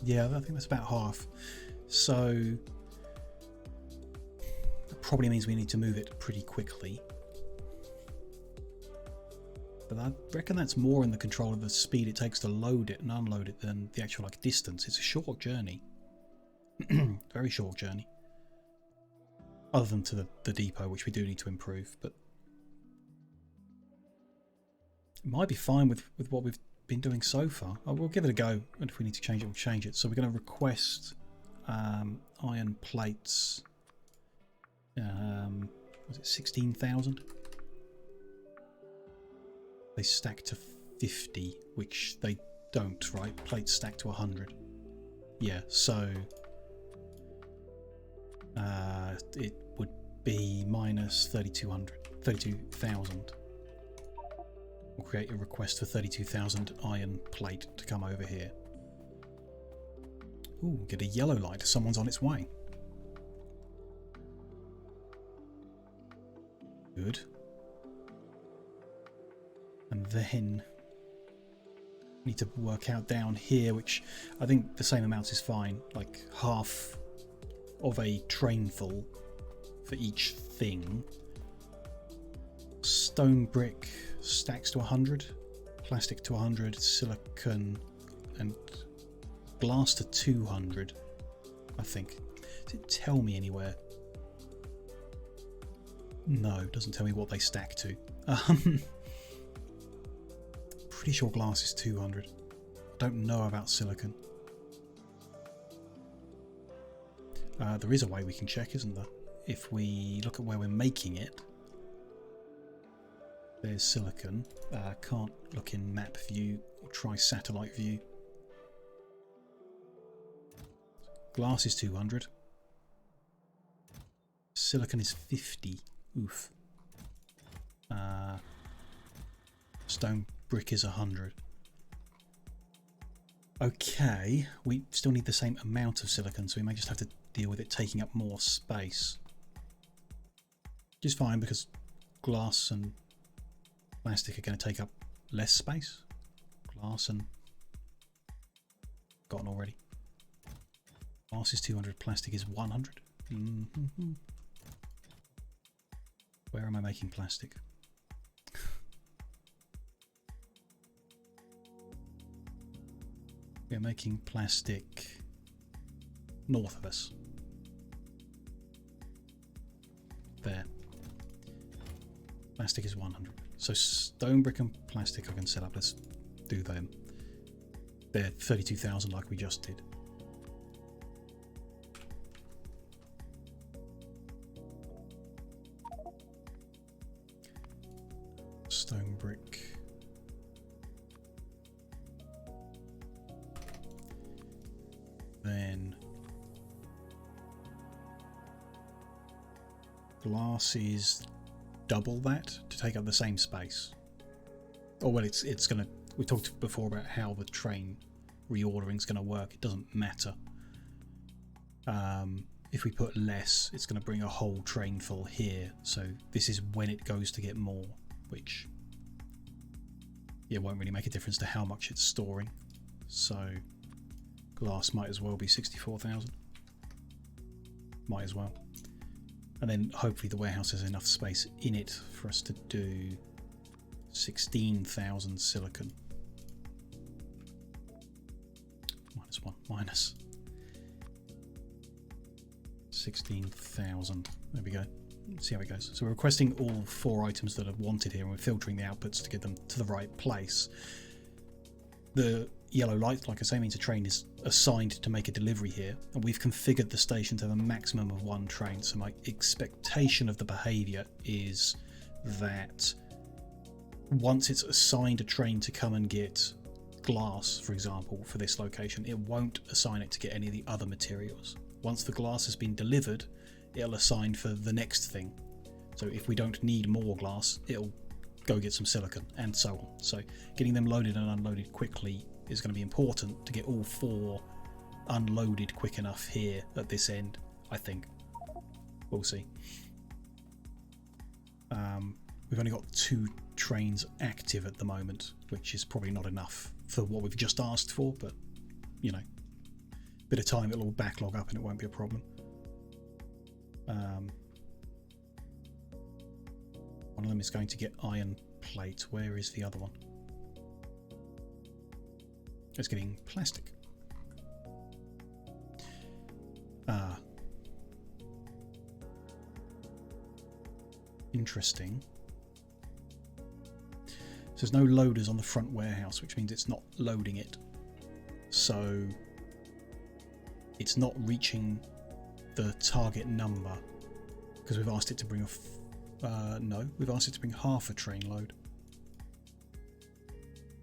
[SPEAKER 1] Yeah, I think that's about half. So that probably means we need to move it pretty quickly. But I reckon that's more in the control of the speed it takes to load it and unload it than the actual distance. It's a short journey. Very short journey. Other than to the depot, which we do need to improve, but it might be fine with what we've been doing so far. We'll give it a go, and if we need to change it, we'll change it. So we're going to request iron plates. Was it 16,000? They stack to 50, which they don't, right? Plates stack to 100. Yeah, so it would be minus 32,000. We'll create a request for 32,000 iron plate to come over here. Ooh, get a yellow light. Someone's on its way. Good. And then we need to work out down here, which I think the same amount is fine, like half of a train full for each thing. Stone brick stacks to 100, plastic to 100, silicon and glass to 200, I think. Does it tell me anywhere? No, it doesn't tell me what they stack to. Pretty sure glass is 200. I don't know about silicon. There is a way we can check, isn't there? If we look at where we're making it, there's silicon. Can't look in map view or try satellite view. Glass is 200. Silicon is 50. Oof. Stone brick is 100. Okay, we still need the same amount of silicon, so we may just have to deal with it taking up more space. Which is fine because glass and plastic are going to take up less space. Glass and... Gotten already. Glass is 200, plastic is 100. Mm-hmm. Where am I making plastic? We are making plastic north of us. There. Plastic is 100. So stone, brick and plastic I can set up. Let's do them. They're 32,000 like we just did. Stone brick. Then glass is double that to take up the same space. Oh well, it's gonna. We talked before about how the train reordering is gonna work. It doesn't matter. If we put less, it's gonna bring a whole train full here. So this is when it goes to get more, which won't really make a difference to how much it's storing. So glass might as well be 64,000. Might as well. And then hopefully the warehouse has enough space in it for us to do 16,000 silicon. Might as What's one minus? 16,000. There we go. Let's see how it goes. So we're requesting all 4 items that are wanted here, and we're filtering the outputs to get them to the right place. The yellow light, like I say, means a train is assigned to make a delivery here, and we've configured the station to have a maximum of 1 train. So my expectation of the behaviour is that once it's assigned a train to come and get glass, for example, for this location, it won't assign it to get any of the other materials. Once the glass has been delivered, it'll assign for the next thing. So if we don't need more glass, it'll go get some silicon, and so on. So getting them loaded and unloaded quickly is going to be important to get all 4 unloaded quick enough here at this end, I think. We'll see. We've only got 2 trains active at the moment, which is probably not enough for what we've just asked for, but you know, bit of time, it'll all backlog up and it won't be a problem. One of them is going to get iron plate. Where is the other one? It's getting plastic. Interesting. So there's no loaders on the front warehouse, which means it's not loading it. So it's not reaching the target number because we've asked it to bring no, we've asked it to bring half a train load.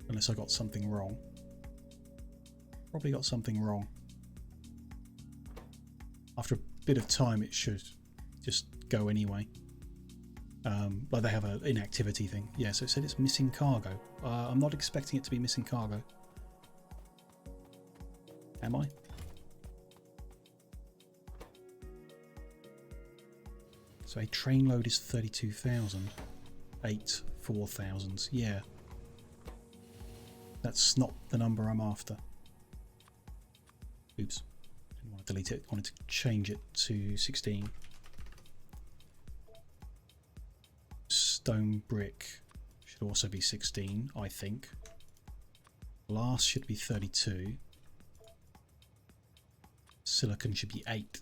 [SPEAKER 1] Unless I got something wrong. Probably got something wrong. After a bit of time it should just go anyway. But they have an inactivity thing. Yeah, so it said it's missing cargo. I'm not expecting it to be missing cargo. Am I? So a train load is 32,000. 8 4,000s. Yeah. That's not the number I'm after. Oops. Didn't want to delete it. I wanted to change it to 16. Stone brick should also be 16, I think. Glass should be 32. Silicon should be 8.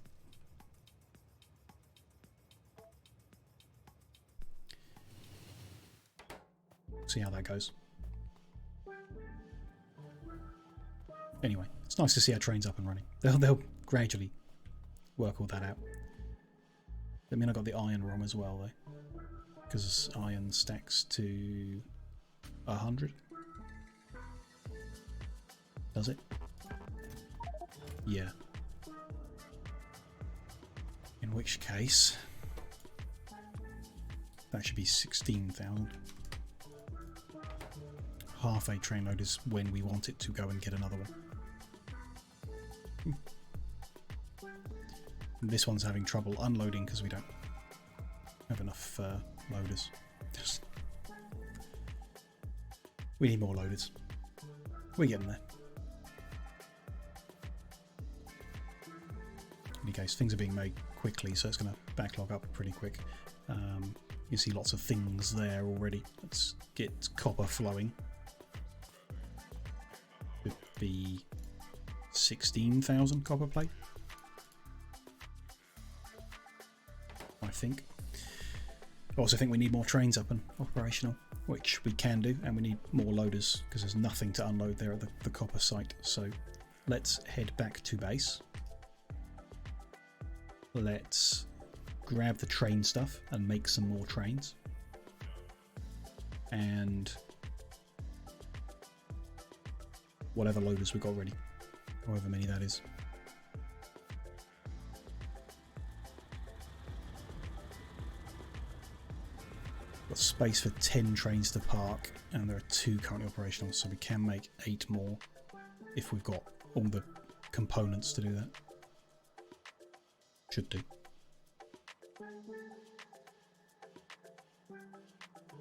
[SPEAKER 1] See how that goes. Anyway, it's nice to see our trains up and running. They'll gradually work all that out. I mean, I got the iron wrong as well, though, because iron stacks to 100. Does it? Yeah. In which case, that should be 16,000. Half a train load is when we want it to go and get another one. And this one's having trouble unloading because we don't have enough loaders. We need more loaders. We're getting there. In any case, things are being made quickly, so it's going to backlog up pretty quick. You see lots of things there already. Let's get copper flowing. With the 16,000 copper plate, I think. I also think we need more trains up and operational, which we can do, and we need more loaders because there's nothing to unload there at the copper site. So let's head back to base. Let's grab the train stuff and make some more trains. And whatever loaders we've got ready, however many that is. Got space for 10 trains to park, and there are 2 currently operational, so we can make 8 more if we've got all the components to do that. Should do.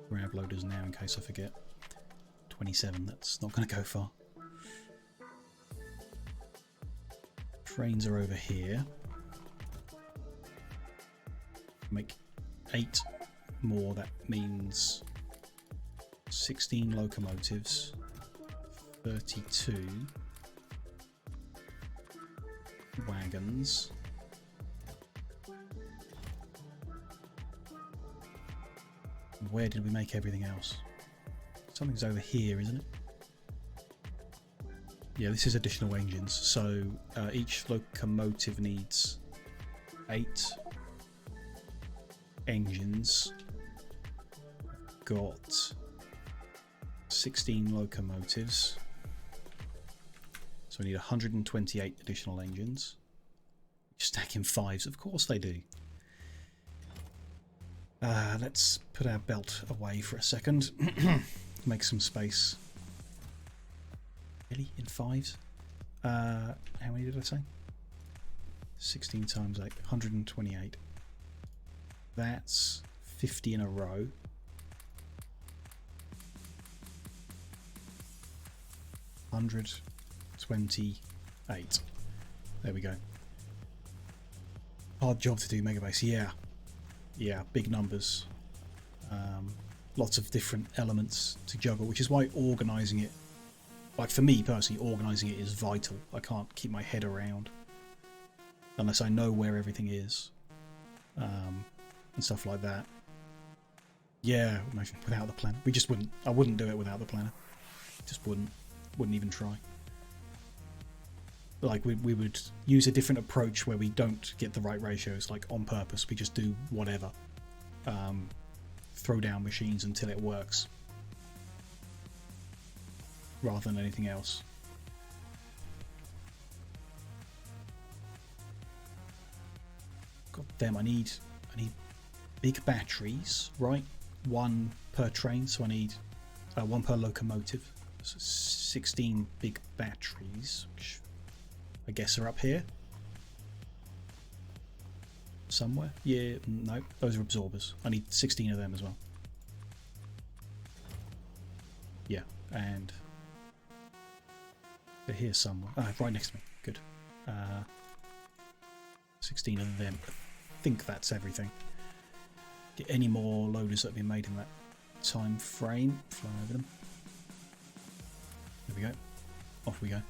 [SPEAKER 1] Grab loaders now in case I forget. 27, that's not going to go far. Trains are over here. Make 8 more, that means 16 locomotives, 32, wagons. Where did we make everything else? Something's over here, isn't it? Yeah, this is additional engines. So each locomotive needs 8 engines. Got 16 locomotives. So we need 128 additional engines. Stack in 5s, of course they do. Let's put our belt away for a second. Make some space. Really? In 5s? How many did I say? 16 times 8. 128. That's 50 in a row. $128. There we go. Hard job to do, Megabase. Yeah, big numbers. Lots of different elements to juggle, which is why organising it, like for me personally, organising it is vital. I can't keep my head around unless I know where everything is, and stuff like that. Yeah, without the planner, we just wouldn't. I wouldn't do it without the planner. Just wouldn't even try. Like we would use a different approach where we don't get the right ratios, like on purpose. We just do whatever, throw down machines until it works, rather than anything else. God damn! I need big batteries, right? 1 per train, so I need 1 per locomotive. So 16 big batteries, which I guess are up here somewhere. Yeah, no, those are absorbers. I need 16 of them as well. Yeah, and they're here somewhere. Right next to me. Good. 16 of them. I think that's everything. Get any more loaders that have been made in that time frame. Fly over them. There we go. Off we go.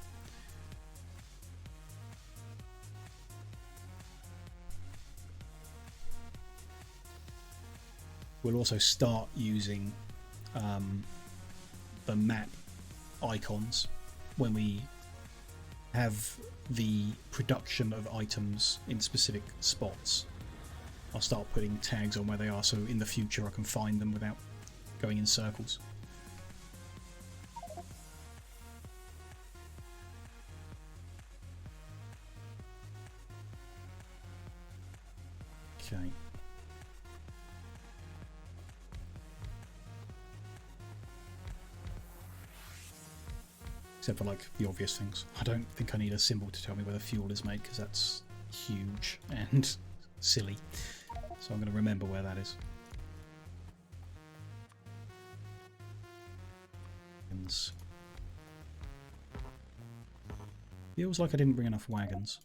[SPEAKER 1] We'll also start using the map icons when we have the production of items in specific spots. I'll start putting tags on where they are, so in the future I can find them without going in circles. Okay. Except for like the obvious things. I don't think I need a symbol to tell me where the fuel is made, because that's huge and silly. So I'm going to remember where that is. Feels like I didn't bring enough wagons.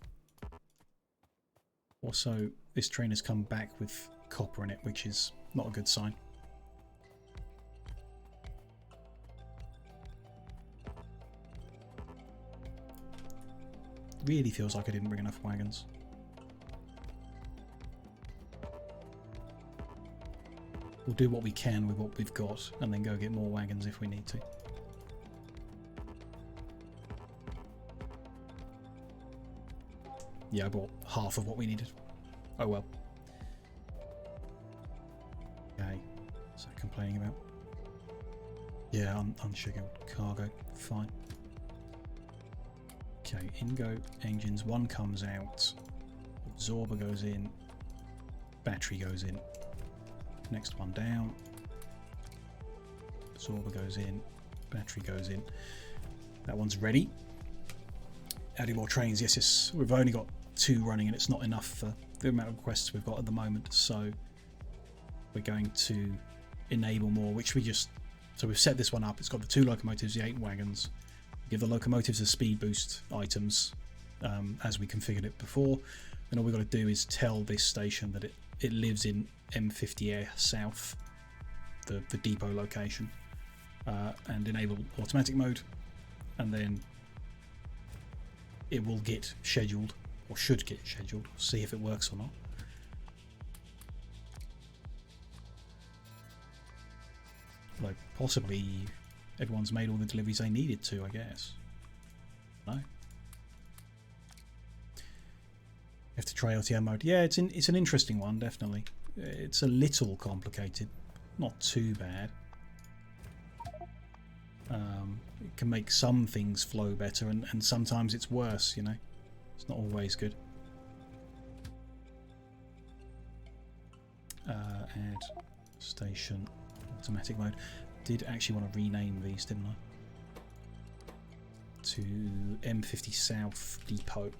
[SPEAKER 1] Also, this train has come back with copper in it, which is not a good sign. Really feels like I didn't bring enough wagons. We'll do what we can with what we've got and then go get more wagons if we need to. Yeah, I bought half of what we needed. Oh well. Okay, what's that complaining about? Yeah, unscheduled cargo. Fine. Okay, in go engines. 1 comes out. Absorber goes in. Battery goes in. Next one down. Absorber goes in. Battery goes in. That one's ready. Adding more trains. Yes, we've only got 2 running and it's not enough for the amount of requests we've got at the moment. So we're going to enable more, which we just... So we've set this one up. It's got the 2 locomotives, the 8 wagons. Give the locomotives the speed boost items as we configured it before. And all we've got to do is tell this station that it lives in M50 Air South, the depot location, and enable automatic mode. And then it will get scheduled or should get scheduled. See if it works or not. Although possibly everyone's made all the deliveries they needed to, I guess. No. You have to try LTM mode. Yeah, it's an interesting one, definitely. It's a little complicated, not too bad. It can make some things flow better, and sometimes it's worse, you know. It's not always good. Add station automatic mode. Did actually want to rename these, didn't I? To M50 South Depot.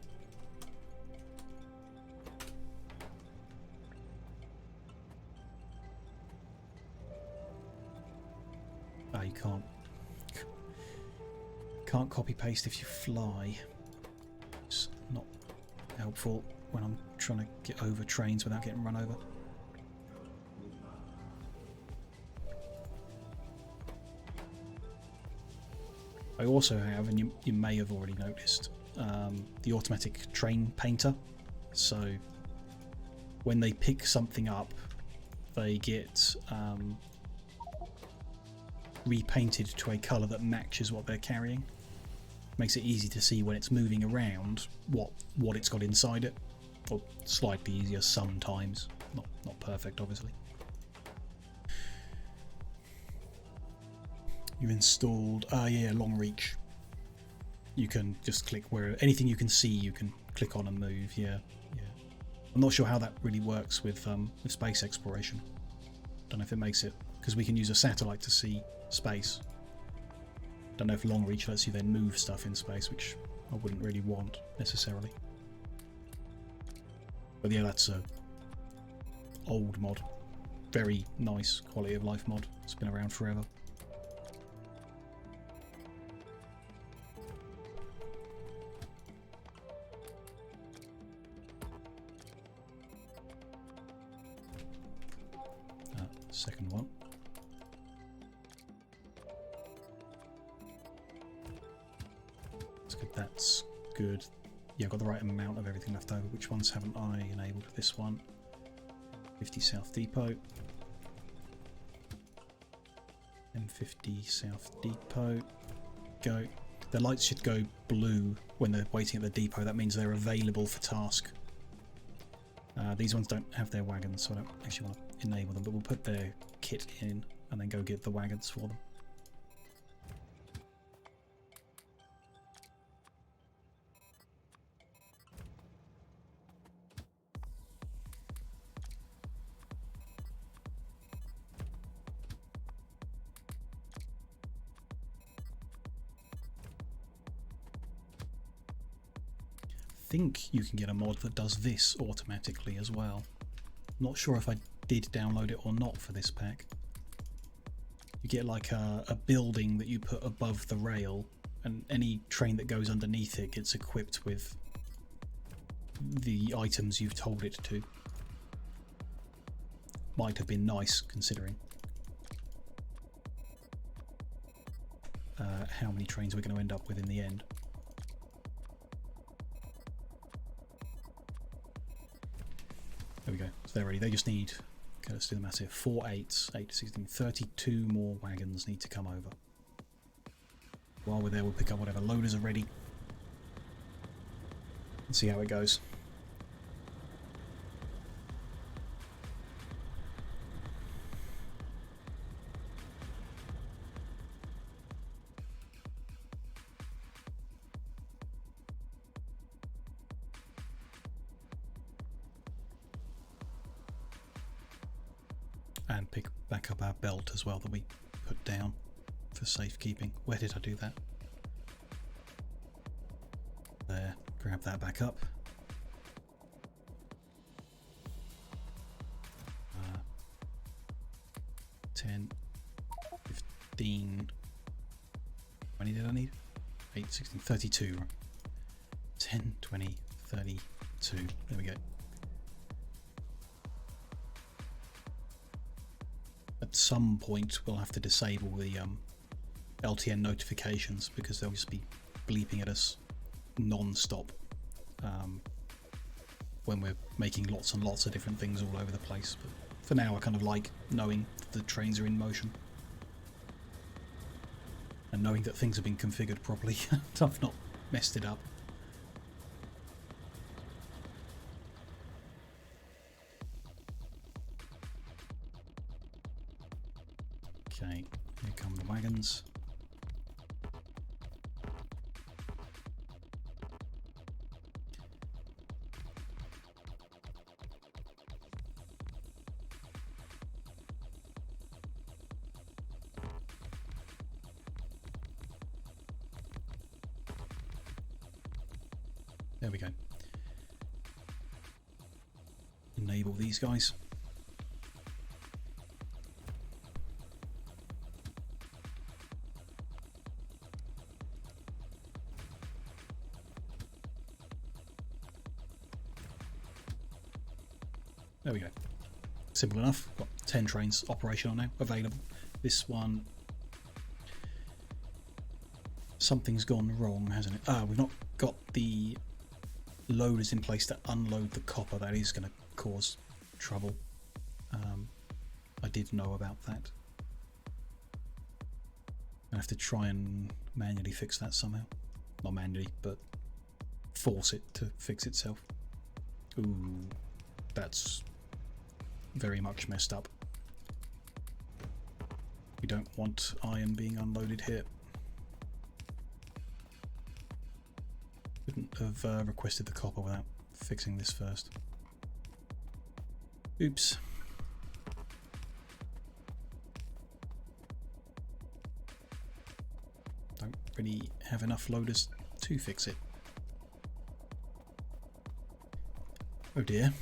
[SPEAKER 1] Ah, you can't copy paste if you fly. It's not helpful when I'm trying to get over trains without getting run over. I also have, and you may have already noticed, the automatic train painter. So when they pick something up, they get repainted to a colour that matches what they're carrying. Makes it easy to see when it's moving around what it's got inside it. Or slightly easier sometimes. Not perfect, obviously. You've installed, yeah, long reach. You can just click where anything you can see, you can click on and move. Yeah. I'm not sure how that really works with space exploration. Don't know if it makes it, because we can use a satellite to see space. Don't know if long reach lets you then move stuff in space, which I wouldn't really want necessarily. But yeah, that's a old mod, very nice quality of life mod. It's been around forever. Second one. Let's get that's good. Yeah, I've got the right amount of everything left over. Which ones haven't I enabled? This one. 50 South Depot. M50 South Depot. Go. The lights should go blue when they're waiting at the depot. That means they're available for task. These ones don't have their wagons, so I don't actually want to enable them, but we'll put their kit in and then go get the wagons for them. I think you can get a mod that does this automatically as well. Not sure if I did download it or not for this pack. You get like a building that you put above the rail, and any train that goes underneath it gets equipped with the items you've told it to. Might have been nice considering how many trains we're going to end up with in the end. There we go, so they're ready. They just need, okay, let's do the math here, 4 8s, 8 to 16, 32 more wagons need to come over. While we're there, we'll pick up whatever loaders are ready and see how it goes. And pick back up our belt as well that we put down for safekeeping. Where did I do that? There, grab that back up. 10, 15, how many did I need? 8, 16, 32. 10, 20, 32, there we go. At some point we'll have to disable the LTN notifications because they'll just be bleeping at us non-stop when we're making lots and lots of different things all over the place. But for now, I kind of like knowing the trains are in motion. And knowing that things have been configured properly. I've not messed it up. Okay, here come the wagons. There we go. Enable these guys. There we go. Simple enough. Got 10 trains operational now, available. This one, something's gone wrong, hasn't it? Ah, we've not got the loaders in place to unload the copper. That is going to cause trouble. I did know about that. I have to try and manually fix that somehow. Not manually, but force it to fix itself. Ooh, that's very much messed up. We don't want iron being unloaded here. Couldn't have requested the copper without fixing this first. Oops. Don't really have enough loaders to fix it. Oh dear.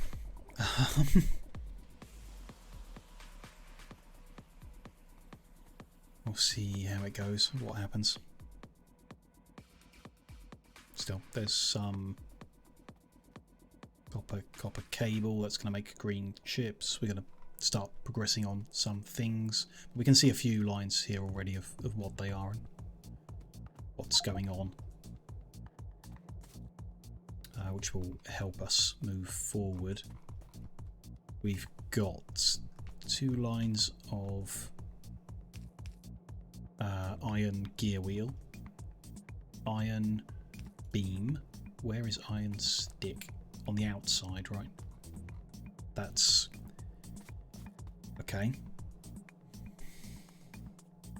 [SPEAKER 1] We'll see how it goes, what happens. Still, there's some copper cable that's going to make green chips. We're going to start progressing on some things. We can see a few lines here already of what they are and what's going on, which will help us move forward. We've got 2 lines of iron gear wheel, iron beam. Where is iron stick? On the outside, right? That's okay.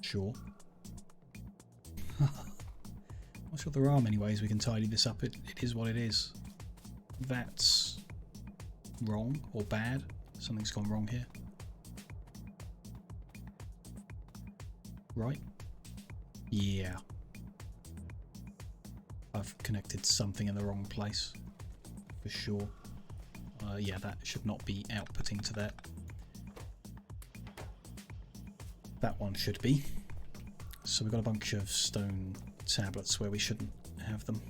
[SPEAKER 1] Sure. Not sure there are many ways we can tidy this up. It is what it is. That's wrong or bad. Something's gone wrong here. Right? Yeah. I've connected something in the wrong place. For sure. Yeah, that should not be outputting to that. That one should be. So we've got a bunch of stone tablets where we shouldn't have them.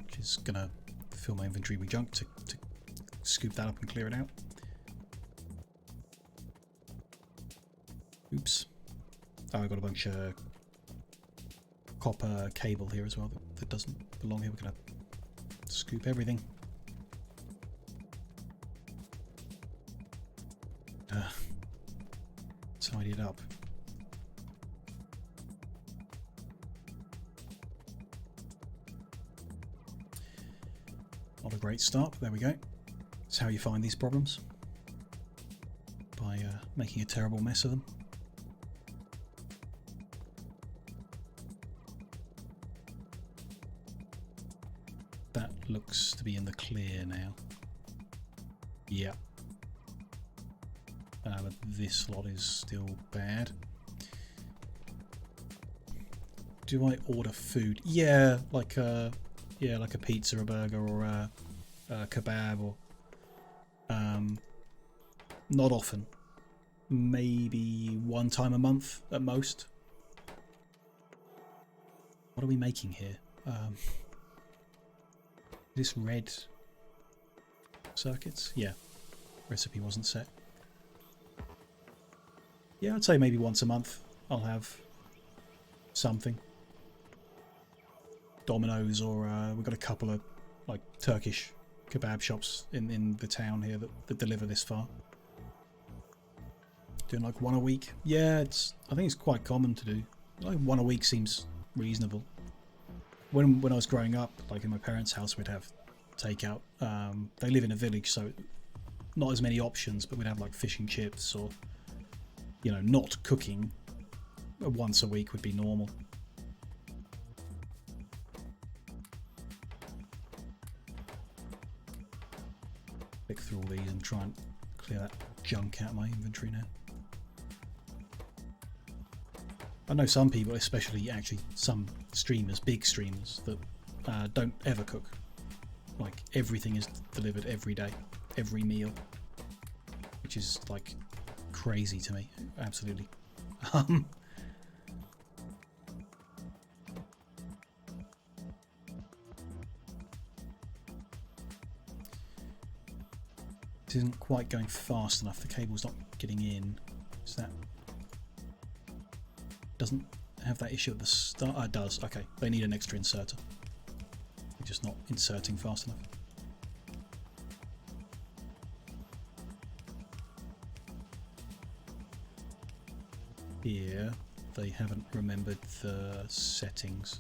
[SPEAKER 1] Which is going to fill my inventory with junk to scoop that up and clear it out. Oops. Oh, I've got a bunch of copper cable here as well that doesn't belong here. We're going to scoop everything. Tidy it up. Not a great start, but there we go. That's how you find these problems. By making a terrible mess of them. That looks to be in the clear now. Yeah. But this lot is still bad. Do I order food? Yeah, like a pizza, a burger, or a kebab, or not often. Maybe one time a month at most. What are we making here? This red circuits? Yeah. Recipe wasn't set. Yeah, I'd say maybe once a month I'll have something. Dominoes, or we've got a couple of like Turkish kebab shops in the town here that deliver this far. Doing like one a week. Yeah, I think it's quite common to do. Like one a week seems reasonable. When I was growing up, like in my parents' house, we'd have takeout. They live in a village, so not as many options, but we'd have like fish and chips, or you know, not cooking once a week would be normal. Pick through all these and try and clear that junk out of my inventory now. I know some people, especially actually some streamers, big streamers, that don't ever cook. Like everything is delivered every day, every meal, which is like crazy to me, absolutely. It isn't quite going fast enough. The cable's not getting in. Is that... Doesn't have that issue at the start? It does. Okay, they need an extra inserter. They're just not inserting fast enough. Here, they haven't remembered the settings.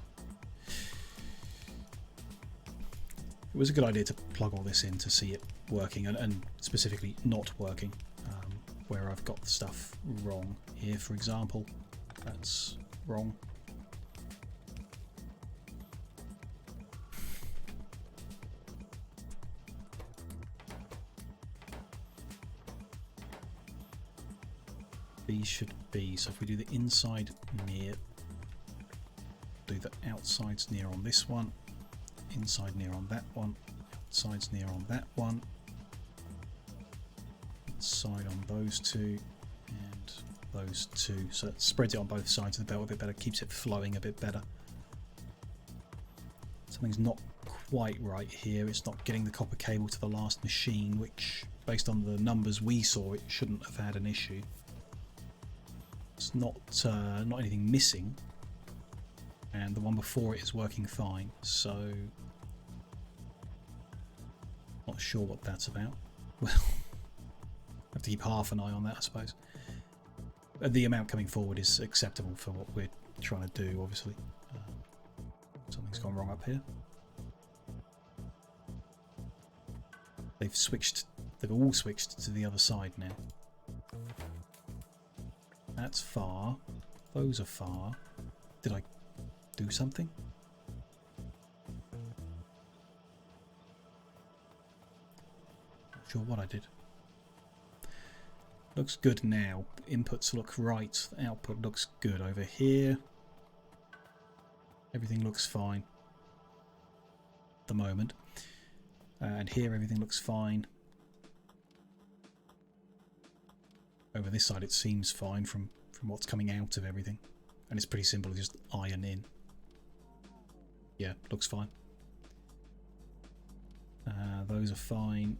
[SPEAKER 1] It was a good idea to plug all this in to see it working, and specifically not working, where I've got the stuff wrong. Here, for example, that's wrong. These should be, so if we do the inside near, do the outsides near on this one, inside near on that one, outsides near on that one, side on those two, and those two, so it spreads it on both sides of the belt a bit better, keeps it flowing a bit better. Something's not quite right here. It's not getting the copper cable to the last machine, which based on the numbers we saw, it shouldn't have had an issue. It's not anything missing, and the one before it is working fine, so not sure what that's about. Well, have to keep half an eye on that, I suppose. The amount coming forward is acceptable for what we're trying to do, obviously. Something's gone wrong up here. They've all switched to the other side now. That's far. Those are far. Did I do something? Not sure what I did. Looks good now. Inputs look right. Output looks good over here. Everything looks fine at the moment. And here everything looks fine. Over this side it seems fine from what's coming out of everything. And it's pretty simple, just iron in. Yeah, looks fine. Those are fine.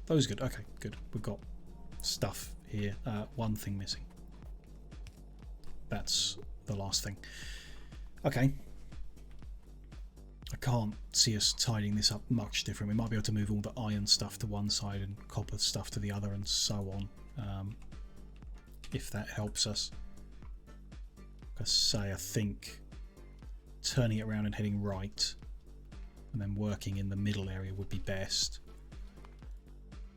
[SPEAKER 1] Those are good. Okay, good. We've got stuff here. One thing missing. That's the last thing. Okay. I can't see us tidying this up much different. We might be able to move all the iron stuff to one side and copper stuff to the other and so on. If that helps us. Like I say, I think turning it around and heading right and then working in the middle area would be best.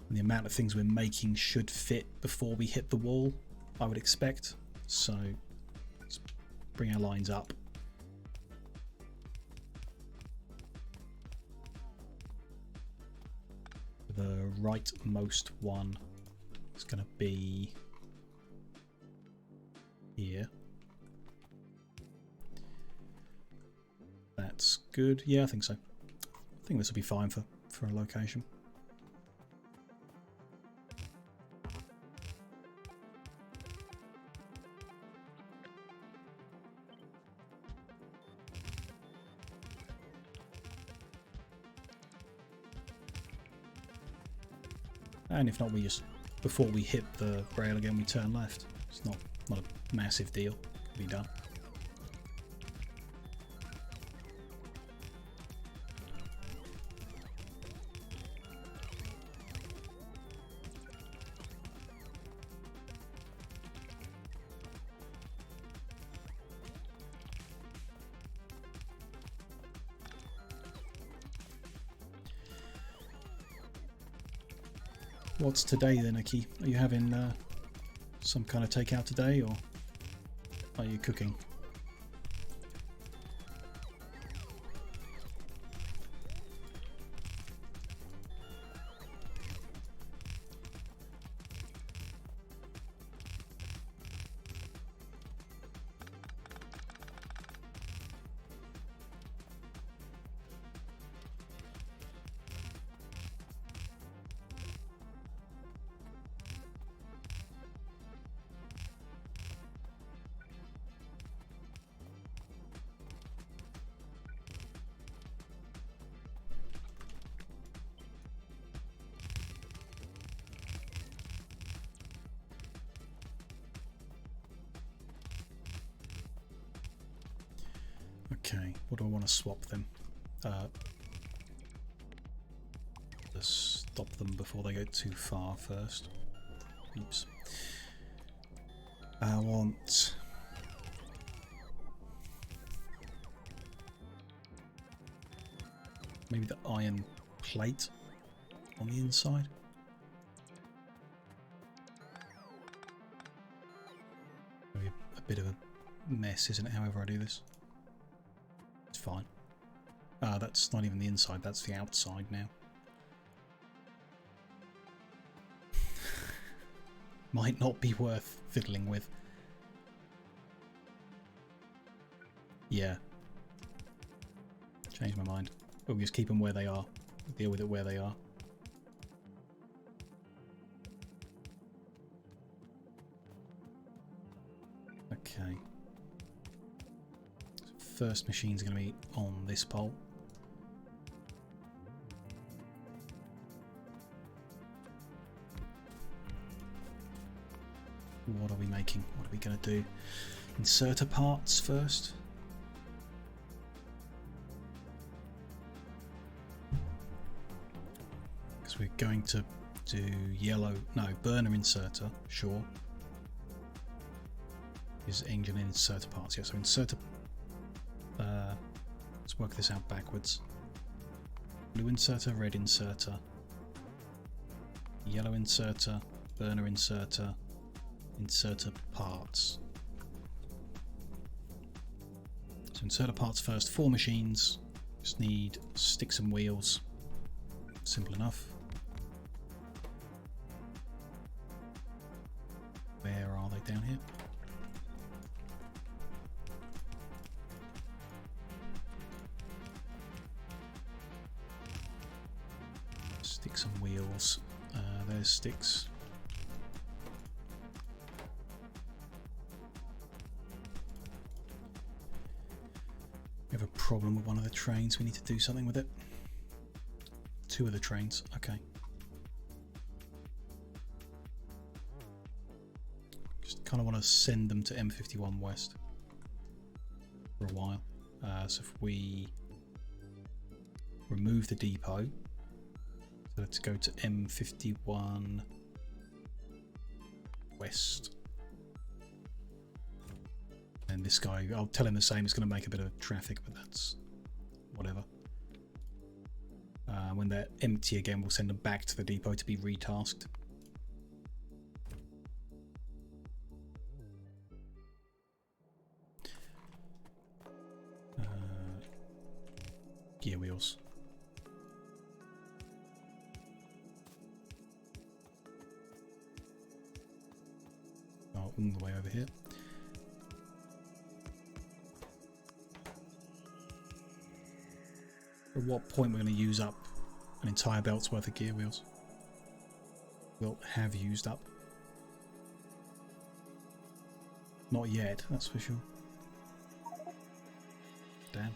[SPEAKER 1] And the amount of things we're making should fit before we hit the wall, I would expect. So let's bring our lines up. The rightmost one is going to be here. That's good. Yeah, I think so. I think this will be fine for a location. And if not, we just, before we hit the rail again, we turn left. It's not a massive deal. It'll be done. What's today then, Aki? Are you having some kind of takeout today, or are you cooking? Okay, what do I want to swap them? Let's stop them before they go too far first. Oops. I want... maybe the iron plate on the inside. Maybe a bit of a mess, isn't it, however I do this? It's fine. That's not even the inside, that's the outside now. Might not be worth fiddling with. Yeah. Change my mind. We'll just keep them where they are. Deal with it where they are. Okay. So first machine's going to be on this pole. What are we making? What are we going to do? Inserter parts first. Because we're going to do yellow, no, burner inserter, sure. Is engine inserter parts, yeah, so inserter, let's work this out backwards. Blue inserter, red inserter, yellow inserter, burner inserter, inserter parts. So inserter parts first, 4 machines, just need sticks and wheels, simple enough. Where are they? Down here? Sticks and wheels, there's sticks. We have a problem with one of the trains, we need to do something with it. 2 of the trains, okay. Just kind of want to send them to M51 West for a while. So if we remove the depot, so let's go to M51 West. And this guy, I'll tell him the same, it's going to make a bit of traffic, but that's whatever. When they're empty again, we'll send them back to the depot to be retasked. Gear wheels. Oh, all the way over here. At what point we're going to use up an entire belt's worth of gear wheels? We'll have used up. Not yet, that's for sure. Damn.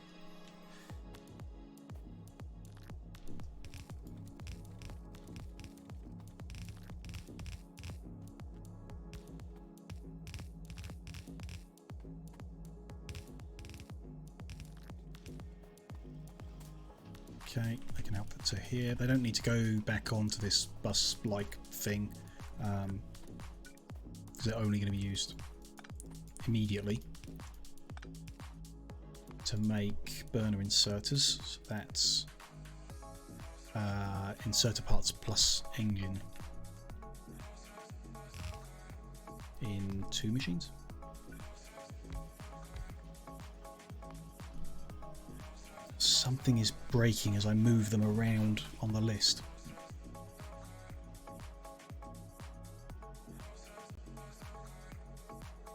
[SPEAKER 1] Okay, they can output to here. They don't need to go back onto this bus-like thing, because they're only going to be used immediately to make burner inserters. So that's inserter parts plus engine in 2 machines. Something is breaking as I move them around on the list.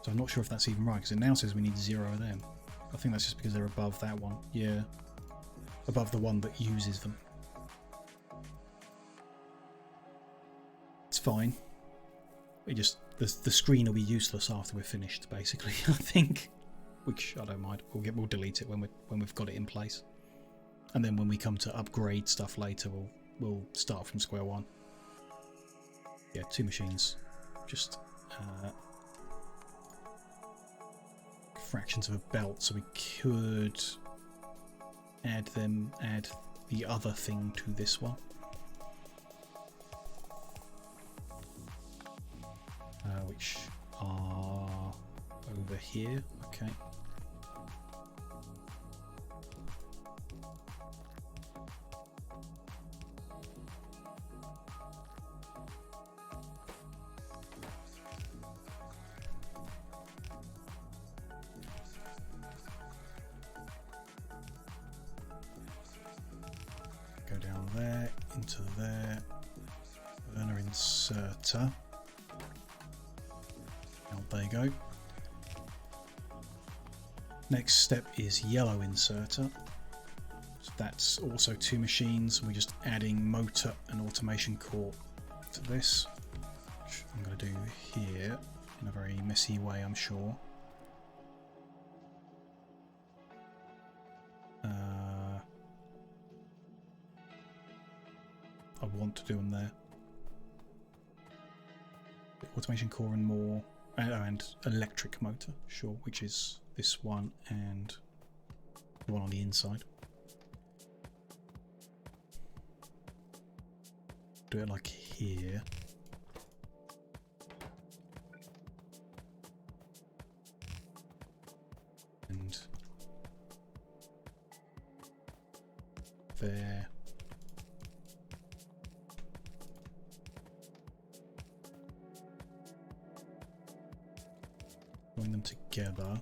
[SPEAKER 1] So I'm not sure if that's even right, because it now says we need 0 of them. I think that's just because they're above that one. Yeah. Above the one that uses them. It's fine. It just the screen will be useless after we're finished, basically, I think. Which I don't mind. We'll delete it when we've got it in place. And then when we come to upgrade stuff later, we'll start from square one. Yeah, 2 machines. Just fractions of a belt, so we could add the other thing to this one. Which are over here. Okay. Go down there, into there, burner inserter. There you go. Next step is yellow inserter. So that's also 2 machines. We're just adding motor and automation core to this, which I'm going to do here in a very messy way, I'm sure. I want to do them there. Automation core and more. And electric motor, sure, which is this one and the one on the inside. Do it like here. And there. Join them together.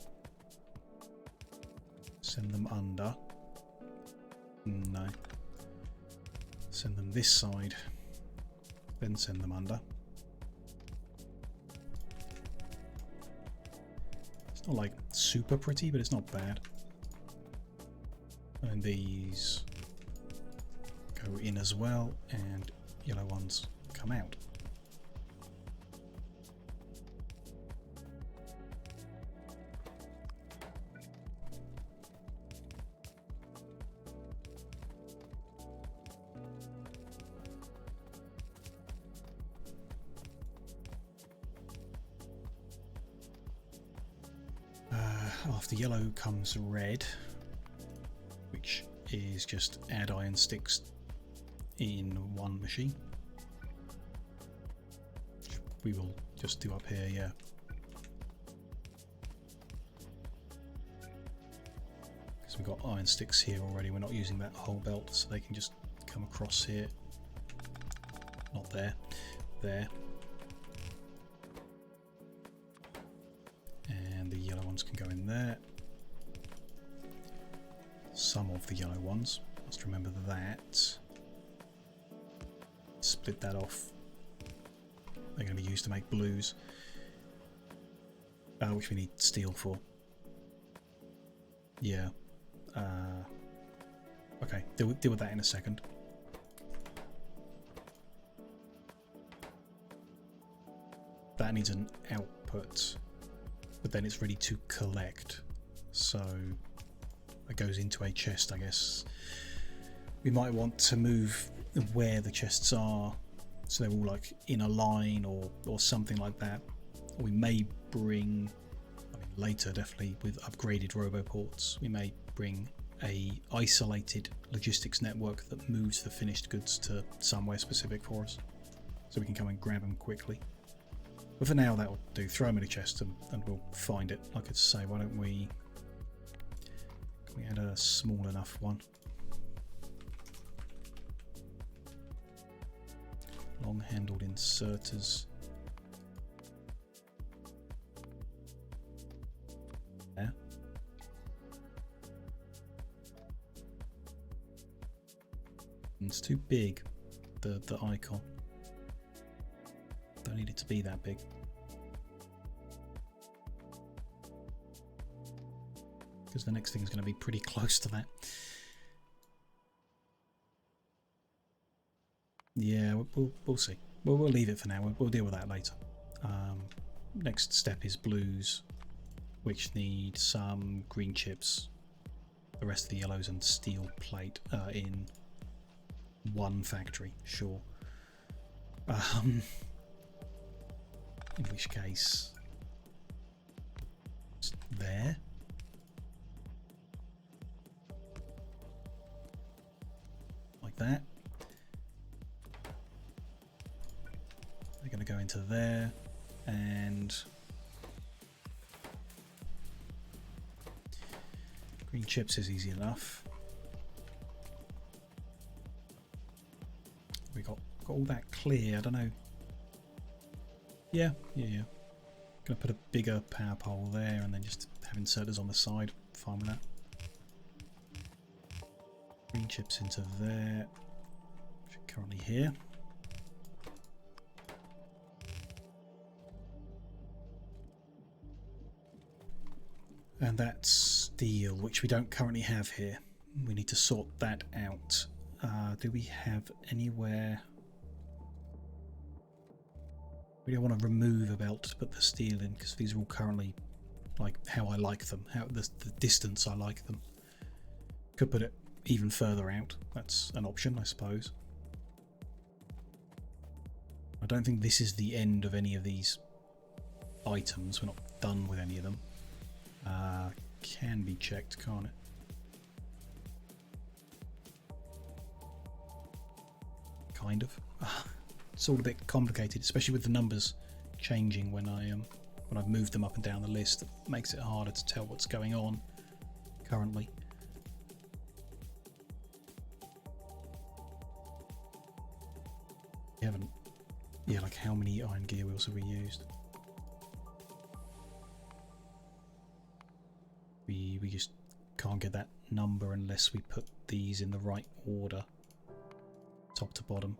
[SPEAKER 1] Send them under. No. Send them this side. Then send them under. It's not like super pretty, but it's not bad. And these go in as well, and yellow ones come out. After yellow comes red, which is just add iron sticks in 1 machine. We will just do up here, yeah. Because we've got iron sticks here already, we're not using that whole belt, so they can just come across here. Not there, there. And the yellow ones can go in there. Some of the yellow ones, must remember that. Split that off. They're going to be used to make blues, which we need steel for. Yeah. Okay, deal with that in a second. That needs an output, but then it's ready to collect. So it goes into a chest, I guess. We might want to move where the chests are, so they're all like in a line or something like that. Or we may bring, I mean later definitely with upgraded roboports, we may bring a isolated logistics network that moves the finished goods to somewhere specific for us, so we can come and grab them quickly. But for now that'll do. Throw them in a chest and we'll find it. Like I say, why don't we add a small enough one? Long-handled inserters. Too big, the icon. Don't need it to be that big. Because the next thing is going to be pretty close to that. Yeah, we'll see. We'll leave it for now. We'll deal with that later. Next step is blues, which need some green chips. The rest of the yellows and steel plate in one factory, sure. In which case, it's there. Like that. They're going to go into there, and green chips is easy enough. We got all that clear. I don't know. Yeah. Gonna put a bigger power pole there, and then just have inserters on the side. Fine with that. Green chips into there. Which are currently here. And that's steel, which we don't currently have here. We need to sort that out. Do we have anywhere? We don't want to remove a belt to put the steel in, because these are all currently like how I like them, how the distance I like them. Could put it even further out. That's an option, I suppose. I don't think this is the end of any of these items. We're not done with any of them. Can be checked, can't it? Kind of. It's all a bit complicated, especially with the numbers changing when I've moved them up and down the list. It makes it harder to tell what's going on currently. We haven't. Yeah, like how many iron gear wheels have we used? We just can't get that number unless we put these in the right order, top to bottom.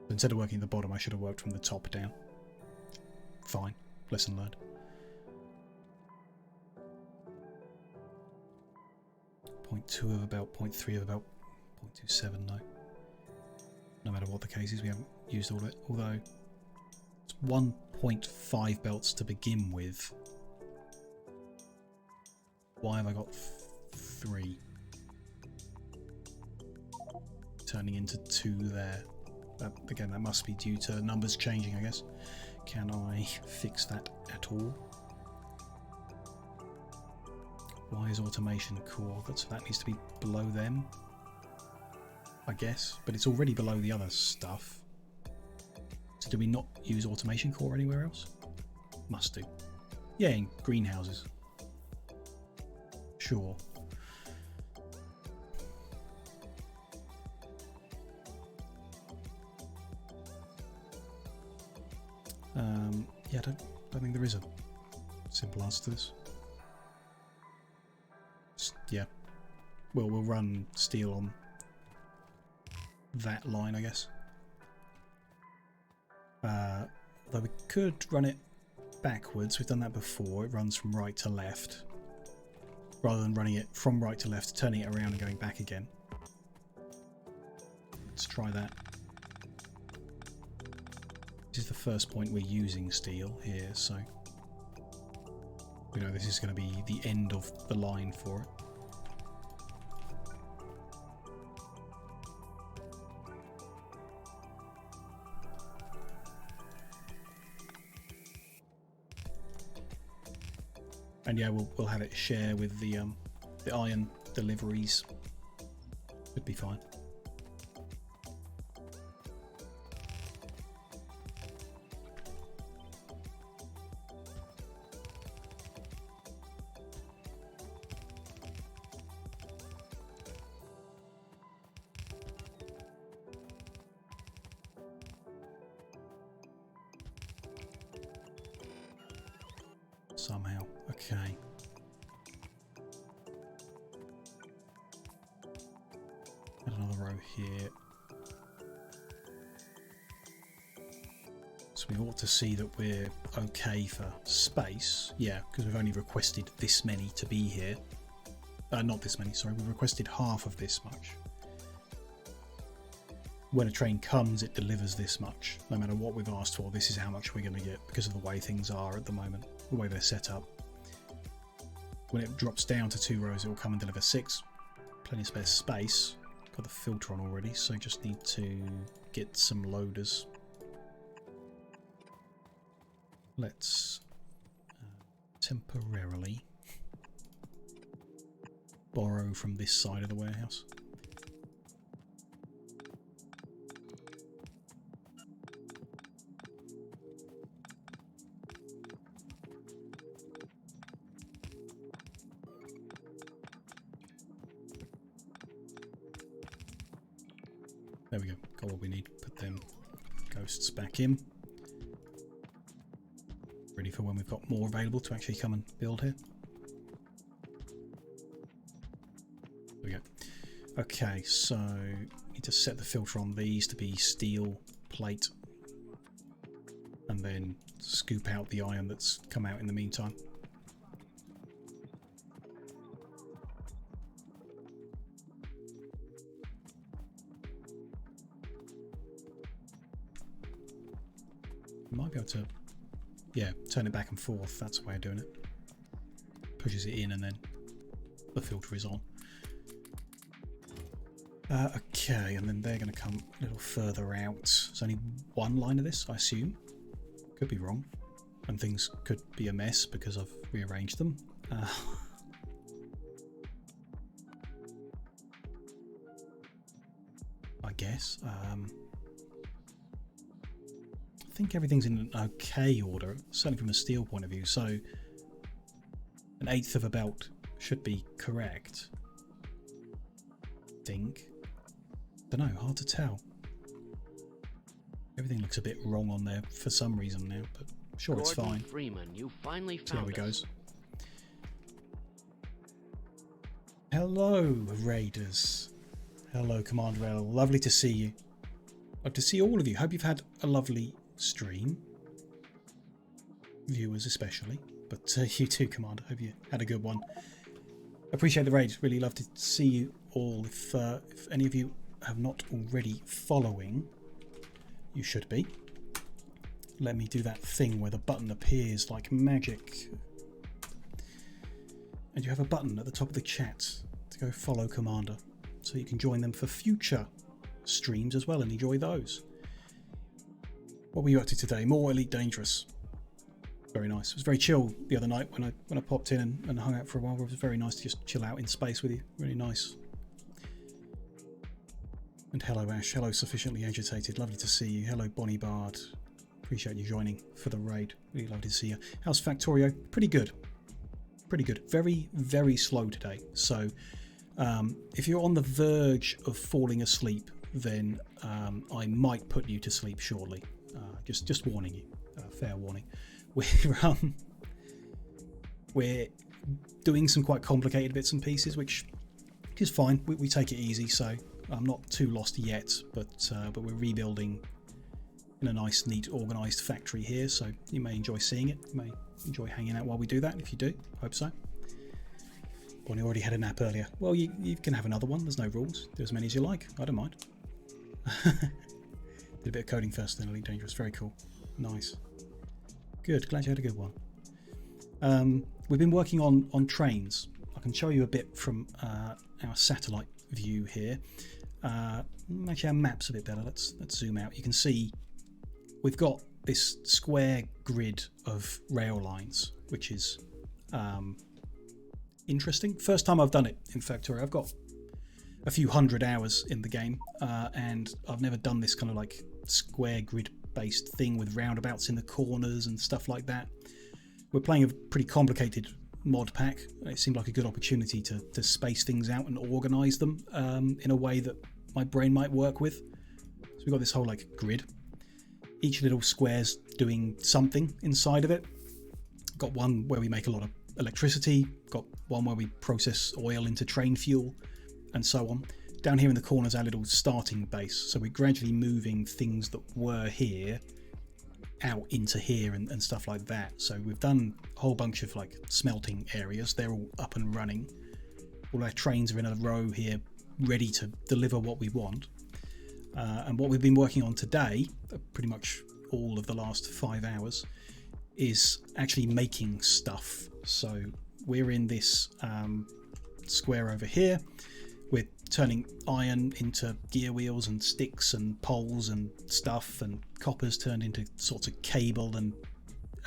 [SPEAKER 1] Instead of working at the bottom, I should have worked from the top down. Fine, lesson learned. 0.2 of about, 0.3 of about, 0.27 no. No matter what the case is, we haven't used all of it. Although it's 1.5 belts to begin with. Why have I got 3? Turning into 2 there. Again, that must be due to numbers changing, I guess. Can I fix that at all? Why is automation core? That needs to be below them, I guess. But it's already below the other stuff. So do we not use automation core anywhere else? Must do. Yeah, in greenhouses. Sure. Yeah, I don't think there is a simple answer to this. Yeah. Well, we'll run steel on that line, I guess. Though we could run it backwards. We've done that before. It runs from right to left. Rather than running it from right to left, turning it around and going back again. Let's try that. This is the first point we're using steel here, so we know this is going to be the end of the line for it. And yeah, we'll have it share with the iron deliveries. Should be fine. Somehow. Okay. Add another row here. So we ought to see that we're okay for space. Yeah, because we've only requested this many to be here. Not this many, sorry. We've requested half of this much. When a train comes, it delivers this much. No matter what we've asked for, this is how much we're going to get because of the way things are at the moment, the way they're set up. When it drops down to 2 rows, it will come and deliver 6. Plenty of spare space. Got the filter on already, so just need to get some loaders. Let's temporarily borrow from this side of the warehouse. There we go, got what we need. Put them ghosts back in. Ready for when we've got more available to actually come and build here. There we go. Okay, so need to set the filter on these to be steel plate and then scoop out the iron that's come out in the meantime. Might be able to, yeah, turn it back and forth. That's the way of doing it. Pushes it in and then the filter is on. Okay, and then they're going to come a little further out. There's only one line of this, I assume. Could be wrong. And things could be a mess because I've rearranged them. I guess. I think everything's in an okay order, certainly from a steel point of view, so an 1/8 of a belt should be correct. I think. Don't know, hard to tell. Everything looks a bit wrong on there for some reason now, but I'm sure it's fine.
[SPEAKER 3] Freeman, you finally found
[SPEAKER 1] See how it
[SPEAKER 3] us.
[SPEAKER 1] goes. Hello, Raiders. Hello, Commander L. Lovely to see you. Love to see all of you. Hope you've had a lovely stream. Viewers especially. But you too, Commander. Hope you had a good one. Appreciate the raid. Really love to see you all. If any of you have not already following, you should be. Let me do that thing where the button appears like magic. And you have a button at the top of the chat to go follow Commander, so you can join them for future streams as well and enjoy those. What were you up to today? More Elite Dangerous. Very nice. It was very chill the other night when I popped in and hung out for a while. It was very nice to just chill out in space with you. Really nice. And hello Ash. Hello Sufficiently Agitated. Lovely to see you. Hello Bonnie Bard. Appreciate you joining for the raid. Really lovely to see you. How's Factorio? Pretty good. Pretty good. Very, very slow today. So if you're on the verge of falling asleep, then I might put you to sleep shortly. Just warning you. Fair warning. We're doing some quite complicated bits and pieces, which is fine. We take it easy, so I'm not too lost yet. But we're rebuilding in a nice, neat, organised factory here, so you may enjoy seeing it. You may enjoy hanging out while we do that. If you do, hope so. Bonnie already had a nap earlier. Well, you can have another one. There's no rules. Do as many as you like. I don't mind. Did a bit of coding first, then Elite Dangerous. Very cool. Nice. Good. Glad you had a good one. We've been working on trains. I can show you a bit from our satellite view here. Actually, our map's a bit better. Let's zoom out. You can see we've got this square grid of rail lines, which is interesting. First time I've done it in Factorio. I've got a few hundred hours in the game, and I've never done this kind of like square grid based thing with roundabouts in the corners and stuff like that. We're playing a pretty complicated mod pack. It seemed like a good opportunity to space things out and organize them in a way that my brain might work with. So we've got this whole like grid, each little square's doing something inside of it. Got one where we make a lot of electricity, got one where we process oil into train fuel, and so on. down here in the corner is our little starting base. So we're gradually moving things that were here out into here and stuff like that. So we've done a whole bunch of like smelting areas. They're all up and running. All our trains are in a row here, ready to deliver what we want. And what we've been working on today, pretty much all of the last 5 hours, is actually making stuff. So we're in this square over here. We're turning iron into gear wheels and sticks and poles and stuff, and copper's turned into sorts of cable and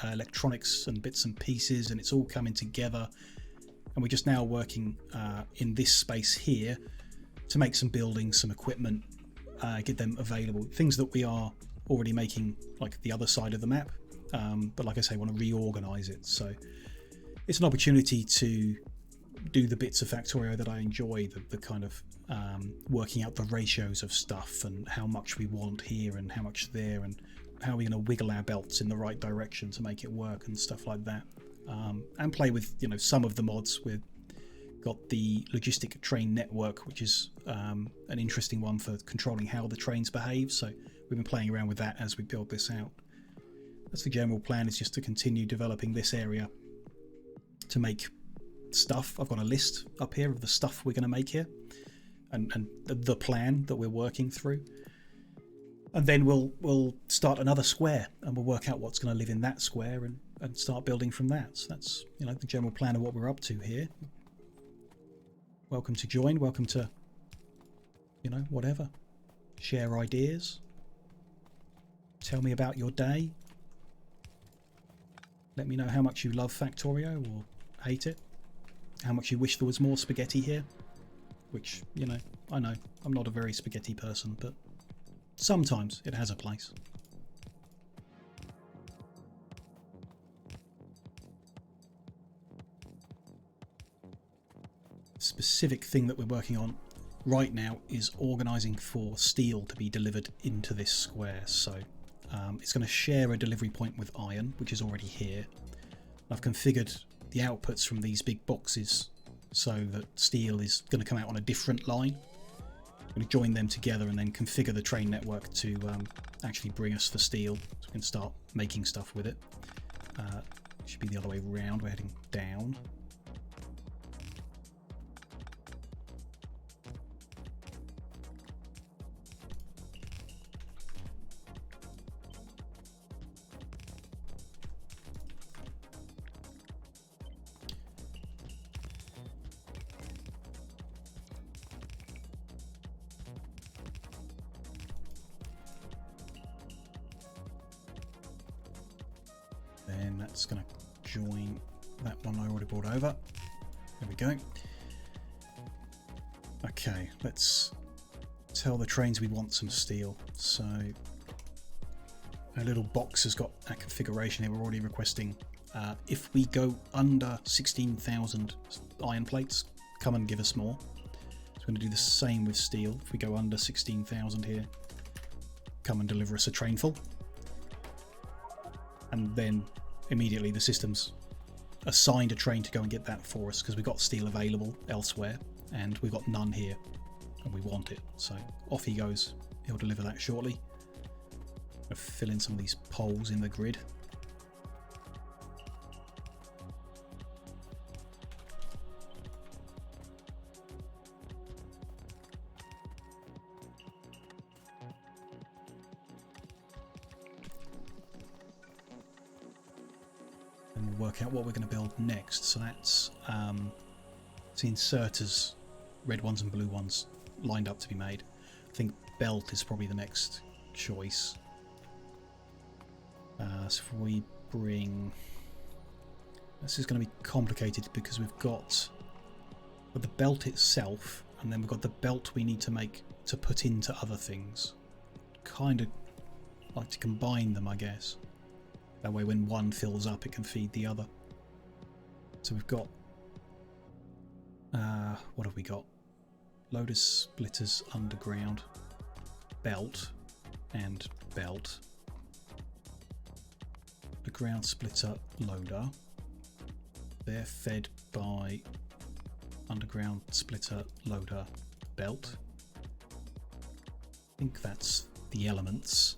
[SPEAKER 1] electronics and bits and pieces, and it's all coming together. And we're just now working in this space here to make some buildings, some equipment, get them available. Things that we are already making, like the other side of the map, but like I say, want to reorganize it. So it's an opportunity to do the bits of Factorio that I enjoy, the kind of working out the ratios of stuff and how much we want here and how much there, and how we're going to wiggle our belts in the right direction to make it work and stuff like that. And play with, you know, some of the mods. We've got the logistic train network, which is an interesting one for controlling how the trains behave. So we've been playing around with that as we build this out. That's the general plan, is just to continue developing this area to make stuff. I've got a list up here of the stuff we're going to make here, and the plan that we're working through. And then we'll start another square, and we'll work out what's going to live in that square and start building from that. So that's, you know, the general plan of what we're up to here. Welcome to join. Welcome to, you know, whatever. Share ideas. Tell me about your day. Let me know how much you love Factorio or hate it. How much you wish there was more spaghetti here. Which, you know, I know I'm not a very spaghetti person, but sometimes it has a place. Specific thing that we're working on right now is organising for steel to be delivered into this square. So it's going to share a delivery point with iron, which is already here. I've configured the outputs from these big boxes so that steel is going to come out on a different line. I'm going to join them together and then configure the train network to actually bring us the steel, so we can start making stuff with it. It should be the other way around. We're heading down. Then that's going to join that one I already brought over. There we go. Okay, let's tell the trains we want some steel. So our little box has got that configuration here. We're already requesting if we go under 16,000 iron plates, come and give us more. So we're going to do the same with steel. If we go under 16,000 here, come and deliver us a train full. And then immediately the system's assigned a train to go and get that for us, because we've got steel available elsewhere and we've got none here and we want it. So off he goes. He'll deliver that shortly. I'll fill in some of these poles in the grid. And we'll work out what we're going to build next. So that's the inserters, red ones and blue ones, lined up to be made. I think belt is probably the next choice. So if we bring... This is going to be complicated because we've got the belt itself, and then we've got the belt we need to make to put into other things. Kind of like to combine them, I guess. That way when one fills up, it can feed the other. So we've got... what have we got? Loaders, splitters, underground, belt, and belt. The ground splitter, loader. They're fed by underground splitter, loader, belt. think that's the elements.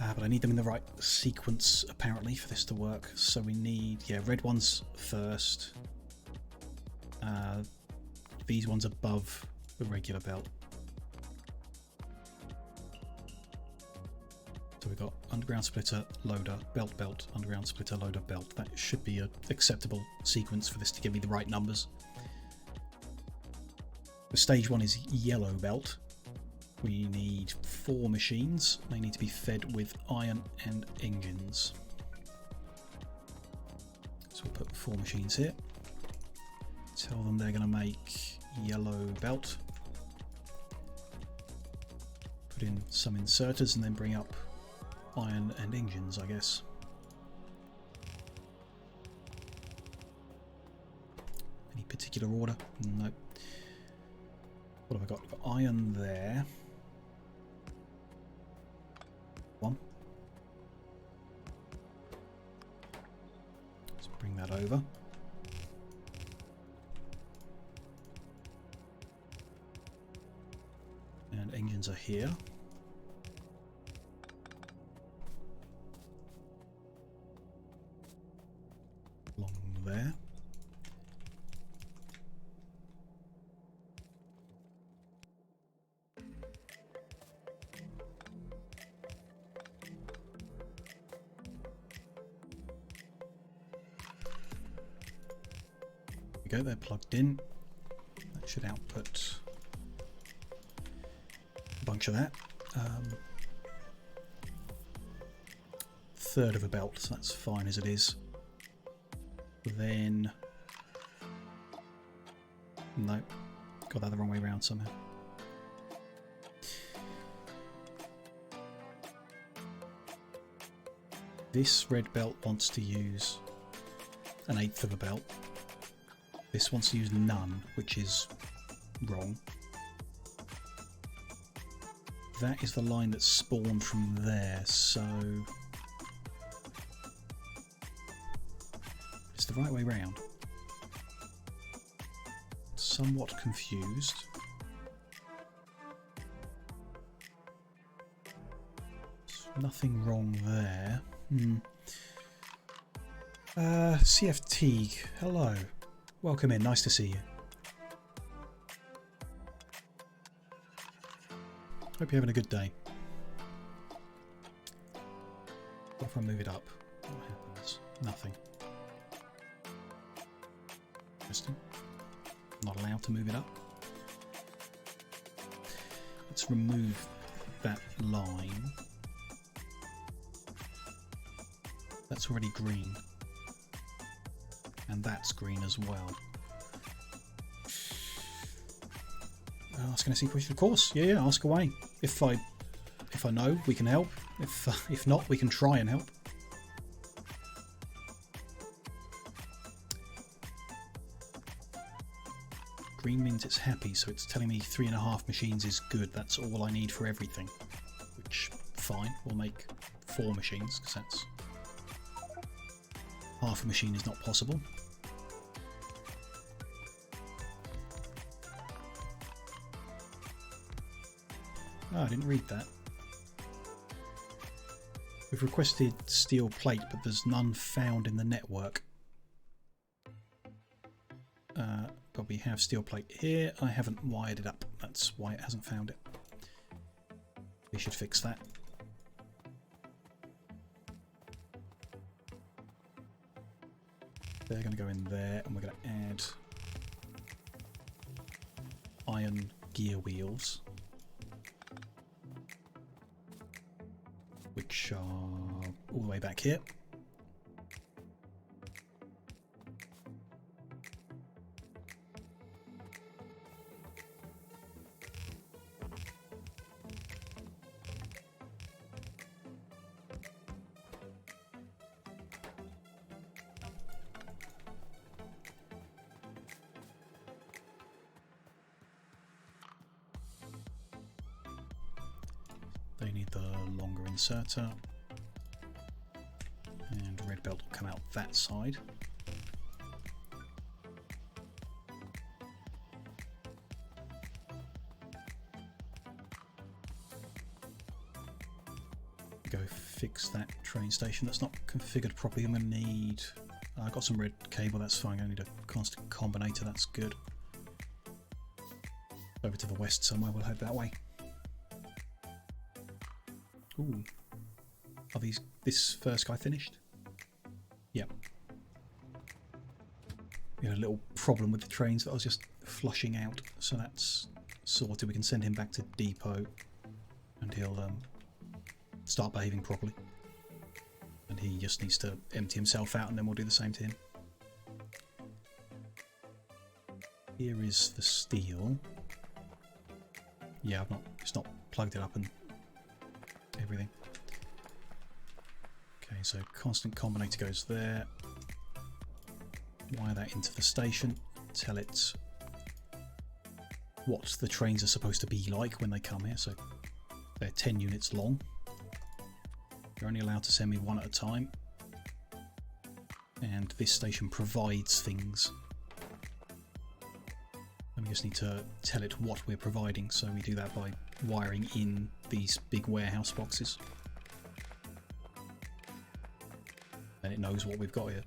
[SPEAKER 1] But I need them in the right sequence, apparently, for this to work. So we need, yeah, red ones first. These ones above the regular belt. So we've got underground splitter, loader, belt, belt, underground splitter, loader, belt. That should be an acceptable sequence for this to give me the right numbers. The stage 1 is yellow belt. We need 4 machines. They need to be fed with iron and engines. So we'll put 4 machines here. Tell them they're going to make yellow belt. Put in some inserters and then bring up iron and engines, I guess. Any particular order? No. What have I got? I've got iron there. 1. Let's bring that over. And engines are here. Along there. There we go, they're plugged in. That should output a bunch of that. Third of a belt, so that's fine as it is. Then, no, got that the wrong way around somehow. This red belt wants to use 1/8 of a belt. This wants to use none, which is wrong. That is the line that spawned from there, so it's the right way round. Somewhat confused. There's nothing wrong there. CF Teague, hello. Welcome in, nice to see you. Hope you're having a good day. What if I move it up? What happens? Nothing. Interesting. Not allowed to move it up. Let's remove that line. That's already green. And that's green as well. Asking a C question, of course. Yeah, ask away. If I know, we can help. If not, we can try and help. Green means it's happy, so it's telling me 3.5 machines is good. That's all I need for everything. Which, fine, we'll make 4 machines, because that's half a machine is not possible. Oh, I didn't read that. We've requested steel plate, but there's none found in the network. But we have steel plate here. I haven't wired it up. That's why it hasn't found it. We should fix that. They're going to go in there, and we're going to add iron gear wheels, which are all the way back here. They need the longer inserter, and red belt will come out that side. go fix that train station that's not configured properly. I'm going to need... I've got some red cable, that's fine. I need a constant combinator, that's good. Over to the west somewhere, we'll head that way. Ooh. Are this first guy finished? Yep. We had a little problem with the trains that I was just flushing out, so that's sorted. We can send him back to depot and he'll start behaving properly. And he just needs to empty himself out and then we'll do the same to him. Here is the steel. Yeah, it's not plugged it up and everything. Okay, so constant combinator goes there. Wire that into the station. Tell it what the trains are supposed to be like when they come here. So they're 10 units long. You're only allowed to send me one at a time. And this station provides things. And we just need to tell it what we're providing. So we do that by wiring in these big warehouse boxes. And it knows what we've got here.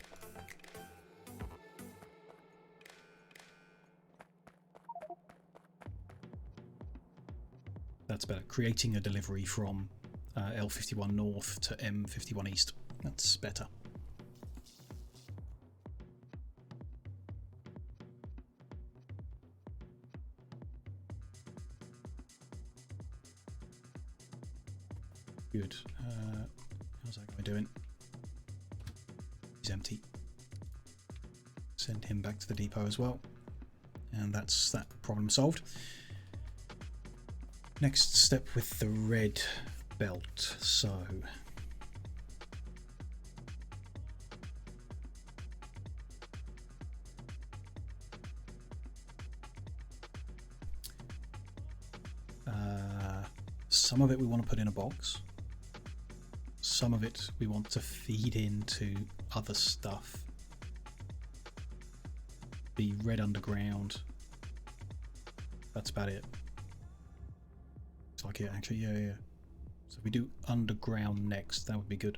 [SPEAKER 1] That's better. Creating a delivery from L51 North to M51 East. That's better. Good. How's that guy doing? He's empty. Send him back to the depot as well. And that's that problem solved. Next step with the red belt. So some of it we want to put in a box. Some of it we want to feed into other stuff. The red underground. That's about it. It's like it actually, yeah. So if we do underground next, that would be good.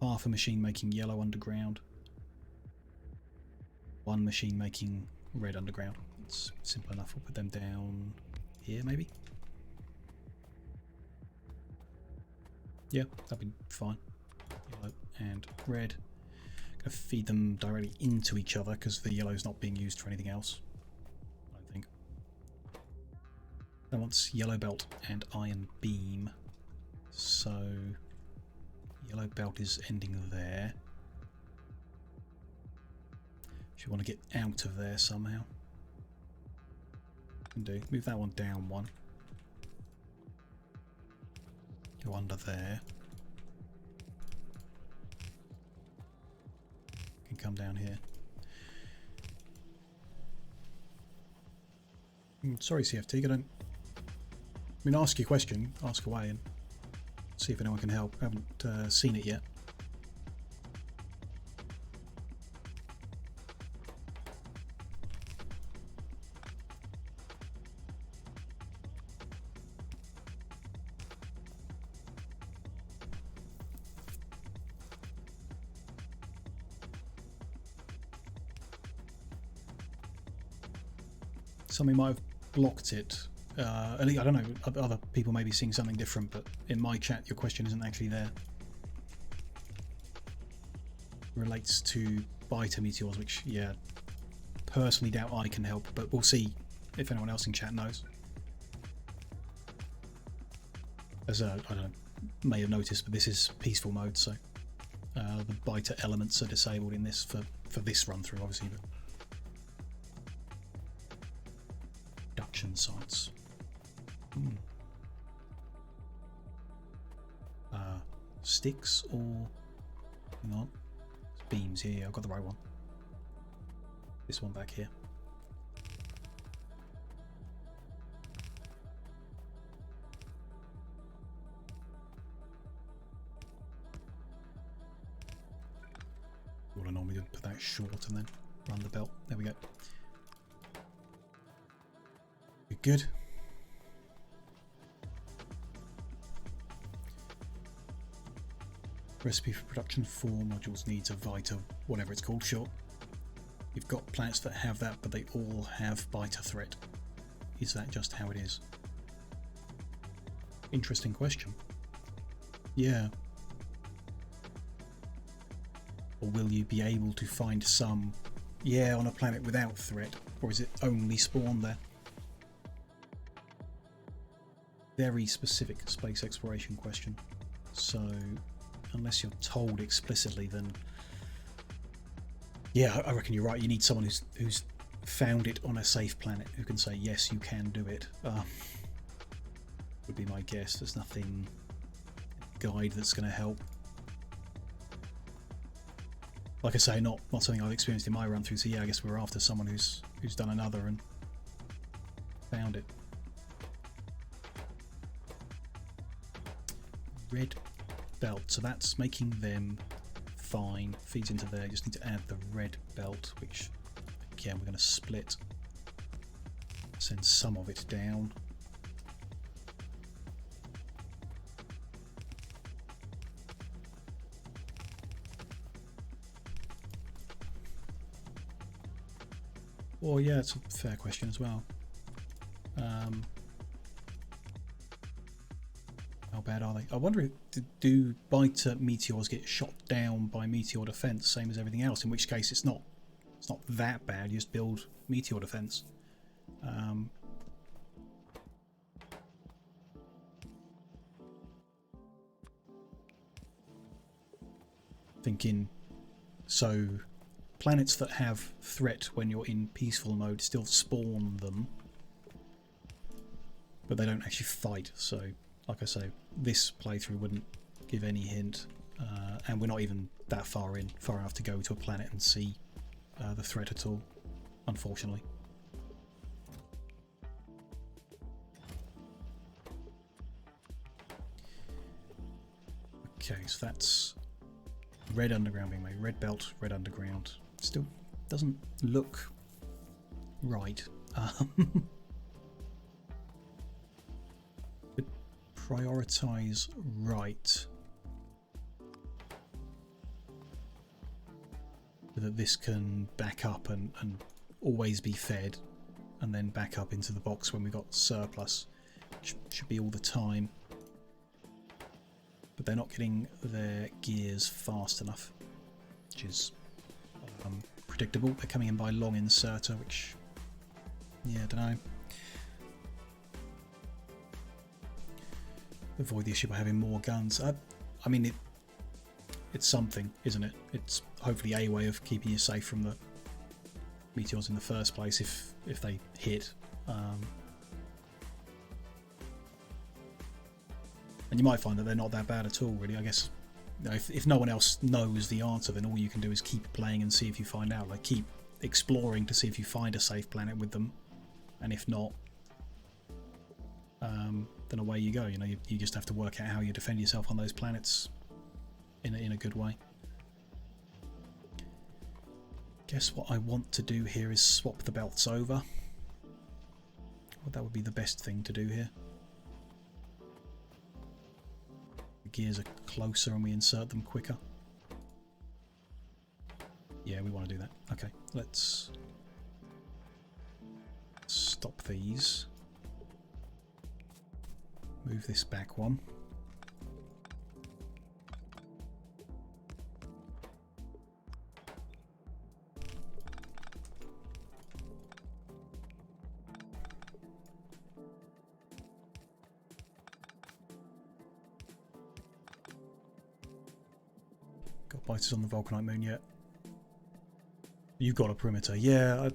[SPEAKER 1] Half a machine making yellow underground. One machine making red underground. It's simple enough. We'll put them down here maybe. Yeah, that'd be fine. Yellow and red. Gonna feed them directly into each other because the yellow's not being used for anything else, I don't think. That wants yellow belt and iron beam. So yellow belt is ending there. If you want to get out of there somehow, can do. Move that one down one. Go under there. Can come down here. Sorry, CFT. Ask your question. Ask away and see if anyone can help. I haven't seen it yet. Something might have blocked it. At least, I don't know, other people may be seeing something different, but in my chat your question isn't actually there. It relates to biter meteors, which, yeah, personally doubt I can help, but we'll see if anyone else in chat knows. As I don't know, may have noticed, but this is peaceful mode, so the biter elements are disabled in this for this run through, obviously. But sites. Sticks or hang on, beams. Yeah, I've got the right one. This one back here. All I normally do, put that short and then run the belt. There we go. Good. Recipe for production 4 modules needs a Vita, whatever it's called, sure. You've got planets that have that, but they all have Vita threat. Is that just how it is? Interesting question. Yeah. Or will you be able to find some, yeah, on a planet without threat? Or is it only spawned there? Very specific space exploration question. So, unless you're told explicitly, then yeah, I reckon you're right. You need someone who's found it on a safe planet who can say yes, you can do it. Would be my guess. There's nothing guide that's going to help. Like I say, not something I've experienced in my run through. So yeah, I guess we're after someone who's done another and found it. Red belt, so that's making them fine. Feeds into there. Just need to add the red belt, which again we're going to split. Send some of it down. Well, yeah, it's a fair question as well. How bad are they? I wonder if do biter meteors get shot down by meteor defense, same as everything else? In which case, it's not that bad. You just build meteor defense. Thinking so. Planets that have threat when you're in peaceful mode still spawn them, but they don't actually fight. So, like I say, this playthrough wouldn't give any hint, and we're not even that far enough to go to a planet and see the threat at all, unfortunately. Okay, so that's red underground being made. Red belt, red underground. Still doesn't look right. But prioritize right so that this can back up and always be fed, and then back up into the box when we got surplus. Should be all the time. But they're not getting their gears fast enough, which is predictable. They're coming in by long inserter, which, yeah, I don't know. Avoid the issue by having more guns. I mean, it's something, isn't it? It's hopefully a way of keeping you safe from the meteors in the first place if they hit. And you might find that they're not that bad at all, really. I guess, you know, if no one else knows the answer, then all you can do is keep playing and see if you find out. Like, keep exploring to see if you find a safe planet with them, and if not, then away you go. You know, you just have to work out how you defend yourself on those planets in a good way. Guess what I want to do here is swap the belts over. Well, that would be the best thing to do here. Gears are closer and we insert them quicker. Yeah, we want to do that. Okay, let's stop these. Move this back one. Got biters on the Vulcanite moon yet? You got a perimeter. Yeah,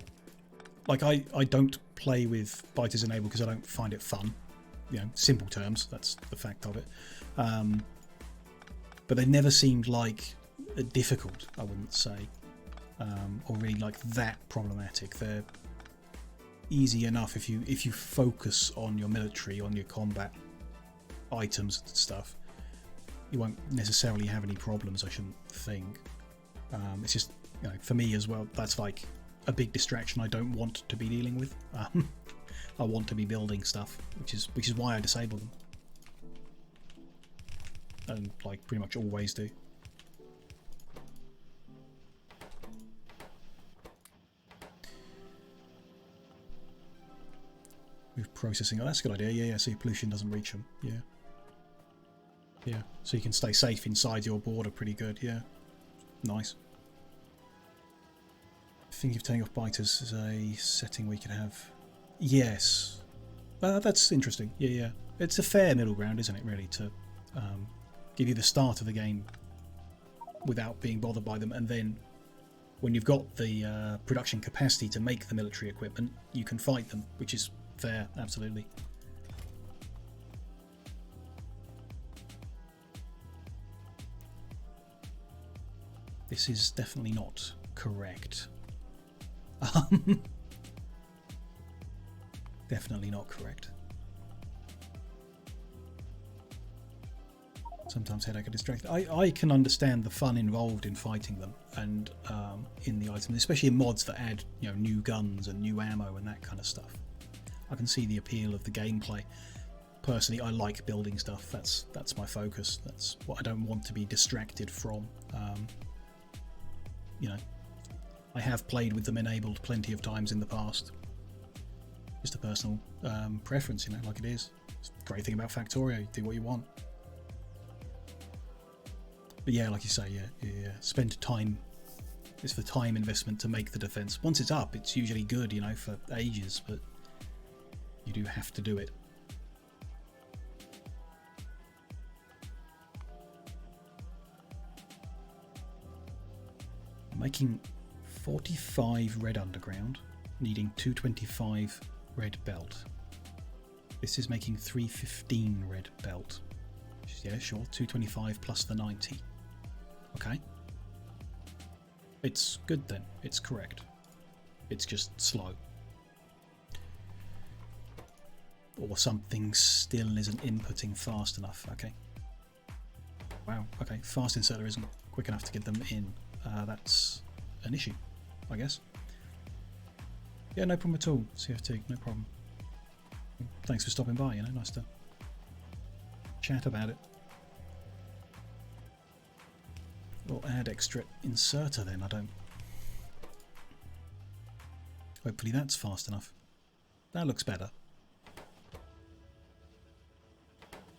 [SPEAKER 1] I don't play with biters enabled because I don't find it fun. You know, simple terms, that's the fact of it. But they never seemed like difficult, I wouldn't say, or really like that problematic. They're easy enough if you focus on your military, on your combat items and stuff. You won't necessarily have any problems, I shouldn't think. It's just, you know, for me as well, that's like a big distraction I don't want to be dealing with. I want to be building stuff, which is why I disable them, and like pretty much always do. processing. Oh, that's a good idea. Yeah, yeah. So your pollution doesn't reach them. Yeah. Yeah. So you can stay safe inside your border pretty good. Yeah. Nice. Thinking of turning off biters is a setting we could have. Yes. That's interesting. Yeah, yeah. It's a fair middle ground, isn't it, really, to give you the start of the game without being bothered by them, and then when you've got the production capacity to make the military equipment, you can fight them, which is fair, absolutely. This is definitely not correct. Definitely not correct. Sometimes headache or distraction. I can understand the fun involved in fighting them and in the items, especially in mods that add, you know, new guns and new ammo and that kind of stuff. I can see the appeal of the gameplay. Personally, I like building stuff. That's my focus. That's what I don't want to be distracted from. You know, I have played with them enabled plenty of times in the past. Just a personal preference, you know, like it is. It's the great thing about Factorio, you do what you want. But yeah, like you say, yeah. Spend time. It's the time investment to make the defense. Once it's up, it's usually good, you know, for ages, but you do have to do it. I'm making 45 red underground, needing 225 red belt. This is making 315 red belt. Yeah, sure, 225 plus the 90. Okay. It's good then. It's correct. It's just slow. Or something still isn't inputting fast enough. Okay. Wow. Okay. Fast inserter isn't quick enough to get them in. That's an issue, I guess. Yeah, no problem at all. CFT, no problem. Thanks for stopping by, you know, nice to chat about it. Or add extra inserter then, I don't... Hopefully that's fast enough. That looks better.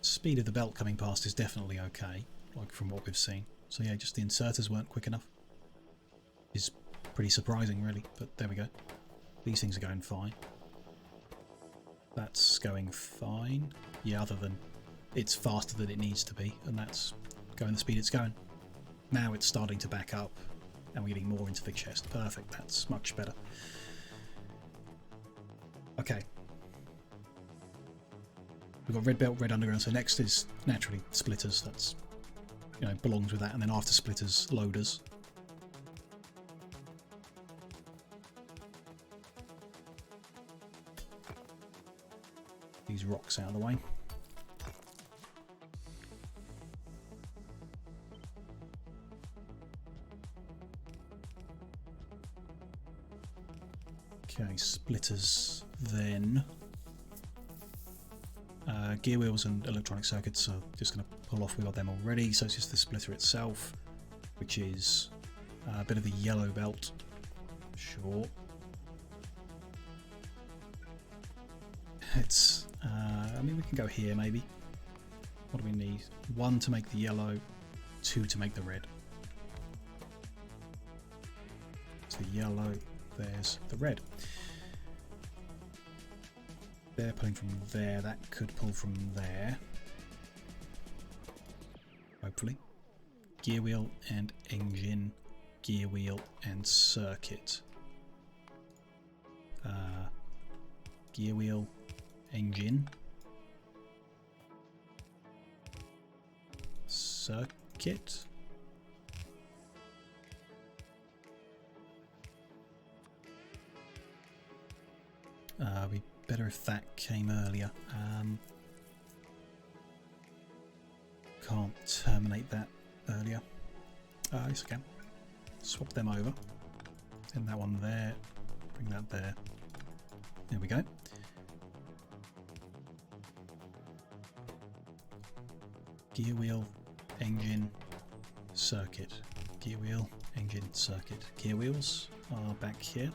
[SPEAKER 1] Speed of the belt coming past is definitely okay, like from what we've seen. So yeah, just the inserters weren't quick enough. Is pretty surprising really, but there we go. These things are going fine. That's going fine. Yeah, other than it's faster than it needs to be, and that's going the speed it's going. Now it's starting to back up, and we're getting more into the chest. Perfect, that's much better. Okay. We've got red belt, red underground, so next is naturally splitters. That's, you know, belongs with that, and then after splitters, loaders. These rocks out of the way. Okay, splitters then. Gear wheels and electronic circuits are just going to pull off. We got them already, so it's just the splitter itself, which is a bit of a yellow belt. Sure. It's, I mean, we can go here maybe. What do we need? 1 to make the yellow, 2 to make the red. So the yellow, there's the red. They're pulling from there, that could pull from there. Hopefully. Gear wheel and engine, gear wheel and circuit. Gear wheel, engine, circuit. Be better if that came earlier. Can't terminate that earlier. Yes I can. Swap them over. Send that one there. Bring that there. There we go. Gear wheel, engine, circuit. Gear wheel, engine, circuit. Gear wheels are back here.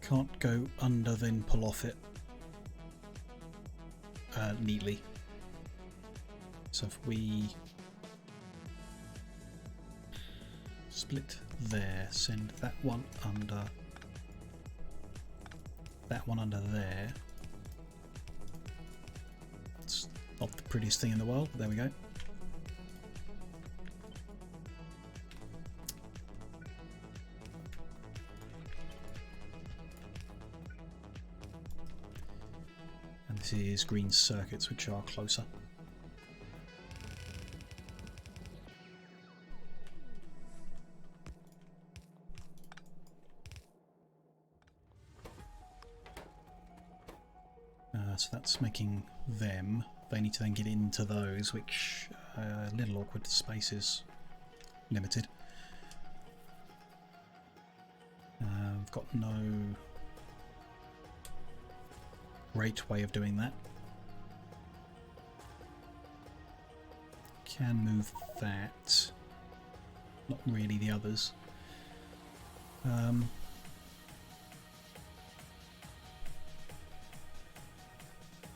[SPEAKER 1] Can't go under then pull off it neatly. So if we split there, send that one under there. It's not the prettiest thing in the world, but there we go. And this is green circuits, which are closer. So that's making them. They need to then get into those, which a little awkward. Space is limited. I've got no great way of doing that. Can move that. Not really the others.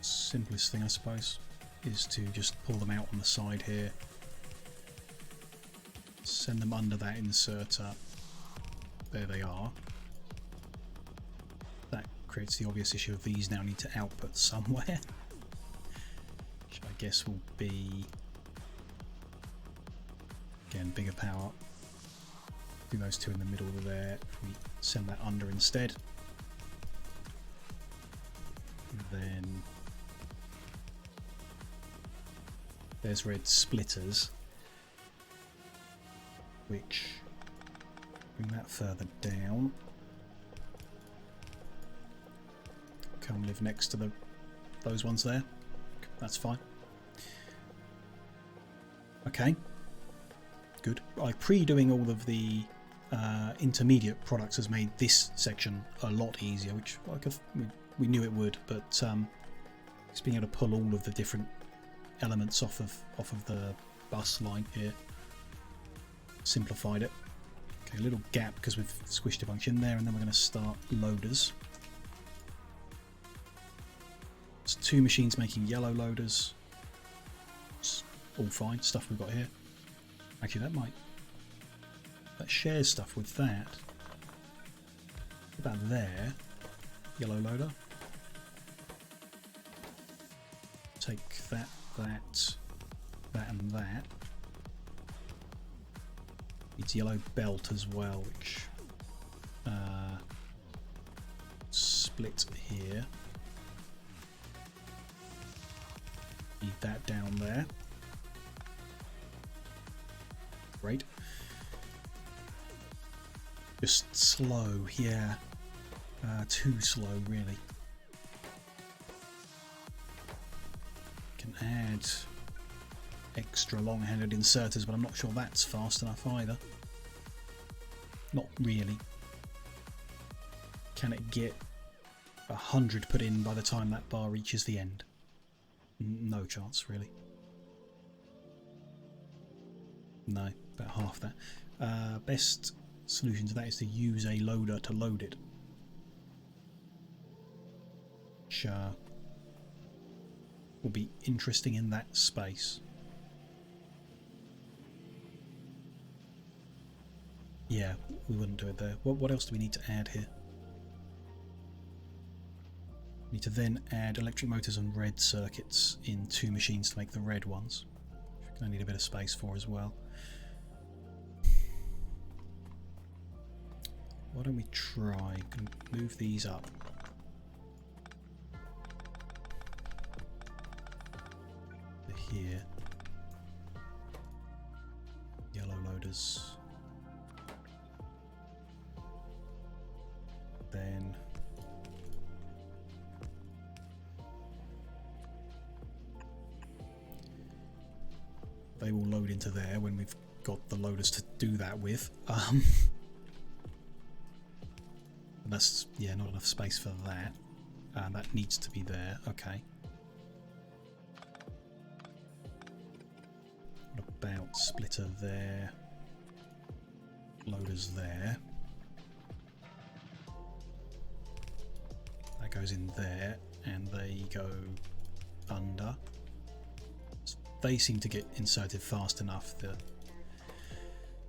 [SPEAKER 1] Simplest thing, I suppose, is to just pull them out on the side here, send them under that inserter. There they are. That creates the obvious issue of these now need to output somewhere, which I guess will be, again, bigger power. Do those two in the middle there. We send that under instead. Then there's red splitters, which bring that further down. Come live next to those ones there. That's fine. Okay, good. By pre-doing all of the intermediate products has made this section a lot easier, which we knew it would, but just being able to pull all of the different elements off of the bus line here simplified it. Okay, a little gap because we've squished a bunch in there, and then we're going to start loaders. It's two machines making yellow loaders. It's all fine stuff we've got here. Actually, that shares stuff with that. About there, yellow loader. Take that, and that. It's yellow belt as well, which split here. Need that down there. Great. Just slow, yeah. Too slow, really. Can add extra long-handed inserters, but I'm not sure that's fast enough either. Not really. Can it get 100 put in by the time that bar reaches the end? No chance, really. No, about half that. Best solution to that is to use a loader to load it. Which will be interesting in that space. Yeah, we wouldn't do it there. What else do we need to add here? We need to then add electric motors and red circuits in two machines to make the red ones. Which we're going to need a bit of space for as well. Why don't we try and move these up? To here. Yellow loaders. Then they will load into there when we've got the loaders to do that with. That's, yeah, not enough space for that. That needs to be there. Okay. What about splitter there? Loaders there. goes in there, and they go under. They seem to get inserted fast enough. The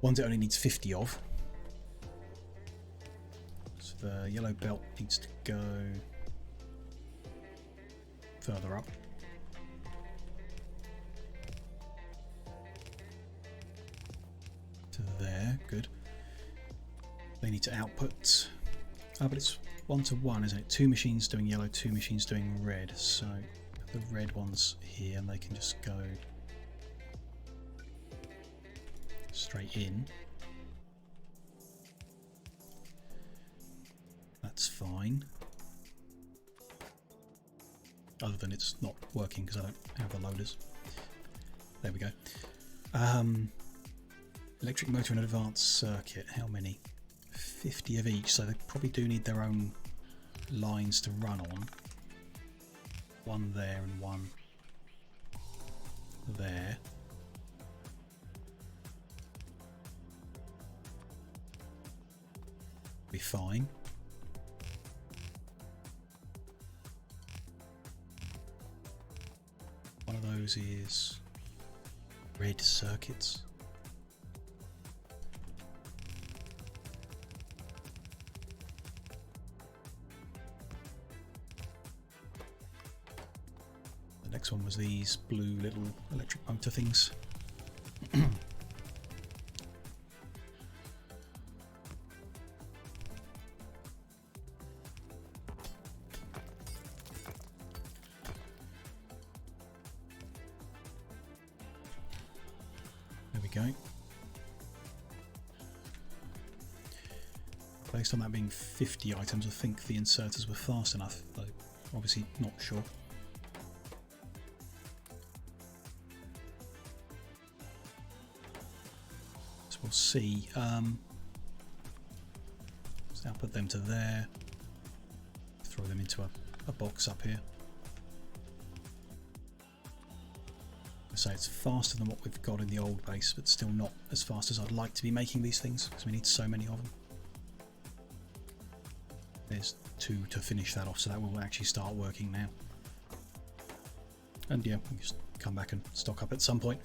[SPEAKER 1] ones it only needs 50 of. So the yellow belt needs to go further up. To there, good. They need to output. Oh, but it's 1-to-1, isn't it? 2 machines doing yellow, 2 machines doing red. So the red one's here, and they can just go straight in. That's fine. Other than it's not working because I don't have the loaders. There we go. Electric motor and advanced circuit. How many? 50 of each, so they probably do need their own lines to run on. One there and one there. Be fine. One of those is red circuits. The next one was these blue little electric motor things. Go. Based on that being 50 items, I think the inserters were fast enough, though obviously not sure. So we'll see. So I'll put them to there, throw them into a box up here. So it's faster than what we've got in the old base, but still not as fast as I'd like to be making these things because we need so many of them. There's 2 to finish that off, so that will actually start working now. And yeah, we can just come back and stock up at some point.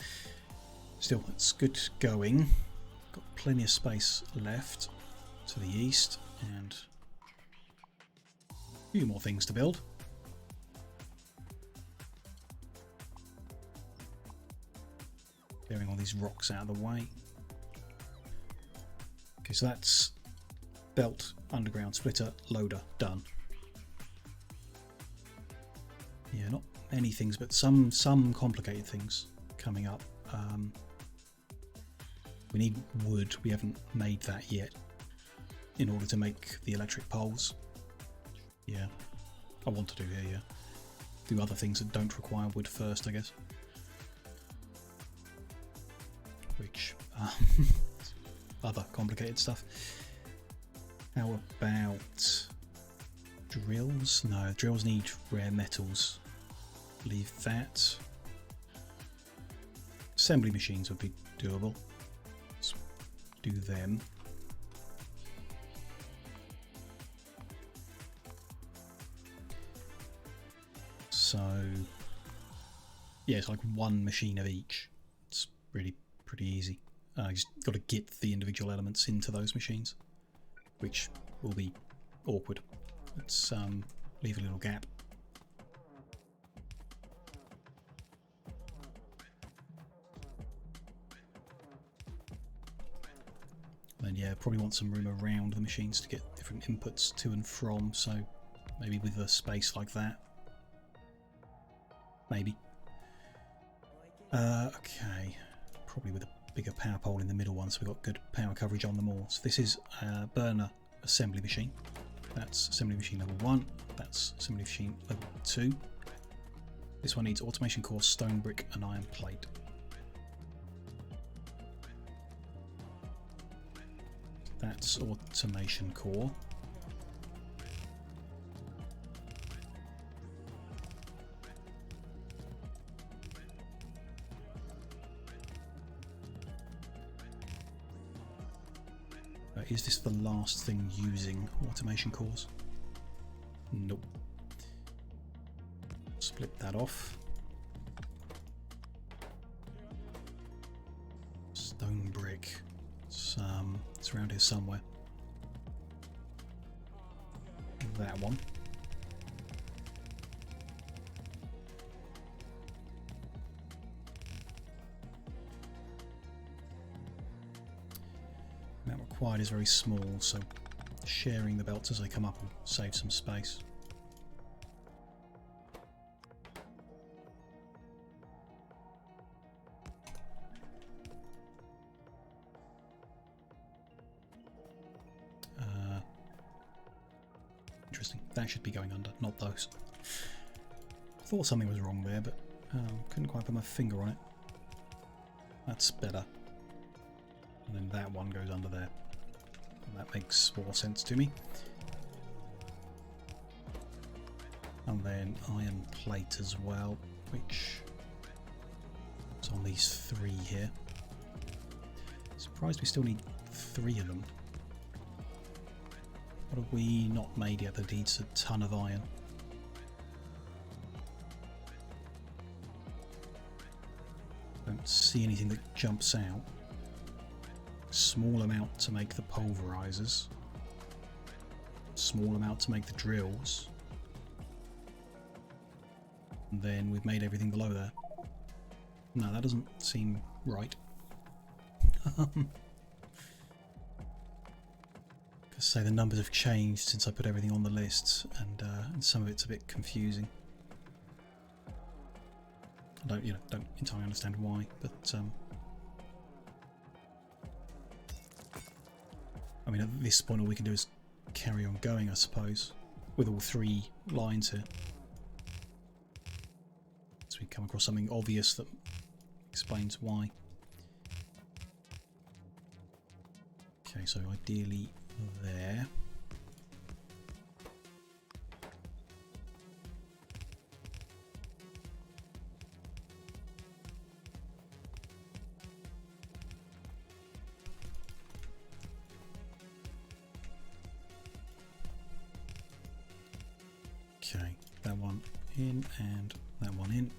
[SPEAKER 1] Still, it's good going. Got plenty of space left to the east and a few more things to build. Clearing all these rocks out of the way. Okay, so that's belt, underground splitter, loader, done. Yeah, not many things, but some complicated things coming up. We need wood. We haven't made that yet in order to make the electric poles. Yeah, I want to do here, yeah. Do other things that don't require wood first, I guess. Which other complicated stuff. How about drills? No, drills need rare metals. Leave that. Assembly machines would be doable. Let's do them. So yeah, it's like 1 machine of each. It's really pretty easy. You just got to get the individual elements into those machines, which will be awkward. Let's leave a little gap. Then yeah, probably want some room around the machines to get different inputs to and from, so maybe with a space like that. Maybe. Okay. Probably with a bigger power pole in the middle one, so we've got good power coverage on them all. So this is a burner assembly machine. That's assembly machine level 1. That's assembly machine level 2. This one needs automation core, stone brick and iron plate. That's automation core. Is this the last thing using automation cores? Nope. Flip that off. Stone brick. It's around here somewhere. That one. Amount required is very small, so sharing the belts as they come up will save some space. Interesting. That should be going under, not those. I thought something was wrong there, but couldn't quite put my finger on it. That's better. And then that one goes under there. And that makes more sense to me. And then iron plate as well, which is on these 3 here. Surprised we still need 3 of them. What have we not made yet that needs a ton of iron? Don't see anything that jumps out. Small amount to make the pulverizers. Small amount to make the drills. And then we've made everything below there. No, that doesn't seem right. Say the numbers have changed since I put everything on the list, and some of it's a bit confusing. I don't entirely understand why, but I mean, at this point, all we can do is carry on going, I suppose, with all 3 lines here. So we come across something obvious that explains why. Okay, so ideally there. Okay, that one in and that one in.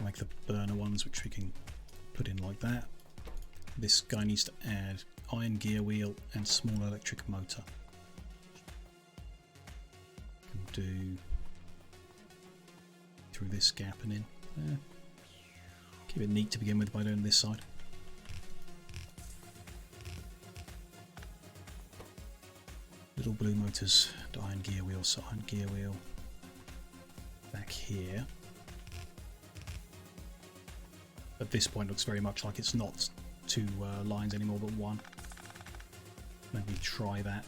[SPEAKER 1] Like the burner ones, which we can put in like that. This guy needs to add iron gear wheel and small electric motor. Can do through this gap and in there. Keep it neat to begin with by doing this side. Little blue motors and iron gear wheel, so iron gear wheel back here. At this point looks very much like it's not 2 lines anymore but 1. Maybe try that.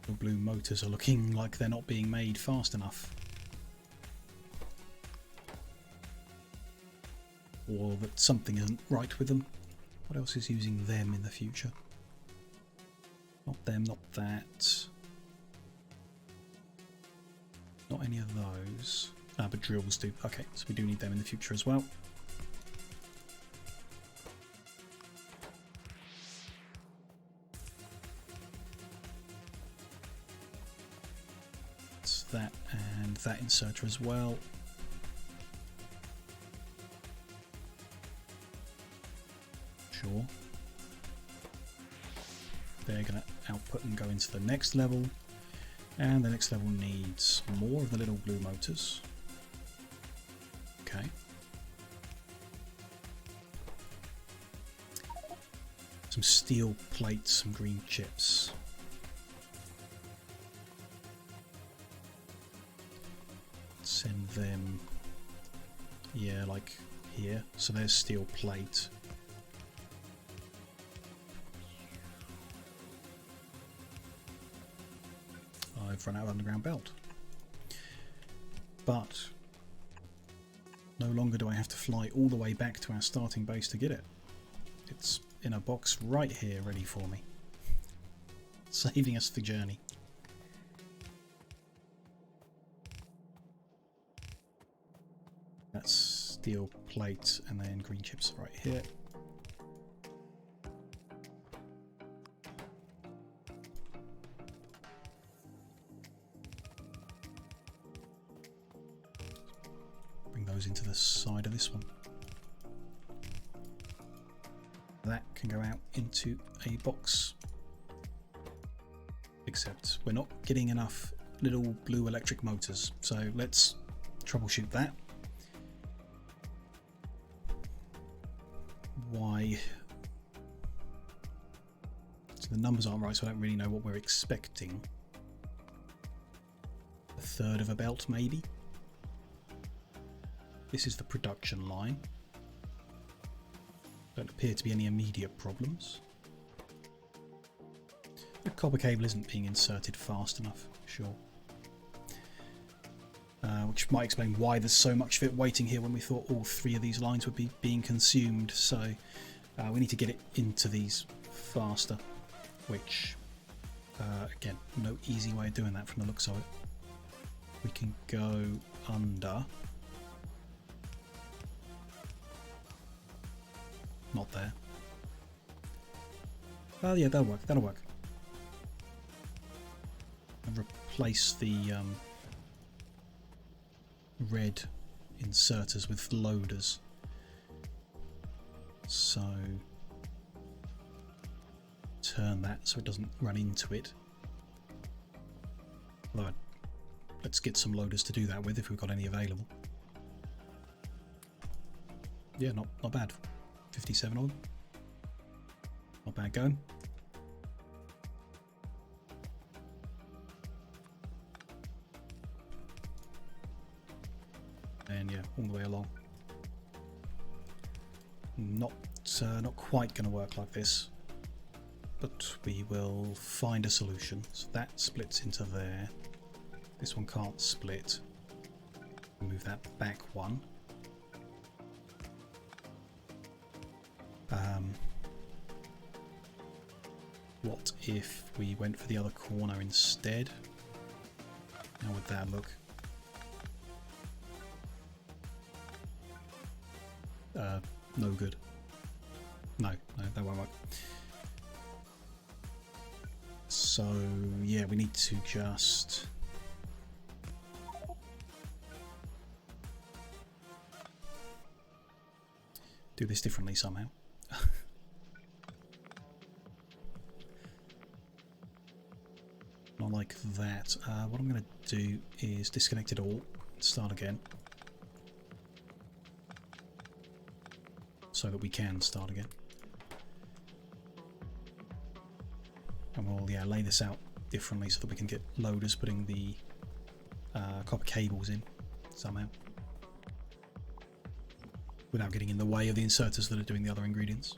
[SPEAKER 1] The blue motors are looking like they're not being made fast enough. Or that something isn't right with them. What else is using them in the future? Not them, not that. Not any of those. Ah, but drills do. Okay, so we do need them in the future as well. It's that and that inserter as well. Sure. They're going to output and go into the next level, and the next level needs more of the little blue motors. Okay. Some steel plates, some green chips. Send them, yeah, like here. So there's steel plate. I've run out of underground belt. But no longer do I have to fly all the way back to our starting base to get it. It's in a box right here ready for me. saving us the journey. That's steel plate and then green chips right here. Bring those into the side of this one. That can go out into a box. Except we're not getting enough little blue electric motors, so let's troubleshoot that. Why? So the numbers aren't right, so I don't really know what we're expecting. A third of a belt, maybe? This is the production line. Don't appear to be any immediate problems. The copper cable isn't being inserted fast enough, sure. Which might explain why there's so much of it waiting here when we thought all three of these lines would be being consumed. So we need to get it into these faster, which, again, no easy way of doing that from the looks of it. We can go under. Not there. Oh yeah, that'll work, that'll work. And replace the red inserters with loaders. So turn that so it doesn't run into it. Although let's get some loaders to do that with if we've got any available. Yeah, not bad. 57 of them. Not bad going. And yeah, all the way along. Not quite going to work like this, but we will find a solution. So that splits into there. This one can't split. Move that back one. What if we went for the other corner instead? How would that look? No good. No, that won't work. So yeah, we need to just do this differently somehow. Not like that. What I'm going to do is disconnect it all, start again, so that we can start again. And we'll lay this out differently so that we can get loaders putting the copper cables in somehow, without getting in the way of the inserters that are doing the other ingredients.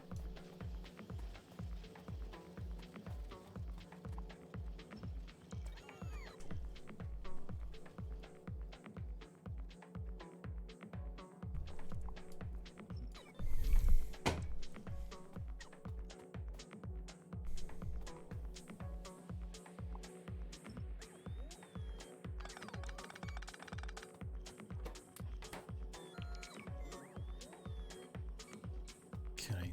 [SPEAKER 1] Okay.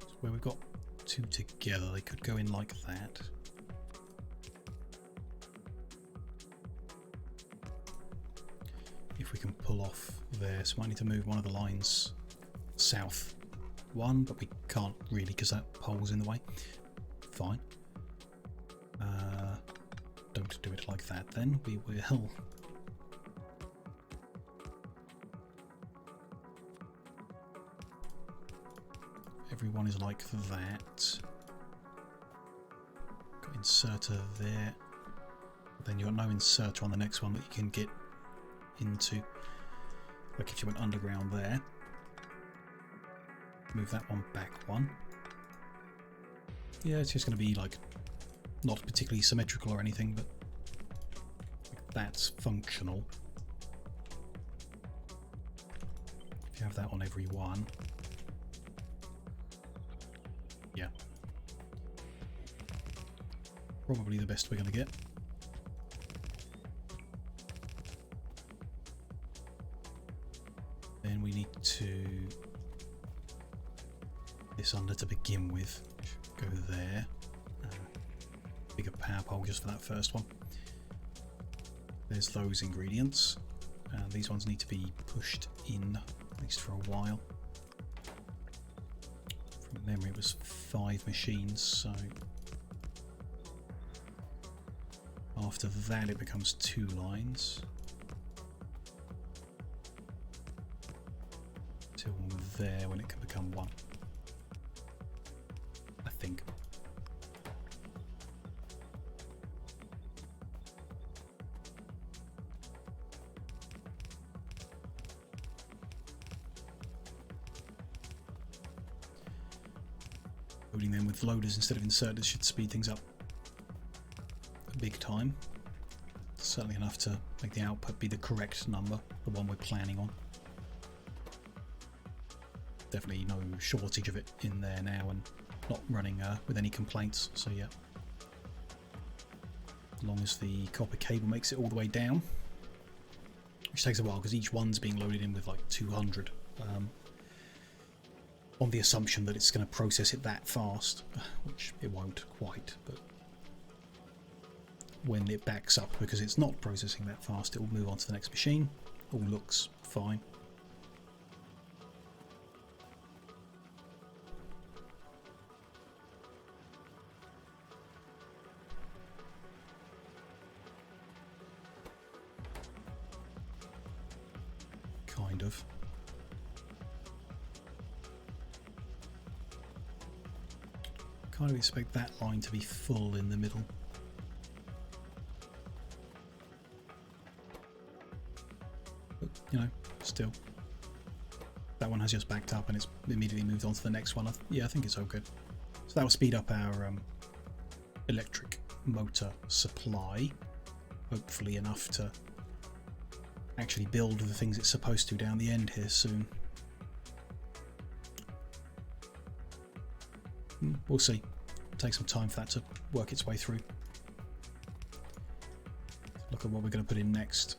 [SPEAKER 1] So where we've got two together, they could go in like that. If we can pull off there, so I might need to move one of the lines south one, but we can't really because that pole's in the way. Fine. Don't do it like that then. We will. Everyone is like that. Got inserter there. Then you've got no inserter on the next one that you can get into. Like if you went underground there. Move that one back one. Yeah, it's just going to be like not particularly symmetrical or anything, but that's functional. If you have that on every one. Probably the best we're going to get. Then we need to this under to begin with. Go there. Bigger power pole just for that first one. There's those ingredients. These ones need to be pushed in, at least for a while. From memory it was 5 machines, so after that it becomes 2 lines. Till there when it can become 1. I think. Loading them with loaders instead of inserters should speed things up a big time. Certainly enough to make the output be the correct number, the one we're planning on. Definitely no shortage of it in there now and not running with any complaints, so yeah. As long as the copper cable makes it all the way down, which takes a while because each one's being loaded in with like 200. On the assumption that it's going to process it that fast, which it won't quite, but when it backs up because it's not processing that fast, it will move on to the next machine. All looks fine. Kind of. Kind of expect that line to be full in the middle. But, you know, still. That one has just backed up and it's immediately moved on to the next one. Yeah, I think it's all good. So that will speed up our electric motor supply. Hopefully enough to actually build the things it's supposed to down the end here soon. We'll see. Take some time for that to work its way through. Look at what we're going to put in next.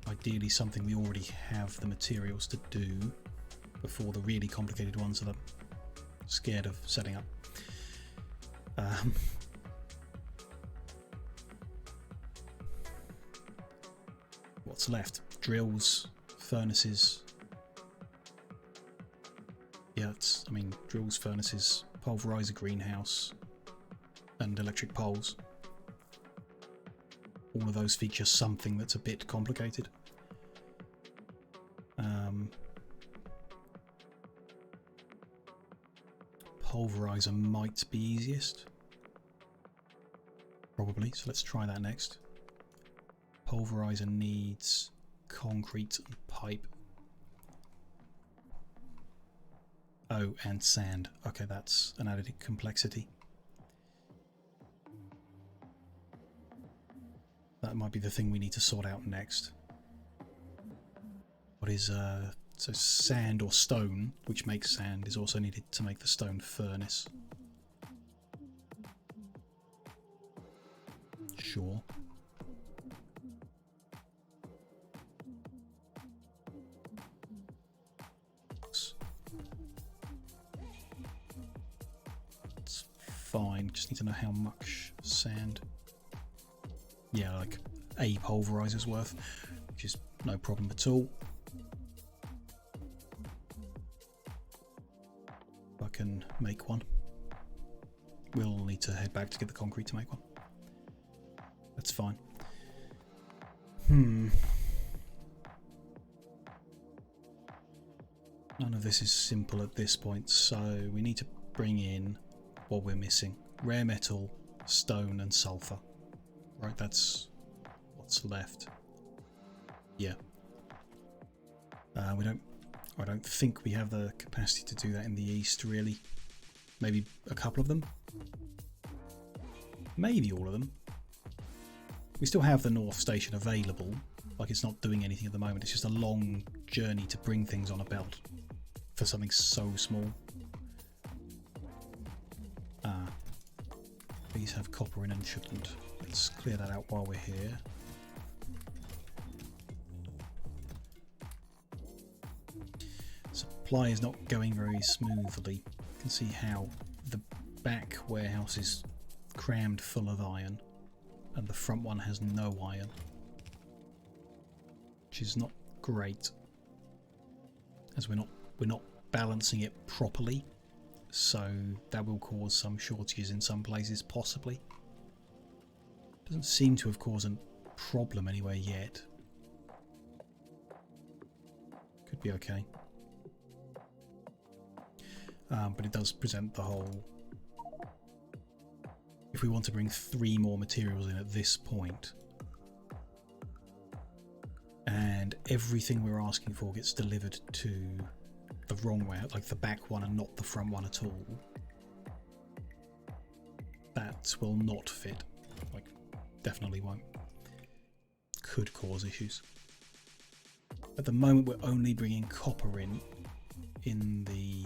[SPEAKER 1] Ideally something we already have the materials to do before the really complicated ones that I'm scared of setting up. What's left? Drills, furnaces. Yeah, I mean, drills, furnaces, pulverizer, greenhouse, and electric poles. All of those feature something that's a bit complicated. Pulverizer might be easiest. Probably, so let's try that next. Pulverizer needs concrete and pipe. Oh, and sand. Okay, that's an added complexity. That might be the thing we need to sort out next. What is so sand or stone, which makes sand, is also needed to make the stone furnace. Sure. It's fine, just need to know how much sand. Yeah, like a pulverizer's worth, which is no problem at all. If I can make one. We'll need to head back to get the concrete to make one. That's fine. None of this is simple at this point, so we need to bring in what we're missing. Rare metal, stone and sulfur. Right, that's what's left. Yeah. I don't think we have the capacity to do that in the east, really. Maybe a couple of them. Maybe all of them. We still have the North Station available. Like, it's not doing anything at the moment. It's just a long journey to bring things on a belt for something so small. these have copper in and shouldn't. Let's clear that out while we're here. Supply is not going very smoothly. You can see how the back warehouse is crammed full of iron and the front one has no iron, which is not great, as we're not balancing it properly, so that will cause some shortages in some places, possibly. Doesn't seem to have caused a problem anywhere yet. Could be okay. But it does present the whole... If we want to bring 3 more materials in at this point, and everything we're asking for gets delivered to the wrong way, like the back one and not the front one at all, that will not fit. Like, definitely won't. Could cause issues. At the moment we're only bringing copper in the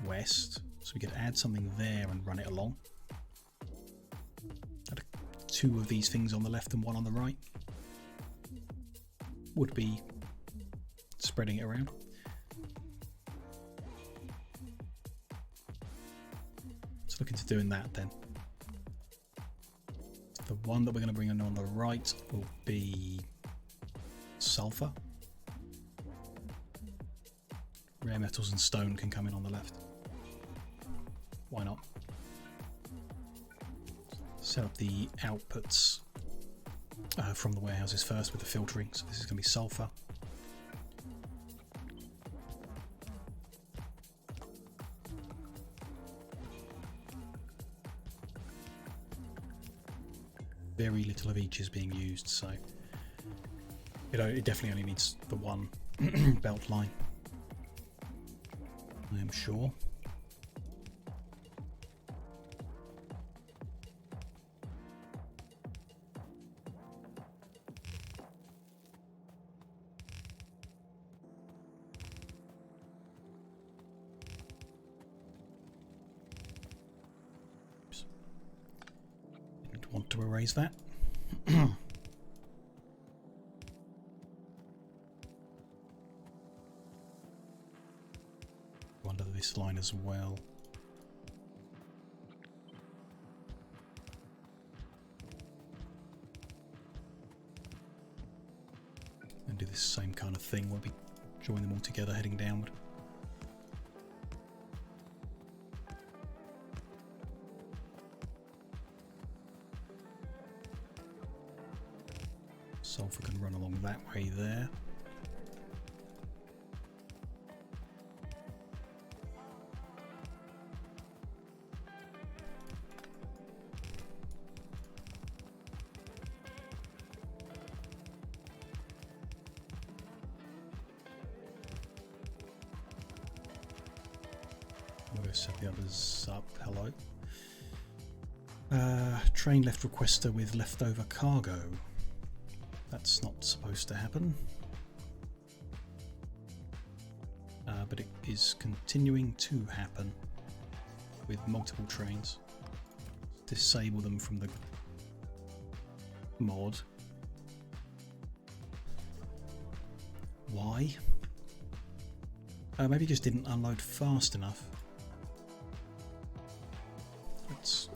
[SPEAKER 1] west, so we could add something there and run it along. Add 2 of these things on the left and 1 on the right. Would be spreading it around. Let's look into doing that then. The one that we're going to bring in on the right will be sulfur. Rare metals and stone can come in on the left. Why not? Set up the outputs from the warehouses first with the filtering. So this is going to be sulfur. Very little of each is being used, so it definitely only needs the one belt line, I am sure. Didn't want to erase that. Under this line as well. And do this same kind of thing where we join them all together heading downward. Sulfur can run along that way there. We'll go set the others up. Hello. Train left requester with leftover cargo. That's not supposed to happen. But it is continuing to happen with multiple trains. Disable them from the mod. Why? Maybe just didn't unload fast enough. Let's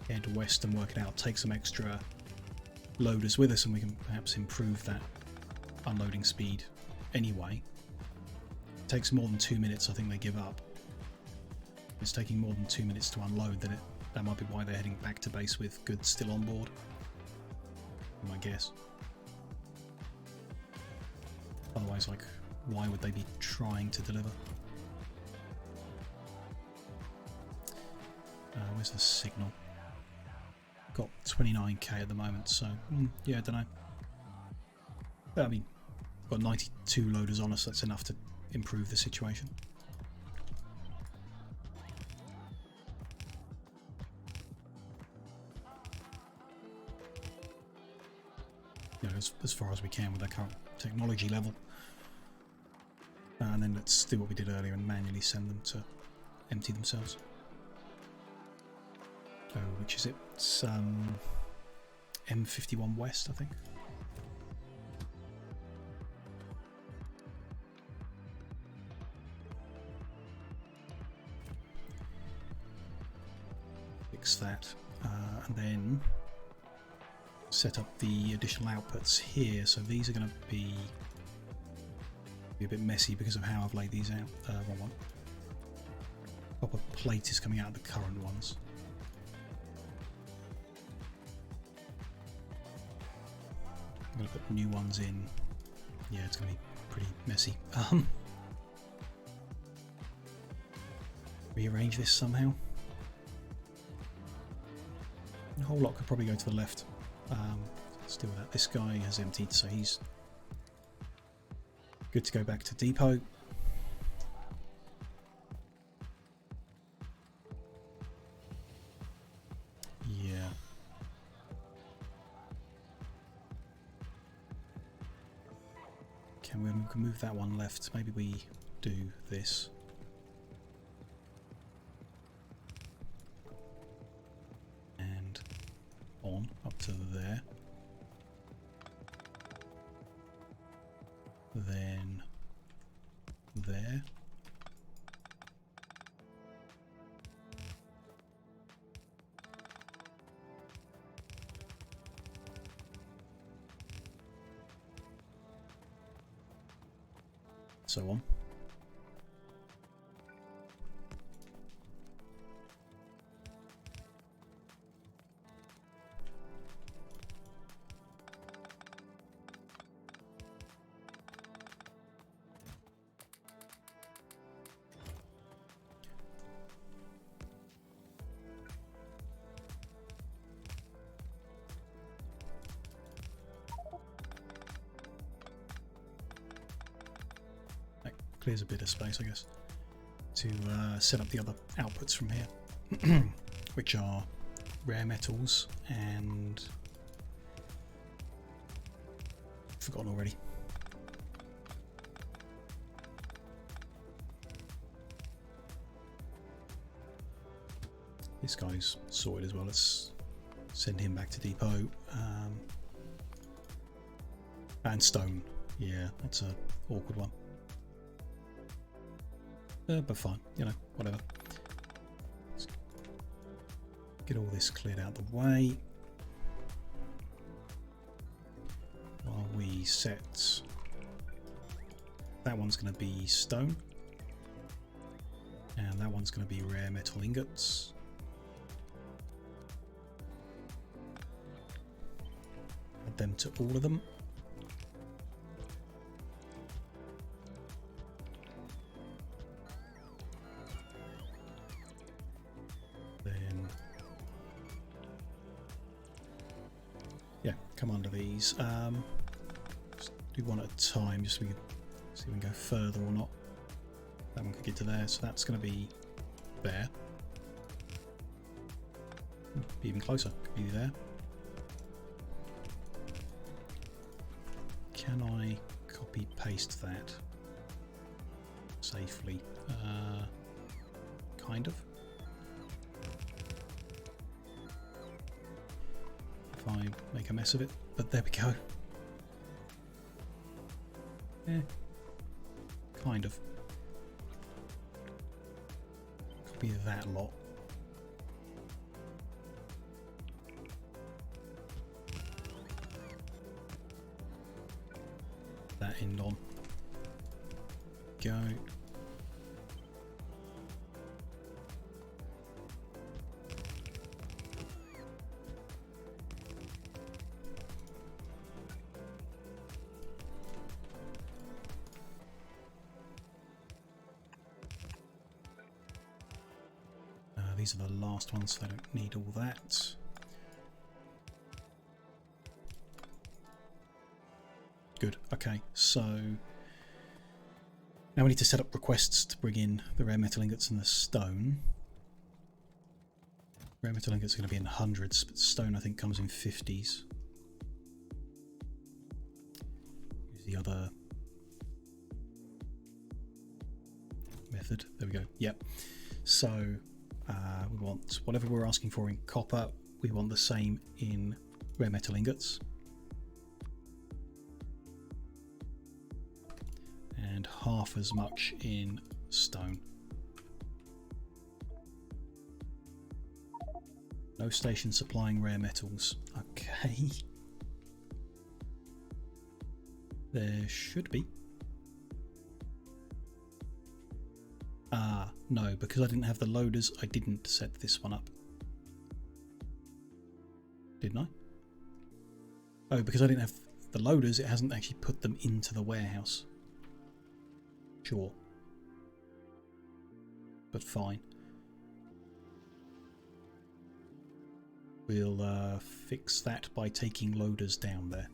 [SPEAKER 1] head west and work it out. Take some extra loaders with us and we can perhaps improve that unloading speed anyway. It takes more than 2 minutes, I think they give up. If it's taking more than 2 minutes to unload, then that might be why they're heading back to base with goods still on board, my guess. Otherwise, like, why would they be trying to deliver? Where's the signal? Got 29k at the moment, so yeah, I don't know. I mean, got 92 loaders on us, that's enough to improve the situation. You know, as far as we can with our current technology level. And then let's do what we did earlier and manually send them to empty themselves. Oh, which is it? It's M51 West, I think. Fix that, and then set up the additional outputs here. So these are going to be a bit messy because of how I've laid these out. Wrong one. Copper plate is coming out of the current ones. I'm going to put new ones in. Yeah, it's going to be pretty messy. Rearrange this somehow. A whole lot could probably go to the left. Let's deal with that. This guy has emptied, so he's good to go back to depot. Yeah. We can move that one left. Maybe we do this. And on up to there. Then there. So on. Clears a bit of space, I guess, to set up the other outputs from here, which are rare metals and forgotten already. This guy's sorted as well. Let's send him back to depot. And stone. Yeah, that's a awkward one. But fine, you know, whatever. Let's get all this cleared out the way. While we set... That one's going to be stone. And that one's going to be rare metal ingots. Add them to all of them. Come under these. Just do one at a time, just so we can see if we can go further or not. That one could get to there, so that's going to be there. Be even closer, could be there. Can I copy paste that safely? Kind of. If I make a mess of it, but there we go. Yeah, kind of. Copy that lot. That end on. Go. These are the last ones, so I don't need all that. Good, okay, so now we need to set up requests to bring in the rare metal ingots and the stone. Rare metal ingots are going to be in hundreds, but stone I think comes in 50s. Use the other method, there we go, yep. So We want whatever we're asking for in copper, we want the same in rare metal ingots. And half as much in stone. No station supplying rare metals. Okay. There should be. No, because I didn't have the loaders, I didn't set this one up. Didn't I? Oh, because I didn't have the loaders, it hasn't actually put them into the warehouse. Sure. But fine. We'll fix that by taking loaders down there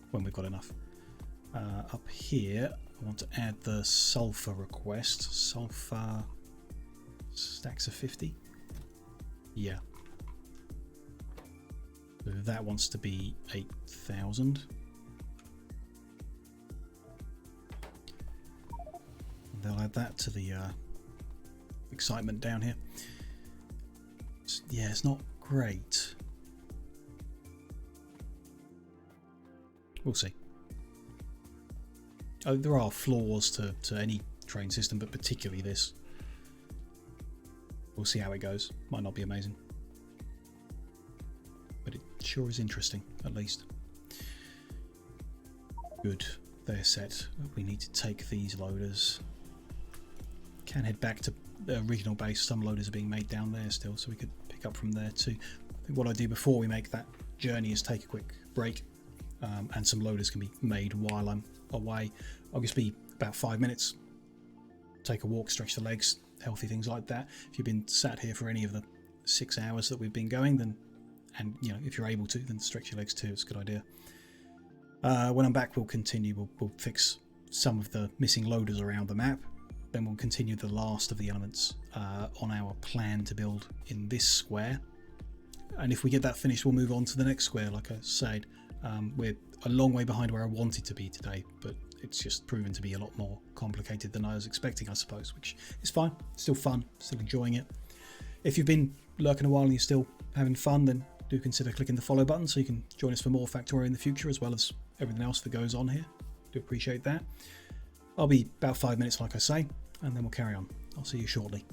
[SPEAKER 1] when we've got enough. Up here, I want to add the sulfur request. Sulfur stacks of 50. Yeah. So that wants to be 8,000. They'll add that to the excitement down here. Yeah, it's not great. We'll see. Oh, there are flaws to any train system, but particularly this. We'll see how it goes. Might not be amazing. But it sure is interesting, at least. Good. They're set. We need to take these loaders. Can head back to the original base. Some loaders are being made down there still, so we could pick up from there too. I think what I do before we make that journey is take a quick break, and some loaders can be made while I'm away. I'll just be about 5 minutes, take a walk, stretch the legs, healthy things like that. If you've been sat here for any of the 6 hours that we've been going, then, and you know, if you're able to, then stretch your legs too. It's a good idea. When I'm back, we'll continue. We'll fix some of the missing loaders around the map. Then we'll continue the last of the elements on our plan to build in this square. And if we get that finished, we'll move on to the next square. Like I said, we're a long way behind where I wanted to be today, but it's just proven to be a lot more complicated than I was expecting, I suppose, which is fine. Still fun, still enjoying it. If you've been lurking a while and you're still having fun, then do consider clicking the follow button so you can join us for more Factorio in the future, as well as everything else that goes on here. Do appreciate that. I'll be about 5 minutes, like I say, and then we'll carry on. I'll see you shortly.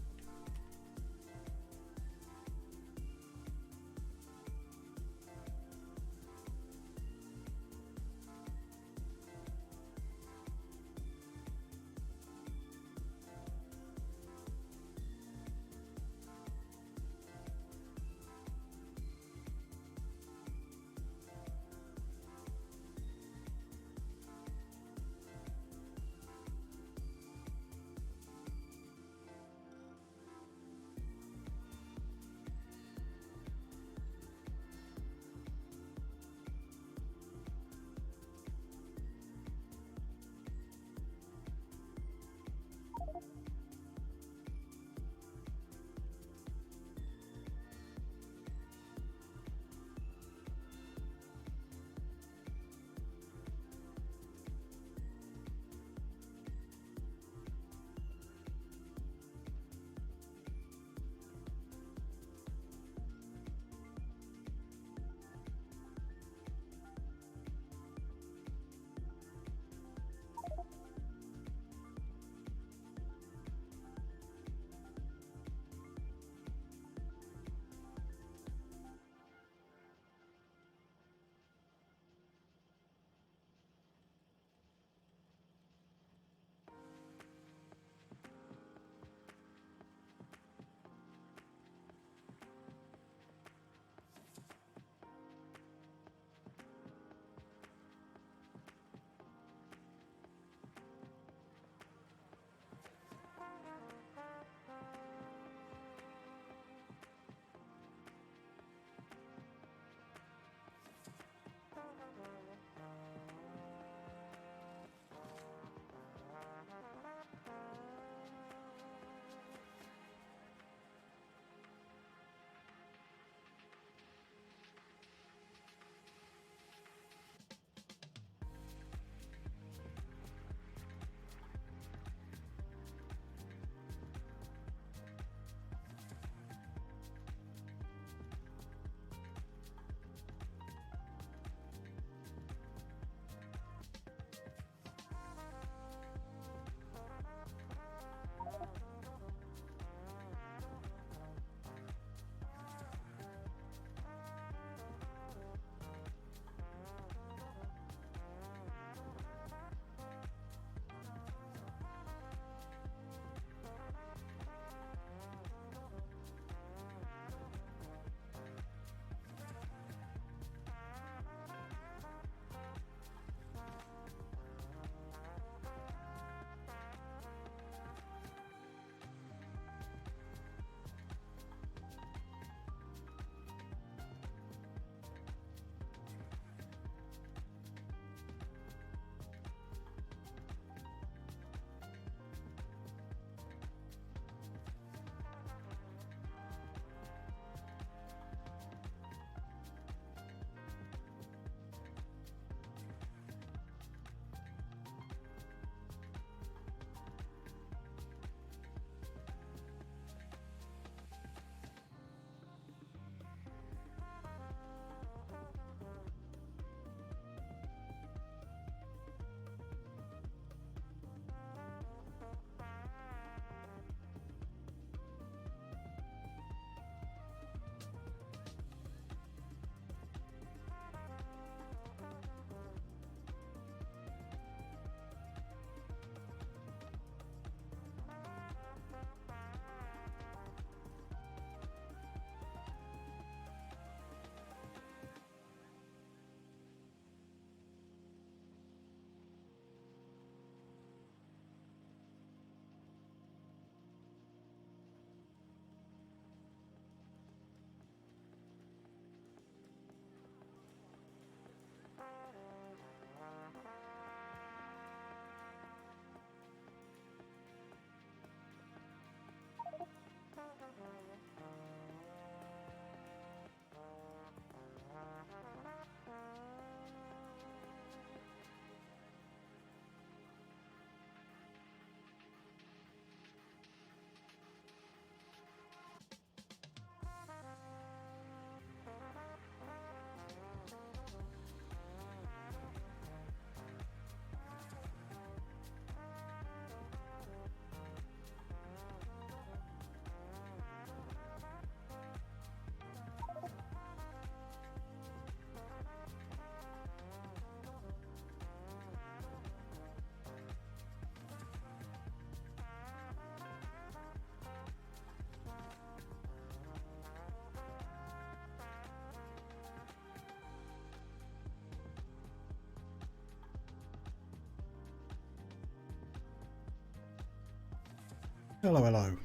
[SPEAKER 1] Hello, hello.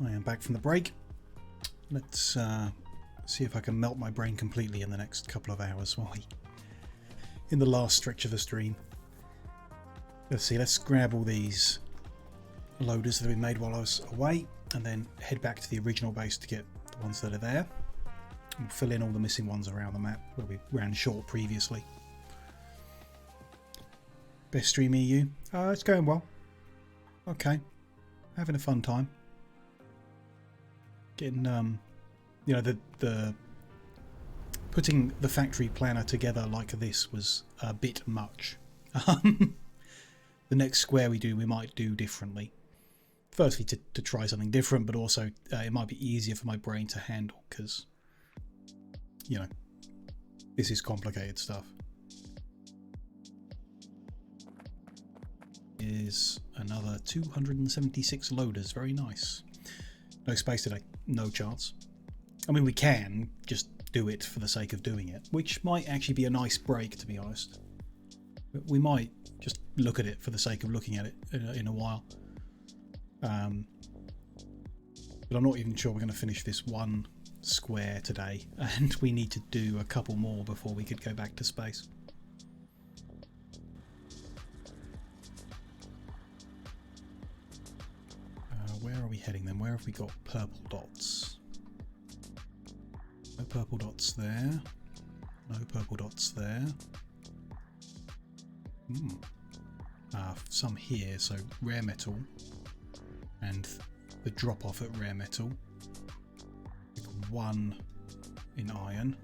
[SPEAKER 1] I am back from the break. Let's see if I can melt my brain completely in the next couple of hours while in the last stretch of the stream. Let's see, let's grab all these loaders that have been made while I was away and then head back to the original base to get the ones that are there and fill in all the missing ones around the map where we ran short previously. Best stream EU? It's going well. Okay. Having a fun time. Getting, you know, the putting the factory planner together like this was a bit much. The next square we do, we might do differently. Firstly, to try something different, but also it might be easier for my brain to handle because, you know, this is complicated stuff. Is another 276 loaders. Very nice. No space today. No chance. I mean, we can just do it for the sake of doing it, which might actually be a nice break, to be honest. But we might just look at it for the sake of looking at it in a while. But I'm not even sure we're going to finish this one square today, and we need to do a couple more before we could go back to space. Where are we heading then? Where have we got purple dots? No purple dots there. No purple dots there. Some here, so rare metal and the drop off at rare metal. One in iron.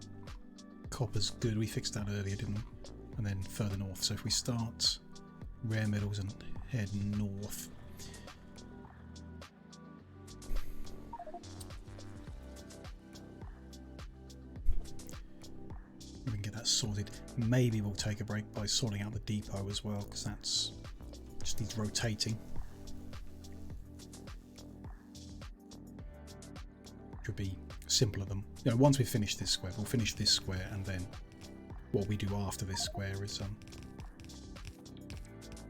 [SPEAKER 1] Copper's good, we fixed that earlier, didn't we? And then further north, so if we start rare metals and head north. We can get that sorted. Maybe we'll take a break by sorting out the depot as well, because that's just needs rotating. Could be simpler than, you know, once we finish this square, we'll finish this square, and then what we do after this square is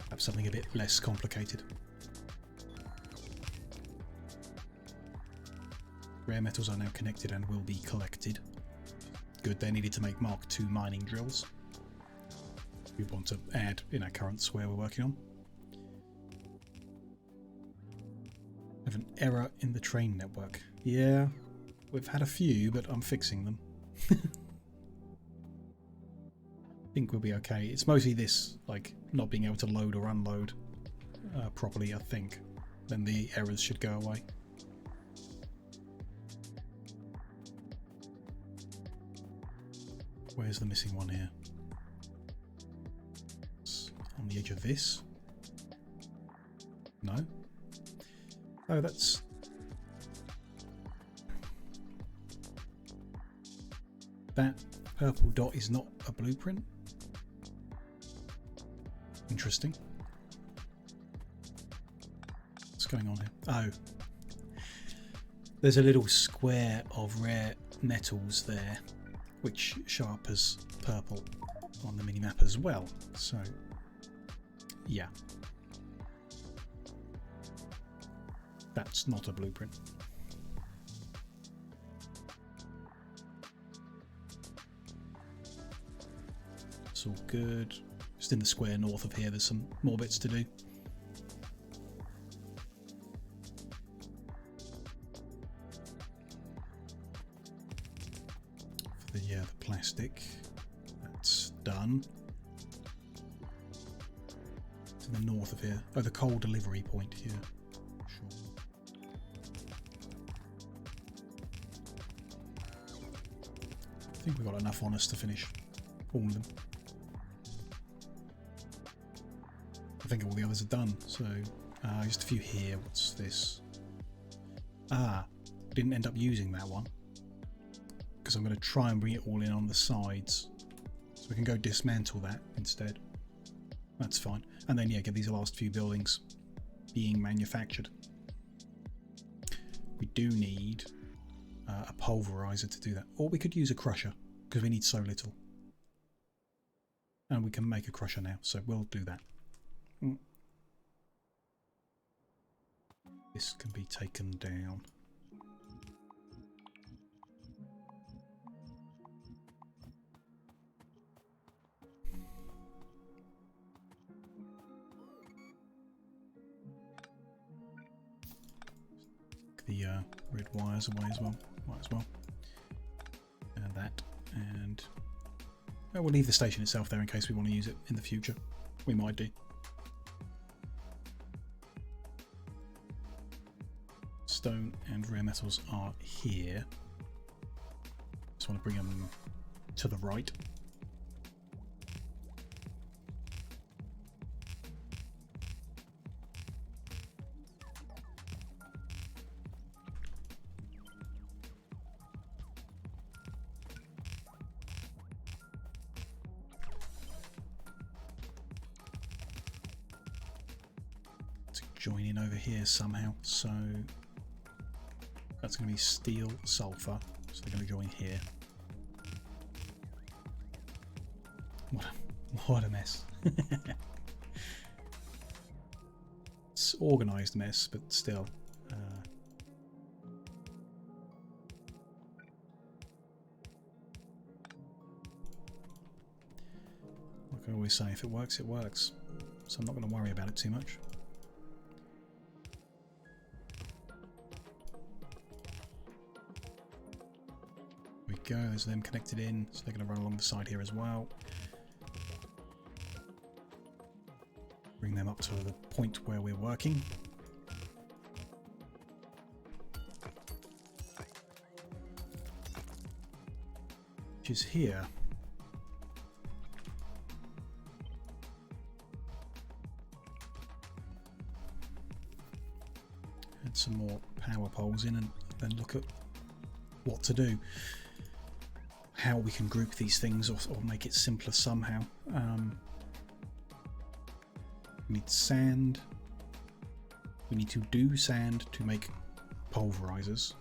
[SPEAKER 1] have something a bit less complicated. Rare metals are now connected and will be collected. Good, they needed to make Mark II mining drills. We want to add in our current square we're working on. Have an error in the train network. Yeah, we've had a few, but I'm fixing them. I think we'll be okay. It's mostly this, like, not being able to load or unload properly, I think. Then the errors should go away. Where's the missing one here? It's on the edge of this. No? Oh, that's... That purple dot is not a blueprint? Interesting. What's going on here? Oh. There's a little square of rare metals there, which show up as purple on the minimap as well. So, yeah. That's not a blueprint. It's all good. Just in the square north of here, there's some more bits to do. For the plastic, that's done. To the north of here. Oh, the coal delivery point here. Sure. I think we've got enough on us to finish all of them. I think all the others are done, so just a few here. What's this? Didn't end up using that one because I'm going to try and bring it all in on the sides, so we can go dismantle that instead. That's fine. And then yeah, get these last few buildings being manufactured. We do need a pulverizer to do that, or we could use a crusher because we need so little, and we can make a crusher now, so we'll do that. This can be taken down. The red wires away as well. Might as well. And that. And we'll leave the station itself there in case we want to use it in the future. We might do. Stone and rare metals are here. Just want to bring them to the right. To join in over here somehow, so that's going to be steel, sulfur, so they're going to join here. What a mess. It's organised mess, but still. Like I always say, if it works, it works. So I'm not going to worry about it too much. Go, there's them connected in, so they're going to run along the side here as well. Bring them up to the point where we're working. Which is here. Add some more power poles in and then look at what to do. How we can group these things or make it simpler somehow. We need sand. We need to do sand to make pulverizers.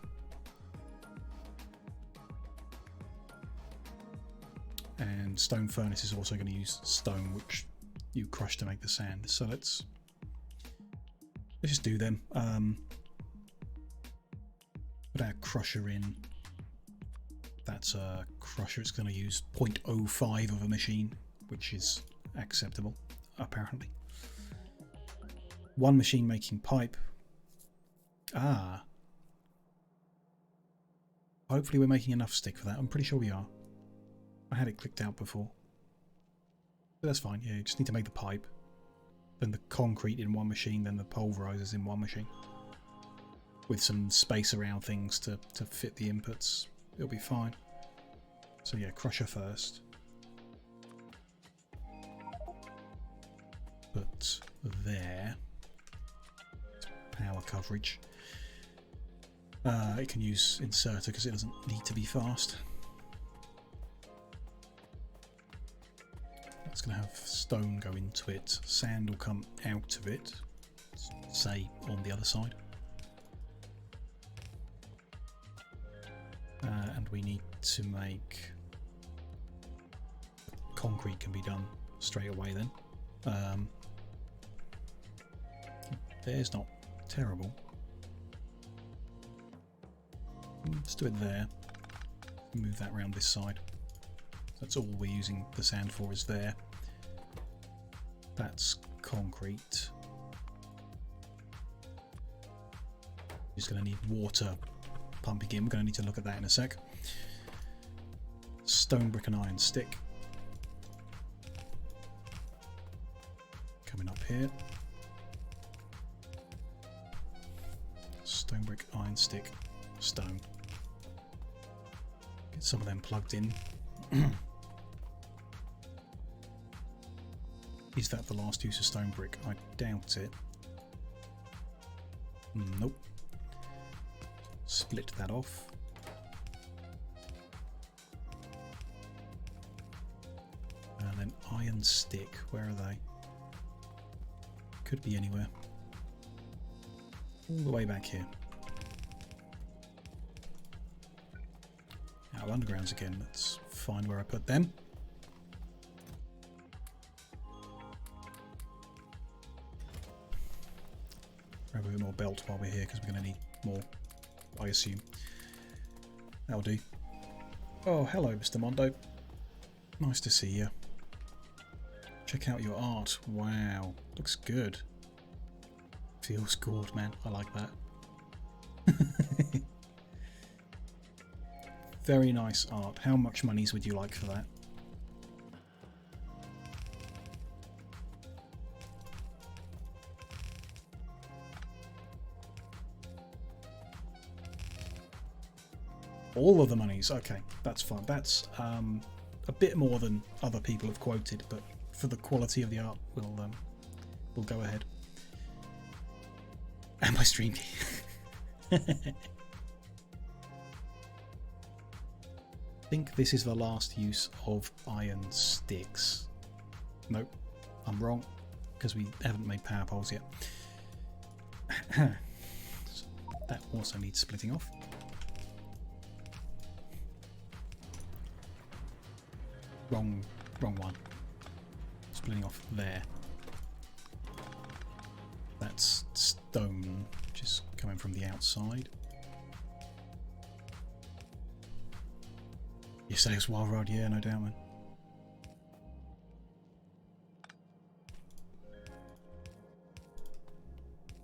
[SPEAKER 1] And stone furnace is also going to use stone, which you crush to make the sand. So let's just do them. Put our crusher in. That's a crusher. It's going to use 0.05 of a machine, which is acceptable, apparently. One machine making pipe. Ah. Hopefully we're making enough stick for that. I'm pretty sure we are. I had it clicked out before. But that's fine. Yeah, you just need to make the pipe. Then the concrete in one machine, then the pulverizers in one machine. With some space around things to fit the inputs. It'll be fine. So yeah, crusher first. Put there. Power coverage. It can use inserter because it doesn't need to be fast. That's going to have stone go into it. Sand will come out of it. Say on the other side. And we need to make concrete can be done straight away then. There's not terrible. Let's do it there. Move that around this side. That's all we're using the sand for, is there. That's concrete. Just going to need water pumping in. We're going to need to look at that in a sec. Stone, brick and iron stick. Coming up here. Stone, brick, iron stick, stone. Get some of them plugged in. Is that the last use of stone brick? I doubt it. Nope. Split that off. And then iron stick, where are they? Could be anywhere. All the way back here. Out of undergrounds again, let's find where I put them. Grab a bit more belt while we're here because we're going to need more, I assume. That'll do. Oh, hello, Mr. Mondo. Nice to see you. Check out your art. Wow, looks good. Feels good, man. I like that. Very nice art. How much monies would you like for that? All of the monies. Okay, that's fine. That's a bit more than other people have quoted, but for the quality of the art, we'll go ahead. And my stream key. I think this is the last use of iron sticks. Nope, I'm wrong, because we haven't made power poles yet. So that also needs splitting off. Wrong one. Splitting off there. That's stone, which is coming from the outside. You say it's wild road, yeah, no doubt, man.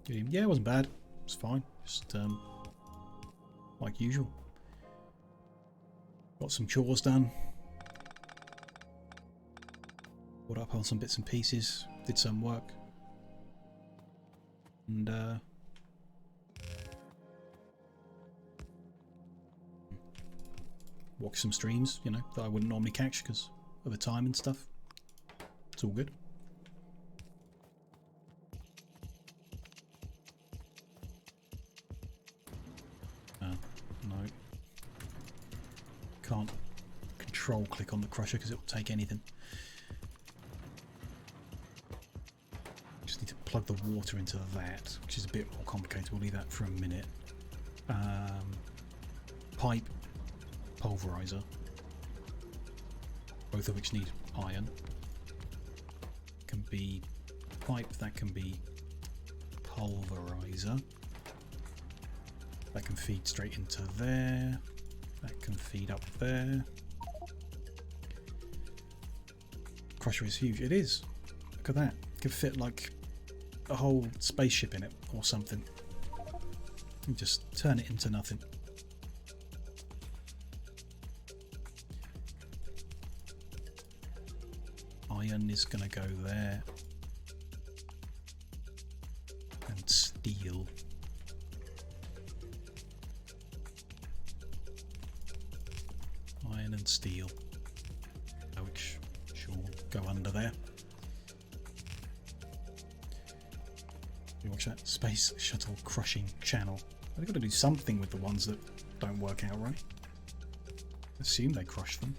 [SPEAKER 1] Yeah, it wasn't bad. It's fine. Just like usual. Got some chores done. Caught up on some bits and pieces. Did some work. And watch some streams, you know, that I wouldn't normally catch because of the time and stuff. It's all good. No. Can't control click on the crusher because it will take anything. Just need to plug the water into that, which is a bit more complicated. We'll leave that for a minute. Pipe, pulverizer, both of which need iron. Can be pipe, that can be pulverizer. That can feed straight into there. That can feed up there. Crusher is huge. It is. Look at that. It could fit like a whole spaceship in it or something. And just turn it into nothing. Iron is going to go there. And steel. Iron and steel. Which sure go under there. You watch that space shuttle crushing channel. They've got to do something with the ones that don't work out right. Assume they crush them.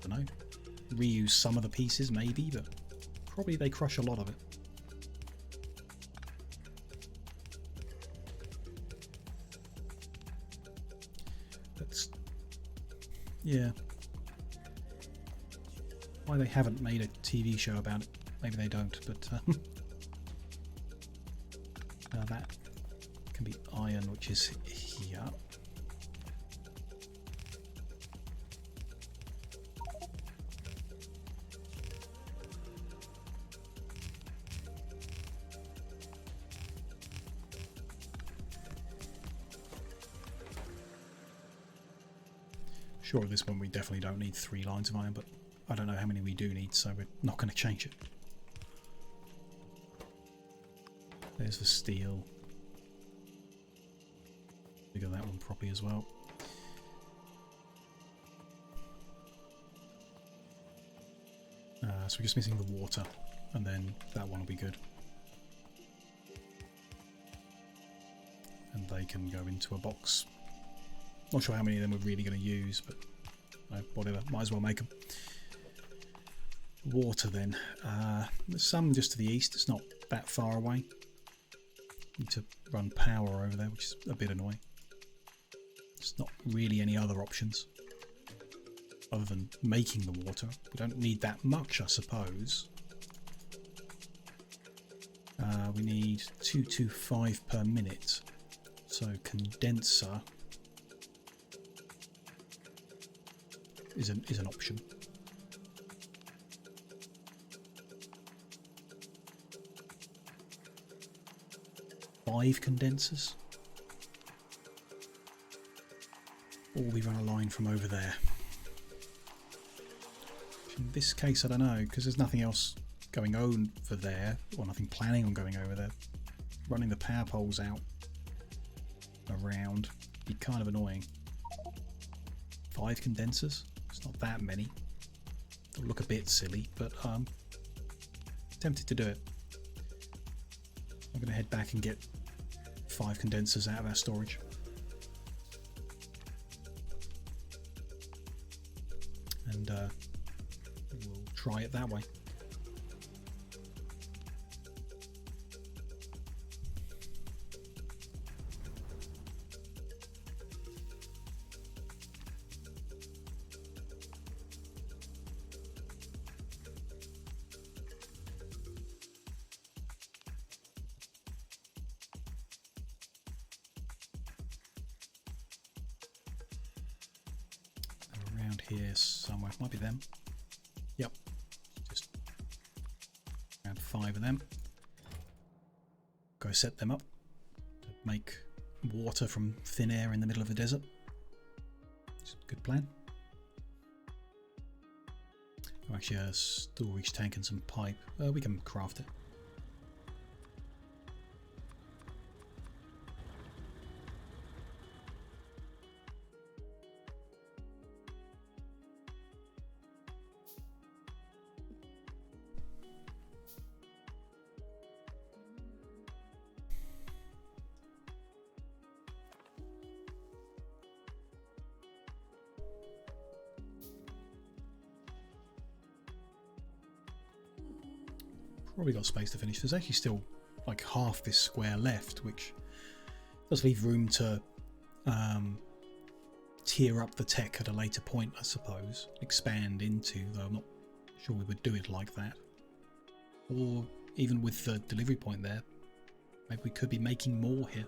[SPEAKER 1] Don't know. Reuse some of the pieces maybe, but probably they crush a lot of it. That's, yeah. Why they haven't made a TV show about it? Maybe they don't, but that can be iron, which is here. Sure, this one we definitely don't need 3 lines of iron, but I don't know how many we do need, so we're not going to change it. There's the steel. Figure that one properly as well. So we're just missing the water, and then that one will be good. And they can go into a box. Not sure how many of them we're really going to use, but whatever, might as well make them. Water then. There's some just to the east, it's not that far away. Need to run power over there, which is a bit annoying. There's not really any other options other than making the water. We don't need that much, I suppose. We need 225 per minute. So condenser is an option. Five condensers. Or we run a line from over there. In this case, I don't know, because there's nothing else going over there, or nothing planning on going over there. Running the power poles out around be kind of annoying. 5 condensers? It's not that many. It'll look a bit silly, but I'm tempted to do it. I'm going to head back and get 5 condensers out of our storage. And we'll try it that way. Around here somewhere, might be them. Yep, just around 5 of them. Go set them up to make water from thin air in the middle of the desert. It's a good plan. Oh, actually, a storage tank and some pipe. We can craft it. Probably got space to finish. There's actually still like half this square left, which does leave room to tier up the tech at a later point, I suppose. Expand into, though I'm not sure we would do it like that. Or even with the delivery point there, maybe we could be making more here.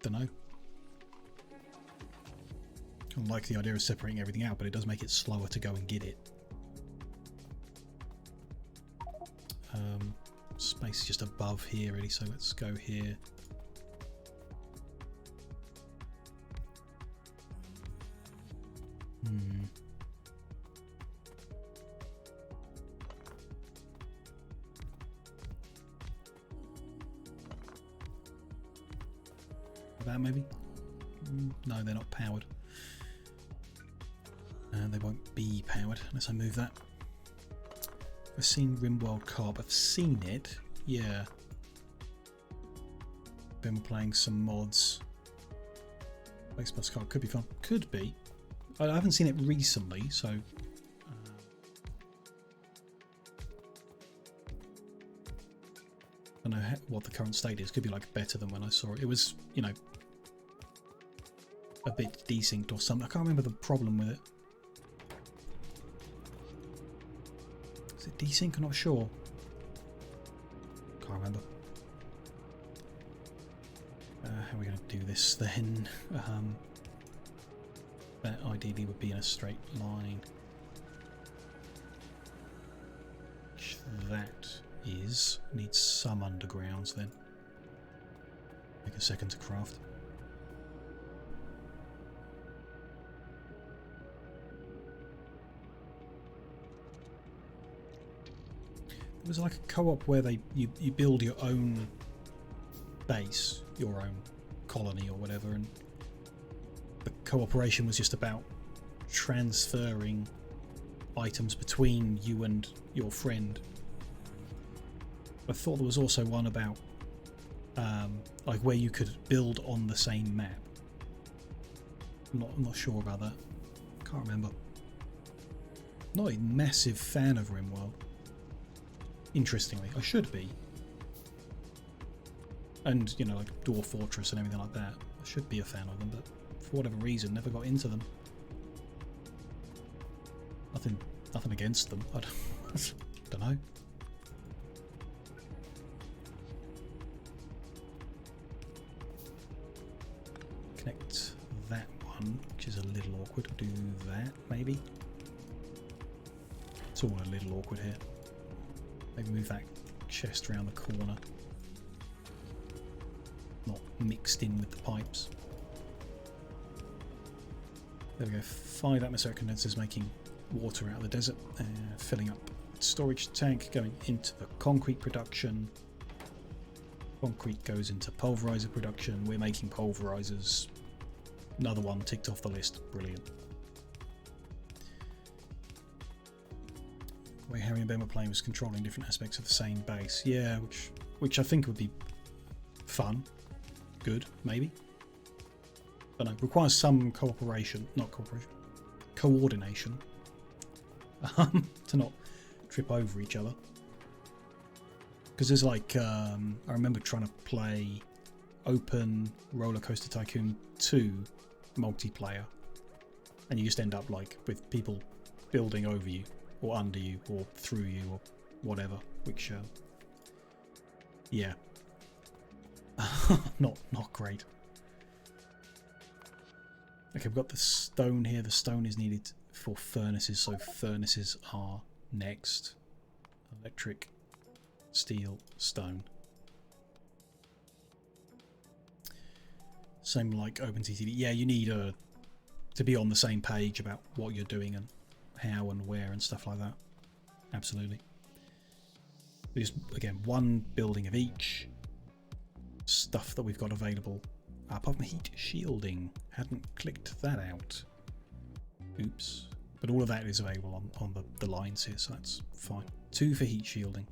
[SPEAKER 1] Don't know. I like the idea of separating everything out, but it does make it slower to go and get it. Space is just above here really, so let's go here. That maybe? No, they're not powered. And they won't be powered unless I move that. I've seen RimWorld Co-op. I've seen it, yeah. Been playing some mods. Xbox Co-op could be fun. Could be. I haven't seen it recently, so. I don't know what the current state is. Could be like better than when I saw it. It was, you know, a bit desynced or something. I can't remember the problem with it. Is it desync? I'm not sure. Can't remember. How are we going to do this then? That ideally would be in a straight line. Which that is. Needs some undergrounds then. Take a second to craft. It was like a co-op where you build your own base, your own colony or whatever, and the cooperation was just about transferring items between you and your friend. I thought there was also one about like where you could build on the same map. I'm not sure about that. Can't remember. Not a massive fan of RimWorld. Interestingly, I should be. And, you know, like Dwarf Fortress and everything like that. I should be a fan of them, but for whatever reason, never got into them. Nothing against them. I don't know. which is a little awkward. Do that, maybe. It's all a little awkward here. Maybe move that chest around the corner. Not mixed in with the pipes. There we go. 5 atmospheric condensers making water out of the desert, filling up the storage tank, going into the concrete production. Concrete goes into pulverizer production. We're making pulverizers. Another one ticked off the list. Brilliant. The way Harry and Ben were playing was controlling different aspects of the same base. Yeah, which I think would be fun. Good, maybe. Don't know. Requires some cooperation, not cooperation, coordination, to not trip over each other. Because there's like, I remember trying to play Open Roller Coaster Tycoon 2 multiplayer, and you just end up like with people building over you, or under you, or through you, or whatever. Which, yeah, not great. Okay, we've got the stone here. The stone is needed for furnaces, so furnaces are next. Electric, steel, stone. Same like OpenTTV. Yeah, you need to be on the same page about what you're doing and how and where and stuff like that. Absolutely. Just, again, one building of each. Stuff that we've got available. Apart from heat shielding. Hadn't clicked that out. Oops. But all of that is available on the lines here, so that's fine. 2 for heat shielding.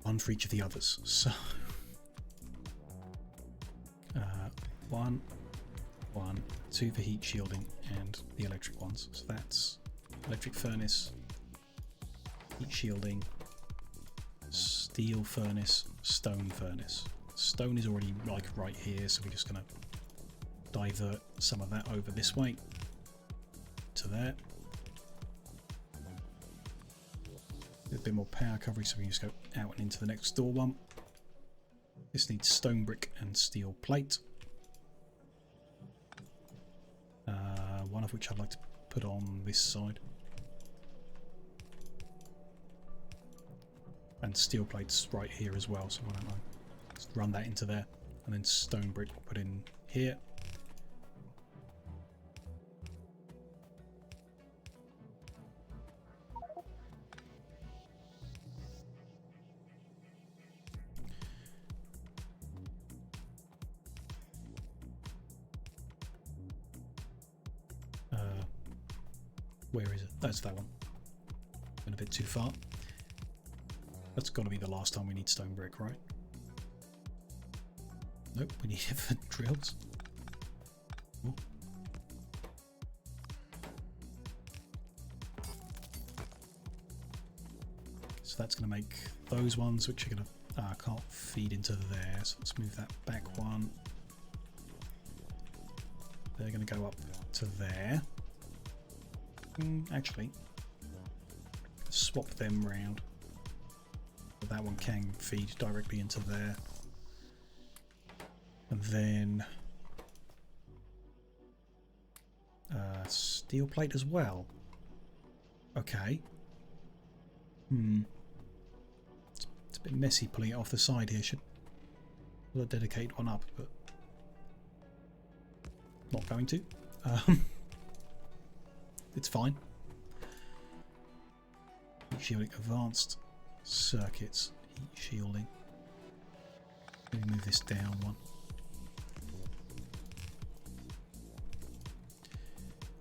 [SPEAKER 1] 1 for each of the others. So 1, 2 for heat shielding and the electric ones. So that's electric furnace, heat shielding, steel furnace, stone furnace. Stone is already like right here, so we're just going to divert some of that over this way to there. A bit more power coverage, so we can just go out and into the next door one. This needs stone brick and steel plate. One of which I'd like to put on this side. And steel plates right here as well, so why don't I just run that into there, and then stone brick put in here. Where is it? That's that one. Went a bit too far. That's got to be the last time we need stone brick, right? Nope, we need it for drills. Ooh. So that's going to make those ones, which are going to can't feed into there. So let's move that back one. They're going to go up to there. Actually, swap them round. That one can feed directly into there. And then steel plate as well. Okay. It's a bit messy pulling it off the side here. Should dedicate one up, but not going to. It's fine. Heat shielding, advanced circuits, heat shielding. Let me move this down one.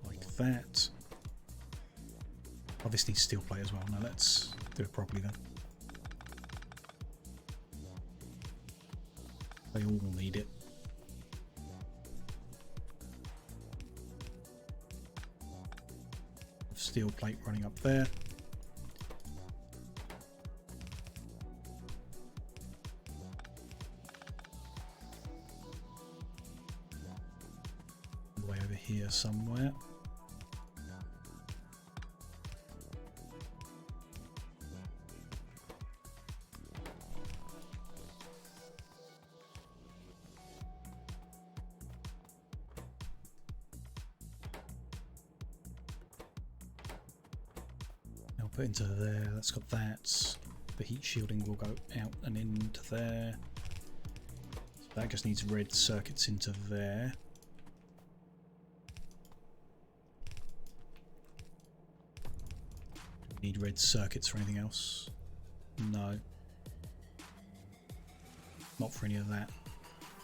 [SPEAKER 1] Like that. Oh, this needs steel plate as well. Now let's do it properly then. They all need it. Steel plate running up there. Way over here somewhere. output into there. That's got that. The heat shielding will go out and into there. So that just needs red circuits into there. Do we need red circuits for anything else? No. Not for any of that.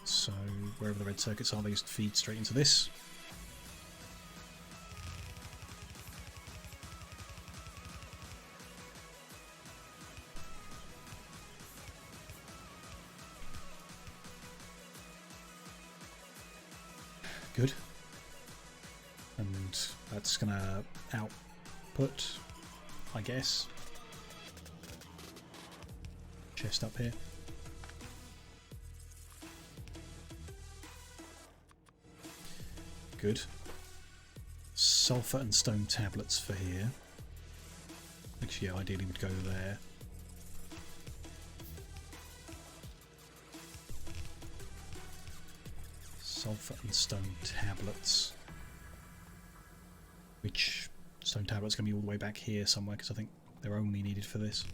[SPEAKER 1] So wherever the red circuits are, they just feed straight into this. Good. And that's gonna output, I guess. Chest up here. Good. Sulfur and stone tablets for here. Which, yeah, ideally would go there. Sulfur and stone tablets. Which stone tablets going to be all the way back here somewhere, because I think they're only needed for this.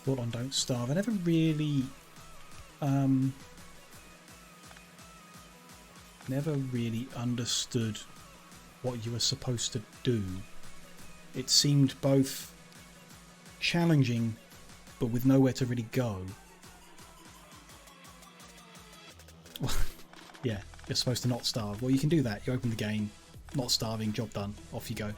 [SPEAKER 1] Thought on Don't Starve. I never really understood what you were supposed to do. It seemed both challenging but with nowhere to really go. Yeah, you're supposed to not starve. Well, you can do that. You open the game, not starving, job done, off you go.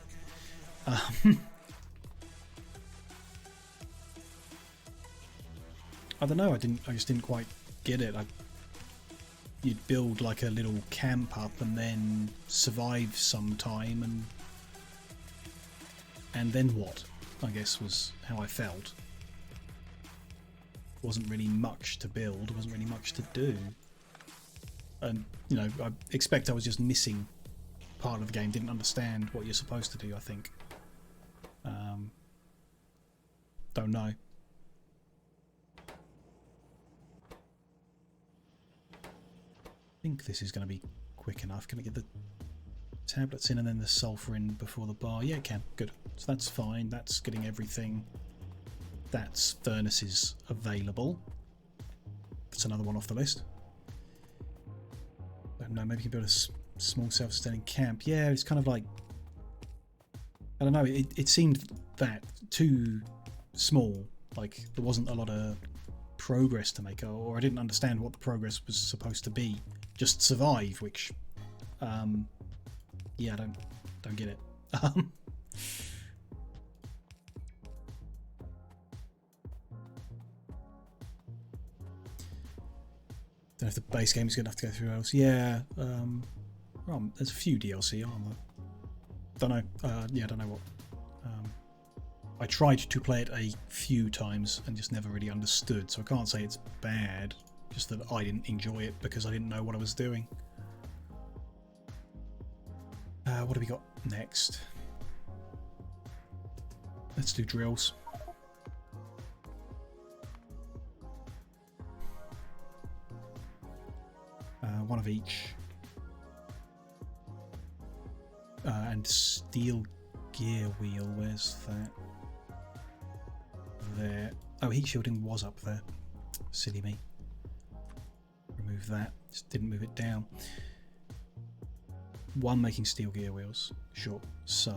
[SPEAKER 1] I don't know, I just didn't quite get it. You'd build like a little camp up and then survive some time, and then what, I guess, was how I felt. Wasn't really much to build, wasn't really much to do. And, you know, I expect I was just missing part of the game, didn't understand what you're supposed to do, I think. Don't know. I think this is going to be quick enough. Can I get the tablets in and then the sulfur in before the bar? Yeah, it can. Good. So that's fine. That's getting everything. That's furnaces available. That's another one off the list. Don't know, maybe you can build a small self-sustaining camp. Yeah, it's kind of like, I don't know, it seemed that too small. Like there wasn't a lot of progress to make, or I didn't understand what the progress was supposed to be. Just survive, which yeah, I don't get it. Don't know if the base game is good enough to go through else. Yeah, well, there's a few DLC armor. Don't know. Yeah, I don't know what. I tried to play it a few times and just never really understood, so I can't say it's bad. Just that I didn't enjoy it because I didn't know what I was doing. What do we got next? Let's do drills. One of each. And steel gear wheel, where's that? There. Oh, heat shielding was up there. Silly me. Remove that. Just didn't move it down. One making steel gear wheels. Sure. So,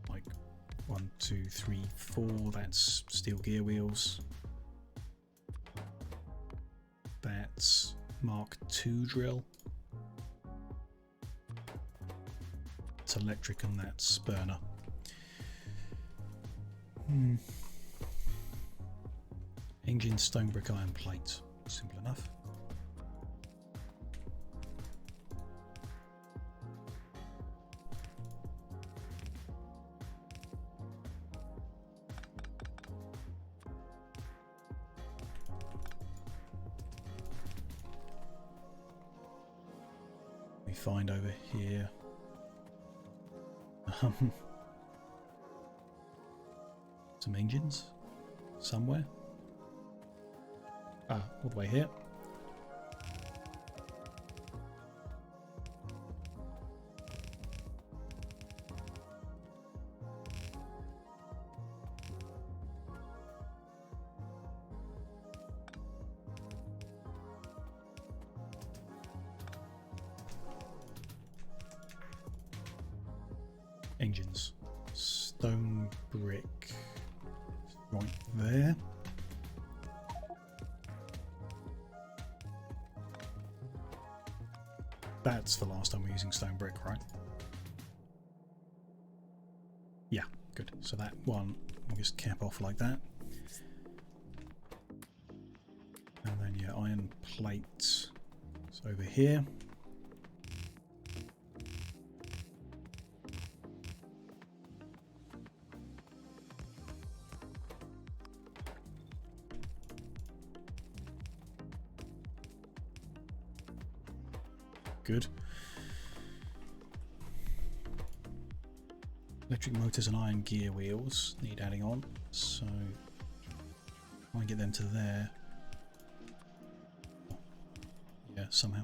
[SPEAKER 1] like 1, 2, 3, 4. That's steel gear wheels. That's Mark II drill. It's electric and that's burner. Engine, stone, brick, iron plate. Simple enough. We find over here. Some engines somewhere. Ah, all the way here. Engines. Stone brick. Right there. That's the last time we're using stone brick, right? Yeah, good. So that one we'll just cap off like that. And then yeah, iron plates. It's over here. Good. Electric motors and iron gear wheels need adding on, so try and get them to there. Yeah, somehow.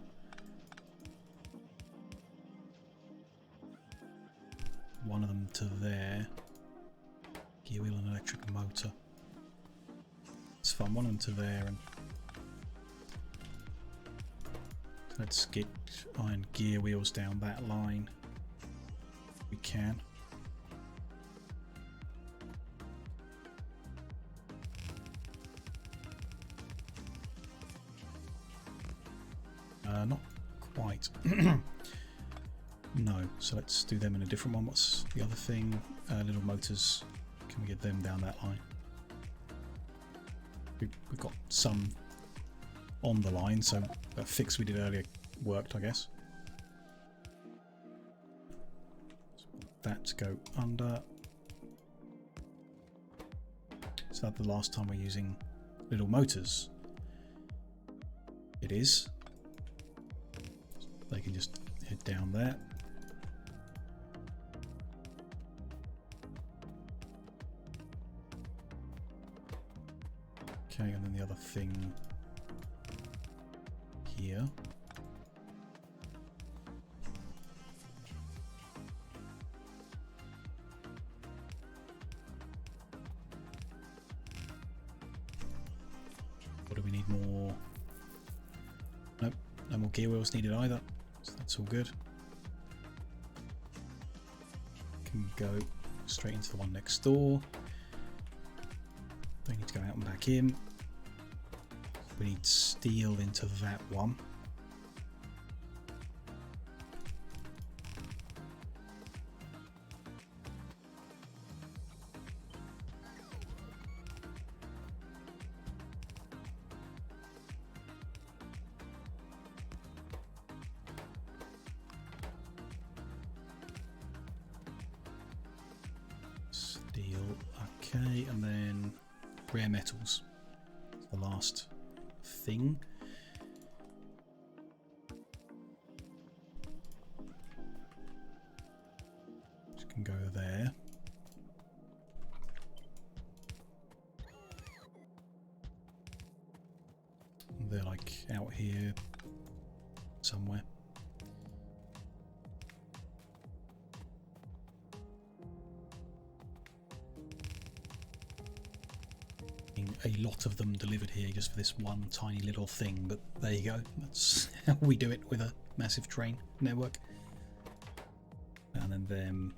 [SPEAKER 1] One of them to there. Gear wheel and electric motor. It's fun. One of them to there, and let's get iron gear wheels down that line. We can. Not quite. No, so let's do them in a different one. What's the other thing? Little motors. Can we get them down that line? We've got some on the line, so that fix we did earlier worked, I guess. That to go under. Is that the last time we're using little motors? It is. They can just head down there. Okay, and then the other thing here. What do we need more? Nope, no more gear wheels needed either. So that's all good. Can go straight into the one next door. They need to go out and back in. We need steel into that one. Steel, okay, and then rare metals. The last thing. Just can go there. They're like out here somewhere. A lot of them delivered here just for this one tiny little thing, but there you go. That's how we do it with a massive train network. And then them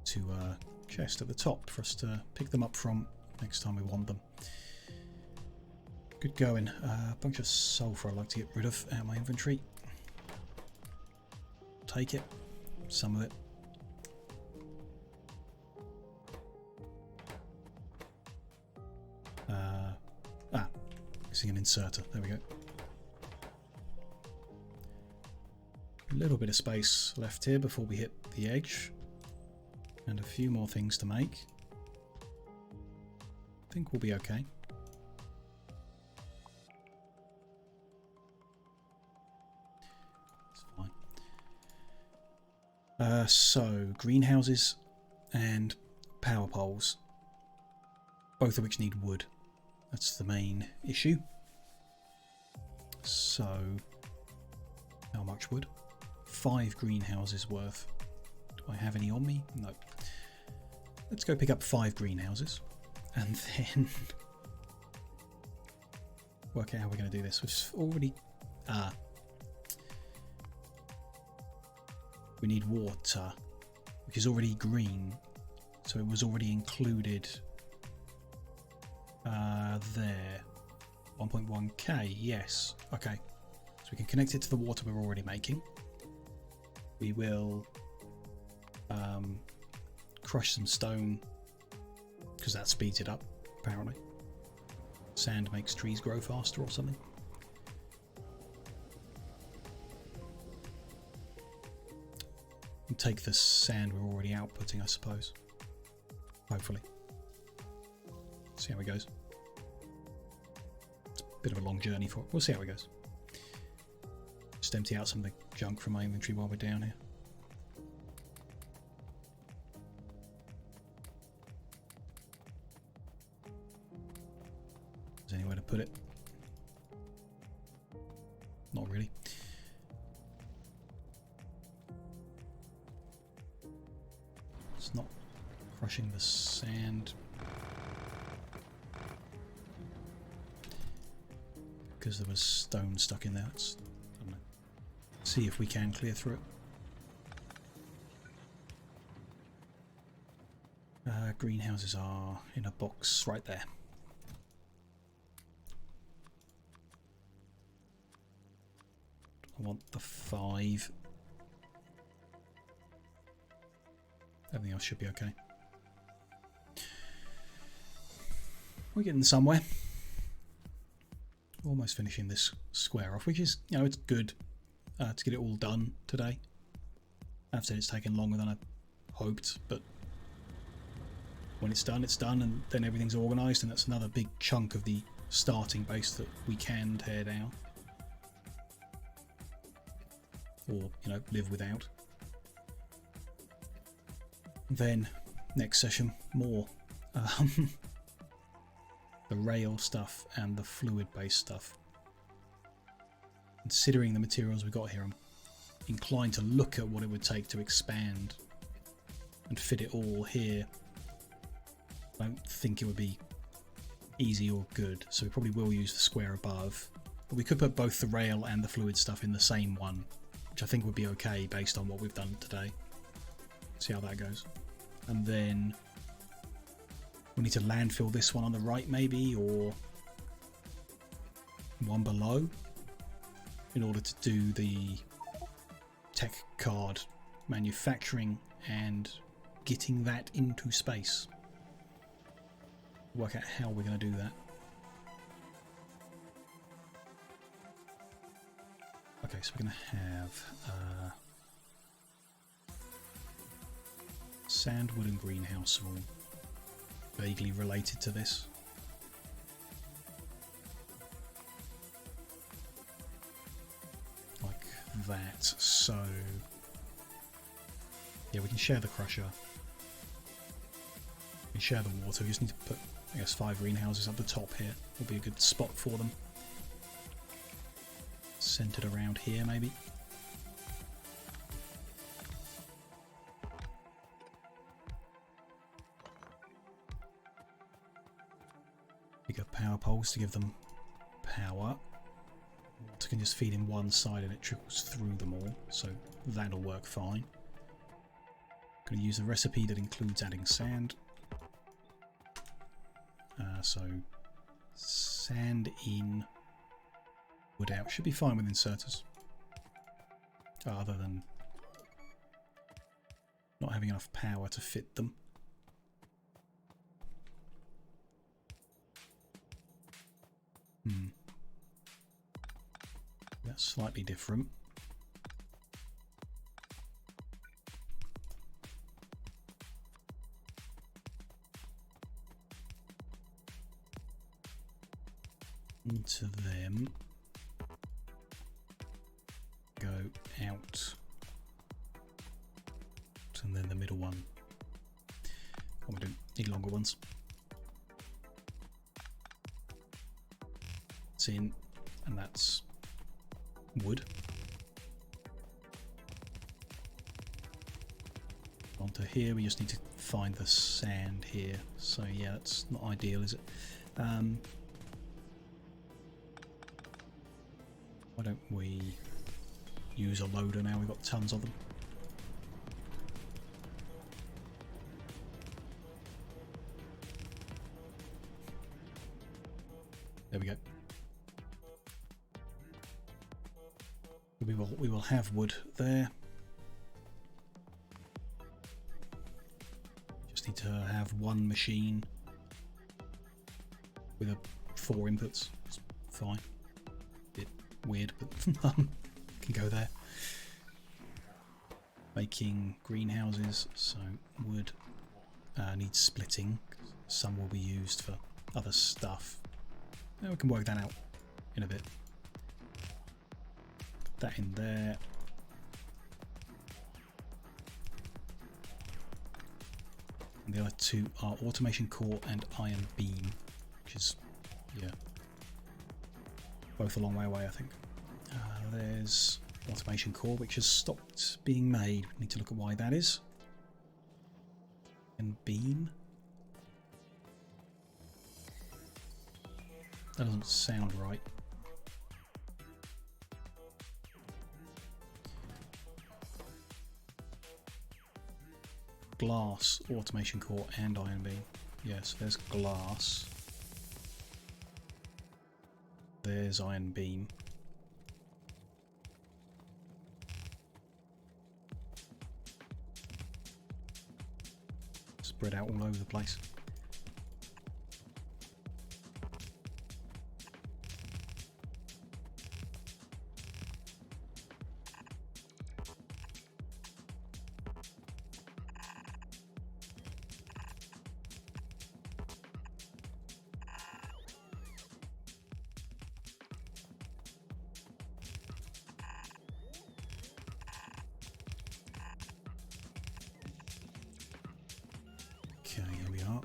[SPEAKER 1] to a chest at the top for us to pick them up from next time we want them. Good going. A bunch of sulfur I'd like to get rid of out of my inventory. Take it, some of it. Missing an inserter. There we go. A little bit of space left here before we hit the edge, and a few more things to make. I think we'll be okay. It's fine. So, greenhouses and power poles, both of which need wood. That's the main issue. So, how much wood? 5 greenhouses worth. Do I have any on me? No. Let's go pick up 5 greenhouses and then work out how we're going to do this. We've already... we need water, which is already green. So it was already included there. 1.1k, yes. Okay. So we can connect it to the water we're already making. We will crush some stone because that speeds it up, apparently. Sand makes trees grow faster or something. And take the sand we're already outputting, I suppose. Hopefully. See how it goes. It's a bit of a long journey for it. We'll see how it goes. Just empty out some of the junk from my inventory while we're down here. Is there anywhere to put it? Not really. It's not crushing the sand. Because there was stone stuck in there. I don't know. See if we can clear through it. Greenhouses are in a box right there. I want the 5. Everything else should be okay. We're getting somewhere. Almost finishing this square off, which is, you know, it's good to get it all done today. I've said it's taken longer than I hoped, but when it's done, and then everything's organised, and that's another big chunk of the starting base that we can tear down. Or, you know, live without. Then, next session, more. The rail stuff and the fluid-based stuff. Considering the materials we got here, I'm inclined to look at what it would take to expand and fit it all here. I don't think it would be easy or good, so we probably will use the square above. But we could put both the rail and the fluid stuff in the same one, which I think would be okay based on what we've done today. See how that goes. And then we need to landfill this one on the right maybe, or one below, in order to do the tech card manufacturing and getting that into space. Work out how we're going to do that. Okay, so we're going to have sand, wood and greenhouse are all vaguely related to this. Like that. So yeah, we can share the crusher. We can share the water. We just need to put, I guess, 5 greenhouses up the top here. Will be a good spot for them. Centered around here, maybe. Bigger power poles to give them power. Water can just feed in one side and it trickles through them all, so that'll work fine. Going to use a recipe that includes adding sand. So sand in, wood out. Should be fine with inserters. Other than not having enough power to fit them. That's slightly different. Into them. Go out. And then the middle one. Oh, we don't need longer ones. It's in, and that's wood. Onto here, we just need to find the sand here. So yeah, that's not ideal, is it? Why don't we use a loader now? We've got tons of them. There we go. We will have wood there. Just need to have one machine with 4 inputs. It's fine. Bit weird, but can go there. Making greenhouses, so wood needs splitting. Some will be used for other stuff. Yeah, we can work that out in a bit. Put that in there. And the other two are automation core and iron beam, which is, yeah, both a long way away, I think. There's automation core, which has stopped being made. We need to look at why that is. And beam. That doesn't sound right. Glass, automation core and iron beam. Yes, there's glass. There's iron beam. Spread out all over the place. Okay, here we are.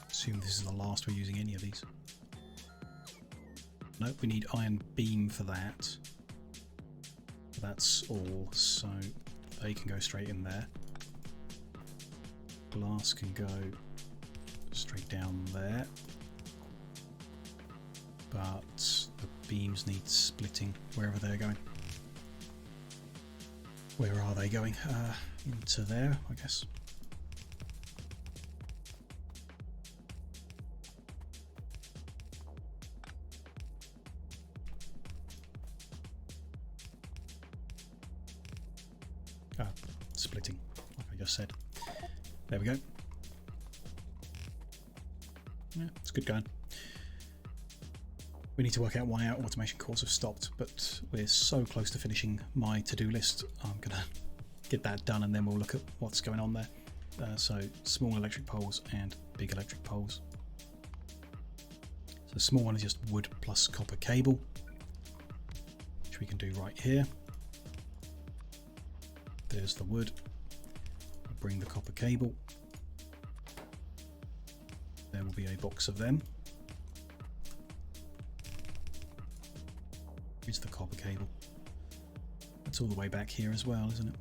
[SPEAKER 1] Assume this is the last we're using any of these. Nope, we need iron beam for that. That's all, so they can go straight in there. Glass can go straight down there. But the beams need splitting wherever they're going. Where are they going? Into there, I guess. Splitting, like I just said. There we go. Yeah, it's good going. We need to work out why our automation cores have stopped, but we're so close to finishing my to-do list. I'm gonna get that done and then we'll look at what's going on there. So small electric poles and big electric poles. So the small one is just wood plus copper cable, which we can do right here. There's the wood. I'll bring the copper cable. There will be a box of them. Here's the copper cable. That's all the way back here as well, isn't it?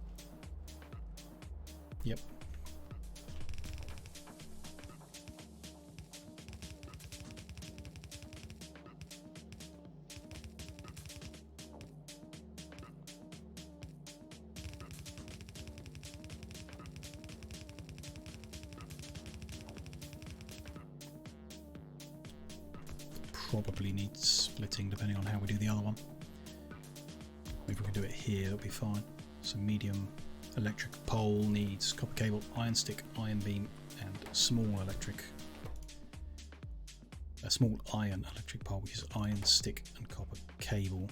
[SPEAKER 1] Yep. Probably needs splitting depending on how we do the other one. Maybe we can do it here, that'll be fine. So medium electric pole needs copper cable, iron stick, iron beam, and a small iron electric pole, which is iron stick and copper cable.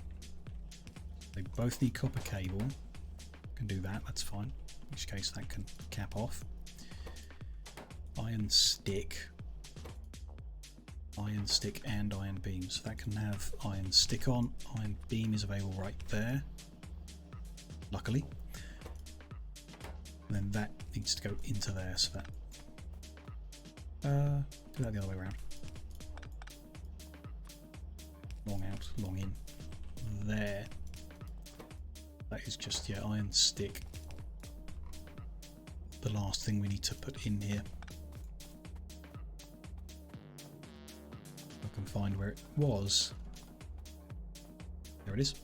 [SPEAKER 1] They both need copper cable. Can do that, that's fine. In which case that can cap off. Iron stick. iron stick and iron beam. So that can have iron stick on. Iron beam is available right there, luckily. And then that needs to go into there, so that do that the other way around. Long out, long in. There. That is just, yeah, iron stick. The last thing we need to put in here. I can find where it was. There it is.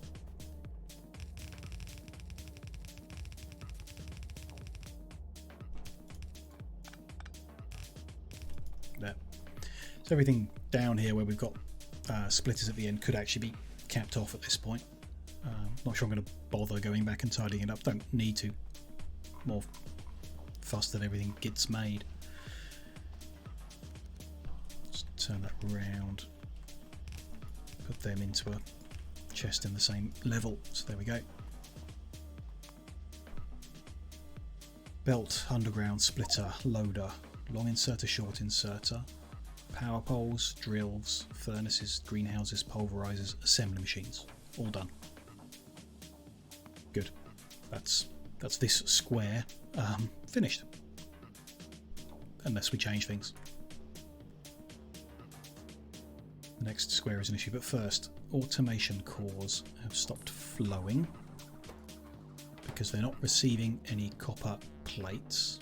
[SPEAKER 1] There. So everything down here where we've got splitters at the end could actually be capped off at this point. Not sure I'm going to bother going back and tidying it up. Don't need to. More fuss that everything gets made. Just turn that round. Put them into a chest in the same level. So there we go. Belt, underground, splitter, loader, long inserter, short inserter, power poles, drills, furnaces, greenhouses, pulverizers, assembly machines. All done. Good. That's this square finished. Unless we change things. The next square is an issue, but first, automation cores have stopped flowing because they're not receiving any copper plates.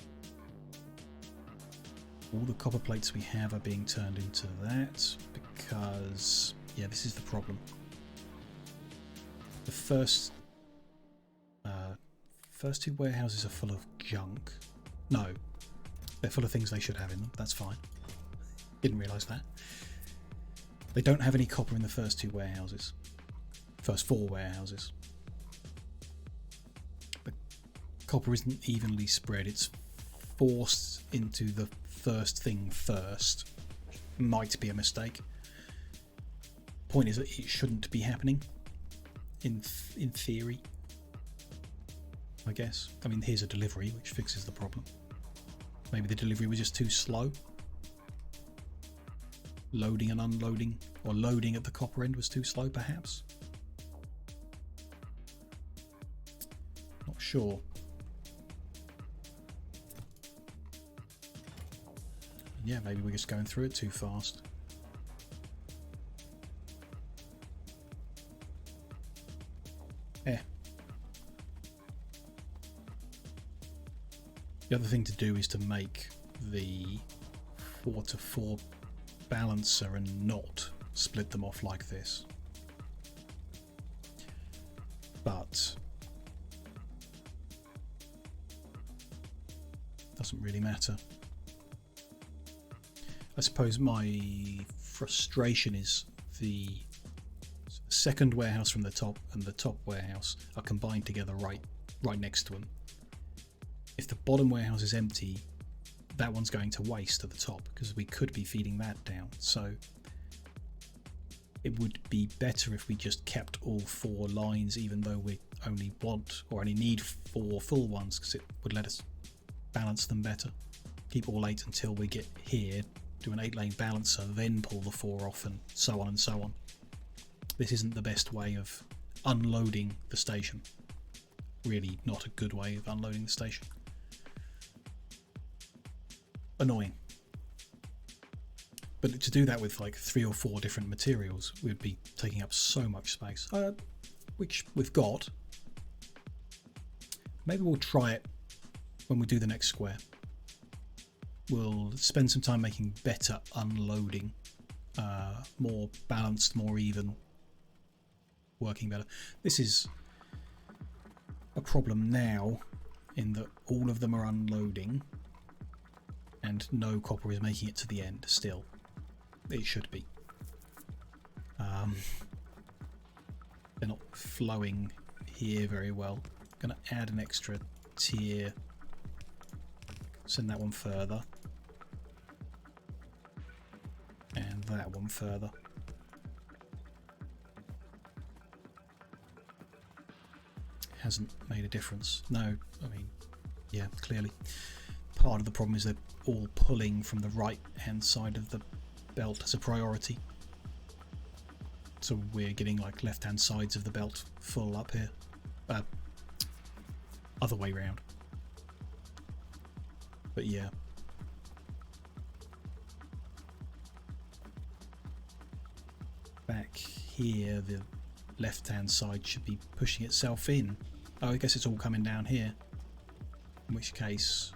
[SPEAKER 1] All the copper plates we have are being turned into that because, yeah, this is the problem. The first two warehouses are full of junk. No, they're full of things they should have in them. That's fine. Didn't realise that. They don't have any copper in the first two warehouses. First four warehouses. But copper isn't evenly spread. It's forced into the first thing first. Might be a mistake. Point is that it shouldn't be happening. In theory. I guess. I mean, here's a delivery which fixes the problem. Maybe the delivery was just too slow. Loading and unloading, or loading at the copper end was too slow, perhaps. Not sure. Yeah, maybe we're just going through it too fast. The other thing to do is to make the 4-to-4 balancer and not split them off like this. But doesn't really matter. I suppose my frustration is the second warehouse from the top and the top warehouse are combined together right next to them. If the bottom warehouse is empty, that one's going to waste at the top because we could be feeding that down. So it would be better if we just kept all four lines, even though we only want or only need 4 full ones, because it would let us balance them better. Keep all 8 until we get here, do an 8-lane balancer, then pull the 4 off, and so on and so on. This isn't the best way of unloading the station. Really not a good way of unloading the station. Annoying. But to do that with like 3 or 4 different materials, we'd be taking up so much space, which we've got. Maybe we'll try it when we do the next square. We'll spend some time making better unloading, more balanced, more even, working better. This is a problem now in that all of them are unloading and no copper is making it to the end still. It should be. They're not flowing here very well. Going to add an extra tier. Send that one further. And that one further. Hasn't made a difference. No, I mean, yeah, clearly. Part of the problem is they're all pulling from the right hand side of the belt as a priority. So we're getting like left-hand sides of the belt full up here. Other way round. But yeah. Back here, the left-hand side should be pushing itself in. Oh, I guess it's all coming down here. In which case,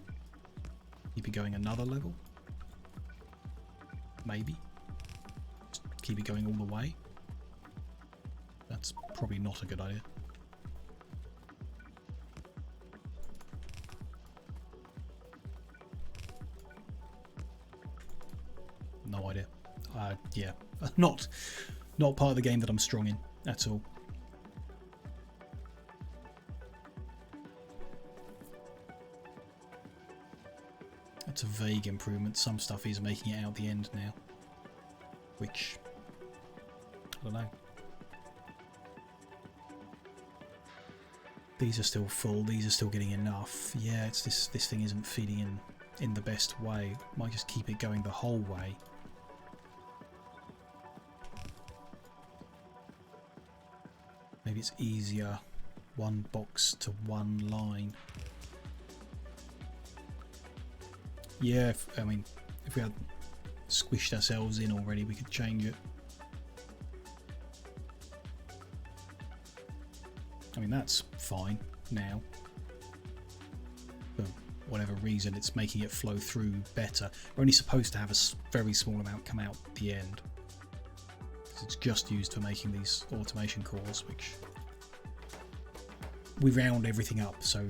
[SPEAKER 1] you'd be going another level? Maybe. Just keep it going all the way. That's probably not a good idea. No idea. Yeah, not part of the game that I'm strong in at all. That's a vague improvement. Some stuff is making it out the end now, which I don't know. These are still full. These are still getting enough. Yeah, it's this thing isn't feeding in the best way. Might just keep it going the whole way. Maybe it's easier, one box to one line. Yeah, I mean, if we had squished ourselves in already, we could change it. I mean, that's fine now. For whatever reason, it's making it flow through better. We're only supposed to have a very small amount come out at the end. It's just used for making these automation cores, which we round everything up, so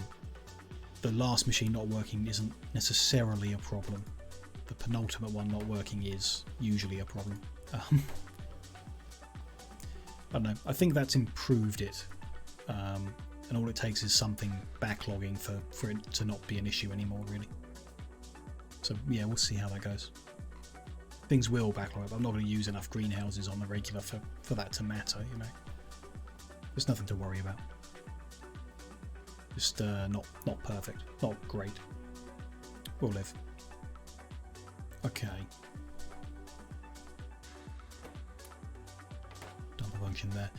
[SPEAKER 1] the last machine not working isn't necessarily a problem. The penultimate one not working is usually a problem. I don't know, I think that's improved it, and all it takes is something backlogging for it to not be an issue anymore, really. So yeah, we'll see how that goes. Things will backlog. I'm not going to use enough greenhouses on the regular for that to matter, you know. There's nothing to worry about. Just not perfect, not great. We'll live. Okay. Done the function there.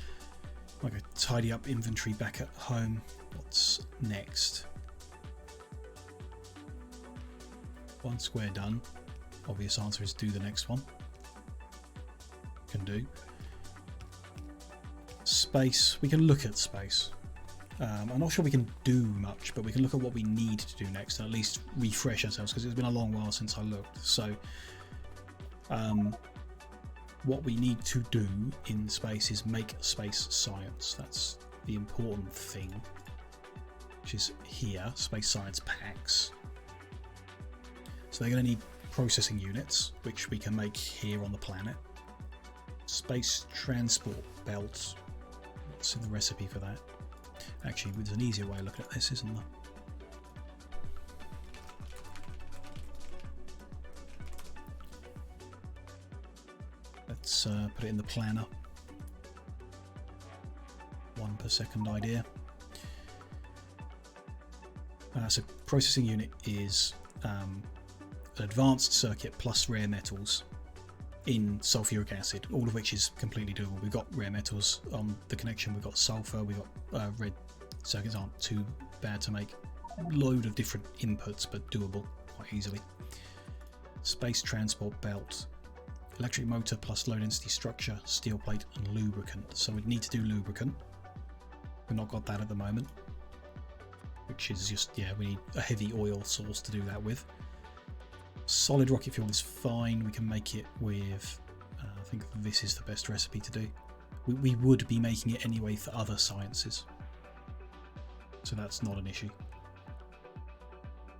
[SPEAKER 1] I'm going to tidy up inventory back at home. What's next? One square done. Obvious answer is do the next one. Can do. Space. We can look at space. I'm not sure we can do much, but we can look at what we need to do next and at least refresh ourselves, because it's been a long while since I looked. So what we need to do in space is make space science. That's the important thing, which is here, space science packs. So they're going to need processing units, which we can make here on the planet. Space transport belts. What's in the recipe for that? Actually, there's an easier way of looking at this, isn't there? Let's put it in the planner. 1 per second idea. So processing unit is an advanced circuit plus rare metals in sulfuric acid, all of which is completely doable. We've got rare metals on the connection, we've got sulfur, we've got red circuits aren't too bad to make. Load of different inputs, but doable quite easily. Space transport belt, electric motor plus low density structure, steel plate and lubricant. So we'd need to do lubricant. We've not got that at the moment, which is just, yeah, we need a heavy oil source to do that with. Solid rocket fuel is fine. We can make it with, I think this is the best recipe to do. We would be making it anyway for other sciences, so that's not an issue.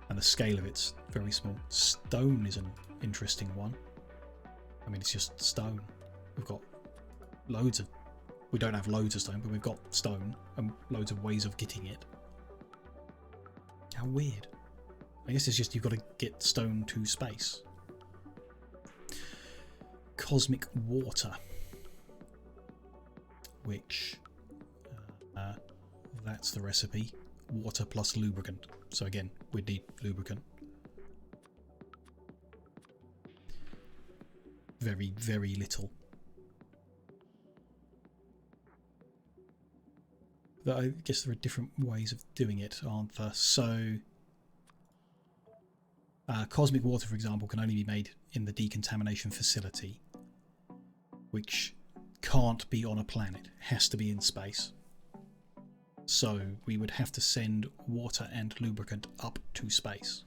[SPEAKER 1] And the scale of it's very small. Stone is an interesting one. I mean, it's just stone. We've got loads of, we don't have loads of stone, but we've got stone and loads of ways of getting it. How weird. I guess it's just you've got to get stone to space. Cosmic water, which that's the recipe. Water plus lubricant. So again, we'd need lubricant. Very, very little. But I guess there are different ways of doing it, aren't there? So, cosmic water, for example, can only be made in the decontamination facility, which can't be on a planet. It has to be in space. So we would have to send water and lubricant up to space,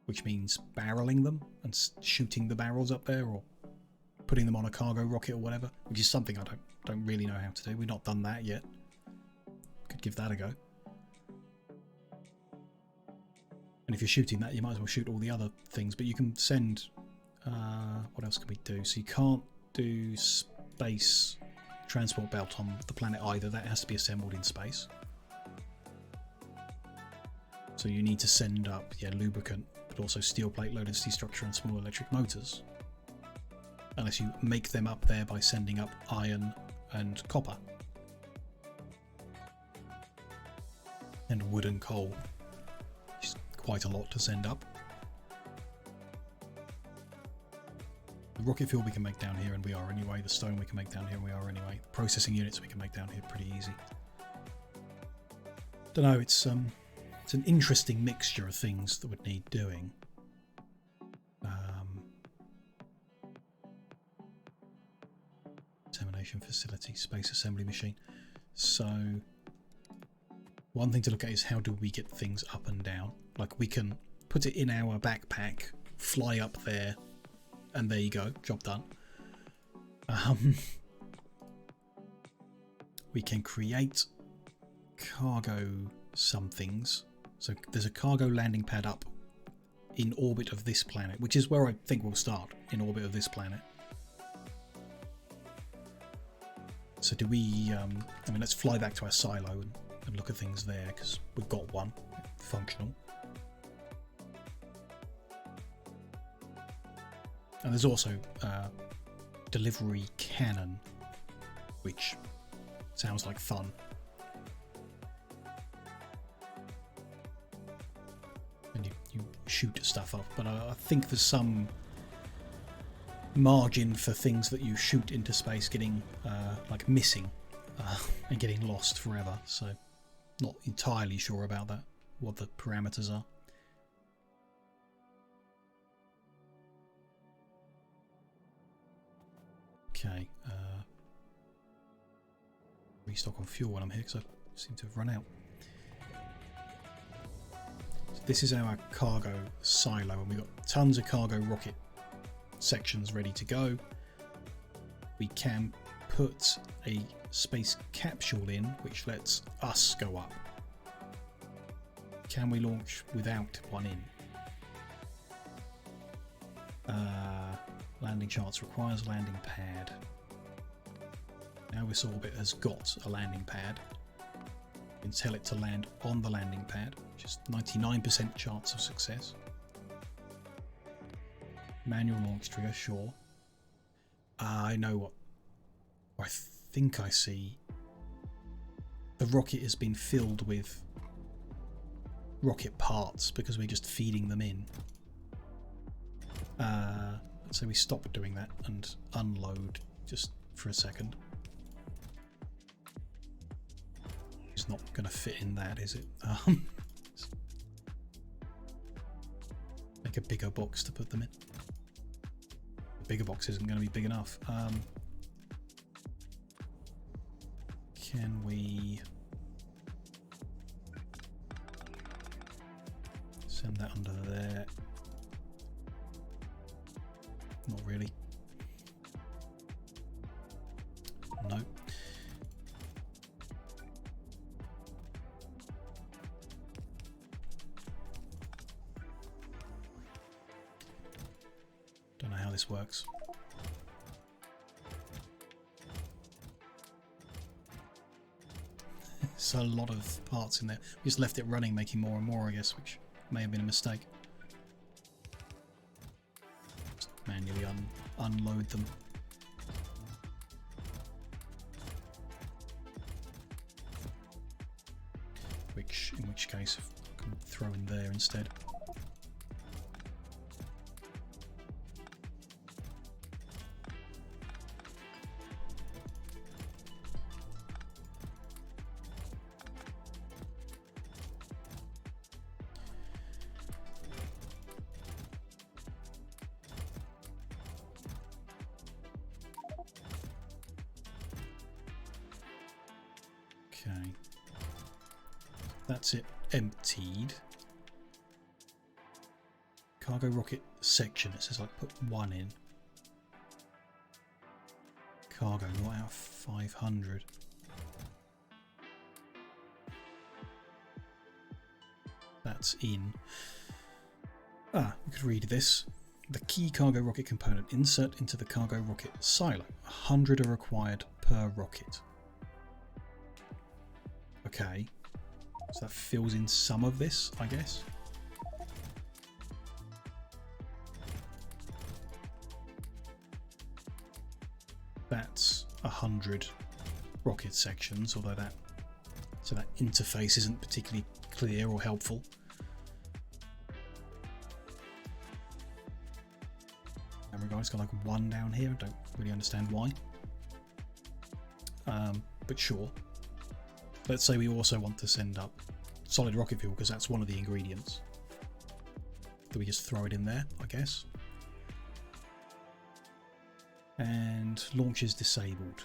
[SPEAKER 1] which means barreling them and shooting the barrels up there, or putting them on a cargo rocket or whatever, which is something I don't really know how to do. We've not done that yet. Could give that a go. And if you're shooting that, you might as well shoot all the other things. But you can send... what else can we do? So you can't do space transport belt on the planet either. That has to be assembled in space. So you need to send up, lubricant, but also steel plate, low density structure and small electric motors. Unless you make them up there by sending up iron and copper. And wood and coal. Which is quite a lot to send up. The rocket fuel we can make down here, and we are anyway. The stone we can make down here, and we are anyway. Processing units we can make down here pretty easy. Don't know, it's an interesting mixture of things that would need doing. Dissemination facility, space assembly machine. So one thing to look at is how do we get things up and down. Like, we can put it in our backpack, fly up there, and there you go, job done. We can create cargo somethings. So there's a cargo landing pad up in orbit of this planet, which is where I think we'll start, in orbit of this planet. So do we, I mean, let's fly back to our silo and look at things there, because we've got one functional. And there's also delivery cannon, which sounds like fun. And you shoot stuff up, but I think there's some margin for things that you shoot into space getting like missing and getting lost forever, so not entirely sure about that, what the parameters are. Okay, restock on fuel when I'm here because I seem to have run out. So this is our cargo silo, and we've got tons of cargo rocket sections ready to go. We can put a space capsule in which lets us go up. Can we launch without one in? Landing charts requires landing pad. Now this orbit has got a landing pad. You can tell it to land on the landing pad, which is 99% chance of success. Manual launch trigger, sure. I know what I think I see. The rocket has been filled with rocket parts because we're just feeding them in. Let's say we stop doing that and unload just for a second. It's not going to fit in that, is it? Make a bigger box to put them in. The bigger box isn't going to be big enough. Can we send that under there? Not really. No. Don't know how this works. There's a lot of parts in there. We just left it running, making more and more, I guess, which may have been a mistake. Just manually unload them. In which case I can throw in there instead. That's it emptied. Cargo rocket section. It says I put 1 in. Cargo, not out of 500. That's in. We could read this. The key cargo rocket component. Insert into the cargo rocket silo. 100 are required per rocket. Okay. So that fills in some of this, I guess. That's 100 rocket sections, although that interface isn't particularly clear or helpful. Camera guy's got like 1 down here. I don't really understand why. But sure. Let's say we also want to send up solid rocket fuel because that's one of the ingredients. Do we just throw it in there, I guess? And launch is disabled.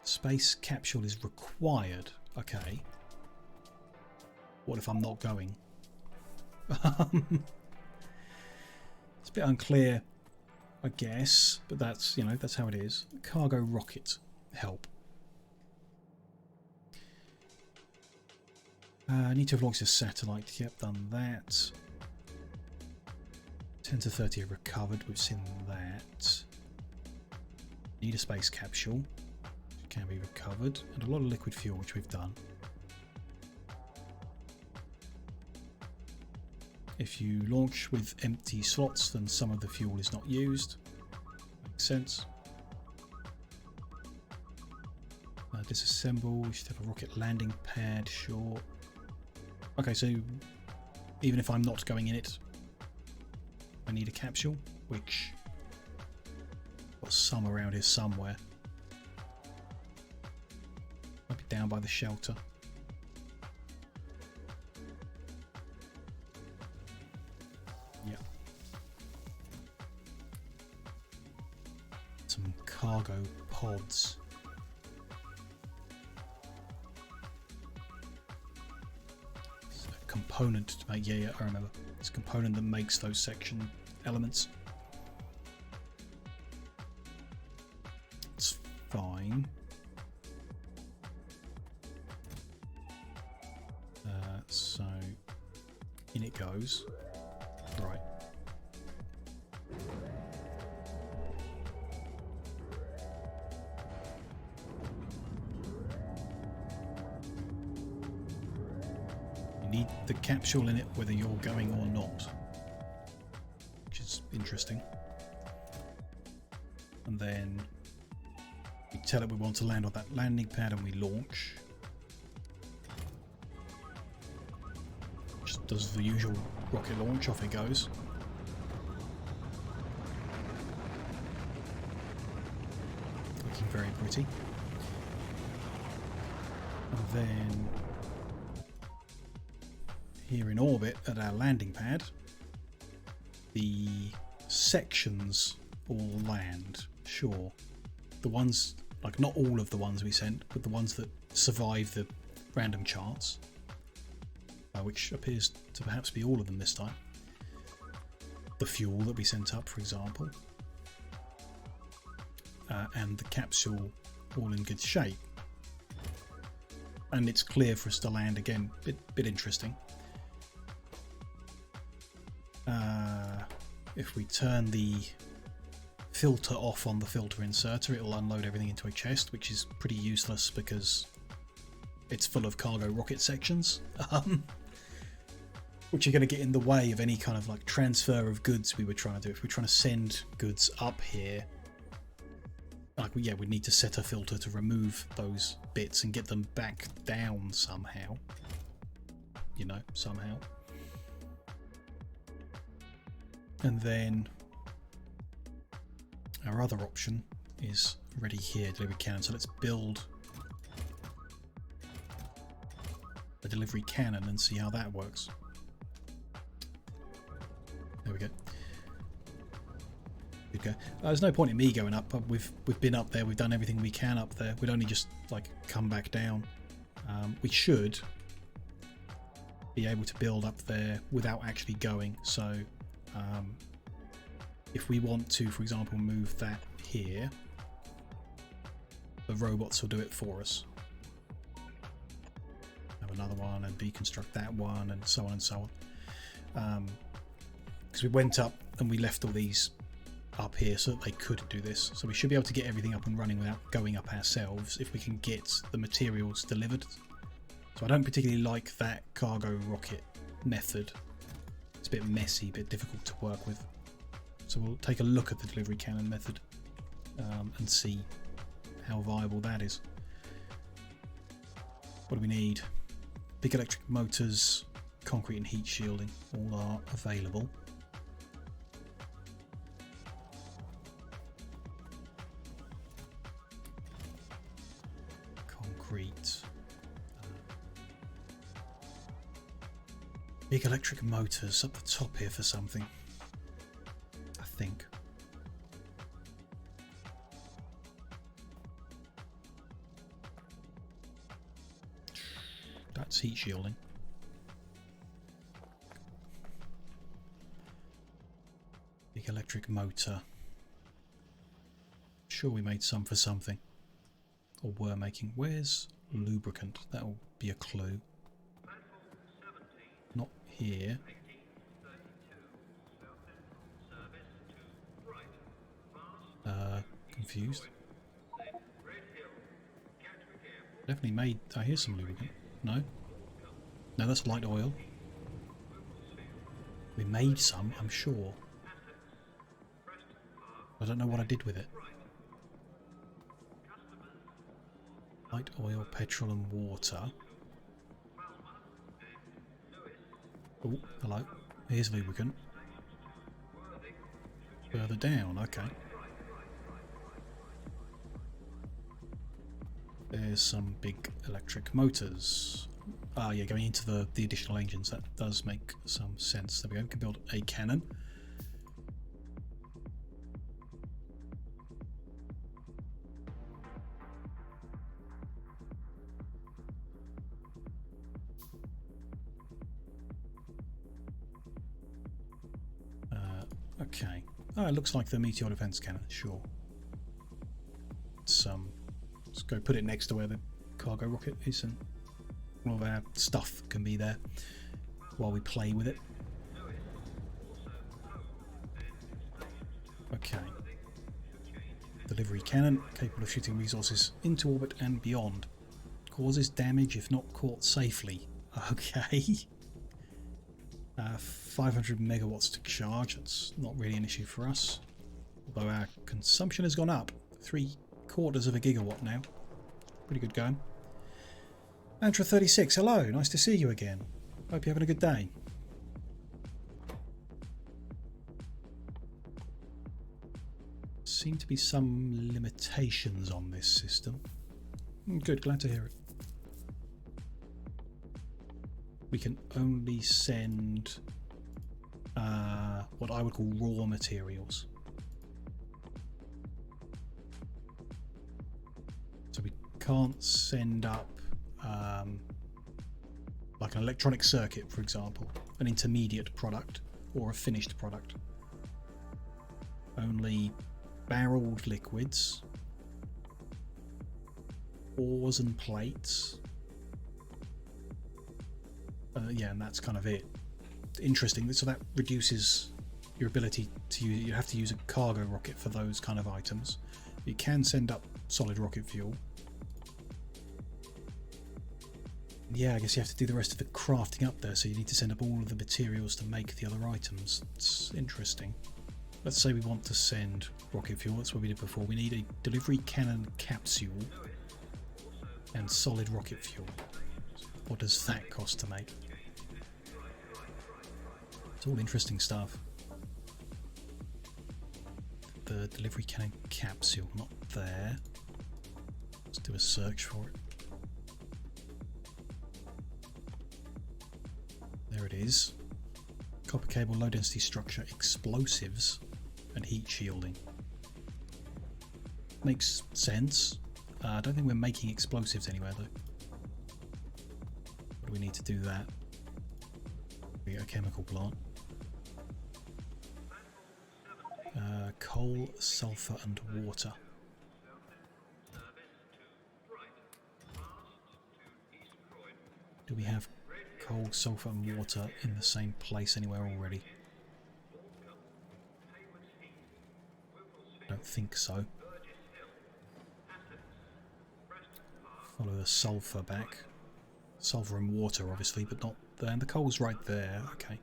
[SPEAKER 1] Space capsule is required. Okay. What if I'm not going? It's a bit unclear, I guess, but that's, you know, that's how it is. Cargo rocket help. Need to have launched a satellite. Yep, done that. 10 to 30 are recovered. We've seen that. Need a space capsule, which can be recovered, and a lot of liquid fuel, which we've done. If you launch with empty slots, then some of the fuel is not used. Makes sense. Disassemble. We should have a rocket landing pad. Sure. Okay, so even if I'm not going in it, I need a capsule, which got some around here somewhere. Might be down by the shelter. Yeah. Some cargo pods. It's a component to make. Yeah, I remember. It's a component that makes those section elements. It's fine. So in it goes. Right. You need the capsule in it whether you're going or not, which is interesting. And then we tell it we want to land on that landing pad and we launch. Just does the usual rocket launch, off it goes. Looking very pretty. And then here in orbit at our landing pad, the sections all land, sure. The ones, like not all of the ones we sent, but the ones that survive the random charts, which appears to perhaps be all of them this time. The fuel that we sent up, for example, and the capsule all in good shape. And it's clear for us to land again, bit interesting. If we turn the filter off on the filter inserter, it'll unload everything into a chest, which is pretty useless because it's full of cargo rocket sections, which are going to get in the way of any kind of like transfer of goods we were trying to do. If we're trying to send goods up here, like we'd need to set a filter to remove those bits and get them back down somehow, you know, somehow. And then our other option is ready here, delivery cannon. So let's build a delivery cannon and see how that works. There we go. Good go. There's no point in me going up. We've been up there. We've done everything we can up there. We'd only just like come back down. We should be able to build up there without actually going. So if we want to, for example, move that here, the robots will do it for us. Have another one and deconstruct that one, and so on and so on. Because we went up and we left all these up here so that they could do this. So we should be able to get everything up and running without going up ourselves if we can get the materials delivered. So I don't particularly like that cargo rocket method. It's a bit messy, a bit difficult to work with. So we'll take a look at the delivery cannon method and see how viable that is. What do we need? Big electric motors, concrete and heat shielding, all are available. Concrete. Big electric motors up the top here for something, I think. That's heat shielding. Big electric motor. Sure, we made some for something. Or were making. Where's lubricant? That'll be a clue. Not here. Confused. Definitely made. I hear some lubricant. No? No, that's light oil. We made some, I'm sure. I don't know what I did with it. Light oil, petrol and water. Oh, hello. Here's lubricant. Further down, okay. There's some big electric motors. Ah, yeah, going into the additional engines. That does make some sense. There we go. We can build a cannon. Okay. Oh, it looks like the meteor defense cannon. Sure. Let's go put it next to where the cargo rocket is, and all of our stuff can be there while we play with it. Okay. Delivery cannon, capable of shooting resources into orbit and beyond. Causes damage if not caught safely. Okay. 500 megawatts to charge. That's not really an issue for us. Although our consumption has gone up. 3/4 of a gigawatt now. Pretty good going. Mantra36, hello. Nice to see you again. Hope you're having a good day. Seem to be some limitations on this system. Good, glad to hear it. We can only send what I would call raw materials. So we can't send up like an electronic circuit, for example, an intermediate product or a finished product. Only barreled liquids, ores and plates. Yeah, and that's kind of it. Interesting. So that reduces your ability to use. You have to use a cargo rocket for those kind of items. You can send up solid rocket fuel. Yeah, I guess you have to do the rest of the crafting up there, so you need to send up all of the materials to make the other items. It's interesting. Let's say we want to send rocket fuel. That's what we did before. We need a delivery cannon capsule and solid rocket fuel. What does that cost to make? It's all interesting stuff. The delivery cannon capsule, not there. Let's do a search for it. There it is. Copper cable, low density structure, explosives, and heat shielding. Makes sense. I don't think we're making explosives anywhere though. What do we need to do that? A chemical plant. Coal, sulfur and water. Do we have coal, sulfur and water in the same place anywhere already? I don't think so. Follow the sulfur back. Sulfur and water obviously, but not there. And the coal's right there. Okay.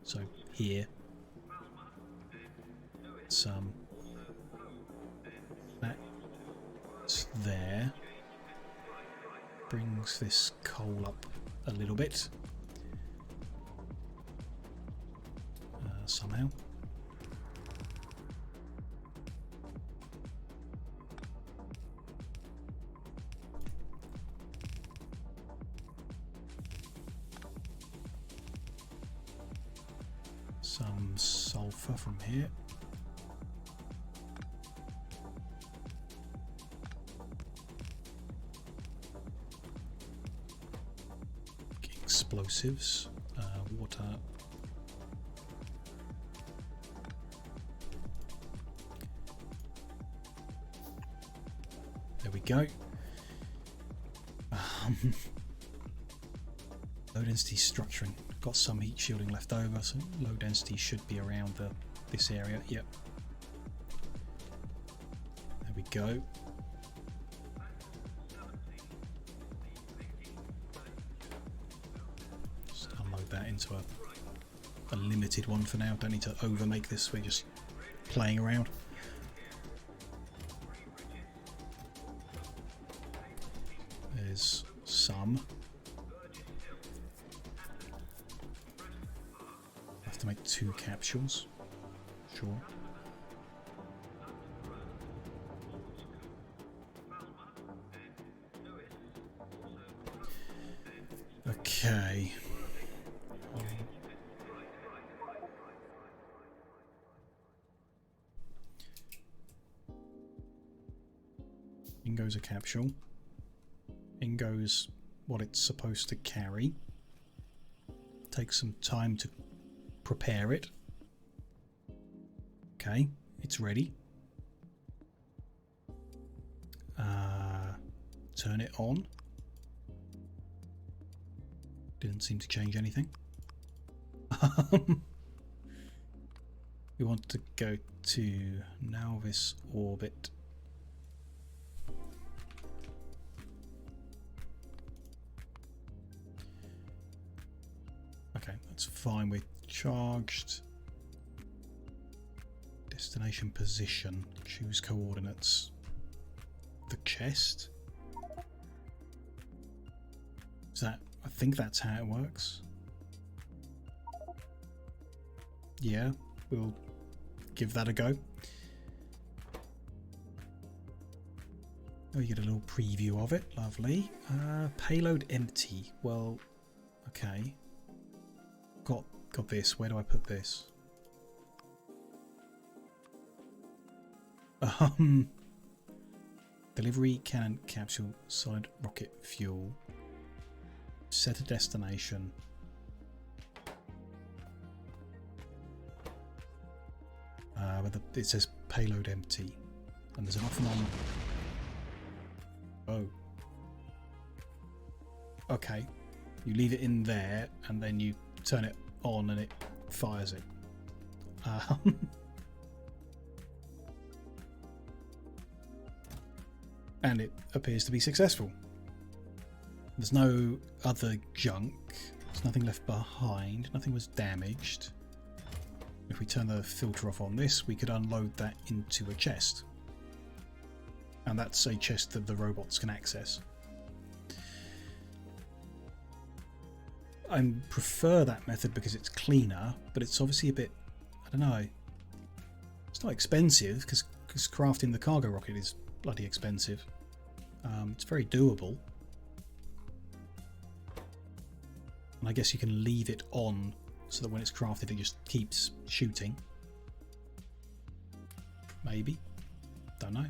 [SPEAKER 1] So here. That's there. Brings this coal up a little bit. Somehow. Some sulfur from here. Explosives, water. There we go. Low density structuring. Got some heat shielding left over, so low density should be around this area. Yep. There we go. Just unload that into a limited one for now. Don't need to overmake this. We're just playing around. There's some. Have to make 2 capsules. Sure. Okay. In goes a capsule. In goes what it's supposed to carry. Takes some time to prepare it. Okay, it's ready. Turn it on. Didn't seem to change anything. We want to go to Nauvis orbit. Okay, that's fine. We're charged. Destination position. Choose coordinates. The chest. Is that? I think that's how it works. Yeah, we'll give that a go. Oh, you get a little preview of it. Lovely. Payload empty. Well, okay. Got this. Where do I put this? Delivery cannon capsule solid rocket fuel. Set a destination. But it says payload empty, and there's an off and on. Oh. Okay. You leave it in there, and then you turn it on, and it fires it. And it appears to be successful. There's no other junk. There's nothing left behind. Nothing was damaged. If we turn the filter off on this, we could unload that into a chest. And that's a chest that the robots can access. I prefer that method because it's cleaner, but it's obviously a bit, I don't know. It's not expensive because crafting the cargo rocket is bloody expensive. It's very doable. And I guess you can leave it on so that when it's crafted it just keeps shooting. Maybe. Don't know.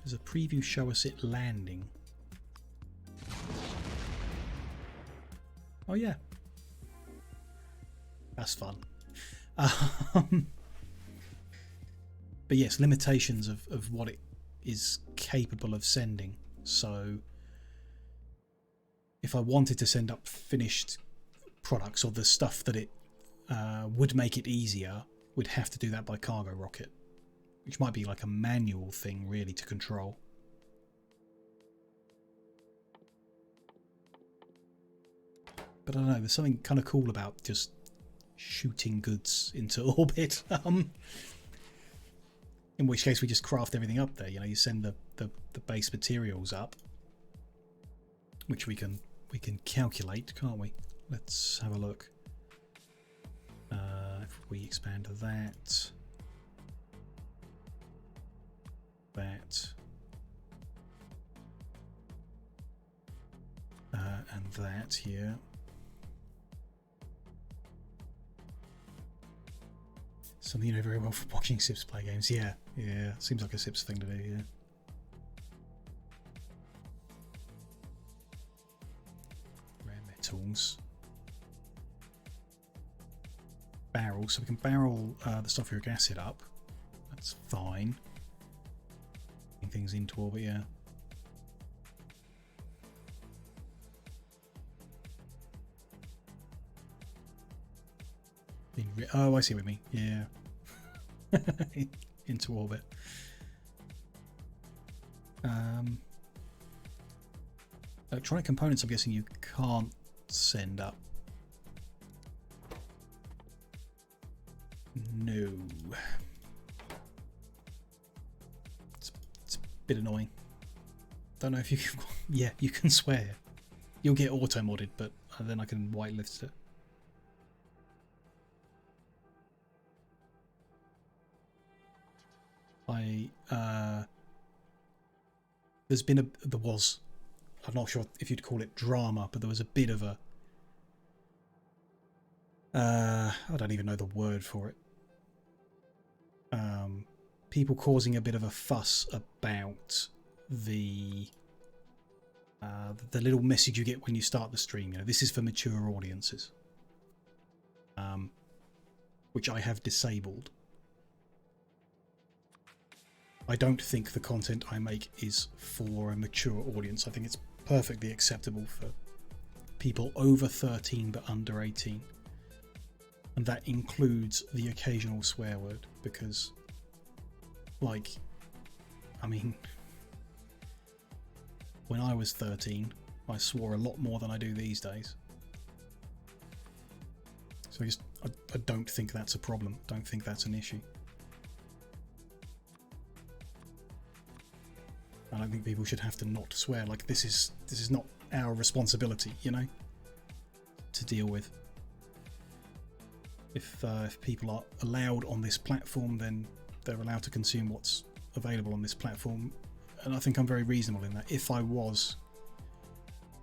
[SPEAKER 1] Does a preview show us it landing? Oh yeah. That's fun. But yes, limitations of what it is capable of sending. So if I wanted to send up finished products or the stuff that it would make it easier, we'd have to do that by cargo rocket, which might be like a manual thing really to control. But I don't know, there's something kind of cool about just shooting goods into orbit. In which case we just craft everything up there. You know, you send the base materials up, which we can calculate, can't we? Let's have a look. If we expand that, and that here. Something you know very well from watching Sips play games. Yeah, yeah, seems like a Sips thing to do, yeah. Rare metals. Barrels, so we can barrel the sulfuric acid up. That's fine. Getting things into orbit, yeah. Oh, I see what you mean. Yeah. Into orbit. Electronic components, I'm guessing you can't send up. No. It's a bit annoying. Don't know if you can... Yeah, you can swear. You'll get auto-modded, but then I can whitelist it. There's been there was, I'm not sure if you'd call it drama, but there was a bit of a, I don't even know the word for it. People causing a bit of a fuss about the little message you get when you start the stream. You know, this is for mature audiences, which I have disabled. I don't think the content I make is for a mature audience. I think it's perfectly acceptable for people over 13 but under 18. And that includes the occasional swear word, because, like, I mean, when I was 13, I swore a lot more than I do these days. So I don't think that's a problem. Don't think that's an issue. I don't think people should have to not swear. Like, this is not our responsibility, you know, to deal with. If people are allowed on this platform, then they're allowed to consume what's available on this platform, and I think I'm very reasonable in that. If I was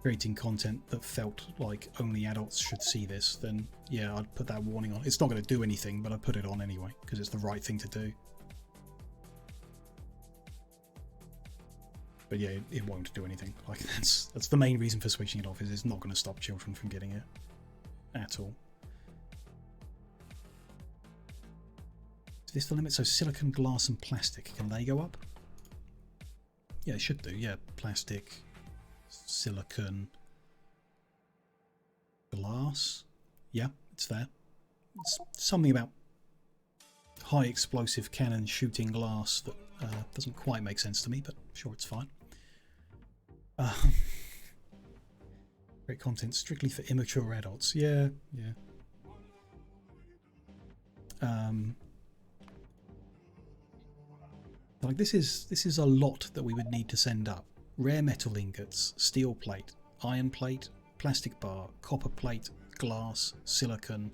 [SPEAKER 1] creating content that felt like only adults should see this, then yeah, I'd put that warning on. It's not going to do anything, but I put it on anyway because it's the right thing to do. But yeah, it won't do anything. Like, that's the main reason for switching it off, is it's not going to stop children from getting it at all. Is this the limit? So silicon, glass and plastic, can they go up? Yeah, it should do. Yeah, plastic, silicon, glass. Yeah, it's there. It's something about high explosive cannon shooting glass that doesn't quite make sense to me, but sure, it's fine. Great content strictly for immature adults. Yeah, yeah. Like, this is a lot that we would need to send up. Rare metal ingots, steel plate, iron plate, plastic bar, copper plate, glass, silicon,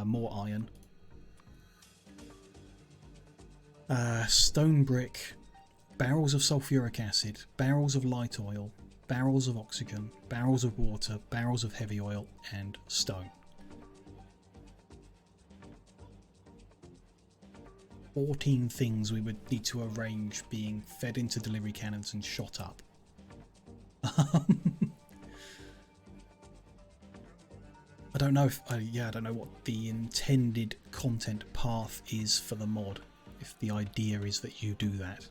[SPEAKER 1] more iron, stone brick, barrels of sulfuric acid, barrels of light oil, barrels of oxygen, barrels of water, barrels of heavy oil, and stone. 14 things we would need to arrange being fed into delivery cannons and shot up. I don't know if I don't know what the intended content path is for the mod. If the idea is that you do that,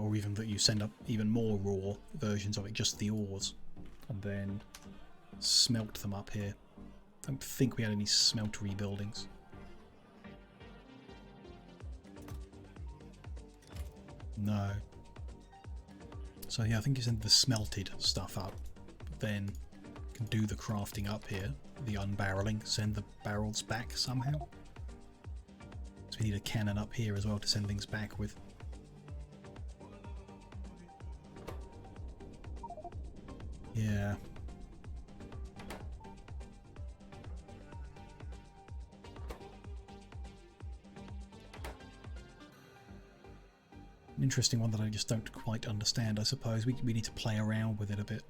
[SPEAKER 1] or even that you send up even more raw versions of it, just the ores, and then smelt them up here. I don't think we had any smeltery buildings. No. So yeah, I think you send the smelted stuff up, then you can do the crafting up here, the unbarreling, send the barrels back somehow. So we need a cannon up here as well to send things back with. Yeah. An interesting one that I just don't quite understand, I suppose. We need to play around with it a bit.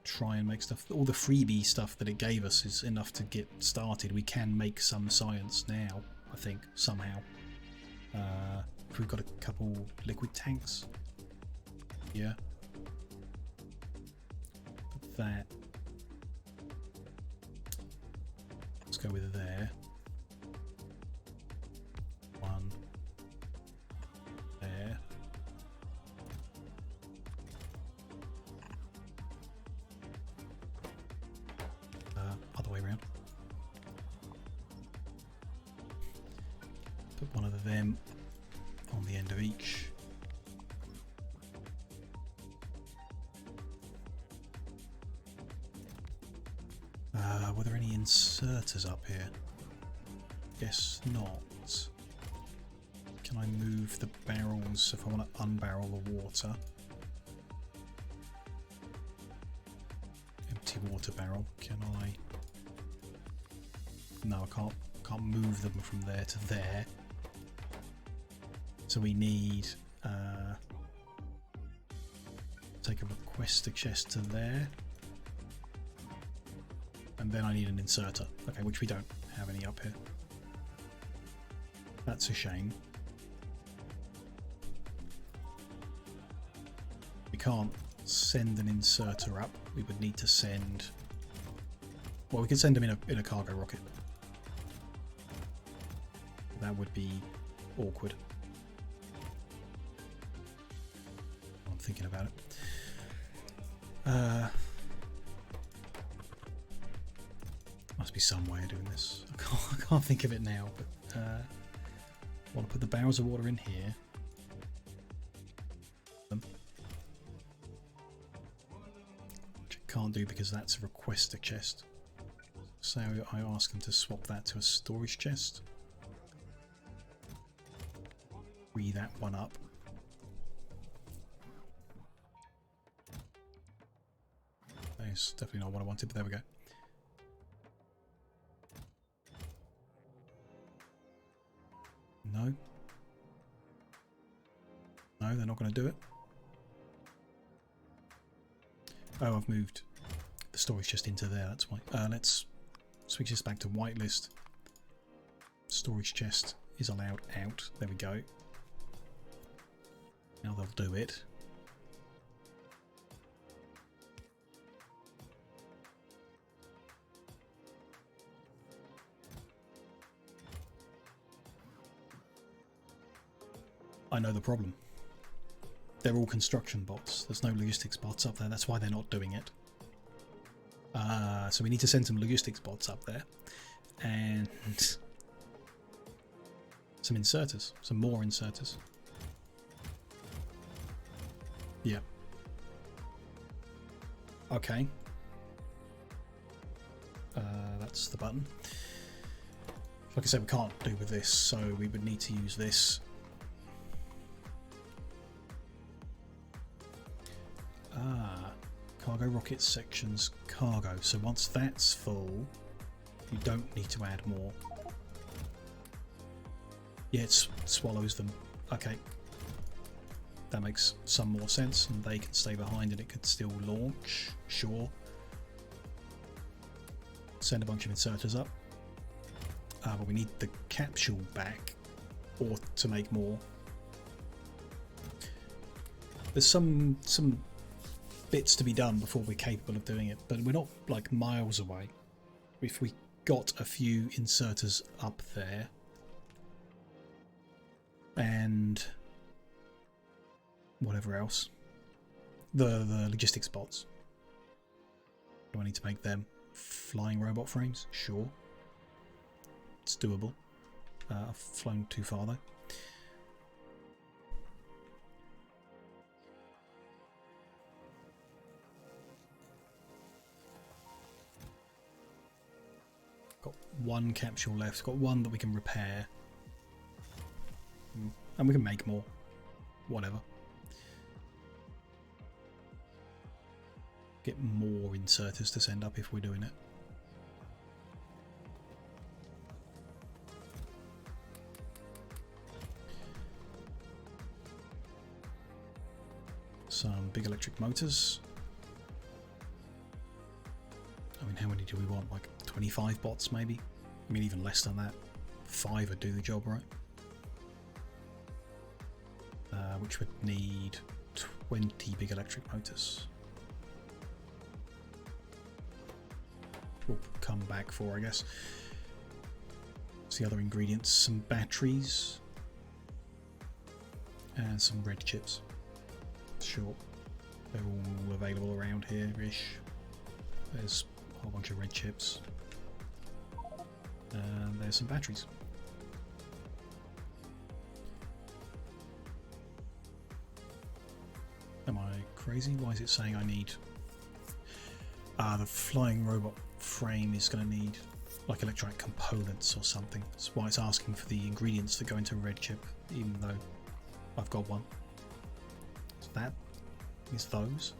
[SPEAKER 1] Try and make stuff. All the freebie stuff that it gave us is enough to get started. We can make some science now, I think, somehow. If we've got a couple liquid tanks. Yeah. Put that. Let's go with there. One. There. Other way around. Put one of them on the end of each. Were there any inserters up here? Guess not. Can I move the barrels if I want to unbarrel the water? Empty water barrel. Can I? No, I can't move them from there to there. So we need take a requester chest to there. And then I need an inserter. Okay, which we don't have any up here. That's a shame. We can't send an inserter up. We would need to send... Well, we could send them in a cargo rocket. That would be awkward. I'm thinking about it. Must be some way of doing this. I can't think of it now, but I want to put the barrels of water in here. Which I can't do because that's a requester chest. So I ask them to swap that to a storage chest. Free that one up. That's definitely not what I wanted, but there we go. No. No, they're not going to do it. Oh, I've moved the storage chest into there, that's why. Let's switch this back to whitelist. Storage chest is allowed out. There we go. Now they'll do it. I know the problem. They're all construction bots. There's no logistics bots up there. That's why they're not doing it. So we need to send some logistics bots up there. And some inserters. Some more inserters. Yeah. Okay. That's the button. Like I said, we can't do with this, so we would need to use this. Cargo rocket sections cargo. So once that's full, you don't need to add more. Yeah, it swallows them. Okay. That makes some more sense, and they can stay behind and it could still launch. Sure. Send a bunch of inserters up. But we need the capsule back, or to make more. There's some bits to be done before we're capable of doing it, but we're not like miles away. if we got a few inserters up there and whatever else, the logistics bots, do I need to make them flying robot frames? Sure, it's doable. I've flown too far though. Got one capsule left, got one that we can repair. And we can make more. Whatever. Get more inserters to send up if we're doing it. Some big electric motors. I mean, how many do we want? Like 25 bots maybe? I mean, even less than that. 5 would do the job, right? Which would need 20 big electric motors. We'll come back for, I guess. What's the other ingredients? Some batteries. And some red chips. Sure. They're all available around here-ish. There's a whole bunch of red chips. And there's some batteries. Am I crazy? Why is it saying I need... the flying robot frame is going to need like electronic components or something. That's why it's asking for the ingredients that go into a red chip, even though I've got one. So that is those.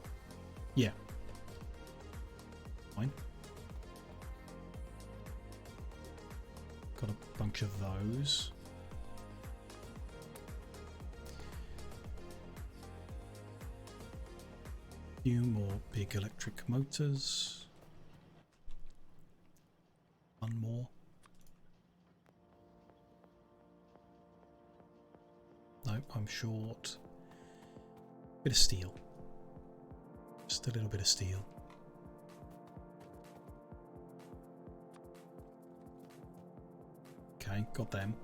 [SPEAKER 1] Yeah. Fine. Got a bunch of those. Few more big electric motors. One more. No, I'm short. Bit of steel. Just a little bit of steel. Okay, got them.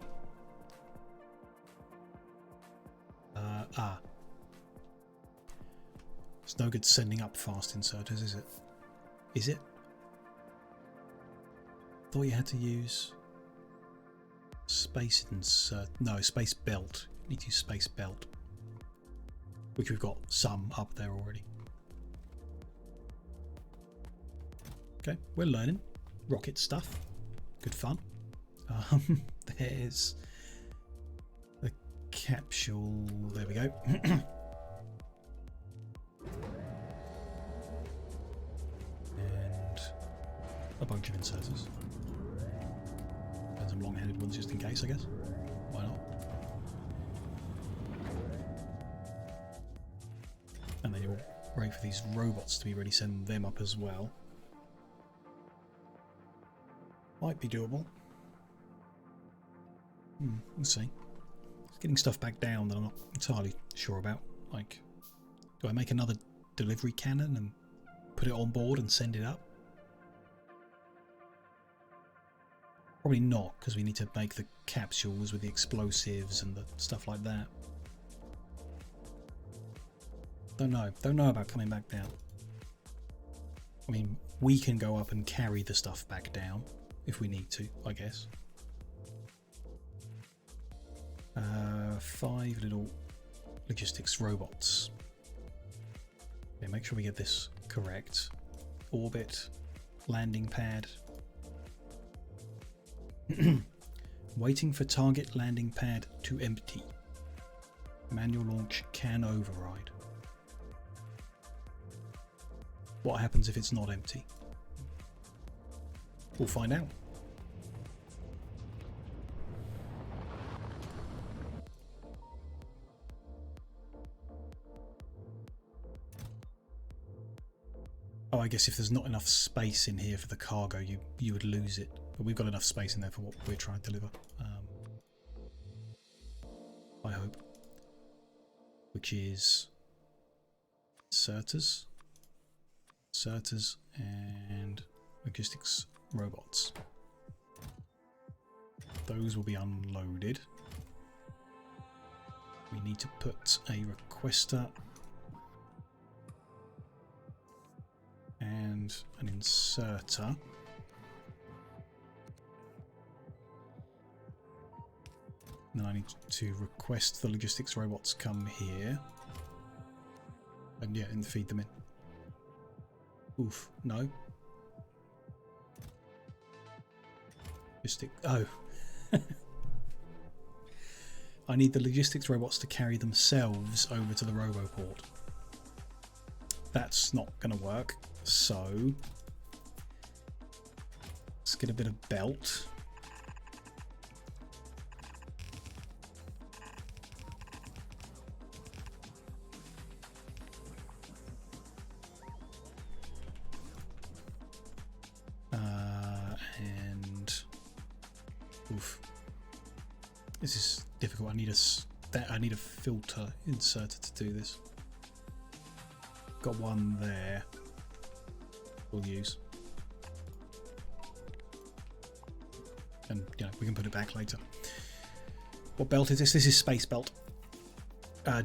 [SPEAKER 1] It's no good sending up fast inserters, is it? Is it? Thought you had to use space insert. No, space belt. You need to use space belt, which we've got some up there already. Okay, we're learning rocket stuff. Good fun. There's the capsule. There we go. And a bunch of inserters. And some long-handed ones just in case, I guess. Why not? And then you'll wait for these robots to be ready, send them up as well. Might be doable. We'll see. It's getting stuff back down that I'm not entirely sure about. Like, do I make another delivery cannon and put it on board and send it up? Probably not, because we need to make the capsules with the explosives and the stuff like that. Don't know. Don't know about coming back down. I mean, we can go up and carry the stuff back down if we need to, I guess. 5 little logistics robots. Okay, make sure we get this correct. Orbit, landing pad. Waiting for target landing pad to empty. Manual launch can override. What happens if it's not empty? We'll find out. Oh, I guess if there's not enough space in here for the cargo, you would lose it. But we've got enough space in there for what we're trying to deliver. I hope. Which is inserters and logistics robots. Those will be unloaded. We need to put a requester and an inserter. Then I need to request the logistics robots come here. And yeah, and feed them in. Oof, no. Oh. I need the logistics robots to carry themselves over to the roboport. That's not going to work. So let's get a bit of belt. And oof, this is difficult. I need a filter inserter to do this. Got one there. We'll use, and you know, we can put it back later. What belt is this? This is space belt.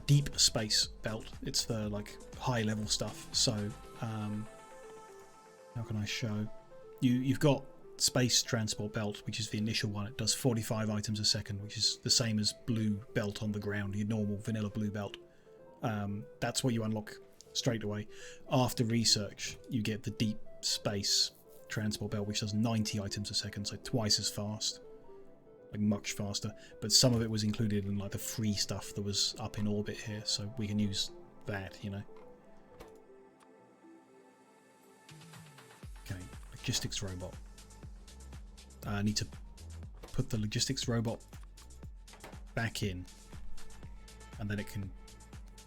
[SPEAKER 1] Deep space belt. It's the like high level stuff. So how can I show? You've got space transport belt, which is the initial one. It does 45 items a second, which is the same as blue belt on the ground, your normal vanilla blue belt. That's what you unlock straight away. After research, you get the deep space transport belt, which does 90 items a second, so twice as fast, like much faster. But some of it was included in like the free stuff that was up in orbit here, so we can use that, you know. Okay, logistics robot. I need to put the logistics robot back in, and then it can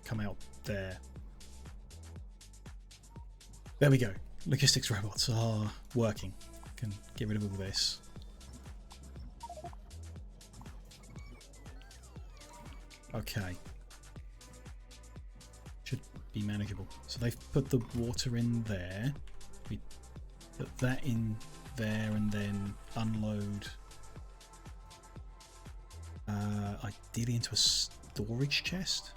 [SPEAKER 1] come out there. There we go. Logistics robots are working. Can get rid of all this. Okay. Should be manageable. So they've put the water in there. We put that in there and then unload ideally into a storage chest,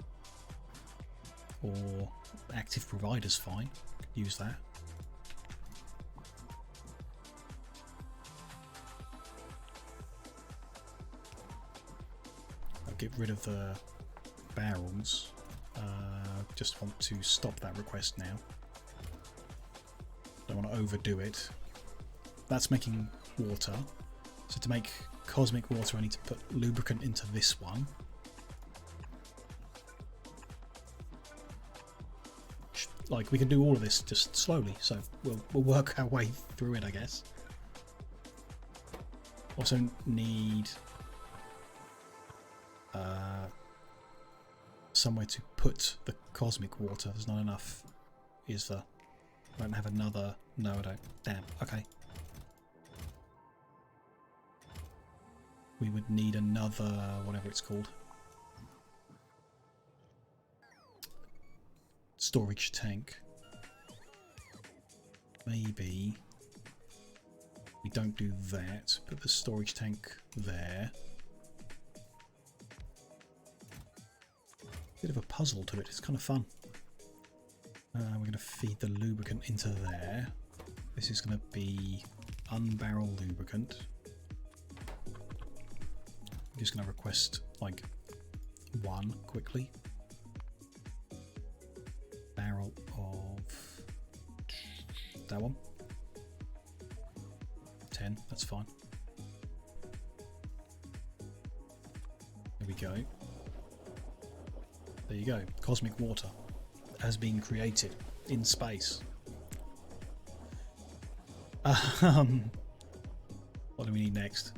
[SPEAKER 1] or active provider's fine. Use that. I'll get rid of the barrels. Just want to stop that request now. Don't want to overdo it. That's making water. So to make cosmic water, I need to put lubricant into this one. Like, we can do all of this just slowly, so we'll work our way through it, I guess. Also need somewhere to put the cosmic water. There's not enough, is there? I don't have another. No, I don't. Damn. Okay. We would need another, whatever it's called. Storage tank. Maybe we don't do that. Put the storage tank there. Bit of a puzzle to it. It's kind of fun. We're going to feed the lubricant into there. This is going to be unbarrel lubricant. I'm just going to request like one quickly. Barrel of that one. 10, that's fine. There we go. There you go. Cosmic water has been created in space. What do we need next?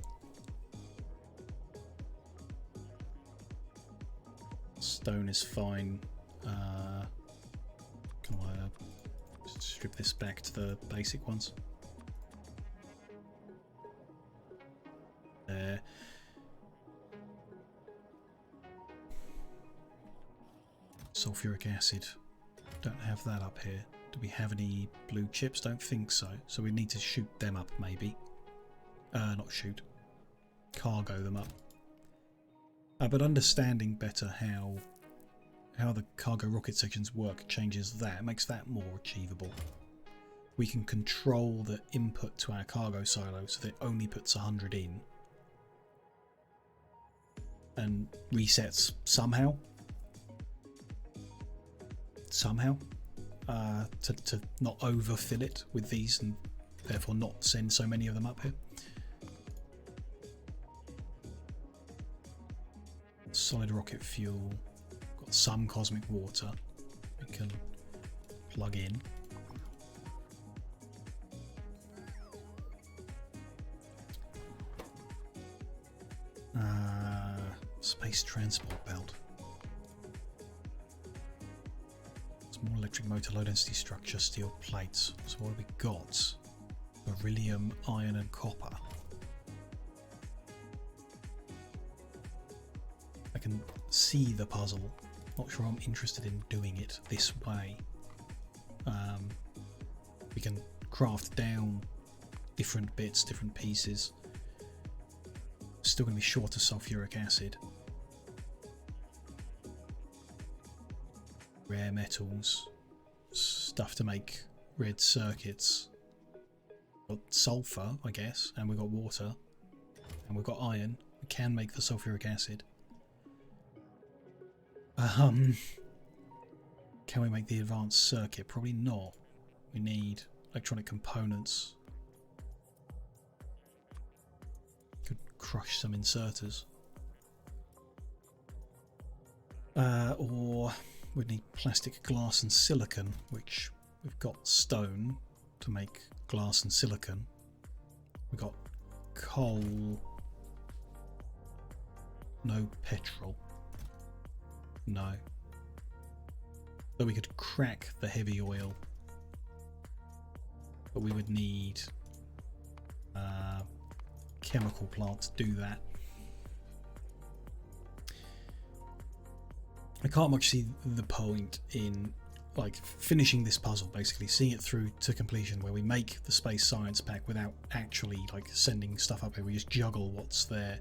[SPEAKER 1] Stone is fine. Can I strip this back to the basic ones? There. Sulfuric acid. Don't have that up here, Do we have any blue chips? Don't think so. So we need to shoot them up, maybe. Not shoot. Cargo them up. But understanding better how the cargo rocket sections work changes that. Makes that more achievable. We can control the input to our cargo silo so that it only puts 100 in. And resets somehow. To not overfill it with these and therefore not send so many of them up here. Solid rocket fuel. Got some cosmic water we can plug in. Space transport belt. Small electric motor, low density structure, steel plates. So what have we got? Beryllium, iron and copper. I can see the puzzle. Not sure I'm interested in doing it this way. We can craft down different bits, different pieces. Still going to be short of sulfuric acid. Rare metals. Stuff to make red circuits. Got sulfur, I guess, and we've got water. And we've got iron. We can make the sulfuric acid. Can we make the advanced circuit? Probably not. We need electronic components. Could crush some inserters. Or we'd need plastic, glass and silicon, which we've got stone to make glass and silicon. We've got coal. No petrol. No. But we could crack the heavy oil. But we would need chemical plant to do that. I can't much see the point in like finishing this puzzle, basically seeing it through to completion, where we make the space science pack without actually like sending stuff up here. We just juggle what's there.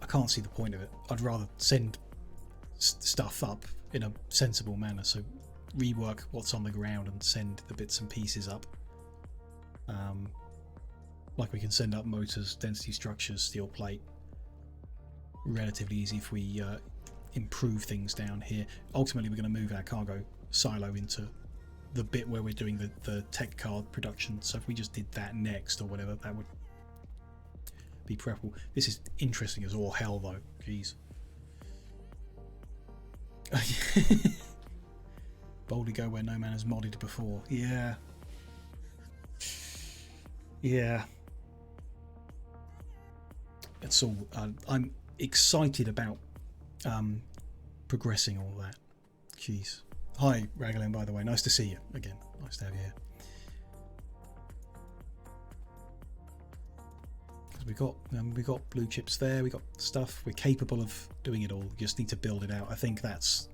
[SPEAKER 1] I can't see the point of it. I'd rather send stuff up in a sensible manner, so rework what's on the ground and send the bits and pieces up. Like we can send up motors, density structures, steel plate. Relatively easy if we improve things down here. Ultimately we're going to move our cargo silo into the bit where we're doing the tech card production, so if we just did that next or whatever, that would be preferable. This is interesting as all hell though. Jeez. Boldly go where no man has modded before. Yeah. Yeah. It's all. I'm excited about progressing all that. Jeez. Hi, Raglan, by the way. Nice to see you again. Nice to have you here. We got blue chips there. We got stuff. We're capable of doing it all. We just need to build it out. I think that's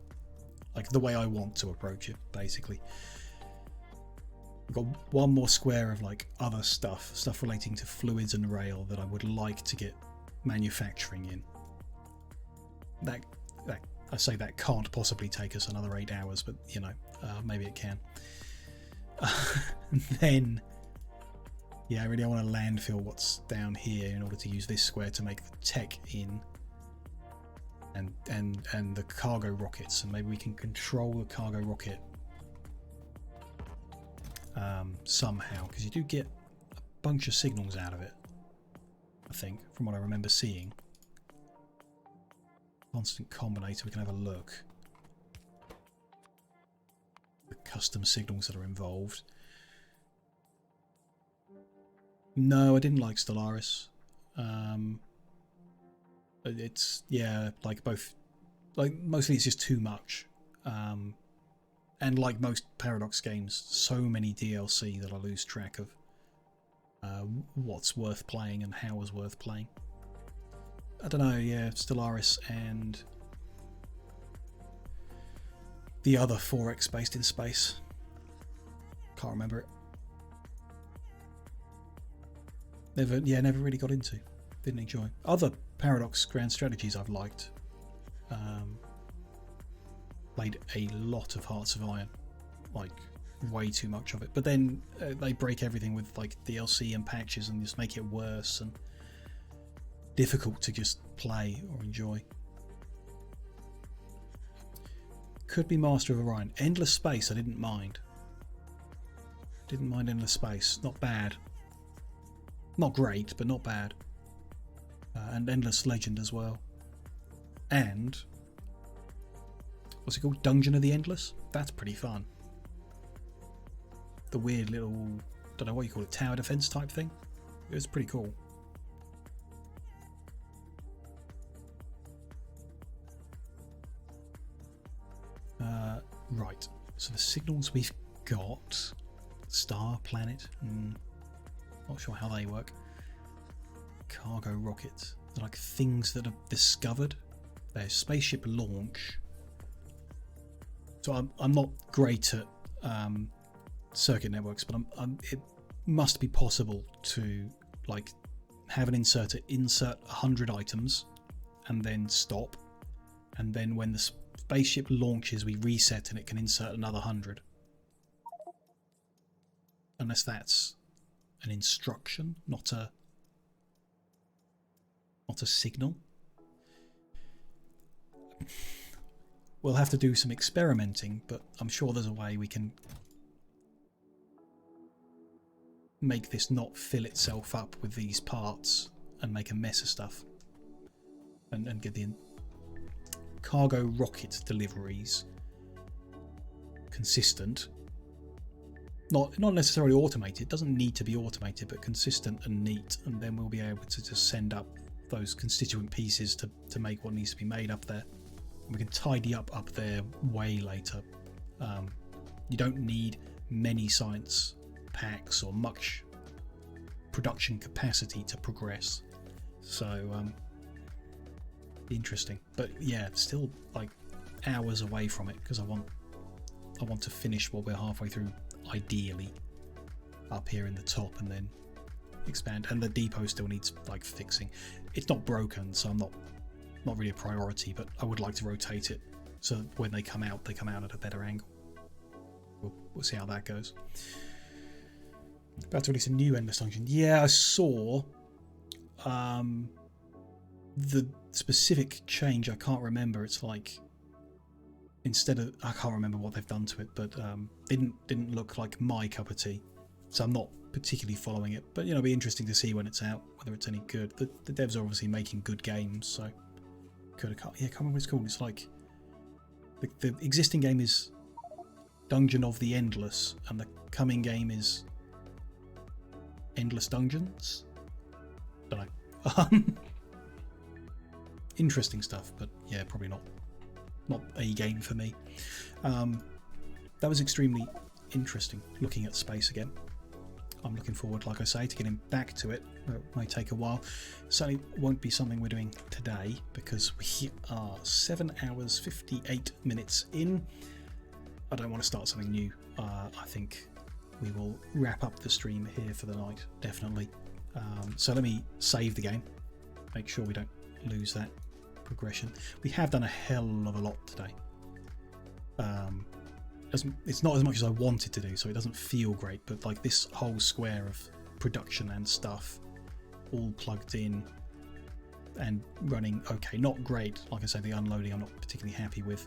[SPEAKER 1] like the way I want to approach it, basically. We've got one more square of like other stuff relating to fluids and rail that I would like to get manufacturing in. That I say that can't possibly take us another 8 hours, but you know, maybe it can. Then, yeah, I want to landfill what's down here in order to use this square to make the tech in, and the cargo rockets, and maybe we can control the cargo rocket somehow, because you do get a bunch of signals out of it, I think, from what I remember seeing. Constant combinator, we can have a look. The custom signals that are involved. No, I didn't like Stellaris. It's, yeah, like both, like mostly it's just too much. And like most Paradox games, so many DLC that I lose track of what's worth playing and how is worth playing. I don't know, yeah, Stellaris and the other 4X based in space. Can't remember it. Never really got into. Didn't enjoy. Other Paradox grand strategies I've liked. Played a lot of Hearts of Iron, like way too much of it. But then they break everything with like DLC and patches and just make it worse and difficult to just play or enjoy. Could be Master of Orion. Endless Space I didn't mind. Didn't mind Endless Space. Not bad. Not great, but not bad. And Endless Legend as well. And what's it called? Dungeon of the Endless? That's pretty fun. The weird little, don't know what you call it, tower defense type thing. It was pretty cool. Right, so the signals we've got, star, planet, not sure how they work. Cargo rockets, they're like things that are discovered. There's spaceship launch. So I'm not great at circuit networks, but it must be possible to like have an inserter insert 100 items and then stop, and then when the spaceship launches we reset and it can insert another 100. Unless that's an instruction, not a signal. We'll have to do some experimenting, but I'm sure there's a way we can make this not fill itself up with these parts and make a mess of stuff. And get the cargo rocket deliveries consistent. Not necessarily automated, it doesn't need to be automated, but consistent and neat, and then we'll be able to just send up those constituent pieces to make what needs to be made up there. And we can tidy up there way later. You don't need many science packs or much production capacity to progress. So interesting, but yeah, still like hours away from it because I want to finish what we're halfway through, ideally up here in the top, and then expand. And the depot still needs like fixing. It's not broken, so I'm not really a priority, but I would like to rotate it so when they come out at a better angle. We'll see how that goes. About to release a new Endless Dungeon. Yeah, I saw the specific change. I can't remember. It's like instead of, I can't remember what they've done to it, but didn't look like my cup of tea. So I'm not particularly following it, but it'll be interesting to see when it's out whether it's any good. The devs are obviously making good games, so can't remember what it's called. It's like the existing game is Dungeon of the Endless, and the coming game is Endless Dungeons. Don't know. Interesting stuff, but yeah, probably not a game for me. That was extremely interesting, looking at space again. I'm looking forward, like I say, to getting back to it. It may take a while. Certainly won't be something we're doing today because we are 7 hours 58 minutes in. I don't want to start something new. I think we will wrap up the stream here for the night, definitely. So let me save the game, make sure we don't lose that progression. We have done a hell of a lot today. It's not as much as I wanted to do, so it doesn't feel great, but like this whole square of production and stuff all plugged in and running okay. Not great, like I say, the unloading I'm not particularly happy with,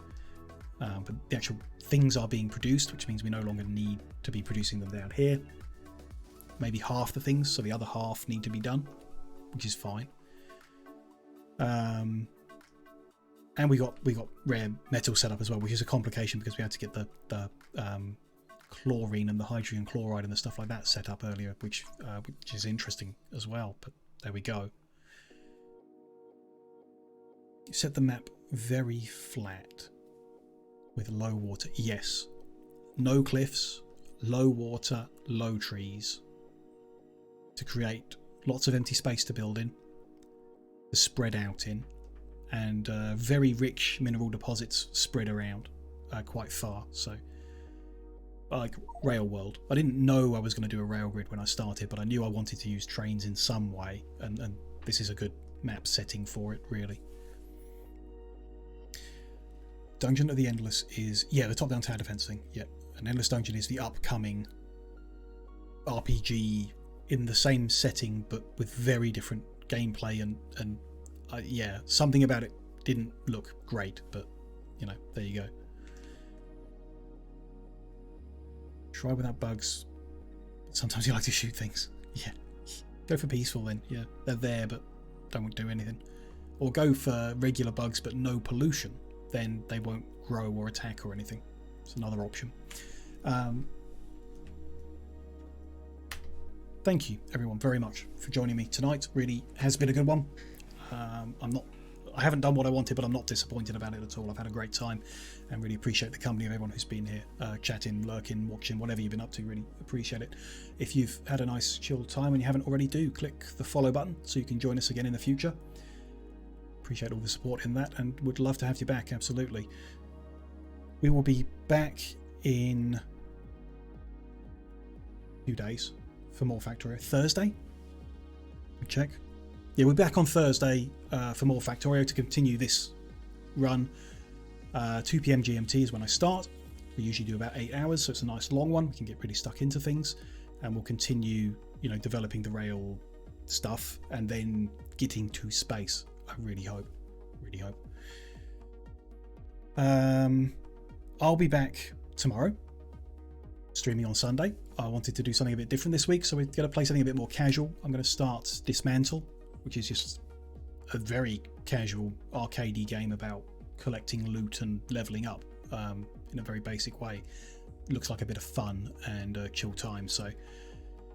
[SPEAKER 1] but the actual things are being produced, which means we no longer need to be producing them down here. Maybe half the things, so the other half need to be done, which is fine. And we got rare metal set up as well, which is a complication because we had to get the chlorine and the hydrogen chloride and the stuff like that set up earlier, which is interesting as well. But there we go. You set the map very flat with low water. Yes, no cliffs, low water, low trees to create lots of empty space to build in, to spread out in. And very rich mineral deposits spread around quite far, so like rail world. I didn't know I was going to do a rail grid when I started, but I knew I wanted to use trains in some way, and this is a good map setting for it, really. Dungeon of the Endless is, yeah, the top-down tower defense thing. Yeah, an Endless Dungeon is the upcoming RPG in the same setting but with very different gameplay, and yeah, something about it didn't look great, but you know, there you go. Try without bugs. Sometimes you like to shoot things. Yeah, go for peaceful then. Yeah, they're there but don't do anything. Or go for regular bugs but no pollution, then they won't grow or attack or anything. It's another option. Thank you everyone very much for joining me tonight. Really has been a good one. I haven't done what I wanted, but I'm not disappointed about it at all. I've had a great time and really appreciate the company of everyone who's been here, chatting, lurking, watching, whatever you've been up to. Really appreciate it. If you've had a nice chill time and you haven't already, do click the follow button so you can join us again in the future. Appreciate all the support in that and would love to have you back, absolutely. We will be back in a few days for more Factorio. Thursday? Check. Yeah, we're back on Thursday for more Factorio to continue this run. 2 PM GMT is when I start. We usually do about 8 hours, so it's a nice long one. We can get really stuck into things, and we'll continue, you know, developing the rail stuff and then getting to space. I really hope. Really hope. I'll be back tomorrow, streaming on Sunday. I wanted to do something a bit different this week, so we're going to play something a bit more casual. I'm going to start Dismantle, which is just a very casual arcadey game about collecting loot and leveling up in a very basic way. Looks like a bit of fun and chill time, so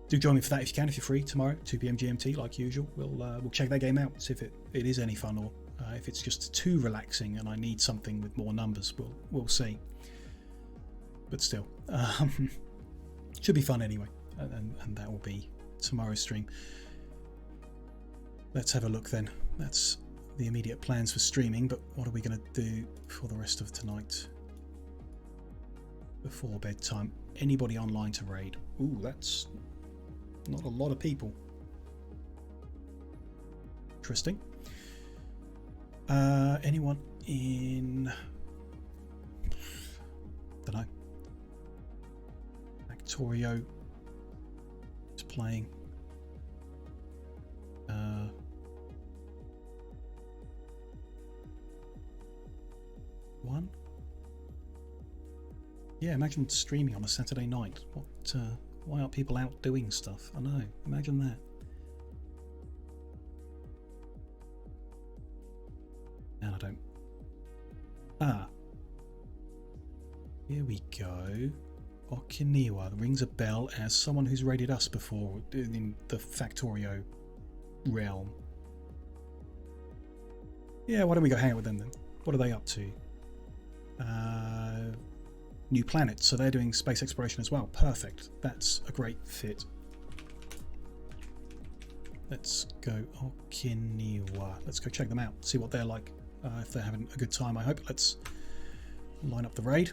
[SPEAKER 1] do join me for that if you can, if you're free tomorrow, 2 PM GMT like usual. We'll check that game out, see if it is any fun, or if it's just too relaxing and I need something with more numbers. We'll see. But still, should be fun anyway, and that will be tomorrow's stream. Let's have a look then. That's the immediate plans for streaming, but what are we going to do for the rest of tonight before bedtime? Anybody online to raid? Ooh, that's not a lot of people. Interesting. Anyone in, don't know, Factorio is playing. One? Yeah, imagine streaming on a Saturday night. Why aren't people out doing stuff? I know, imagine that. And I don't. Here we go. Okinawa rings a bell as someone who's raided us before in the Factorio realm. Yeah, why don't we go hang out with them then? What are they up to? New planet, so they're doing space exploration as well. Perfect. That's a great fit. Let's go Okinawa. Let's go check them out, see what they're like. If they're having a good time, I hope. Let's line up the raid.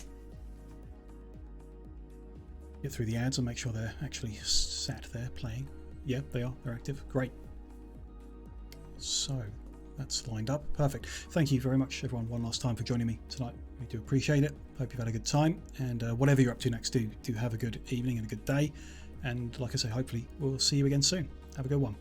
[SPEAKER 1] Get through the ads and make sure they're actually sat there playing. Yeah, they are. They're active. Great. So that's lined up. Perfect. Thank you very much, everyone, one last time for joining me tonight. We do appreciate it. Hope you've had a good time. And whatever you're up to next, do have a good evening and a good day. And like I say, hopefully we'll see you again soon. Have a good one.